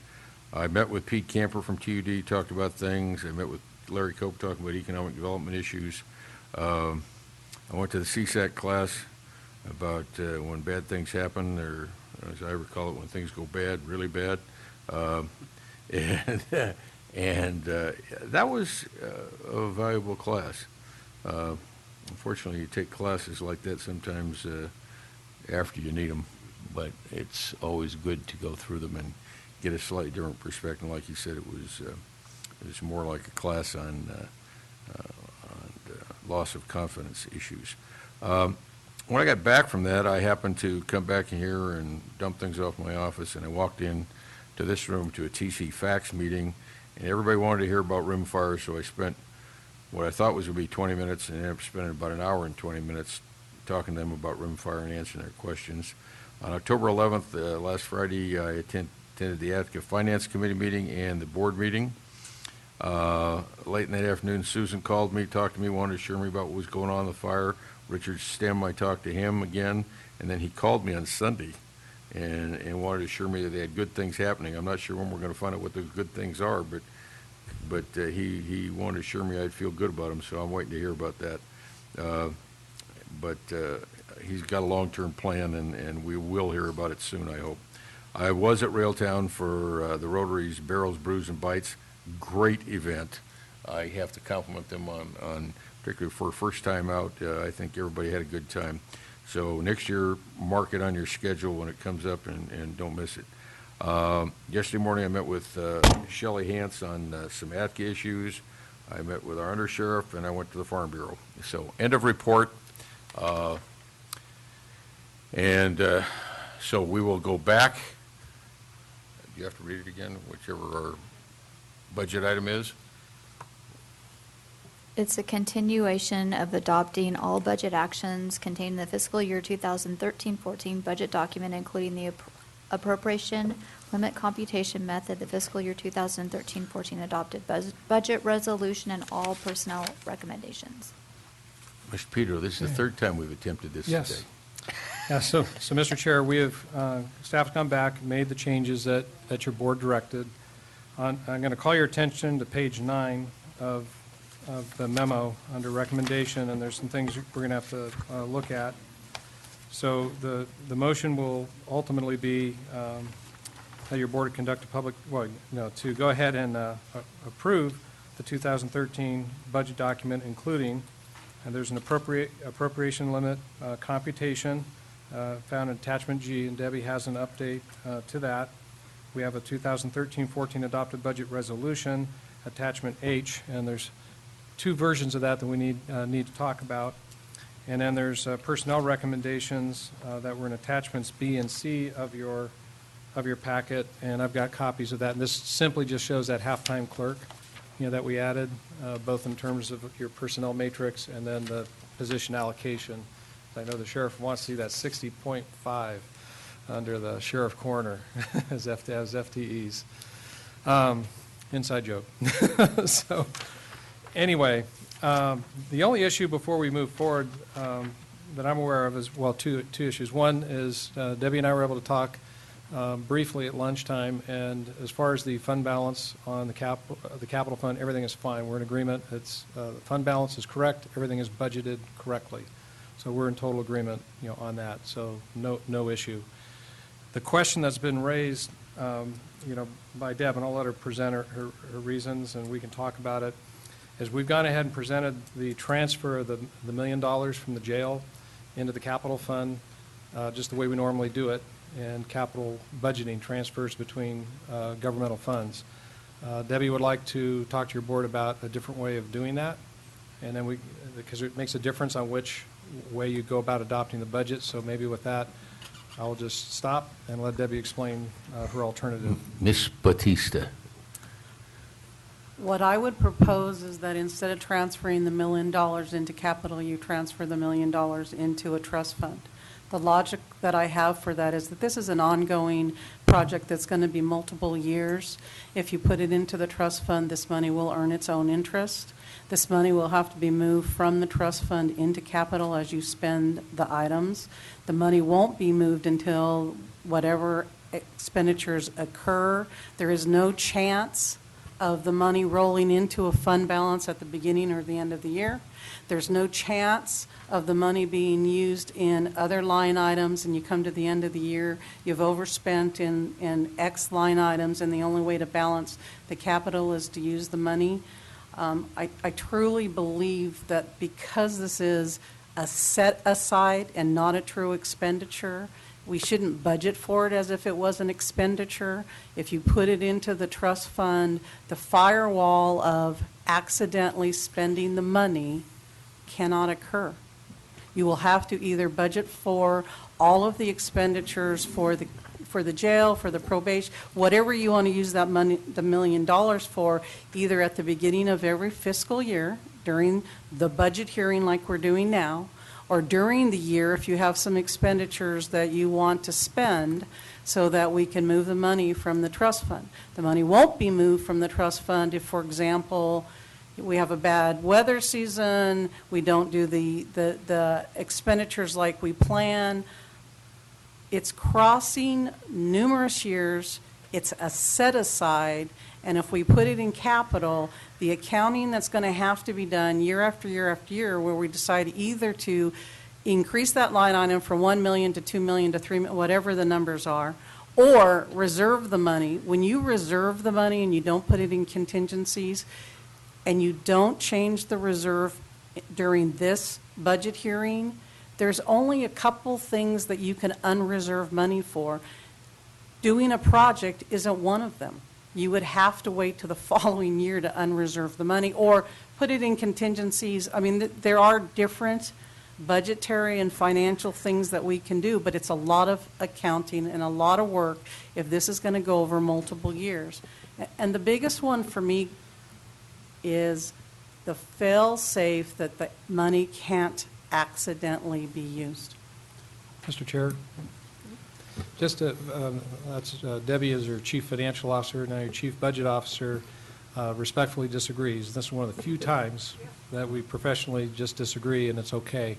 I met with Pete Camper from TUD, talked about things. I met with Larry Cope, talking about economic development issues. I went to the CSAC class about when bad things happen, or as I recall it, when things go bad, really bad. And that was a valuable class. Unfortunately, you take classes like that sometimes after you need them, but it's always good to go through them and get a slightly different perspective. Like you said, it was more like a class on loss of confidence issues. When I got back from that, I happened to come back in here and dump things off my office, and I walked in to this room to a TC Fax meeting, and everybody wanted to hear about rimfire, so I spent what I thought was going to be 20 minutes and ended up spending about an hour and 20 minutes talking to them about rimfire and answering their questions. On October 11th, last Friday, I attended the Attica Finance Committee meeting and the board meeting. Late in that afternoon, Susan called me, talked to me, wanted to assure me about what was going on in the fire. Richard Stem, I talked to him again, and then he called me on Sunday and wanted to assure me that they had good things happening. I'm not sure when we're going to find out what those good things are, but he wanted to assure me I'd feel good about them, so I'm waiting to hear about that. But he's got a long-term plan, and we will hear about it soon, I hope. I was at Railtown for the Rotary's Barrels, Brews, and Bites. Great event. I have to compliment them on particularly for first time out. I think everybody had a good time. So next year, mark it on your schedule when it comes up, and don't miss it. Yesterday morning, I met with Shelley Hance on some ATCA issues. I met with our undersheriff, and I went to the Farm Bureau. So end of report. So we will go back. Do you have to read it again, whichever our budget item is? It's a continuation of adopting all budget actions contained in the fiscal year 2013-14 budget document, including the appropriation limit computation method, the fiscal year 2013-14 adopted budget resolution, and all personnel recommendations. Mr. Peter, this is the third time we've attempted this Yes. today. Yeah, so Mr. Chair, we have, staff's come back, made the changes that your board directed. I'm going to call your attention to page 9 of the memo under recommendation, and there's some things we're going to have to look at. So the motion will ultimately be that your board conduct a public, to go ahead and approve the 2013 budget document, including, and there's an appropriation limit computation found in attachment G, and Debbie has an update to that. We have a 2013-14 adopted budget resolution, attachment H, and there's two versions of that we need to talk about. And then there's personnel recommendations that were in attachments B and C of your packet, and I've got copies of that. And this simply just shows that half-time clerk, that we added, both in terms of your personnel matrix and then the position allocation. I know the sheriff wants to see that 60.5 under the sheriff coroner as FTEs. Inside joke. So anyway, the only issue before we move forward that I'm aware of is, well, two issues. One is Debbie and I were able to talk briefly at lunchtime, and as far as the fund balance on the capital fund, everything is fine. We're in agreement. It's the fund balance is correct. Everything is budgeted correctly. So we're in total agreement, on that. So no issue. The question that's been raised, by Deb, and I'll let her present her reasons, and we can talk about it, is we've gone ahead and presented the transfer of the $1 million from the jail into the capital fund, just the way we normally do it, and capital budgeting transfers between governmental funds. Debbie would like to talk to your board about a different way of doing that, and then because it makes a difference on which way you go about adopting the budget. So maybe with that, I'll just stop and let Debbie explain her alternative. Ms. Batista. What I would propose is that instead of transferring the $1 million into capital, you transfer the $1 million into a trust fund. The logic that I have for that is that this is an ongoing project that's going to be multiple years. If you put it into the trust fund, this money will earn its own interest. This money will have to be moved from the trust fund into capital as you spend the items. The money won't be moved until whatever expenditures occur. There is no chance of the money rolling into a fund balance at the beginning or the end of the year. There's no chance of the money being used in other line items, and you come to the end of the year, you've overspent in X line items, and the only way to balance the capital is to use the money. I truly believe that because this is a set aside and not a true expenditure, we shouldn't budget for it as if it was an expenditure. If you put it into the trust fund, the firewall of accidentally spending the money cannot occur. You will have to either budget for all of the expenditures for the jail, for the probation, whatever you want to use that money, the $1 million for, either at the beginning of every fiscal year during the budget hearing like we're doing now, or during the year if you have some expenditures that you want to spend, so that we can move the money from the trust fund. The money won't be moved from the trust fund if, for example, we have a bad weather season, we don't do the expenditures like we plan. It's crossing numerous years, it's a set aside, and if we put it in capital, the accounting that's going to have to be done year after year after year, where we decide either to increase that line item from $1 million to $2 million to $3 million, whatever the numbers are, or reserve the money. When you reserve the money and you don't put it in contingencies, and you don't change the reserve during this budget hearing, there's only a couple things that you can unreserve money for. Doing a project isn't one of them. You would have to wait to the following year to unreserve the money or put it in contingencies. I mean, there are different budgetary and financial things that we can do, but it's a lot of accounting and a lot of work if this is going to go over multiple years. And the biggest one for me is the fail-safe that the money can't accidentally be used. Mr. Chair, just that's Debbie is your chief financial officer, now your chief budget officer, respectfully disagrees. This is one of the few times that we professionally just disagree, and it's okay.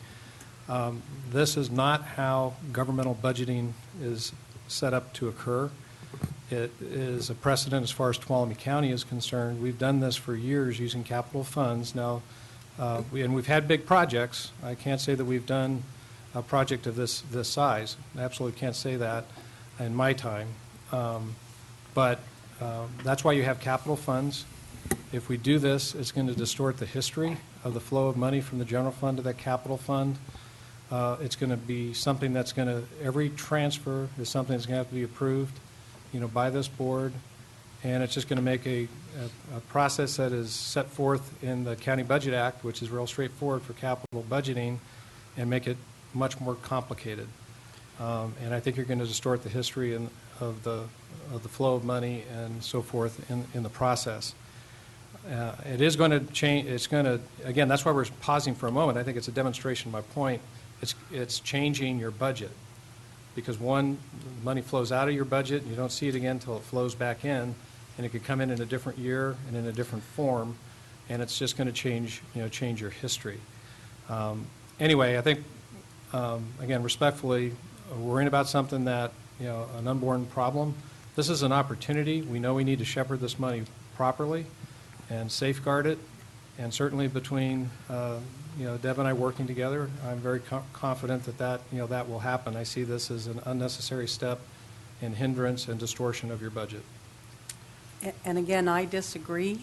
This is not how governmental budgeting is set up to occur. It is a precedent as far as Tuolumne County is concerned. We've done this for years using capital funds. Now, and we've had big projects. I can't say that we've done a project of this size. I absolutely can't say that in my time. But that's why you have capital funds. If we do this, it's going to distort the history of the flow of money from the general fund to that capital fund. It's going to be something that's going to, every transfer is something that's going to have to be approved, by this board. And it's just going to make a process that is set forth in the County Budget Act, which is real straightforward for capital budgeting, and make it much more complicated. And I think you're going to distort the history of the flow of money and so forth in the process. It is going to change. It's going to, again, that's why we're pausing for a moment. I think it's a demonstration of my point. It's changing your budget, because one, money flows out of your budget and you don't see it again until it flows back in, and it could come in a different year and in a different form, and it's just going to change your history. Anyway, I think, again, respectfully, we're worrying about something that, an unborn problem. This is an opportunity. We know we need to shepherd this money properly and safeguard it, and certainly between Deb and I working together, I'm very confident that will happen. I see this as an unnecessary step in hindrance and distortion of your budget. And again, I disagree.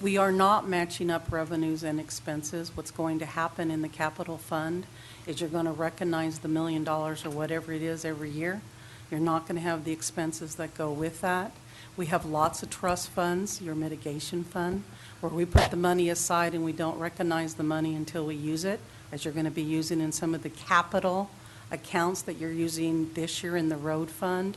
We are not matching up revenues and expenses. What's going to happen in the capital fund is you're going to recognize the $1 million or whatever it is every year. You're not going to have the expenses that go with that. We have lots of trust funds, your mitigation fund, where we put the money aside and we don't recognize the money until we use it, as you're going to be using in some of the capital accounts that you're using this year in the road fund.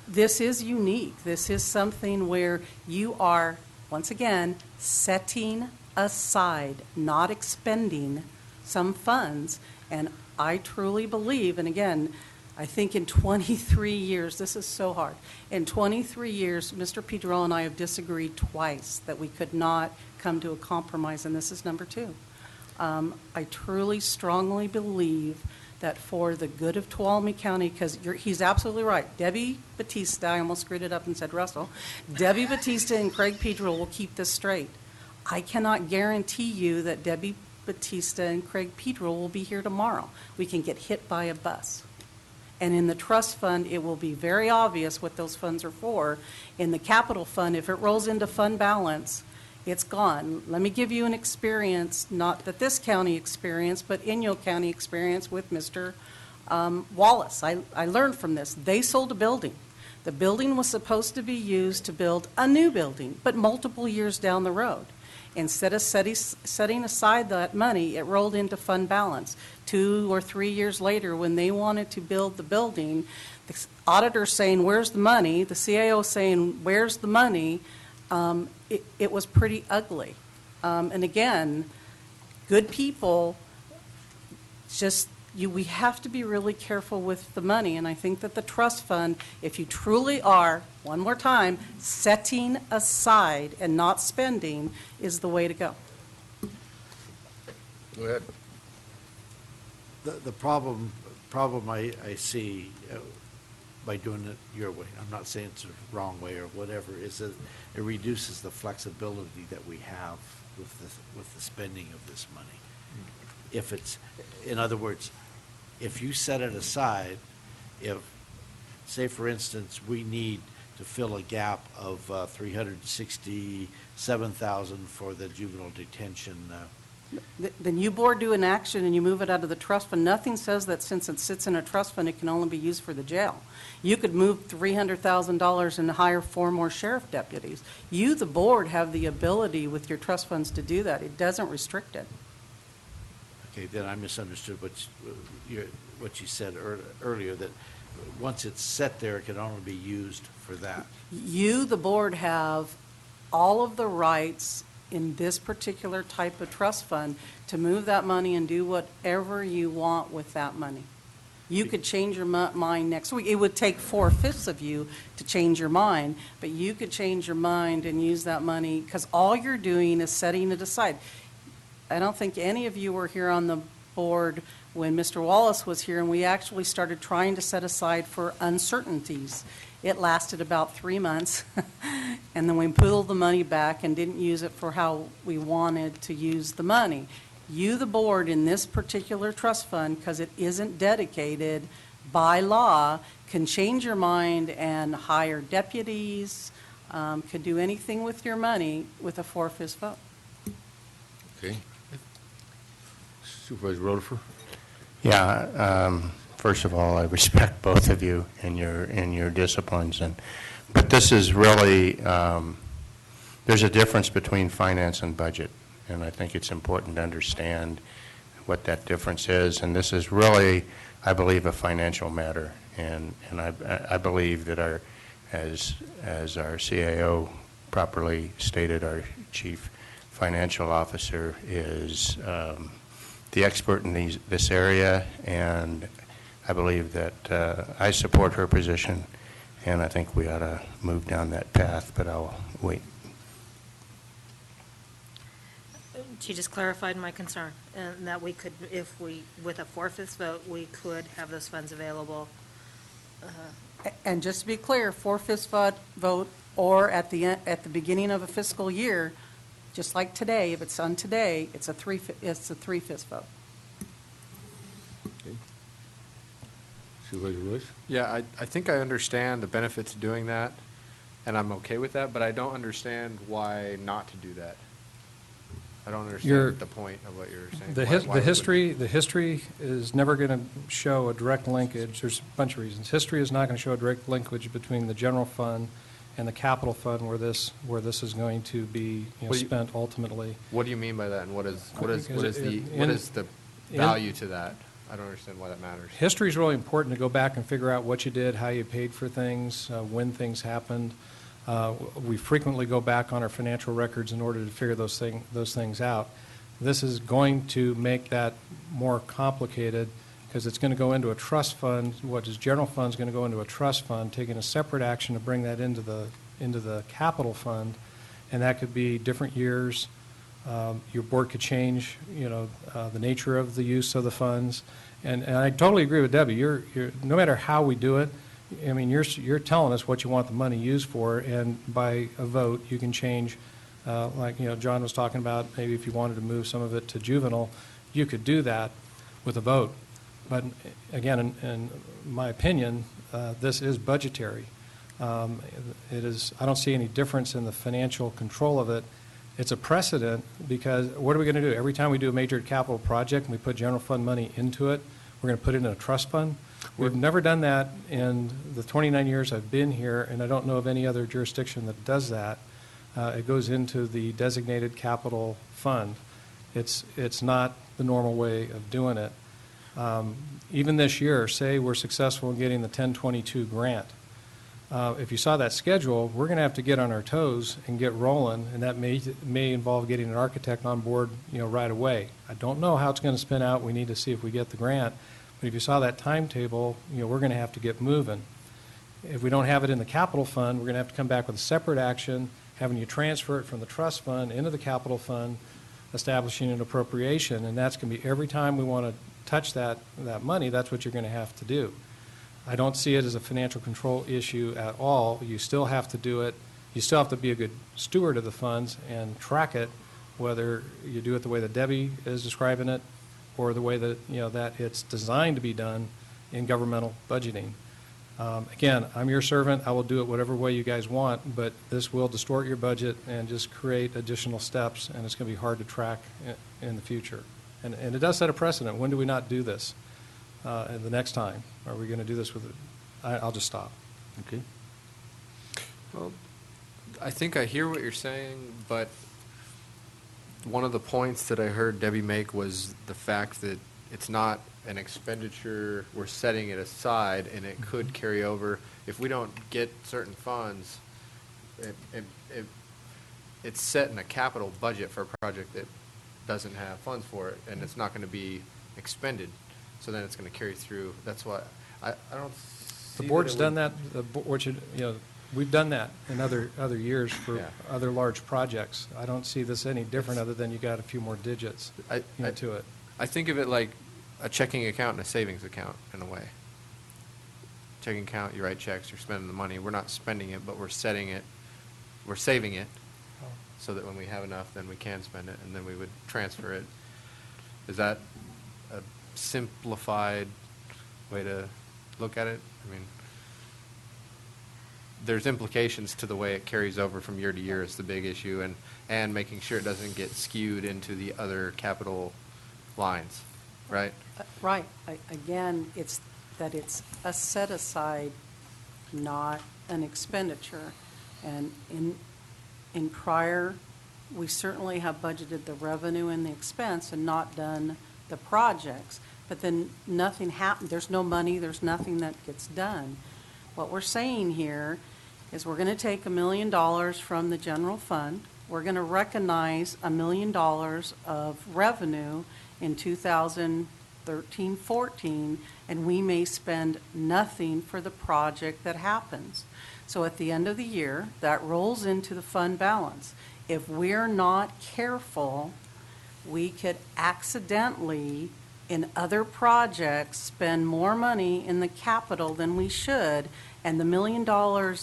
This is unique. This is something where you are, once again, setting aside, not expending some funds. And I truly believe, and again, I think in 23 years, this is so hard. In 23 years, Mr. Pedro and I have disagreed twice that we could not come to a compromise, and this is number 2. I truly, strongly believe that for the good of Tuolumne County, because he's absolutely right. Debbie Batista, I almost screwed it up and said Russell. Debbie Batista and Craig Pedro will keep this straight. I cannot guarantee you that Debbie Batista and Craig Pedro will be here tomorrow. We can get hit by a bus. And in the trust fund, it will be very obvious what those funds are for. In the capital fund, if it rolls into fund balance, it's gone. Let me give you an experience, not that this county experienced, but Inyo County experience with Mr. Wallace. I learned from this. They sold a building. The building was supposed to be used to build a new building, but multiple years down the road. Instead of setting aside that money, it rolled into fund balance. 2 or 3 years later, when they wanted to build the building, the auditor saying, "Where's the money?" The CAO saying, "Where's the money?" It was pretty ugly. And again, good people, we have to be really careful with the money. And I think that the trust fund, if you truly are, one more time, setting aside and not spending, is the way to go. Go ahead. The problem I see by doing it your way, I'm not saying it's the wrong way or whatever, is that it reduces the flexibility that we have with the spending of this money. If it's, in other words, if you set it aside, if, say for instance, we need to fill a gap of $367,000 for the juvenile detention. Then you board do an action and you move it out of the trust fund. Nothing says that since it sits in a trust fund, it can only be used for the jail. You could move $300,000 and hire 4 more sheriff deputies. You, the board, have the ability with your trust funds to do that. It doesn't restrict it. Okay, then I misunderstood what you said earlier, that once it's set there, it can only be used for that. You, the board, have all of the rights in this particular type of trust fund to move that money and do whatever you want with that money. You could change your mind next week. It would take 4/5 of you to change your mind, but you could change your mind and use that money, because all you're doing is setting it aside. I don't think any of you were here on the board when Mr. Wallace was here, and we actually started trying to set aside for uncertainties. It lasted about 3 months, and then we pulled the money back and didn't use it for how we wanted to use the money. You, the board, in this particular trust fund, because it isn't dedicated by law, can change your mind and hire deputies, could do anything with your money with a 4/5 vote. Okay. Supervisor Rutherford? Yeah, first of all, I respect both of you in your disciplines, but this is really, there's a difference between finance and budget, and I think it's important to understand what that difference is, and this is really, I believe, a financial matter, and I believe that as our CAO properly stated, our chief financial officer is the expert in this area, and I believe that I support her position, and I think we ought to move down that path, but I'll wait. She just clarified my concern, and that we could, if we, with a 4/5 vote, we could have those funds available. And just to be clear, 4/5 vote, or at the beginning of a fiscal year, just like today, if it's on today, it's a 3/5 vote. Okay. Supervisor Lewis? Yeah, I think I understand the benefits of doing that, and I'm okay with that, but I don't understand why not to do that. I don't understand the point of what you're saying. The history is never going to show a direct linkage. There's a bunch of reasons. History is not going to show a direct linkage between the general fund and the capital fund where this is going to be spent ultimately. What do you mean by that, and what is the value to that? I don't understand why that matters. History is really important to go back and figure out what you did, how you paid for things, when things happened. We frequently go back on our financial records in order to figure those things out. This is going to make that more complicated because it's going to go into a trust fund. What is general fund is going to go into a trust fund, taking a separate action to bring that into the capital fund, and that could be different years. Your board could change, the nature of the use of the funds, and I totally agree with Debbie. No matter how we do it, I mean, you're telling us what you want the money used for, and by a vote, you can change, like, John was talking about, maybe if you wanted to move some of it to juvenile, you could do that with a vote. But again, in my opinion, this is budgetary. I don't see any difference in the financial control of it. It's a precedent because what are we going to do? Every time we do a major capital project and we put general fund money into it, we're going to put it in a trust fund. We've never done that in the 29 years I've been here, and I don't know of any other jurisdiction that does that. It goes into the designated capital fund. It's not the normal way of doing it. Even this year, say we're successful in getting the 1022 grant. If you saw that schedule, we're going to have to get on our toes and get rolling, and that may involve getting an architect on board, right away. I don't know how it's going to spin out. We need to see if we get the grant. But if you saw that timetable, we're going to have to get moving. If we don't have it in the capital fund, we're going to have to come back with a separate action, having you transfer it from the trust fund into the capital fund, establishing an appropriation, and that's going to be every time we want to touch that money, that's what you're going to have to do. I don't see it as a financial control issue at all. You still have to do it. You still have to be a good steward of the funds and track it, whether you do it the way that Debbie is describing it or the way that, that it's designed to be done in governmental budgeting. Again, I'm your servant. I will do it whatever way you guys want, but this will distort your budget and just create additional steps, and it's going to be hard to track in the future. And it does set a precedent. When do we not do this the next time? Are we going to do this with it? I'll just stop. Okay. Well, I think I hear what you're saying, but one of the points that I heard Debbie make was the fact that it's not an expenditure, we're setting it aside, and it could carry over. If we don't get certain funds, it's set in a capital budget for a project that doesn't have funds for it, and it's not going to be expended. So then it's going to carry through. That's why I don't see the board's that done that. The board should, we've done that in other years for other large projects. I don't see this any different other than you got a few more digits to it. I think of it like a checking account and a savings account in a way. Checking account, you write checks, you're spending the money. We're not spending it, but we're setting it, we're saving it, so that when we have enough, then we can spend it, and then we would transfer it. Is that a simplified way to look at it? I mean, there's implications to the way it carries over from year to year is the big issue, and making sure it doesn't get skewed into the other capital lines, right? Right. Again, it's a set-aside, not an expenditure. And in prior, we certainly have budgeted the revenue and the expense and not done the projects. But then nothing happened. There's no money. There's nothing that gets done. What we're saying here is we're going to take $1 million from the general fund. We're going to recognize $1 million of revenue in 2013-14, and we may spend nothing for the project that happens. So at the end of the year, that rolls into the fund balance. If we're not careful, we could accidentally, in other projects, spend more money in the capital than we should, and the $1 million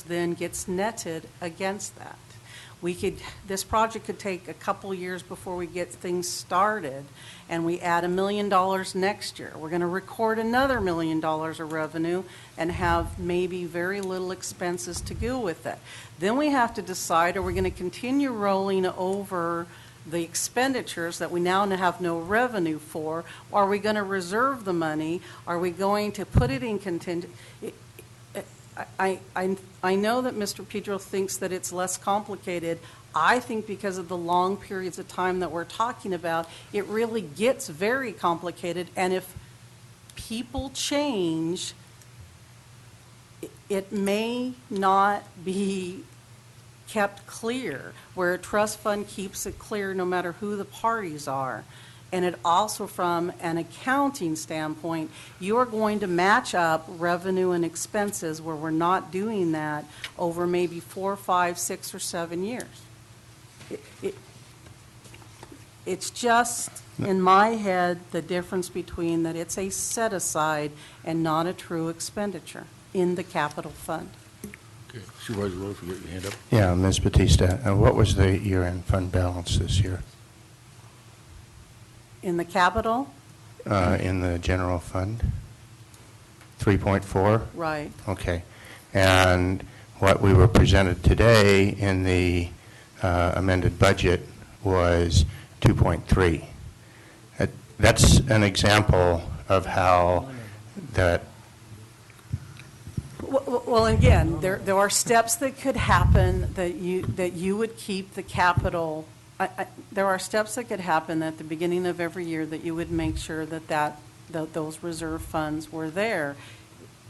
then gets netted against that. This project could take a couple years before we get things started, and we add $1 million next year. We're going to record another $1 million of revenue and have maybe very little expenses to go with it. Then we have to decide, are we going to continue rolling over the expenditures that we now have no revenue for? Are we going to reserve the money? Are we going to put it in contingent? I know that Mr. Pedro thinks that it's less complicated. I think because of the long periods of time that we're talking about, it really gets very complicated. And if people change, it may not be kept clear, where a trust fund keeps it clear no matter who the parties are. And it also, from an accounting standpoint, you are going to match up revenue and expenses where we're not doing that over maybe 4, 5, 6, or 7 years. It's just, in my head, the difference between that it's a set-aside and not a true expenditure in the capital fund. Okay. Supervisor Rose, you get your hand up. Yeah, Ms. Batista, what was the year-end fund balance this year? In the capital? In the general fund? 3.4? Right. Okay. And what we were presented today in the amended budget was 2.3. That's an example of how that. Well, again, there are steps that could happen that you would keep the capital. There are steps that could happen at the beginning of every year that you would make sure that those reserve funds were there.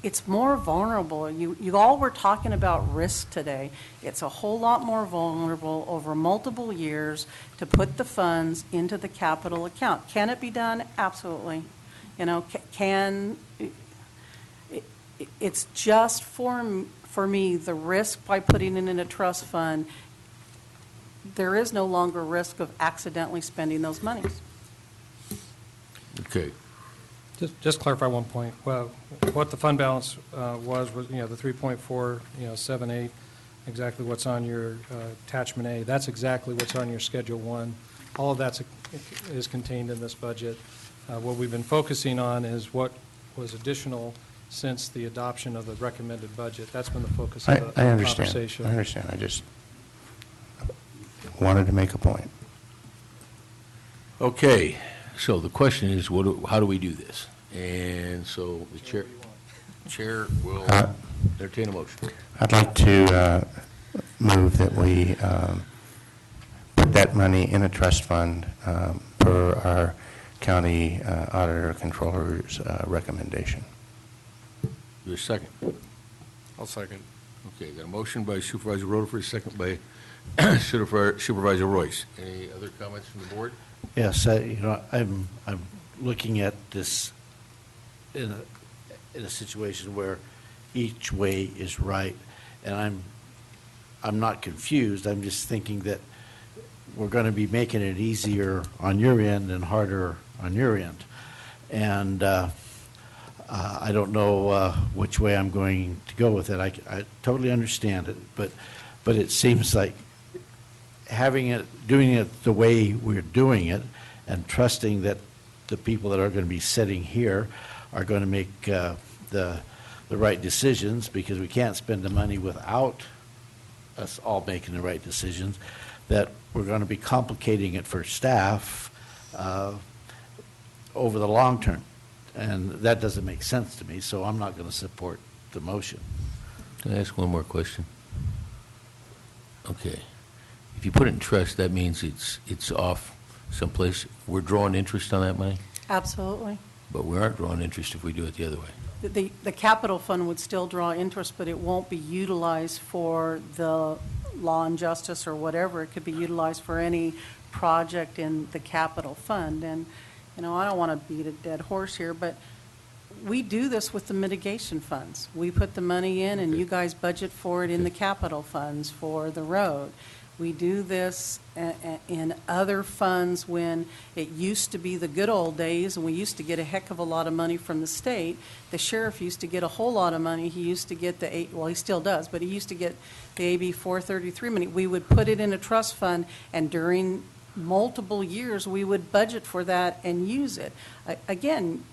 It's more vulnerable. You all were talking about risk today. It's a whole lot more vulnerable over multiple years to put the funds into the capital account. Can it be done? Absolutely. You know, it's just for me, the risk by putting it in a trust fund, there is no longer risk of accidentally spending those monies. Okay. Just clarify one point. Well, what the fund balance was, the 3.478, exactly what's on your attachment A. That's exactly what's on your Schedule 1. All of that is contained in this budget. What we've been focusing on is what was additional since the adoption of the recommended budget. That's been the focus of the conversation. I understand. I just wanted to make a point. Okay, so the question is, how do we do this? And so the chair will entertain a motion. I'd like to move that we put that money in a trust fund per our county auditor controller's recommendation. Your second. I'll second. Okay, got a motion by Supervisor Rutherford, second by Supervisor Royce. Any other comments from the board? Yes, I'm looking at this in a situation where each way is right, and I'm not confused. I'm just thinking that we're going to be making it easier on your end and harder on your end, and I don't know which way I'm going to go with it. I totally understand it, but it seems like doing it the way we're doing it, and trusting that the people that are going to be sitting here are going to make the right decisions, because we can't spend the money without us all making the right decisions, that we're going to be complicating it for staff over the long term. And that doesn't make sense to me, so I'm not going to support the motion. Can I ask one more question? Okay. If you put it in trust, that means it's off someplace. We're drawing interest on that money, Absolutely. but we aren't drawing interest if we do it the other way. The capital fund would still draw interest, but it won't be utilized for the law and justice or whatever. It could be utilized for any project in the capital fund. And, you know, I don't want to beat a dead horse here, but we do this with the mitigation funds. We put the money in, and you guys budget for it in the capital funds for the road. We do this in other funds when it used to be the good old days, and we used to get a heck of a lot of money from the state. The sheriff used to get a whole lot of money. He used to get well, he still does, but he used to get the AB 433 money. We would put it in a trust fund, and during multiple years, we would budget for that and use it. Again,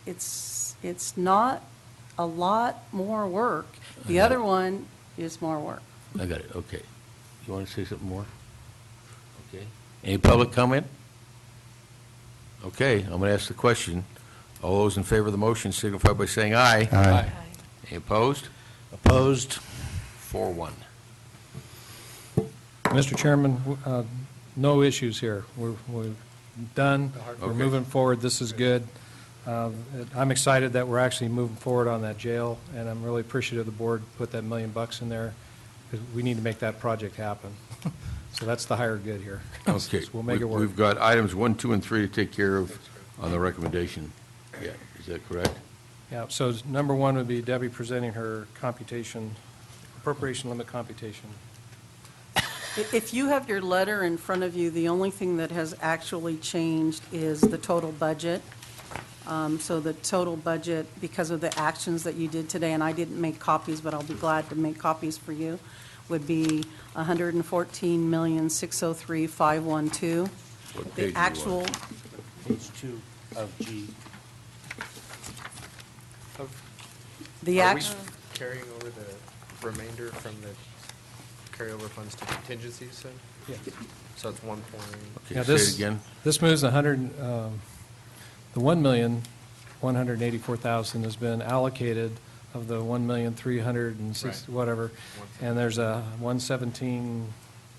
it's not a lot more work. The other one is more work. I got it, okay. You want to say something more? Okay. Any public comment? Okay, I'm going to ask the question. All those in favor of the motion signify by saying aye. Aye. Any opposed? Opposed? 4-1. Mr. Chairman, no issues here. We're done. We're Okay. moving forward. This is good. I'm excited that we're actually moving forward on that jail, and I'm really appreciative the board put that $1 million in there, because we need to make that project happen. So that's the higher good here. Okay. So we'll make it work. We've got items 1, 2, and 3 to take care of on the recommendation. Yeah, is that correct? Yeah, so number one would be Debbie presenting her appropriation limit computation. If you have your letter in front of you, the only thing that has actually changed is the total budget. So the total budget, because of the actions that you did today, and I didn't make copies, but I'll be glad to make copies for you, would be $114,603,512. What page The are you on? actual, Page 2 of G. the Are we actual, carrying over the remainder from the carryover funds to contingencies then? Yeah. So it's 1 point. Okay, Now, say this- it again. This moves the $1,184,000 has been allocated of the $1,360,000, whatever, and there's a 117,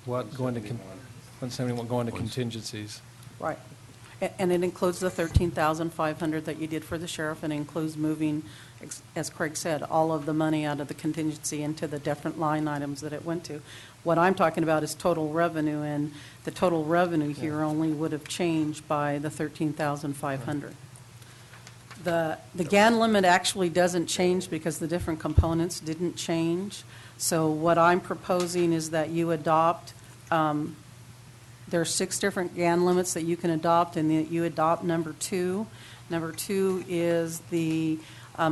what, going to, 171 going to contingencies. right. And it includes the $13,500 that you did for the sheriff, and it includes moving, as Craig said, all of the money out of the contingency into the different line items that it went to. What I'm talking about is total revenue, and the total revenue here only would have changed by the $13,500. The GAN limit actually doesn't change because the different components didn't change. So what I'm proposing is that you adopt, there are 6 different GAN limits that you can adopt, and that you adopt number 2. Number 2 is the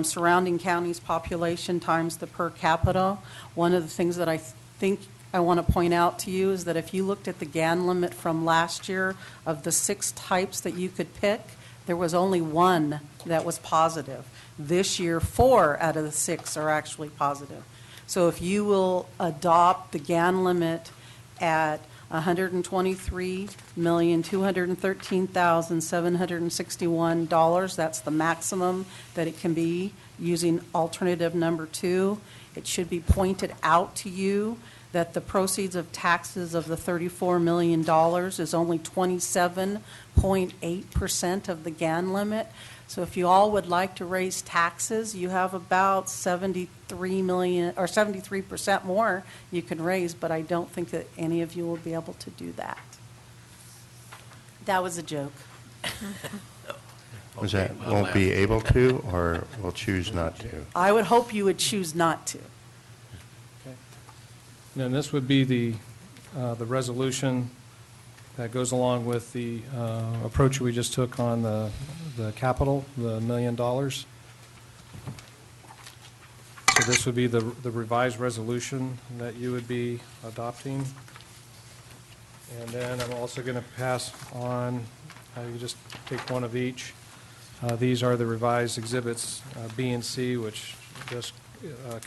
surrounding counties' population times the per capita. One of the things that I think I want to point out to you is that if you looked at the GAN limit from last year, of the 6 types that you could pick, there was only 1 that was positive. This year, 4 out of the 6 are actually positive. So if you will adopt the GAN limit at $123,213,761, that's the maximum that it can be using alternative number 2, it should be pointed out to you that the proceeds of taxes of the $34 million is only 27.8% of the GAN limit. So if you all would like to raise taxes, you have about 73 million, or 73% more you can raise, but I don't think that any of you will be able to do that. That was a joke. Was that won't be able to, or will choose not to? I would hope you would choose not to. And then this would be the resolution that goes along with the approach we just took on the capital, the $1 million. So this would be the revised resolution that you would be adopting. And then I'm also going to pass on You just take one of each. These are the revised exhibits B and C, which just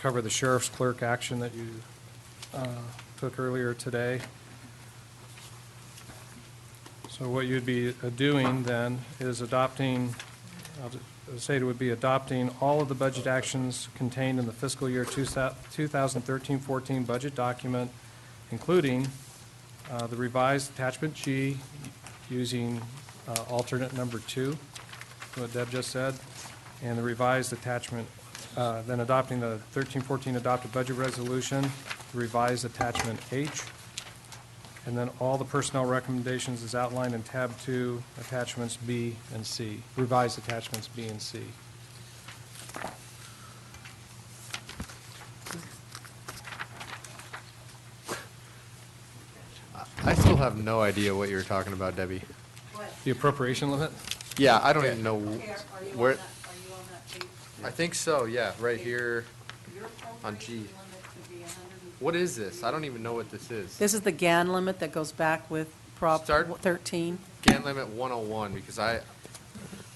cover the sheriff's clerk action that you took earlier today. So what you'd be doing then is adopting, I'll say it would be adopting all of the budget actions contained in the fiscal year 2013-14 budget document, including the revised attachment G using alternate number 2, what Deb just said, and the revised attachment, then adopting the 13-14 adopted budget resolution, the revised attachment H, and then all the personnel recommendations as outlined in tab 2, attachments B and C, revised attachments B and C. I still have no idea what you were talking about, Debbie. The appropriation limit? Yeah, I don't even know where. I think so, yeah, right here on G. What is this? I don't even know what this is. This is the GAN limit that goes back with Prop 13. GAN limit 101, because I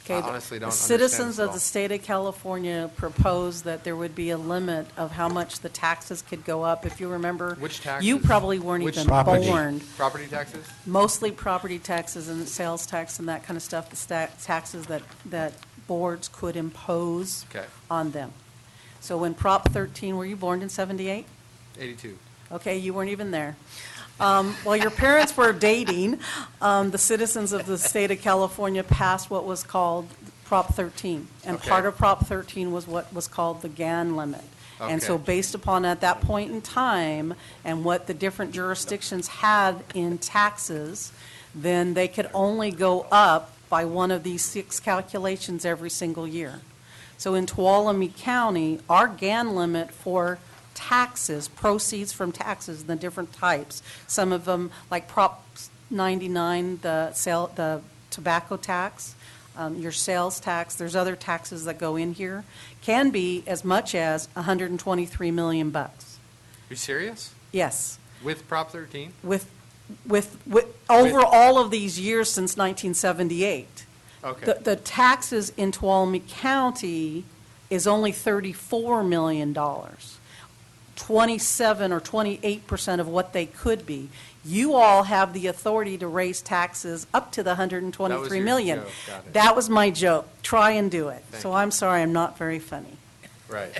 Okay, honestly don't the understand citizens this at of all. the state of California proposed that there would be a limit of how much the taxes could go up. If you remember, Which taxes? you probably weren't Which even Property. born. Property taxes? Mostly property taxes and sales tax and that kind of stuff, the taxes that boards could impose Okay. on them. So when Prop 13, were you born in 78? 82. Okay, you weren't even there. While your parents were dating, the citizens of the state of California passed what was called Prop 13. And Okay. part of Prop 13 was what was called the GAN limit. And so Okay. based upon at that point in time and what the different jurisdictions had in taxes, then they could only go up by one of these 6 calculations every single year. So in Tuolumne County, our GAN limit for taxes, proceeds from taxes, the different types, some of them, like Prop 99, the tobacco tax, your sales tax, there's other taxes that go in here, can be as much as 123 million bucks. You serious? Yes. With Prop 13? With over all of these years since 1978. Okay. The taxes in Tuolumne County is only $34 million, 27 or 28% of what they could be. You all have the authority to raise taxes up to the That was 123 your million. joke, got it. That was my joke. Try and do it. Thank So you. I'm sorry, I'm not very funny. Right.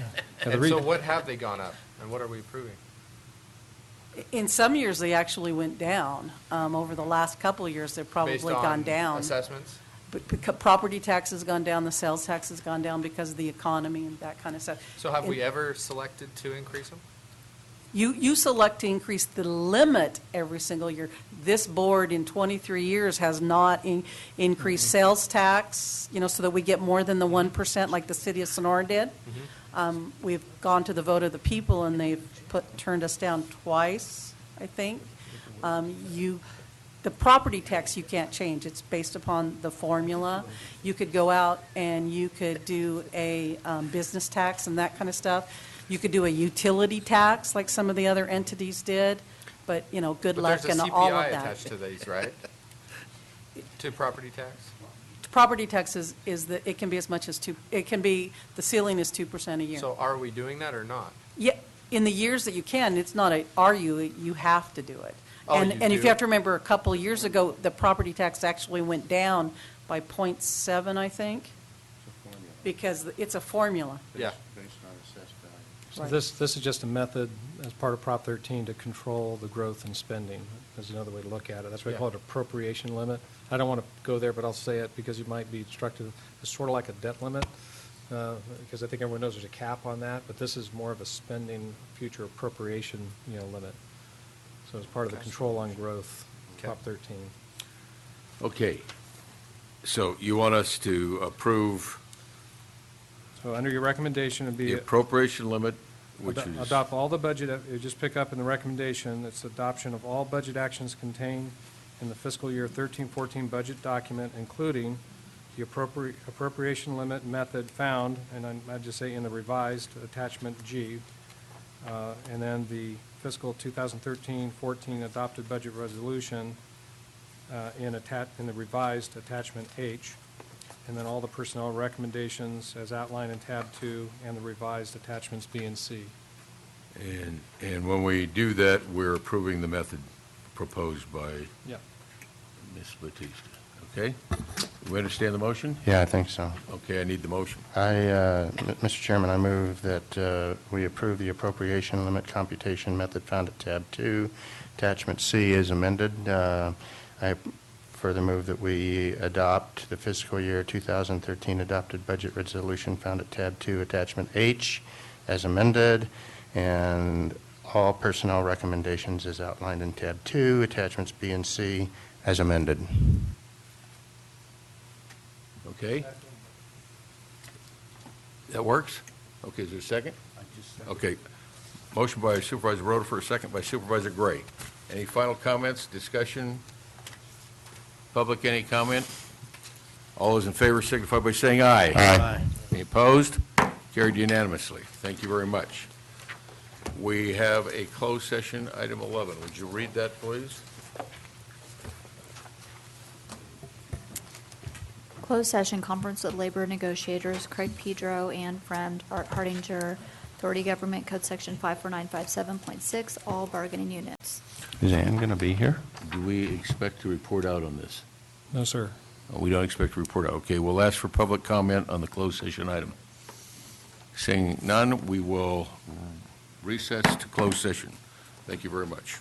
the And re- so what have they gone up, and what are we approving? In some years, they actually went down. Over the last couple of years, they've Based probably on gone down. assessments? But property tax has gone down, the sales tax has gone down because of the economy and that kind of stuff. So have we And ever selected to increase them? You select to increase the limit every single year. This board in 23 years has not increased Mm-hmm. sales tax, so that we get more than the 1% like the city of Sonora did. Mm-hmm. We've gone to the vote of the people and they've turned us down twice, I think. The property tax you can't change. It's based upon the formula. You could go out and you could do a business tax and that kind of stuff. You could do a utility tax like some of the other entities did, but, good luck and all of But there's a CPI that. attached to these, right? To property tax? Property tax it can be as much as the ceiling is 2% a year. So are we doing that or not? Yeah, in the years that you can, it's not you have to do it. Oh, And you if do? you have to remember, a couple of years ago, the property tax actually went down by 0.7, I think, because it's a formula. Yeah. So Right. this is just a method as part of Prop 13 to control the growth in spending. That's another way to look at it. That's why we Yeah. call it appropriation limit. I don't want to go there, but I'll say it because you might be instructed. It's sort of like a debt limit, because I think everyone knows there's a cap on that, but this is more of a spending future appropriation, limit. So it's part of the Okay. control on growth, Okay. Prop 13. Okay. So you want us to approve So under your recommendation would be. the appropriation limit, which is... Adopt all the budget, you just pick up in the recommendation, it's adoption of all budget actions contained in the fiscal year 13-14 budget document, including the appropriation limit method found, and I'd just say in the revised attachment G, and then the fiscal 2013-14 adopted budget resolution, in the revised attachment H, and then all the personnel recommendations as outlined in tab 2 and the revised attachments B and C. And when we do that, we're approving the method proposed by Yeah. Ms. Batista. Okay? We understand the motion? Yeah, I think so. Okay, I need the motion. Mr. Chairman, I move that we approve the appropriation limit computation method found at tab 2, attachment C is amended. I further move that we adopt the fiscal year 2013 adopted budget resolution found at tab 2, attachment H as amended, and all personnel recommendations as outlined in tab 2, attachments B and C as amended. Okay? That works? Okay, is there a second? Okay. Motion by Supervisor Rutherford, second by Supervisor Gray. Any final comments, discussion? Public, any comment? All those in favor signify by saying aye. Aye. Any opposed? Carried unanimously. Thank you very much. We have a closed session, item 11. Would you read that, please? Closed session conference with labor negotiators Craig Pedro, Ann Fremd, Art Hardinger, Authority Government Code Section 54957.6, all bargaining units. Is Ann going to be here? Do we expect to report out on this? No, sir. We don't expect to report out. Okay, we'll ask for public comment on the closed session item. Seeing none, we will recess to closed session. Thank you very much.